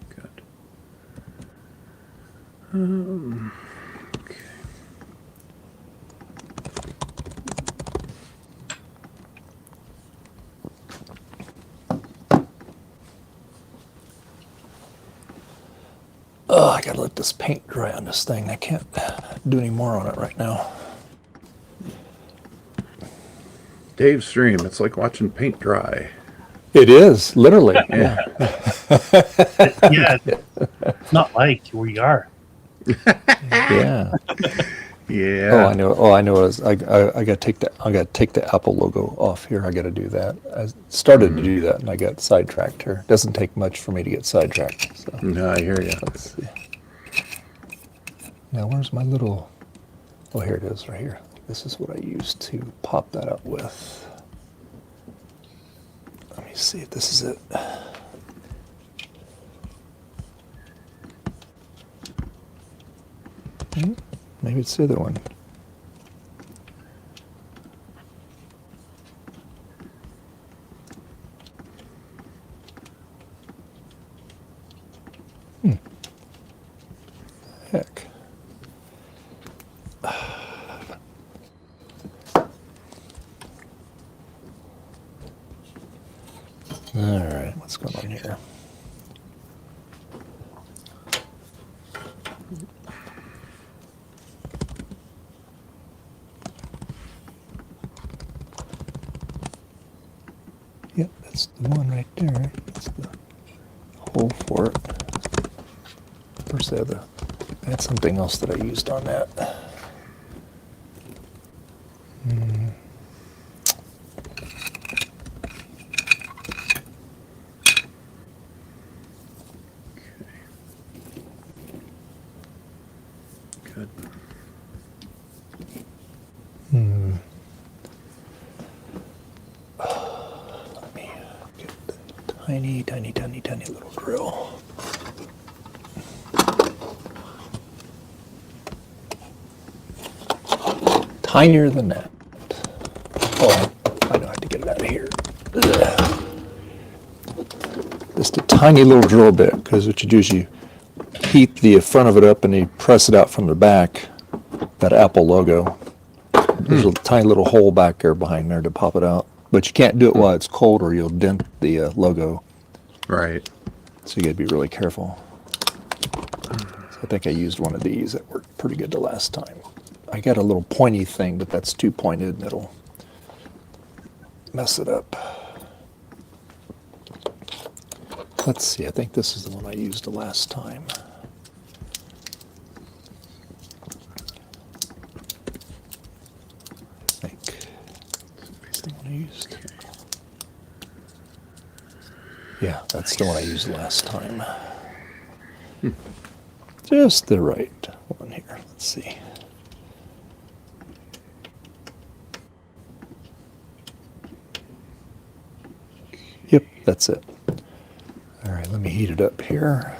Good. Okay. Oh, I gotta let this paint dry on this thing. I can't do any more on it right now. Dave's stream, it's like watching paint dry. It is, literally. Yeah. Yeah, it's not like we are. Yeah. Yeah. Oh, I know. Oh, I know. I gotta take the Apple logo off here. I gotta do that. I started to do that, and I got sidetracked here. Doesn't take much for me to get sidetracked. So No, I hear you. let's see. Now, where's my little? Oh, here it is, right here. This is what I used to pop that up with. Let me see if this is it. maybe it's the other one. Heck. All right, what's going on here? Yep, that's the one right there. That's the hole for it. First, I had something else that I used on that. Good. Let me get the tiny, tiny, tiny, tiny little drill. Tinier than that. Oh, I know I have to get it out of here. Ugh. Just a tiny little drill bit, because what you do is you heat the front of it up and you press it out from the back, that Apple logo. There's a tiny little hole back there behind there to pop it out. But you can't do it while it's cold or you'll dent the logo. Right. So you got to be really careful. So I think I used one of these that worked pretty good the last time. I got a little pointy thing, but that's too pointed and it'll mess it up. Let's see, I think this is the one I used the last time. I think that's the one I used. Yeah, that's the one I used last time. Just the right one here. Let's see. Yep, that's it. All right, let me heat it up here.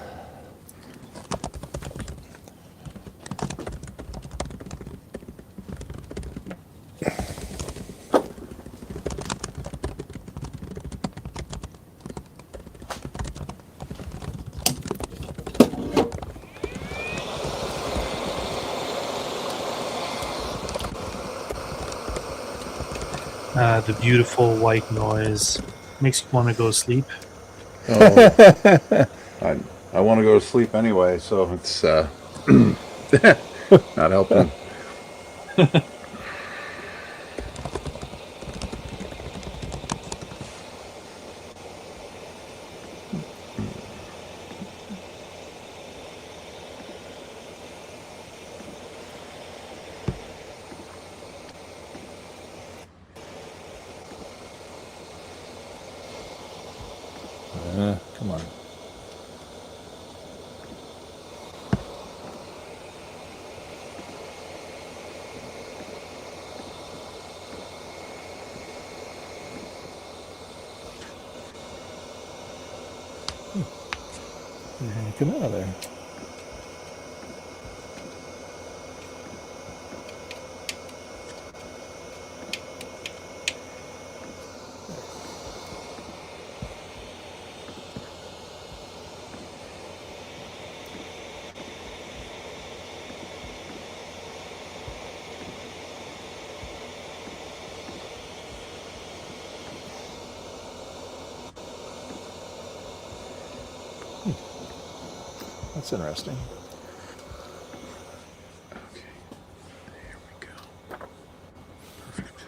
The beautiful white noise makes you want to go to sleep. Oh, I want to go to sleep anyway, so it's not helping. Come on. Come out of there. That's interesting. Okay, there we go. Perfect.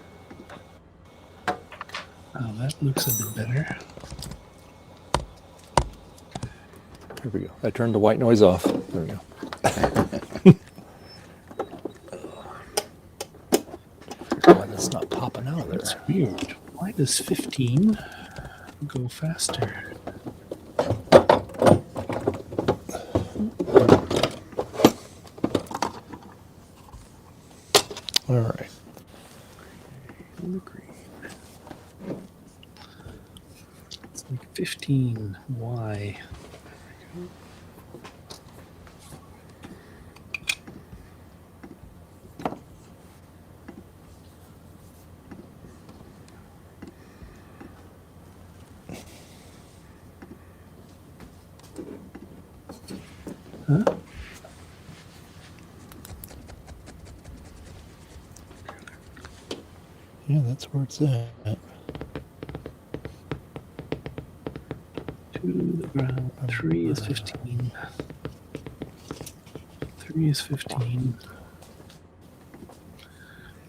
Oh, that looks a bit better. Here we go. I turned the white noise off. There we go. Why that's not popping out of there? That's weird. Why does 15 go faster? All right. In the green. It's like 15. Why? Huh? Yeah, that's where it's at. To the ground. 3 is 15. 3 is 15.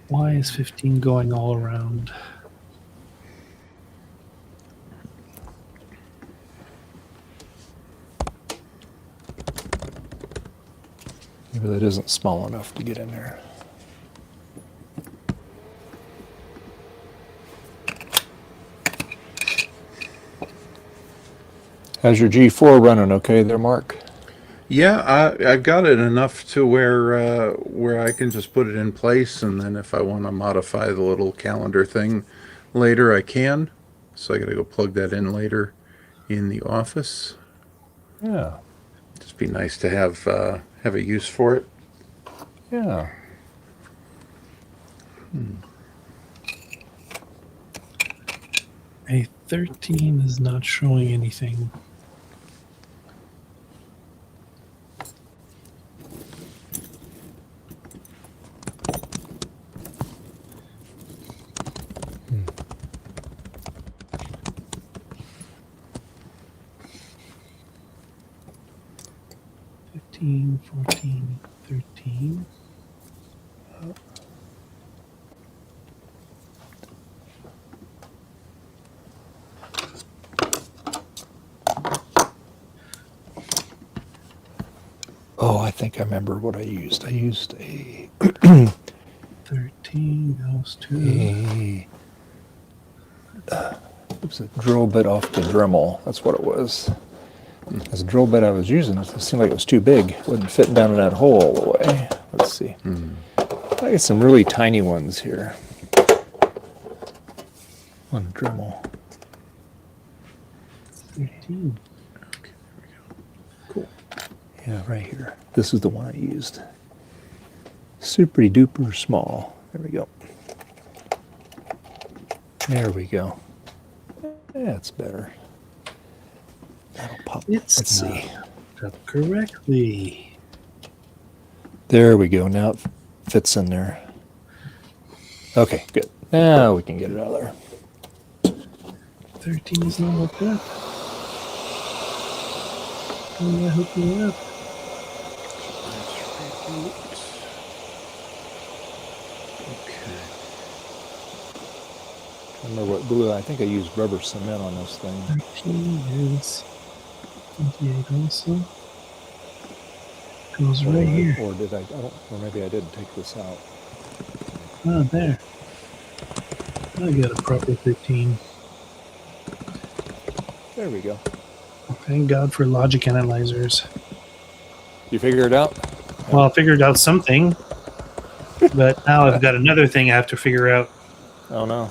Why is 15 going all around? Maybe that isn't small enough to get in there. How's your G4 running okay there, Mark? Yeah, I've got it enough to where I can just put it in place, and then if I want to modify the little calendar thing later, I can. So I got to go plug that in later in the office. Yeah. Just be nice to have a use for it. Yeah. A 13 is not showing anything. Hmm. 14, 13. Oh, I think I remember what I used. I used a 13 goes to it was a drill bit off the Dremel. That's what it was. As a drill bit I was using, it seemed like it was too big. It wasn't fitting down in that hole all the way. Let's see. I got some really tiny ones here on the Dremel. 13. Yeah, right here. This is the one I used. Super duper small. There we go. There we go. That's better. That'll pop. It's Let's see. not up correctly. There we go. Now it fits in there. Okay, good. Now we can get it out of there. 13 is not like that. How do I hook you up? I remember what glue. I think I used rubber cement on this thing. 13 is 28 also. Goes right here. Or did I don't. Or maybe I didn't take this out. Oh, there. I got a proper 13. There we go. Thank God for logic analyzers. You figure it out? Well, I figured out something, but now I've got another thing I have to figure out. Oh no.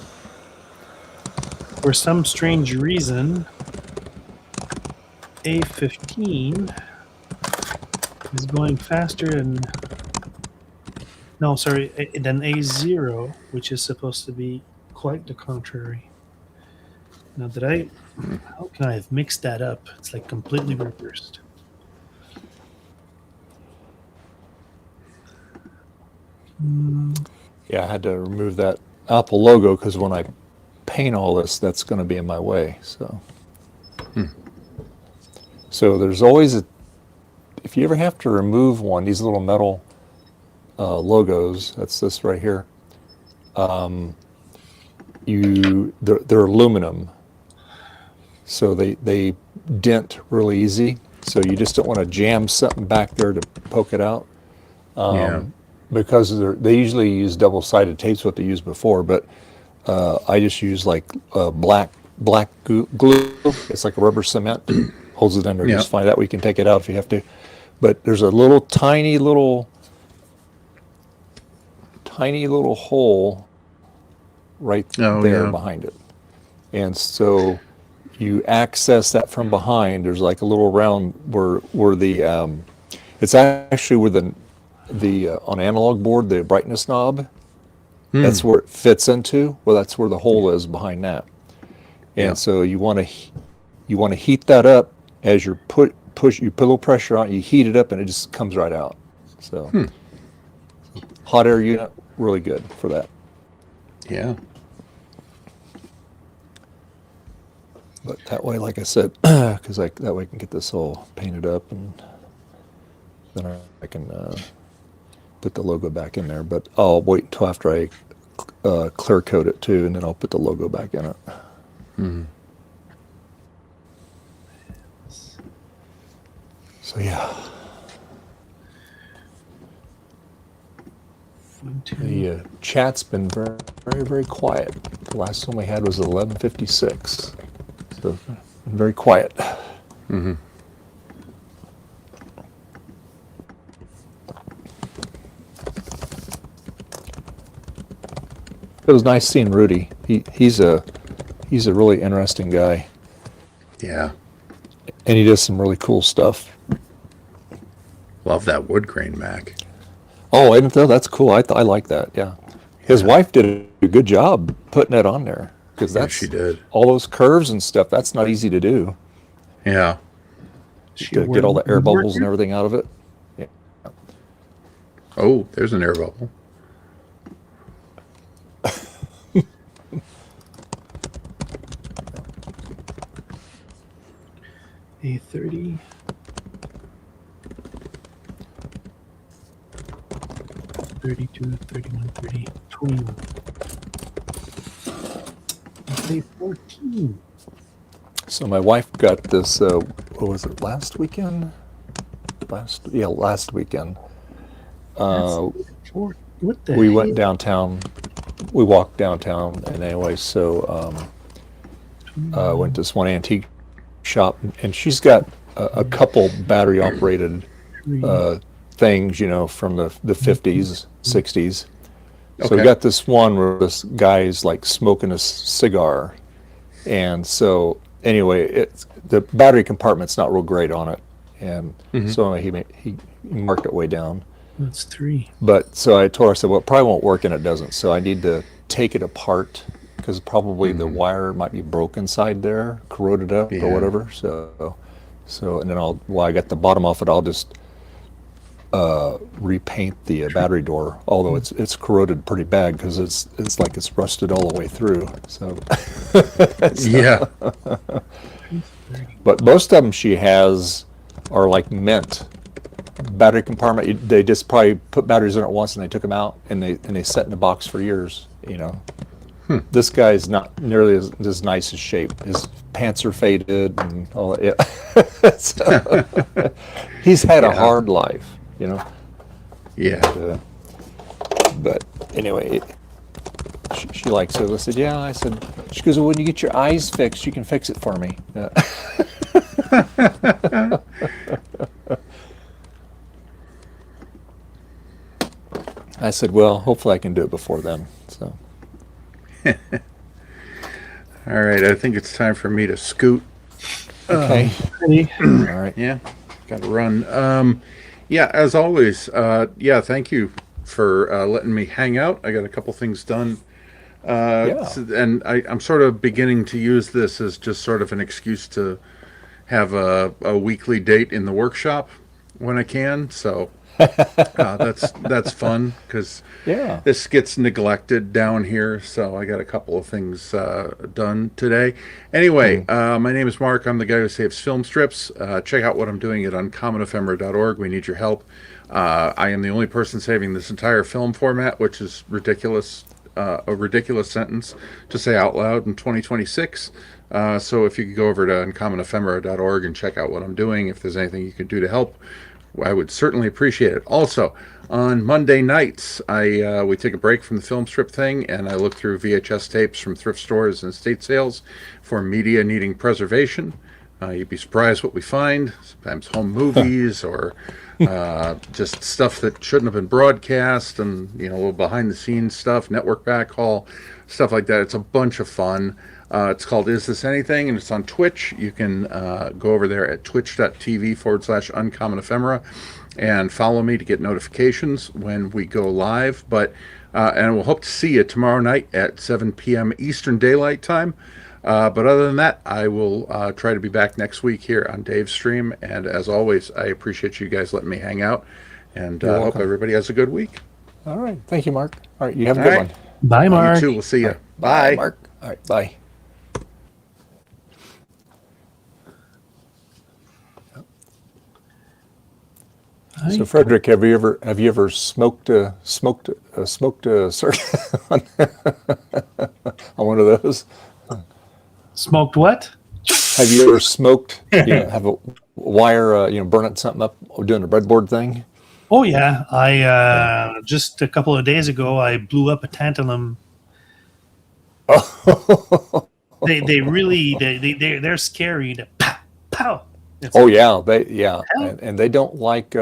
For some strange reason, A15 is going faster than... No, sorry, than A0, which is supposed to be quite the contrary. Now, how can I have mixed that up? It's like completely reversed. Yeah, I had to remove that Apple logo because when I paint all this, that's going to be in my way. So, so there's always if you ever have to remove one, these little metal logos, that's this right here. They're aluminum, so they dent really easy. So you just don't want to jam something back there to poke it out. Because they usually use double-sided tapes, what they used before, but I just use like black glue. It's like a rubber cement, holds it under just fine. That way you can take it out if you have to. But there's a little tiny little hole right there behind it, and so you access that from behind. There's like a little round where the it's actually where the on analog board, the brightness knob, that's where it fits into. Well, that's where the hole is behind that. And so you want to heat that up as you're you put a little pressure on it, you heat it up, and it just comes right out. So hot air unit, really good for that. Yeah. But that way, like I said, because that way I can get this all painted up, and then I can put the logo back in there. But I'll wait until after I clear coat it too, and then I'll put the logo back in it. Mm-hmm. So yeah. The chat's been very, very, very quiet. The last one we had was 11:56, so very quiet. Mm-hmm. It was nice seeing Rudy. He's a really interesting guy, Yeah. and he does some really cool stuff. Love that wood grain Mac. Oh, and that's cool. I like that. Yeah, his wife did a good job putting it on there, because that's she did. all those curves and stuff. That's not easy to do. Yeah. To get all the air bubbles and everything out of it. Yeah. Oh, there's an air bubble. A30. 32, 31, 30, 21. Say 14. So my wife got this. What was it? Last weekend? Last weekend. What the We heck? went downtown. We walked downtown, and anyway, so went to this one antique shop, and she's got a couple battery operated things, from the 50s, 60s. So we Okay. got this one where this guy's like smoking a cigar, and so anyway, the battery compartment's not real great on it, and so anyway, he marked it way down. That's 3. But so I told her, I said, well, it probably won't work, and it doesn't. So I need to take it apart, because probably the wire might be broken inside there, corroded up Yeah. or whatever. So and then I got the bottom off it, I'll just repaint the battery door. Although it's corroded pretty bad, because it's like it's rusted all the way through. So, Yeah. but most of them she has are like mint battery compartment. They just probably put batteries in it once and they took them out, and they set in a box for years. This guy's not nearly as nice as shape. His pants are faded and all that. Yeah. So, he's had a hard life, Yeah. but anyway, she likes it. I said, yeah. I said, she goes, well, when you get your eyes fixed, you can fix it for me. Yeah. I said, well, hopefully I can do it before then. So. All right. I think it's time for me to scoot. Okay. All right. Yeah. Got to run. Yeah, as always, thank you for letting me hang out. I got a couple things done. And I'm sort of beginning to use this as just sort of an excuse to have a weekly date in the workshop when I can. So that's fun, because this gets neglected down here. So I got a couple of things done today. Anyway, my name is Mark. I'm the guy who saves film strips. Check out what I'm doing at uncommonephemera.org. We need your help. I am the only person saving this entire film format, which is ridiculous. A ridiculous sentence to say out loud in 2026. So if you could go over to uncommonephemera.org and check out what I'm doing, if there's anything you can do to help, I would certainly appreciate it. Also, on Monday nights, we take a break from the film strip thing, and I look through VHS tapes from thrift stores and estate sales for media needing preservation. You'd be surprised what we find. Sometimes home movies or just stuff that shouldn't have been broadcast, and a little behind the scenes stuff, network backhaul, stuff like that. It's a bunch of fun. It's called Is This Anything? And it's on Twitch. You can go over there at twitch.tv/uncommon ephemera and follow me to get notifications when we go live. But and we'll hope to see you tomorrow night at 7 p.m. Eastern Daylight Time. But other than that, I will try to be back next week here on Dave's stream. And as always, I appreciate you guys letting me hang out. And You're hope welcome. everybody has a good week. All right. Thank you, Mark. All right. You have a All good right. one. Bye, You Mark. too. We'll see you. All right. Bye. Mark. All right. Bye. So, Frederick, have you ever smoked a circuit on one of those? Smoked what? Have you ever smoked? Have a wire, burning something up, or doing a breadboard thing? Oh yeah, I just a couple of days ago I blew up a tantalum. Oh, They're scary. Pow, pow. It's oh like, yeah, hell. and they don't like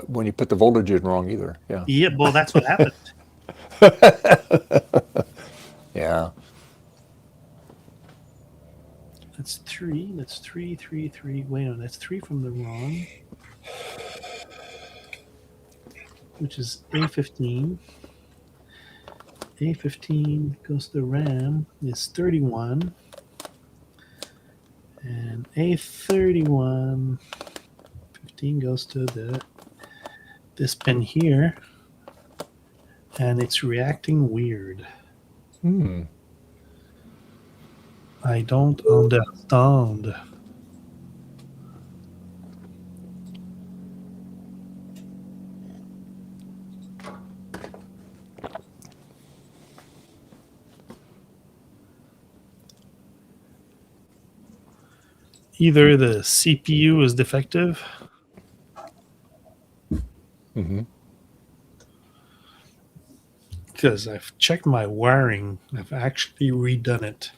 when you put the voltage in wrong either. Yeah, Yeah, well, that's what happened. yeah. That's three. That's three, three, three. Wait, no, that's three from the wrong. Which is A15. A15 goes to the RAM is 31. And A31 15 goes to this pin here. And it's reacting weird. I don't understand. Either the CPU is defective. Because I've checked my wiring. I've actually redone it.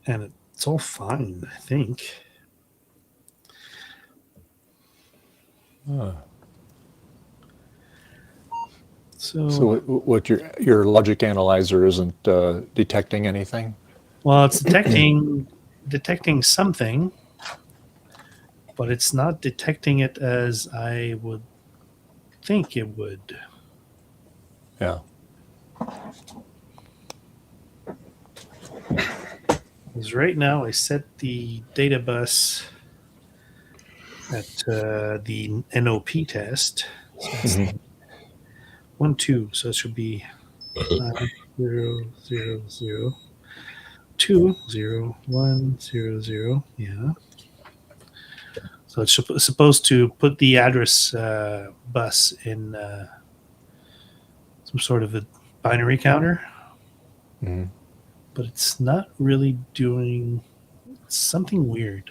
And it's all fine, I think. So what your logic analyzer isn't detecting anything? Well, it's detecting something, but it's not detecting it as I would think it would. Yeah. Because right now I set the data bus at the NOP test. So it's 1, 2. So it should be 0, 0, 0, 2, 0, 1, 0, 0. Yeah. So it's supposed to put the address bus in some sort of a binary counter. But it's not really doing something weird.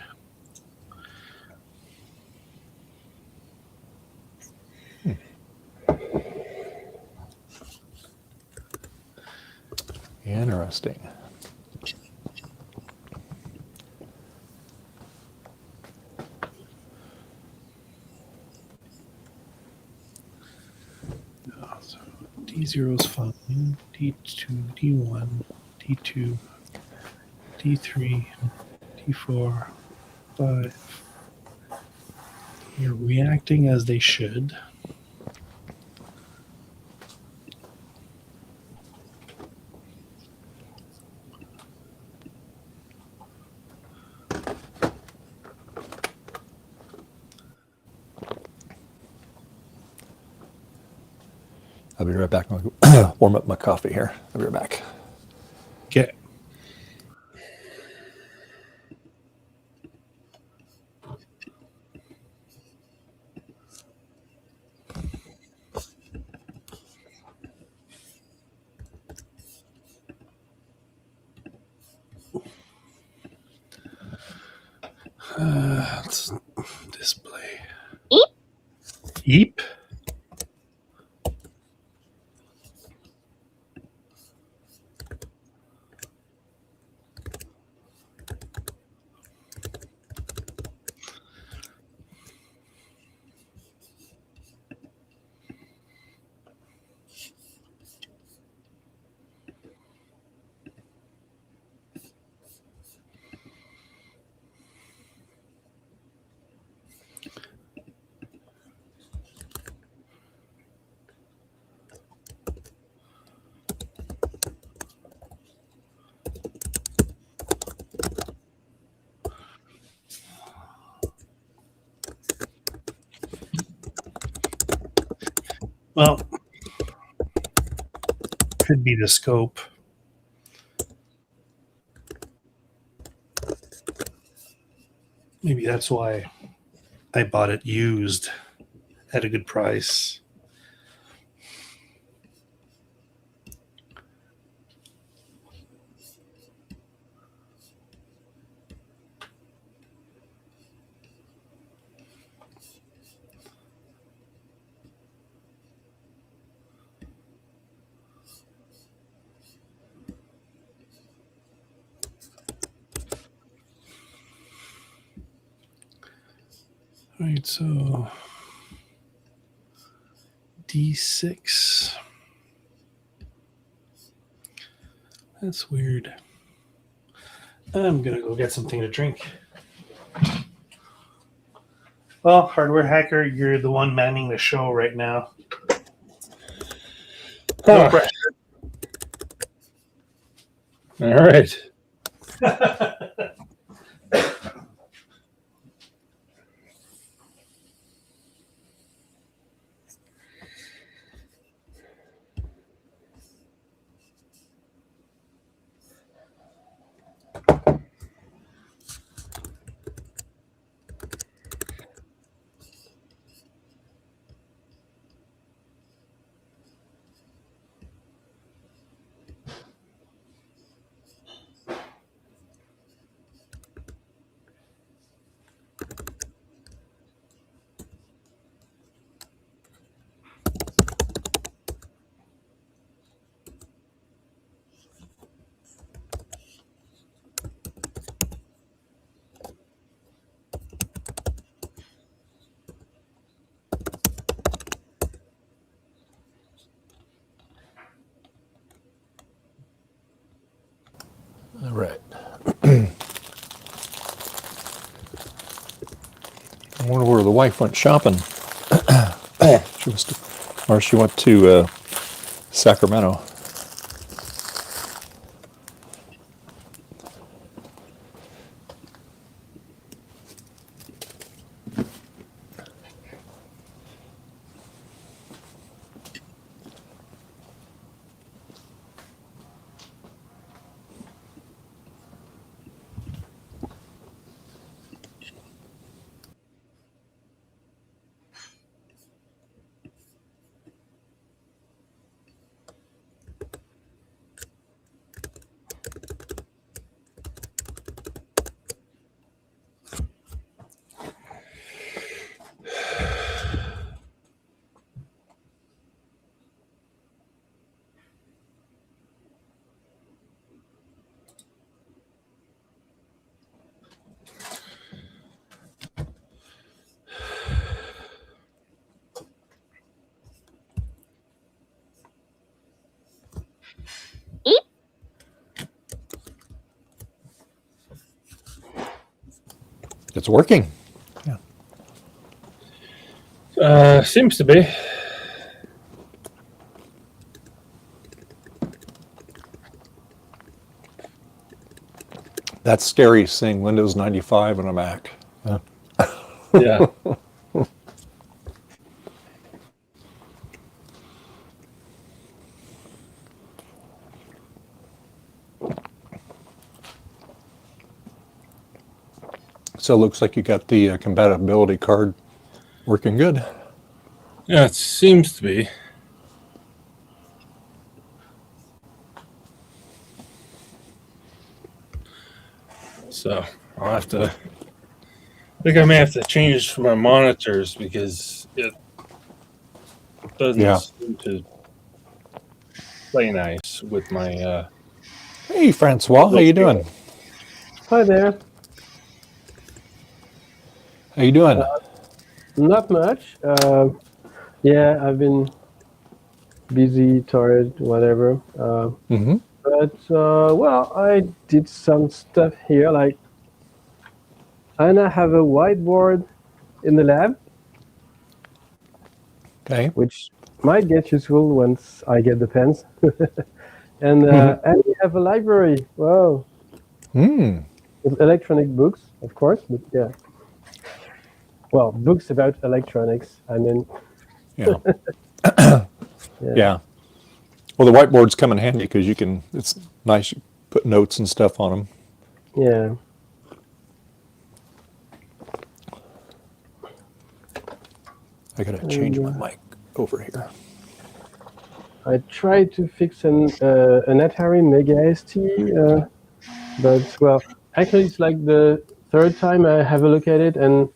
Interesting. So D0 is fine. D2, D1, D2, D3, D4, 5. They're reacting as they should. I'll be right back. I'll warm up my coffee here. I'll be right back. Okay. Let's display. Eep. Well, could be the scope. Maybe that's why I bought it used at a good price. All right, so D6. That's weird. I'm gonna go get something to drink. Well, hardware hacker, you're the one manning the show right now. No pressure. All right. All right. I wonder where the wife went shopping. She went to Sacramento. It's working. Yeah. Seems to be. That's scary seeing Windows 95 on a Mac. Yeah. Yeah. So it looks like you got the compatibility card working good. Yeah, it seems to be. So I'll have to. I think I may have to change my monitors because it doesn't seem to play nice with my. Hey, Francois, how you doing? Hi there. How you doing? Not much. Yeah, I've been busy, tired, whatever. But well, I did some stuff here. Like, and I have a whiteboard in the lab. Okay. Which might get useful once I get the pens. And we have a library. Wow. With electronic books, of course, but yeah. Well, books about electronics. I mean. Yeah. Yeah. Well, the whiteboards come in handy because it's nice. You put notes and stuff on them. Yeah. I got to change my mic over here. I tried to fix an Atari Mega ST, but well, actually it's like the third time I have a look at it, and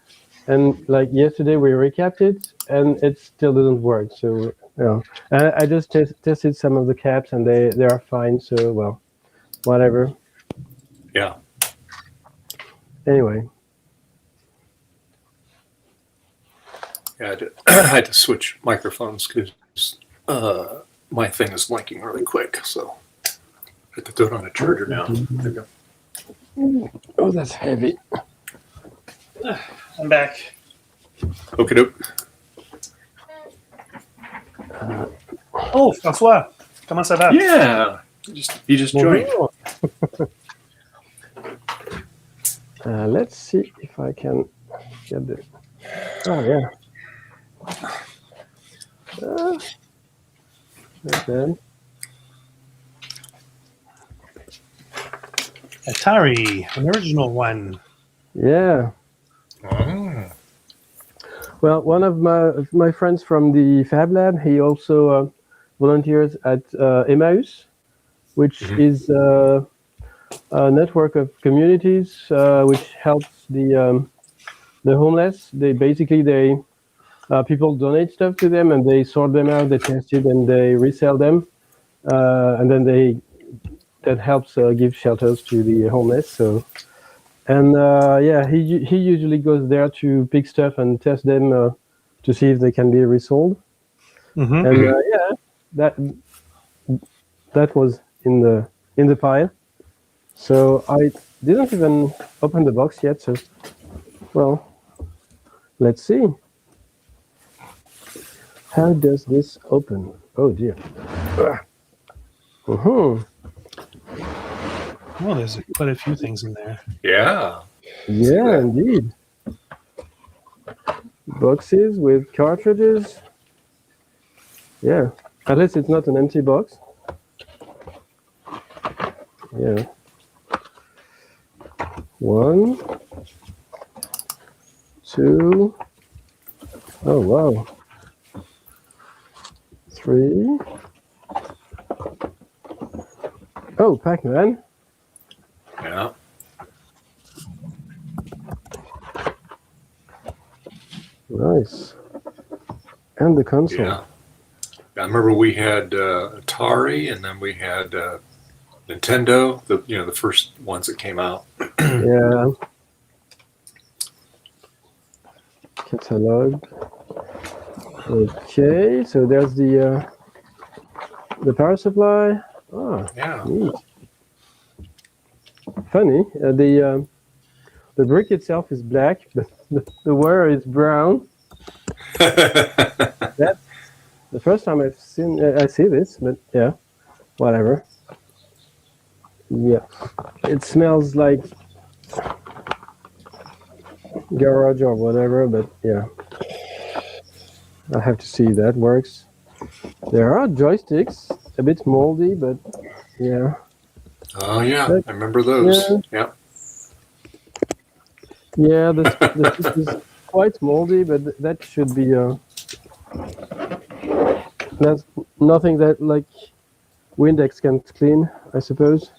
like yesterday we recapped it, and it still doesn't work. So I just tested some of the caps, and they are fine. So well, whatever. Yeah. Anyway. Yeah, I had to switch microphones because my thing is blinking really quick, so I have to throw it on a charger now. There you go. Oh, that's heavy. I'm back. Okie doke. Oh, François, comment ça va? Yeah, you just joined. Let's see if I can get this. Oh yeah. Not bad. Atari, an original one. Yeah. Oh. Well, one of my friends from the Fab Lab, he also volunteers at Emmaus, which is a network of communities which helps the homeless. They people donate stuff to them, and they sort them out, they test it, and they resell them, and then that helps give shelters to the homeless. So, and yeah, he usually goes there to pick stuff and test them to see if they can be resold. And yeah, that was in the pile. So I didn't even open the box yet. So, well, let's see. How does this open? Oh dear. Oh, there's quite a few things in there. Yeah. Yeah, indeed. Boxes with cartridges. Yeah. At least it's not an empty box. Yeah. 1, 2. Oh wow. 3. Oh, Pac-Man. Yeah. Nice. And the console. Yeah. I remember we had Atari, and then we had Nintendo. The first ones that came out. Yeah. Catalog. Okay, so there's the power supply. Oh, Yeah. neat. Funny, the brick itself is black, but the wire is brown. That's the first time I see this, but yeah, whatever. Yeah, it smells like garage or whatever, but yeah. I have to see if that works. There are joysticks, a bit moldy, but yeah. Oh yeah, I remember those. Yeah. Yeah, the stick is quite moldy, but that should be that's nothing that like Windex can clean, I suppose.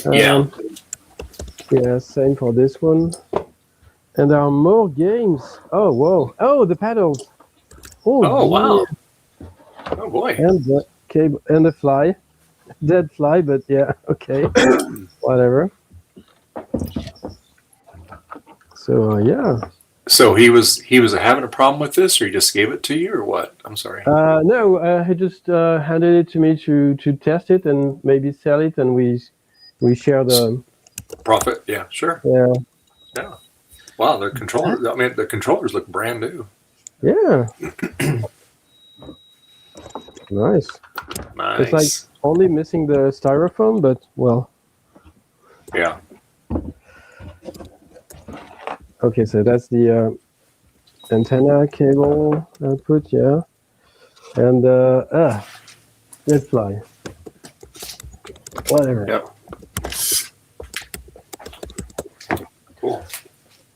Yeah. Yeah, same for this one. And there are more games. Oh whoa! Oh, the paddles. Oh wow! Oh boy! And the cable and the fly, dead fly, but yeah, okay, whatever. So yeah. So he was having a problem with this, or he just gave it to you, or what? I'm sorry. No, he just handed it to me to test it and maybe sell it, and we share the profit. Yeah, sure. Yeah. Yeah. Wow, the controller. I mean, the controllers look brand new. Yeah. Nice. Nice. It's like only missing the styrofoam, but well. Yeah. Okay, so that's the antenna cable output, yeah. And let's fly. Whatever. Yep. Cool.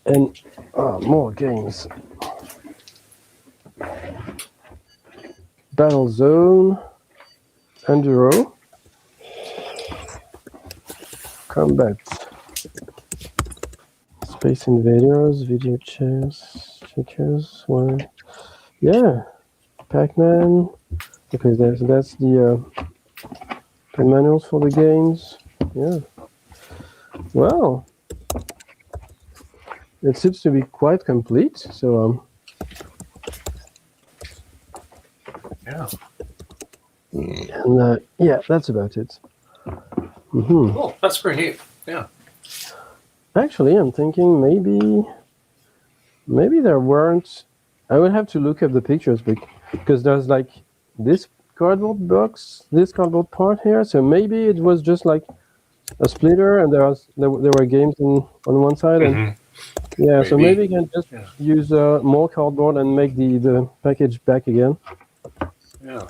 And more games. Battle Zone, Enduro, Combat, Space Invaders, Video Chess, Checkers, one. Yeah, Pac-Man. Okay, that's the manuals for the games. Yeah. Well, it seems to be quite complete. So Yeah. and yeah, that's about it. Cool. That's pretty neat. Yeah. Actually, I'm thinking maybe there weren't. I would have to look up the pictures because there's like this cardboard box, this cardboard part here. So maybe it was just like a splitter, and there were games on one side, and yeah. So maybe you can just use more cardboard and make the package back again. Yeah.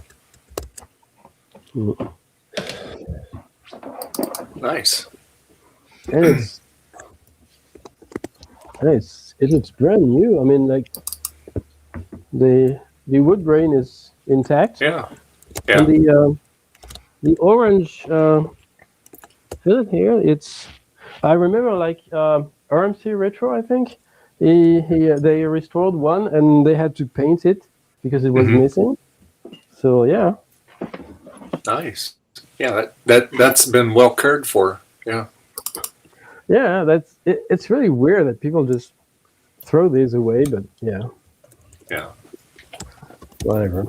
Nice. And it's brand new. I mean, like the wood grain is intact. Yeah. And the orange fillet here, I remember like RMC Retro, I think. They restored one and they had to paint it because it was missing. So yeah. Nice. Yeah, that's been well cared for. Yeah. Yeah, it's really weird that people just throw these away, but yeah. Yeah. Whatever.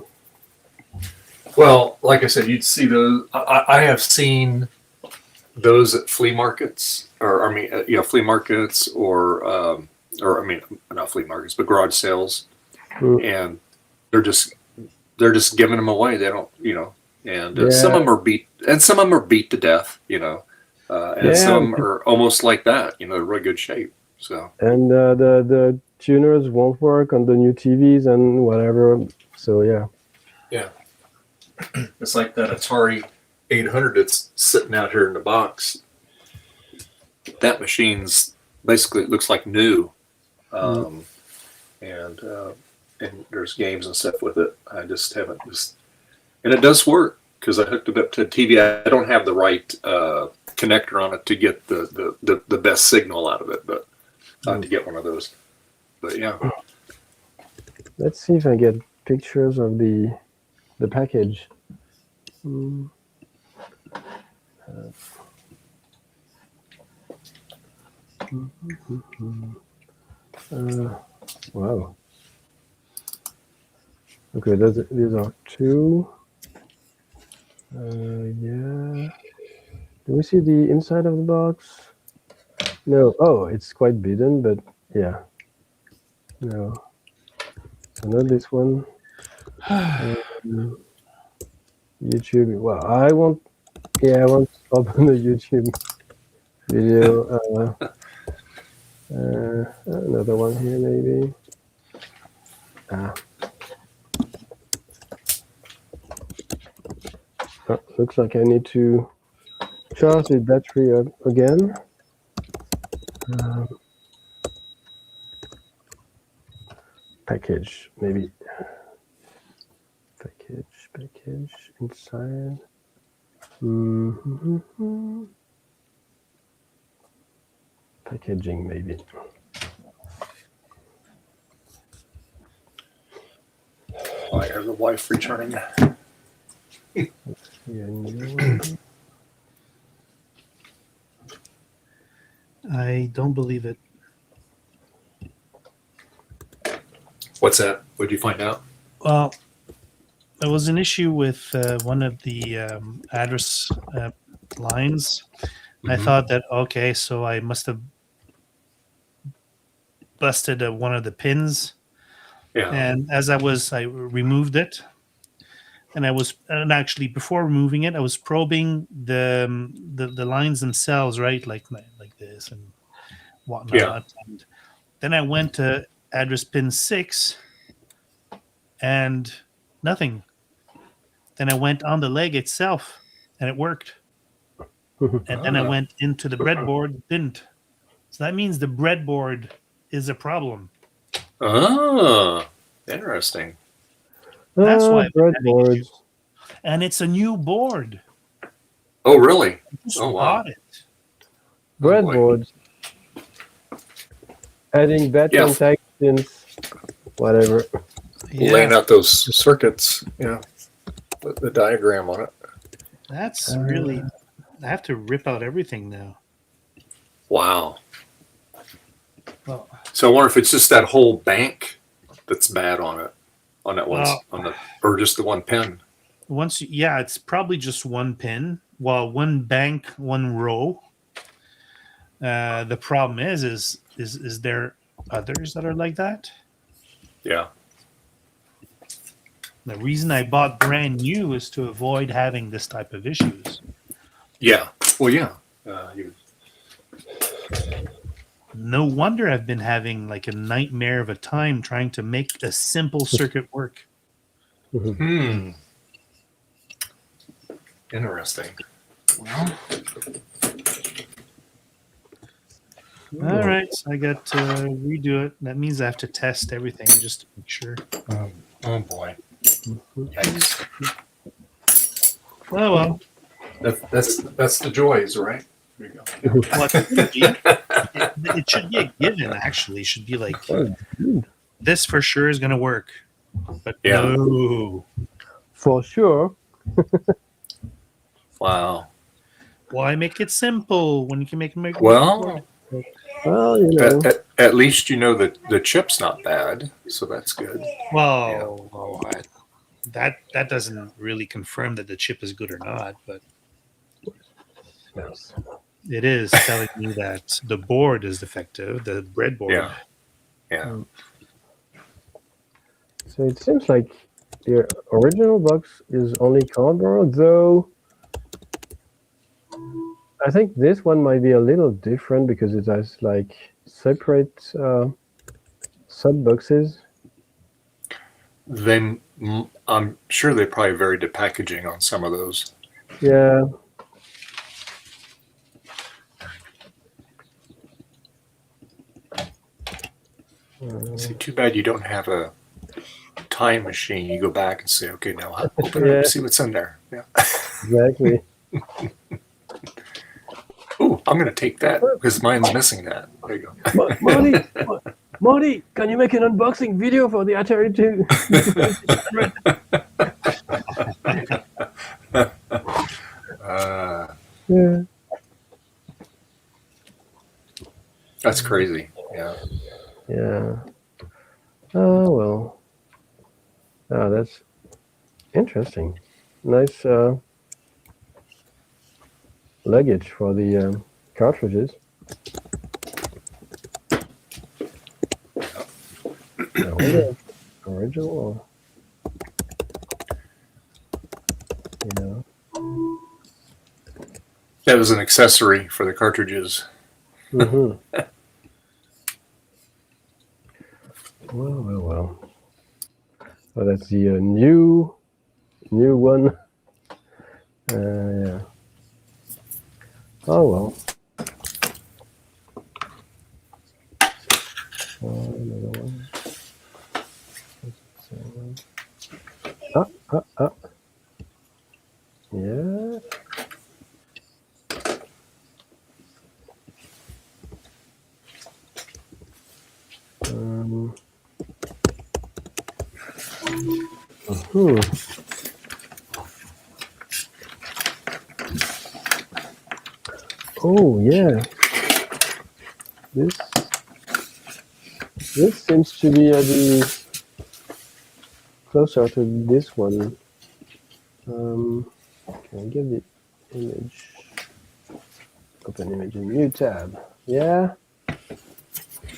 Well, like I said, you'd see those. I have seen those at flea markets, or I mean, flea markets, or I mean, not flea markets, but garage sales, and they're just giving them away. They don't, and some of them are beat, and some of them are beat to death, and some are almost like that, really good shape. So and the tuners won't work on the new TVs and whatever. So yeah. Yeah. It's like that Atari 800 that's sitting out here in the box. That machine's basically, it looks like new. And there's games and stuff with it. I just haven't and it does work because I hooked it up to a TV. I don't have the right connector on it to get the best signal out of it, but I have to get one of those. But yeah. Let's see if I get pictures of the package. Wow. Okay, these are two. Yeah. Do we see the inside of the box? No. Oh, it's quite beaten, but yeah. No. So not this one. YouTube. Well, I won't open the YouTube video. Another one here, maybe. Looks like I need to charge the battery up again. Package, maybe. Package inside. Packaging, maybe. I hear the wife returning. I don't believe it. What's that? What did you find out? Well, there was an issue with one of the address lines. I thought that, okay, so I must have busted one of the pins. Yeah. And as I removed it, and actually before removing it, I was probing the lines themselves, right, like this and whatnot. Yeah. And then I went to address pin 6, and nothing. Then I went on the leg itself, and it worked. And then I went into the breadboard, it didn't. So that means the breadboard is a problem. Oh, interesting. That's why I've been having breadboards. issues. And it's a new board. Oh, really? I just Oh, wow. bought it. Breadboards. Adding bad Yeah. contact since whatever. Laying out those circuits, the diagram on it. That's really. I have to rip out everything now. Wow. Well, So I wonder if it's just that whole bank that's bad on it, on that one, Well- or just the one pin. it's probably just one pin. Well, one bank, one row. The problem is there others that are like that? Yeah. The reason I bought brand new is to avoid having this type of issues. Yeah. Well, yeah. No wonder I've been having like a nightmare of a time trying to make a simple circuit work. Interesting. All right, so I got to redo it. That means I have to test everything just to make sure. Oh boy. Yikes. Oh well. That's the joys, right? There you go. Well, it should be a given. Actually, it should be like this for sure is going to work. But no. For sure. Wow. Why make it simple when you can make it Well, Well, you know. at least you know that the chip's not bad, so that's good. Well, that doesn't really confirm that the chip is good or not, but it is telling me that the board is defective, the breadboard. Yeah. So it seems like the original box is only cardboard, though. I think this one might be a little different because it has like separate sub boxes. Then I'm sure they probably varied the packaging on some of those. Yeah. See, too bad you don't have a time machine. You go back and say, okay, now open it up, see what's in there. Yeah. Exactly. Ooh, I'm going to take that because mine's missing that. There you go. Marty, can you make an unboxing video for the Atari 2? Yeah. That's crazy. Yeah. Yeah. Oh, well. Oh, that's interesting. Nice luggage for the cartridges. Original or, That was an accessory for the cartridges. Mm-hmm. Well. Oh, that's the new one. Yeah. Oh well. Another one. Yeah. Oh yeah. This seems to be the closer to this one. Can I get the image? Open image in new tab. Yeah.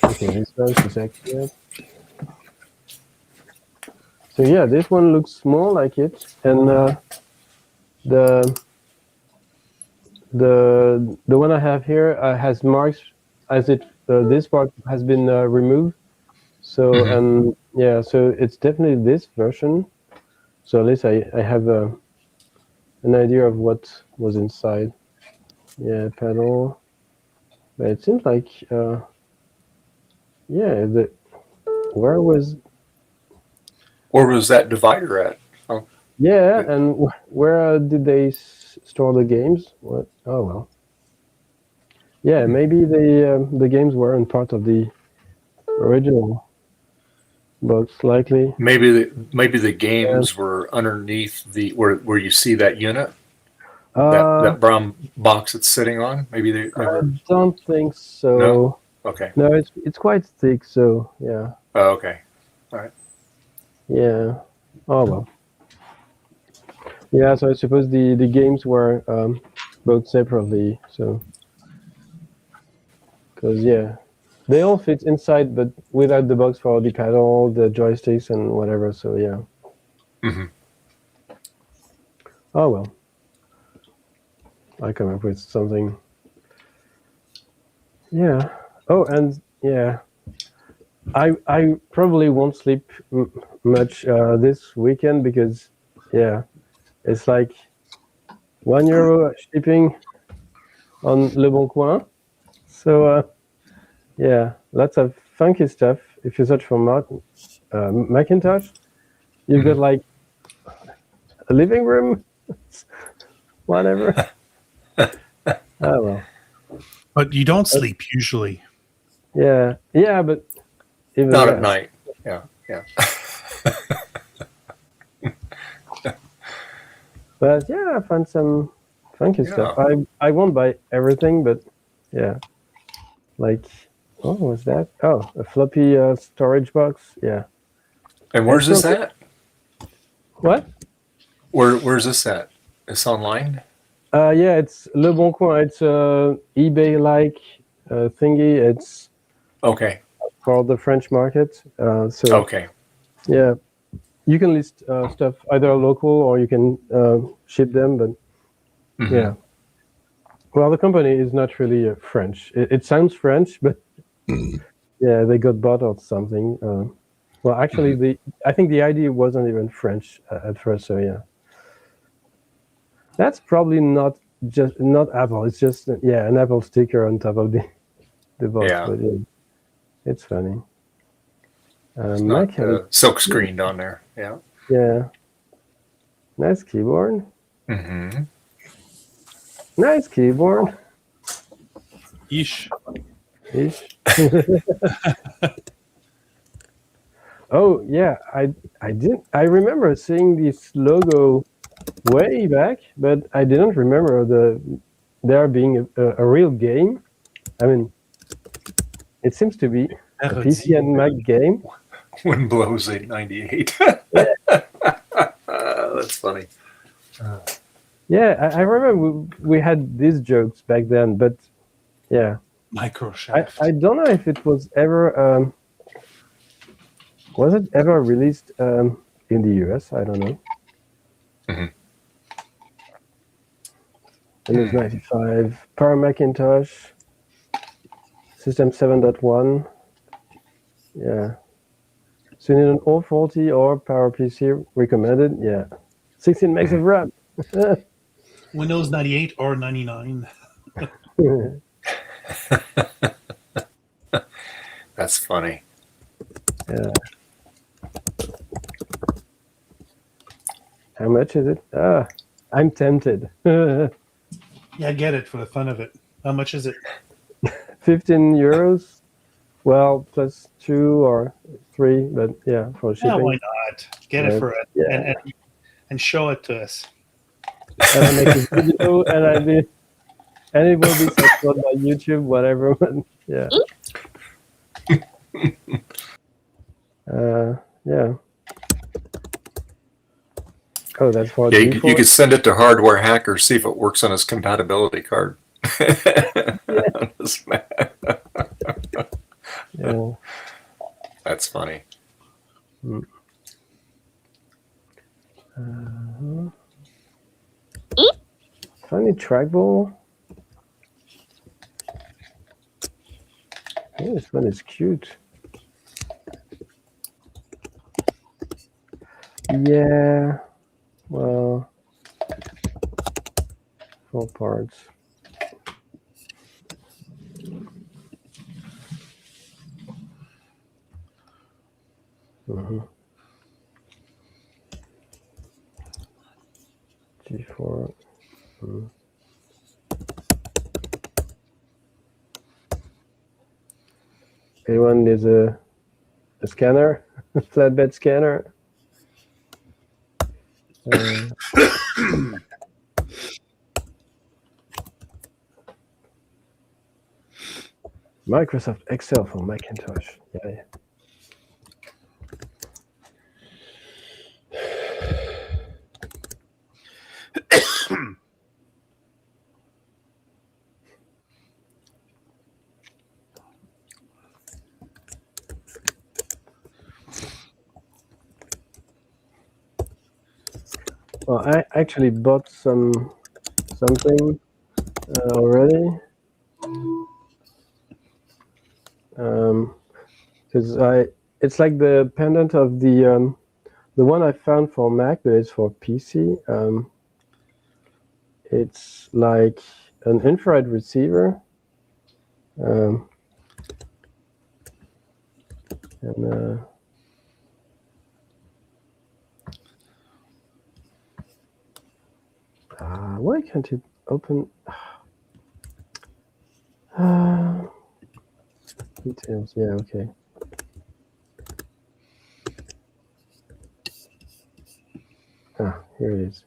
Okay, this one's exactly it. So yeah, this one looks more like it, and the one I have here has marks as if this part has been removed. So and yeah, so it's definitely this version. So at least I have an idea of what was inside. Yeah, pedal. But it seems like, where was that divider at? Oh, Yeah, and where did they store the games? What? Oh well. Yeah, maybe the games weren't part of the original box, likely. maybe the games were underneath the where you see that unit, that brown box it's sitting on. Maybe they I were. don't think so. No? Okay. No, it's quite thick, so yeah. Oh, okay. All right. Yeah. Oh well. Yeah, so I suppose the games were bought separately, so because they all fit inside, but without the box for the pedal, the joysticks, and whatever. So yeah. Mm-hmm. Oh well. I come up with something. Yeah. Oh, and yeah. I probably won't sleep much this weekend because it's like €1 shipping on Le Bon Coin. So lots of funky stuff. If you search for Macintosh, you've got like a living room, whatever. Oh well. But you don't sleep usually. Yeah, but even Not at night. Yeah. But yeah, I found some funky stuff. I won't buy everything, but yeah, like what was that? Oh, a floppy storage box. Yeah. And where's this at? What? Where's this at? It's online. Yeah, it's Le Bon Coin. It's eBay-like thingy. It's okay for the French market. Okay. Yeah, you can list stuff either local or you can ship them. But yeah, well, the company is not really French. It sounds French, but yeah, they got bought or something. Well, actually, I think the idea wasn't even French at first. So yeah. That's probably not Apple. It's just an Apple sticker on top of the box. Yeah. But it's funny. It's not silk screened on there. Yeah. Yeah. Nice keyboard. Mm-hmm. Nice keyboard. Ish. Oh yeah, I remember seeing this logo way back, but I didn't remember there being a real game. I mean, it seems to be a PC and Mac game. Wind blows 898. That's funny. Yeah, I remember we had these jokes back then, but yeah. Microshaft. I don't know if it was ever released in the US. I don't know. Windows 95, Power Macintosh, System 7.1. Yeah. So you need an 040 or Power PC recommended. Yeah. 16 megs of RAM. Windows 98 or 99. That's funny. Yeah. How much is it? I'm tempted. Yeah, get it for the fun of it. How much is it? €15. Well, plus 2 or 3, but yeah, for shipping. Yeah, why not? Get it for it, and show it to us. And I make a video, and it will be uploaded by YouTube, whatever. Yeah. Yeah. Oh, that's for you could send it to Hardware Hacker, see if it works on his compatibility card. Yeah. That's funny. Funny trackball. Yeah, this one is cute. Yeah. Well, 4 parts. G4. Anyone needs a scanner? Flatbed scanner? Microsoft Excel for Macintosh. Yeah. Well, I actually bought something already. Because it's like the pendant of the one I found for Mac, but it's for PC. It's like an infrared receiver. And why can't it open? Details. Yeah. Okay. Here it is.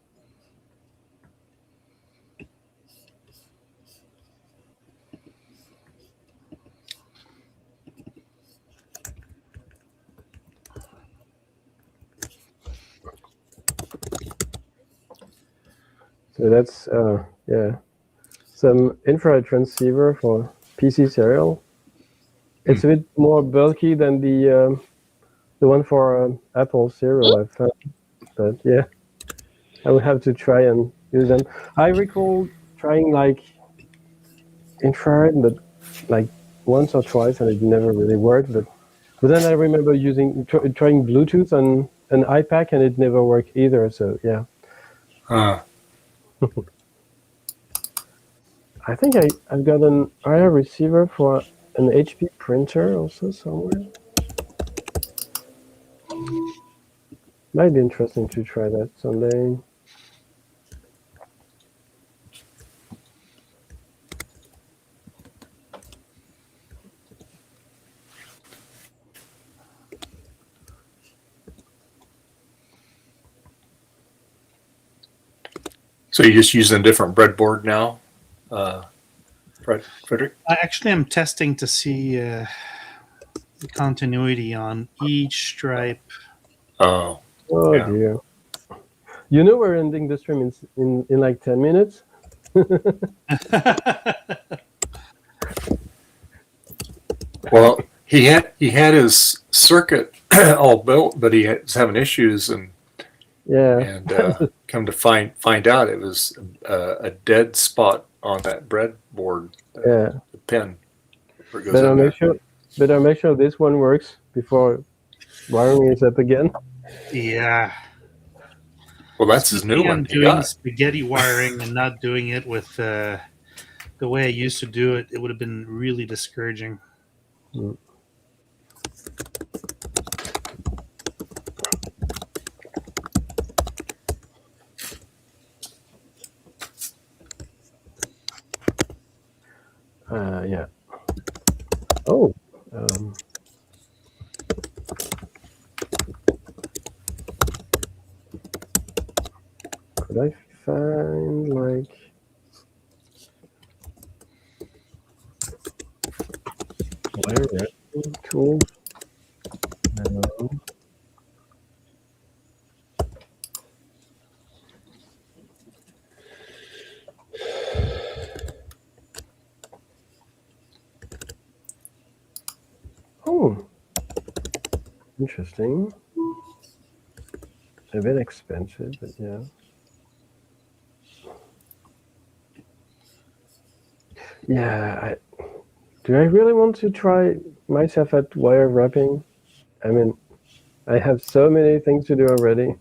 So that's yeah, some infrared transceiver for PC serial. It's a bit more bulky than the one for Apple serial I found, but yeah, I would have to try and use them. I recall trying like infrared, but like once or twice, and it never really worked. But then I remember trying Bluetooth on an iPad, and it never worked either. So yeah. I think I've got an IR receiver for an HP printer also somewhere. Might be interesting to try that someday. So you're just using a different breadboard now, Frederick? I actually am testing to see the continuity on each stripe. Oh yeah. Dear. You know we're ending the stream in like 10 minutes? Well, he had his circuit all built, but he was having issues, and come to find out it was a dead spot on that breadboard. The pin. Where it goes better make sure this one works before wiring it up again. Yeah. Well, that's his new one. I'm doing spaghetti wiring and not doing it with the way I used to do it. It would have been really discouraging. Yeah. Oh. Could I find like wire wrapping tool? No. Oh, interesting. A bit expensive, but yeah. Yeah, do I really want to try myself at wire wrapping? I mean, I have so many things to do already.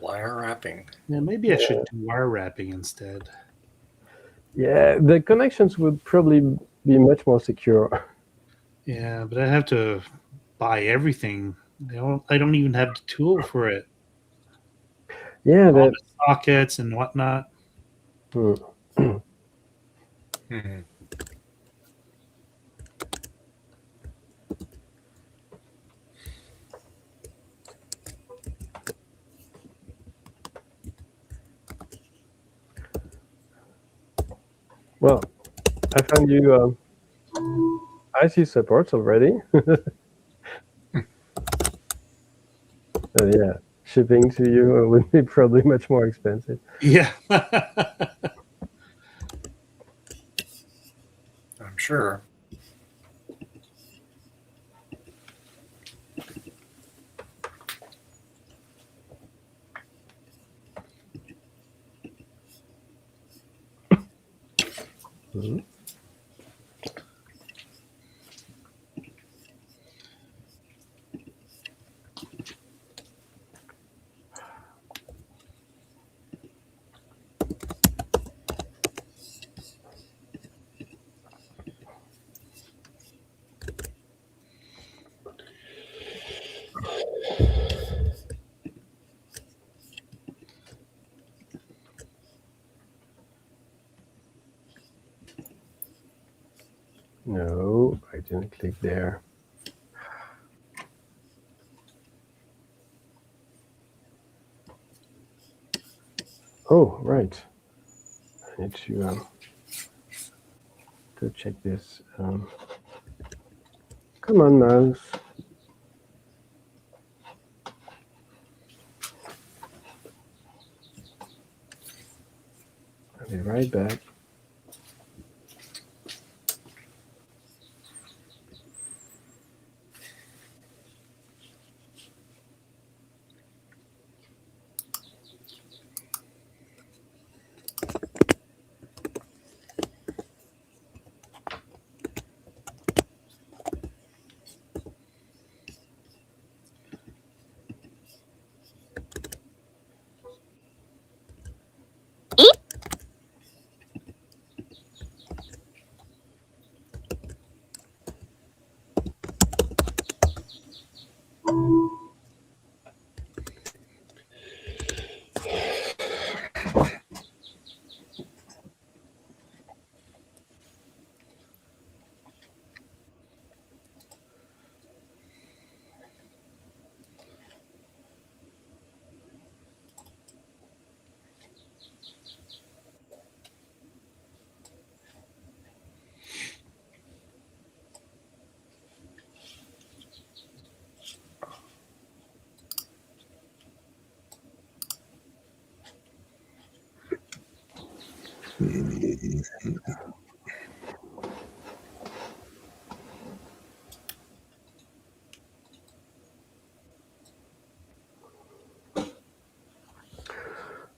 Wire wrapping. Yeah, maybe I should do wire wrapping instead. Yeah, the connections would probably be much more secure. Yeah, but I have to buy everything. I don't even have the tool for it. Yeah, All that. the sockets and whatnot. Hmm. Hmm. Well, I found you IC supports already. Yeah, shipping to you would be probably much more expensive. Yeah. I'm sure. Mhm. No, I didn't click there. Oh, right. I need to check this. Come on, mouse. I'll be right back.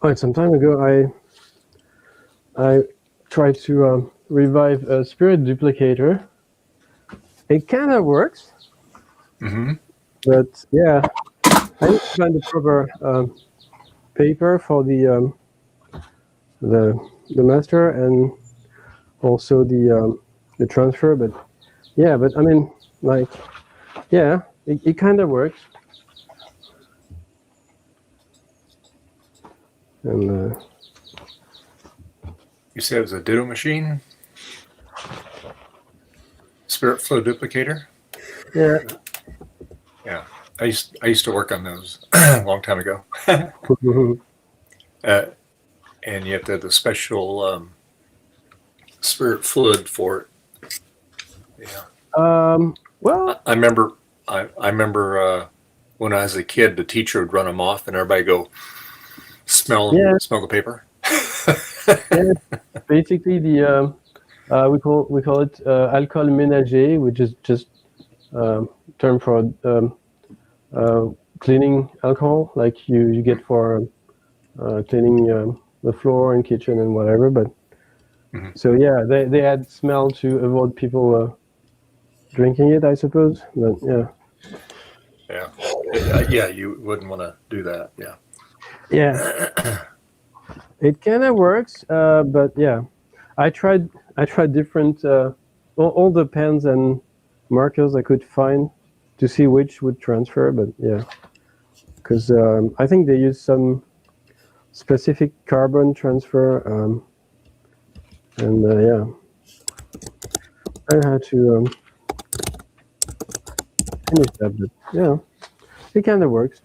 All right, some time ago, I tried to revive a spirit duplicator. It kind of works, but yeah, I need to find the proper paper for the master and also the transfer. But yeah, but I mean, like, yeah, it kind of works. And You said it was a ditto machine? Spirit flow duplicator? yeah. Yeah. I used to work on those a long time ago. And you have to have the special spirit fluid for it. Yeah. Well, I remember when I was a kid, the teacher would run them off, and everybody go smell the paper. yeah, basically the we call it alcool ménager, which is just term for cleaning alcohol, like you get for cleaning the floor and kitchen and whatever. But so yeah, they add smell to avoid people drinking it, I suppose. But yeah. Yeah, you wouldn't want to do that. Yeah. Yeah, it kind of works, but yeah, I tried different all the pens and markers I could find to see which would transfer, but yeah, because I think they use some specific carbon transfer, and yeah, I had to finish that, but yeah, it kind of works.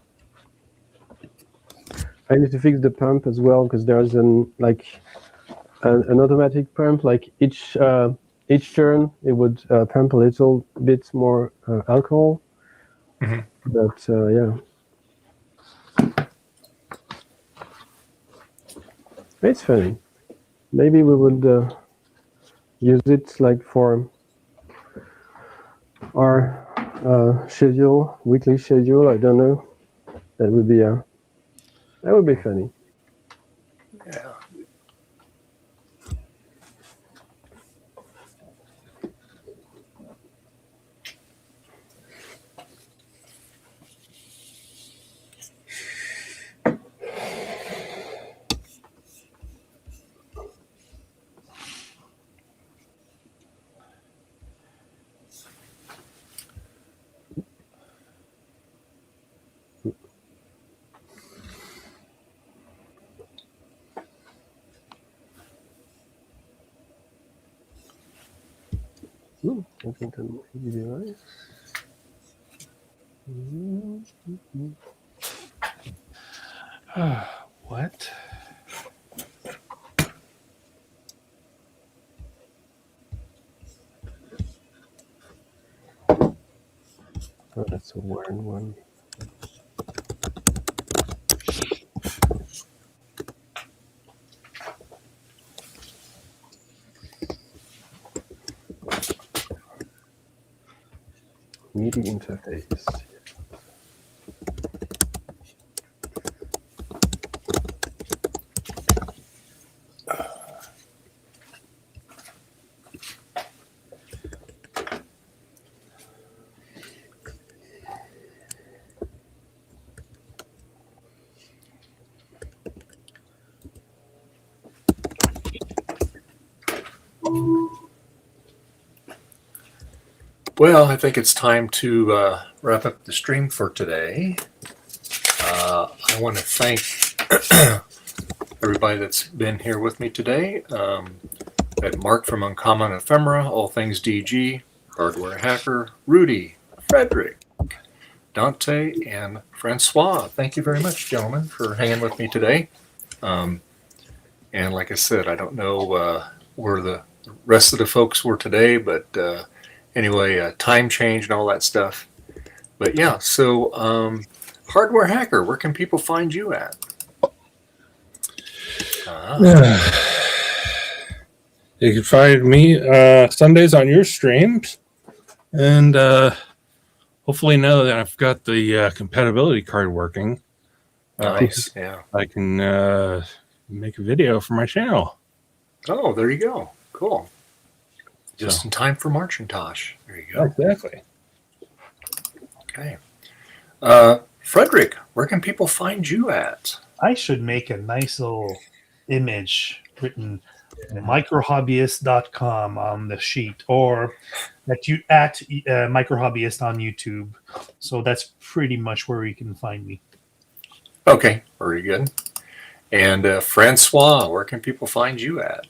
I need to fix the pump as well because there's an automatic pump. Like each turn, it would pump a little bit more alcohol. But yeah, it's funny. Maybe we would use it like for our weekly schedule. I don't know. That would be funny. Yeah. I think that might be right. What? Oh, that's a weird one. MIDI interface. Well, I think it's time to wrap up the stream for today. I want to thank everybody that's been here with me today. At Mark from Uncommon Ephemera, All Things DG, Hardware Hacker, Rudy, Frederick, Dante, and Francois. Thank you very much, gentlemen, for hanging with me today. And like I said, I don't know where the rest of the folks were today, but anyway, time change and all that stuff. But yeah, so Hardware Hacker, where can people find you at? You can find me Sundays on your streams, and hopefully now that I've got the compatibility card working, Nice, yeah. I can make a video for my channel. Oh, there you go. Cool. Just in time for Macintosh. There you go. Exactly. Okay. Frederick, where can people find you at? I should make a nice little image written microhobbyist.com on the sheet, or at microhobbyist on YouTube. So that's pretty much where you can find me. Okay, very good. And Francois, where can people find you at?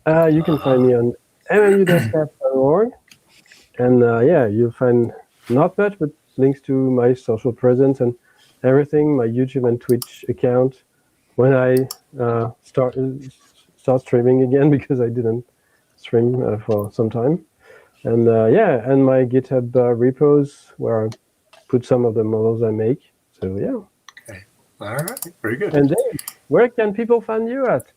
You can find me on MMU.org, and yeah, you'll find not much, but links to my social presence and everything, my YouTube and Twitch account, when I start streaming again, because I didn't stream for some time, and yeah, and my GitHub repos where I put some of the models I make. So yeah. Okay. All right. Very good. And then, where can people find you at?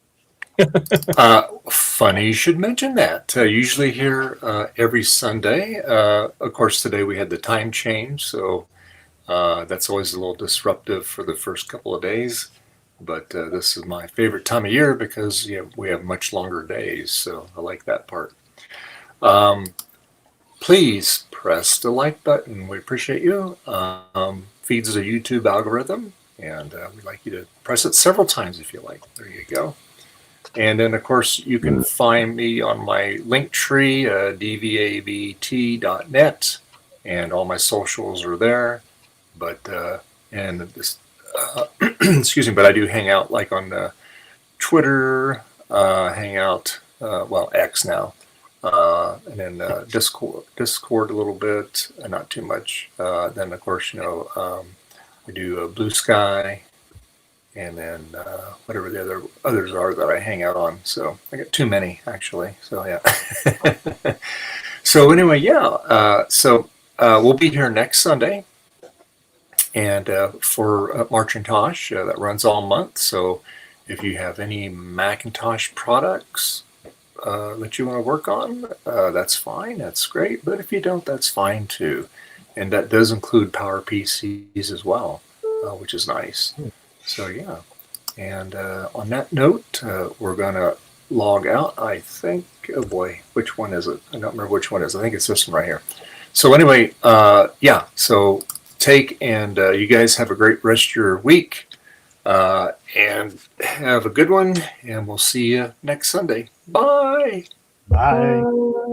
Funny you should mention that. Usually here every Sunday. Of course, today we had the time change, so that's always a little disruptive for the first couple of days. But this is my favorite time of year because we have much longer days, so I like that part. Please press the like button. We appreciate you. Feeds the YouTube algorithm. And we'd like you to press it several times if you like. There you go. And then, of course, you can find me on my link tree, dvabt.net, and all my socials are there. But and this, excuse me, but I do hang out like on Twitter, hang out, well, X now, and then Discord a little bit, not too much. Then, of course, you know, I do Blue Sky, and then whatever the others are that I hang out on. So I got too many, actually. So, yeah. So anyway, yeah. So we'll be here next Sunday. And for Macintosh, that runs all month. So if you have any Macintosh products that you want to work on, that's fine. That's great. But if you don't, that's fine too. And that does include Power PCs as well, which is nice. So yeah. And on that note, we're going to log out. I think, oh boy, which one is it? I don't remember which one it is. I think it's this one right here. So anyway, yeah. So take and you guys have a great rest of your week. And have a good one, and we'll see you next Sunday. Bye. Bye. Bye.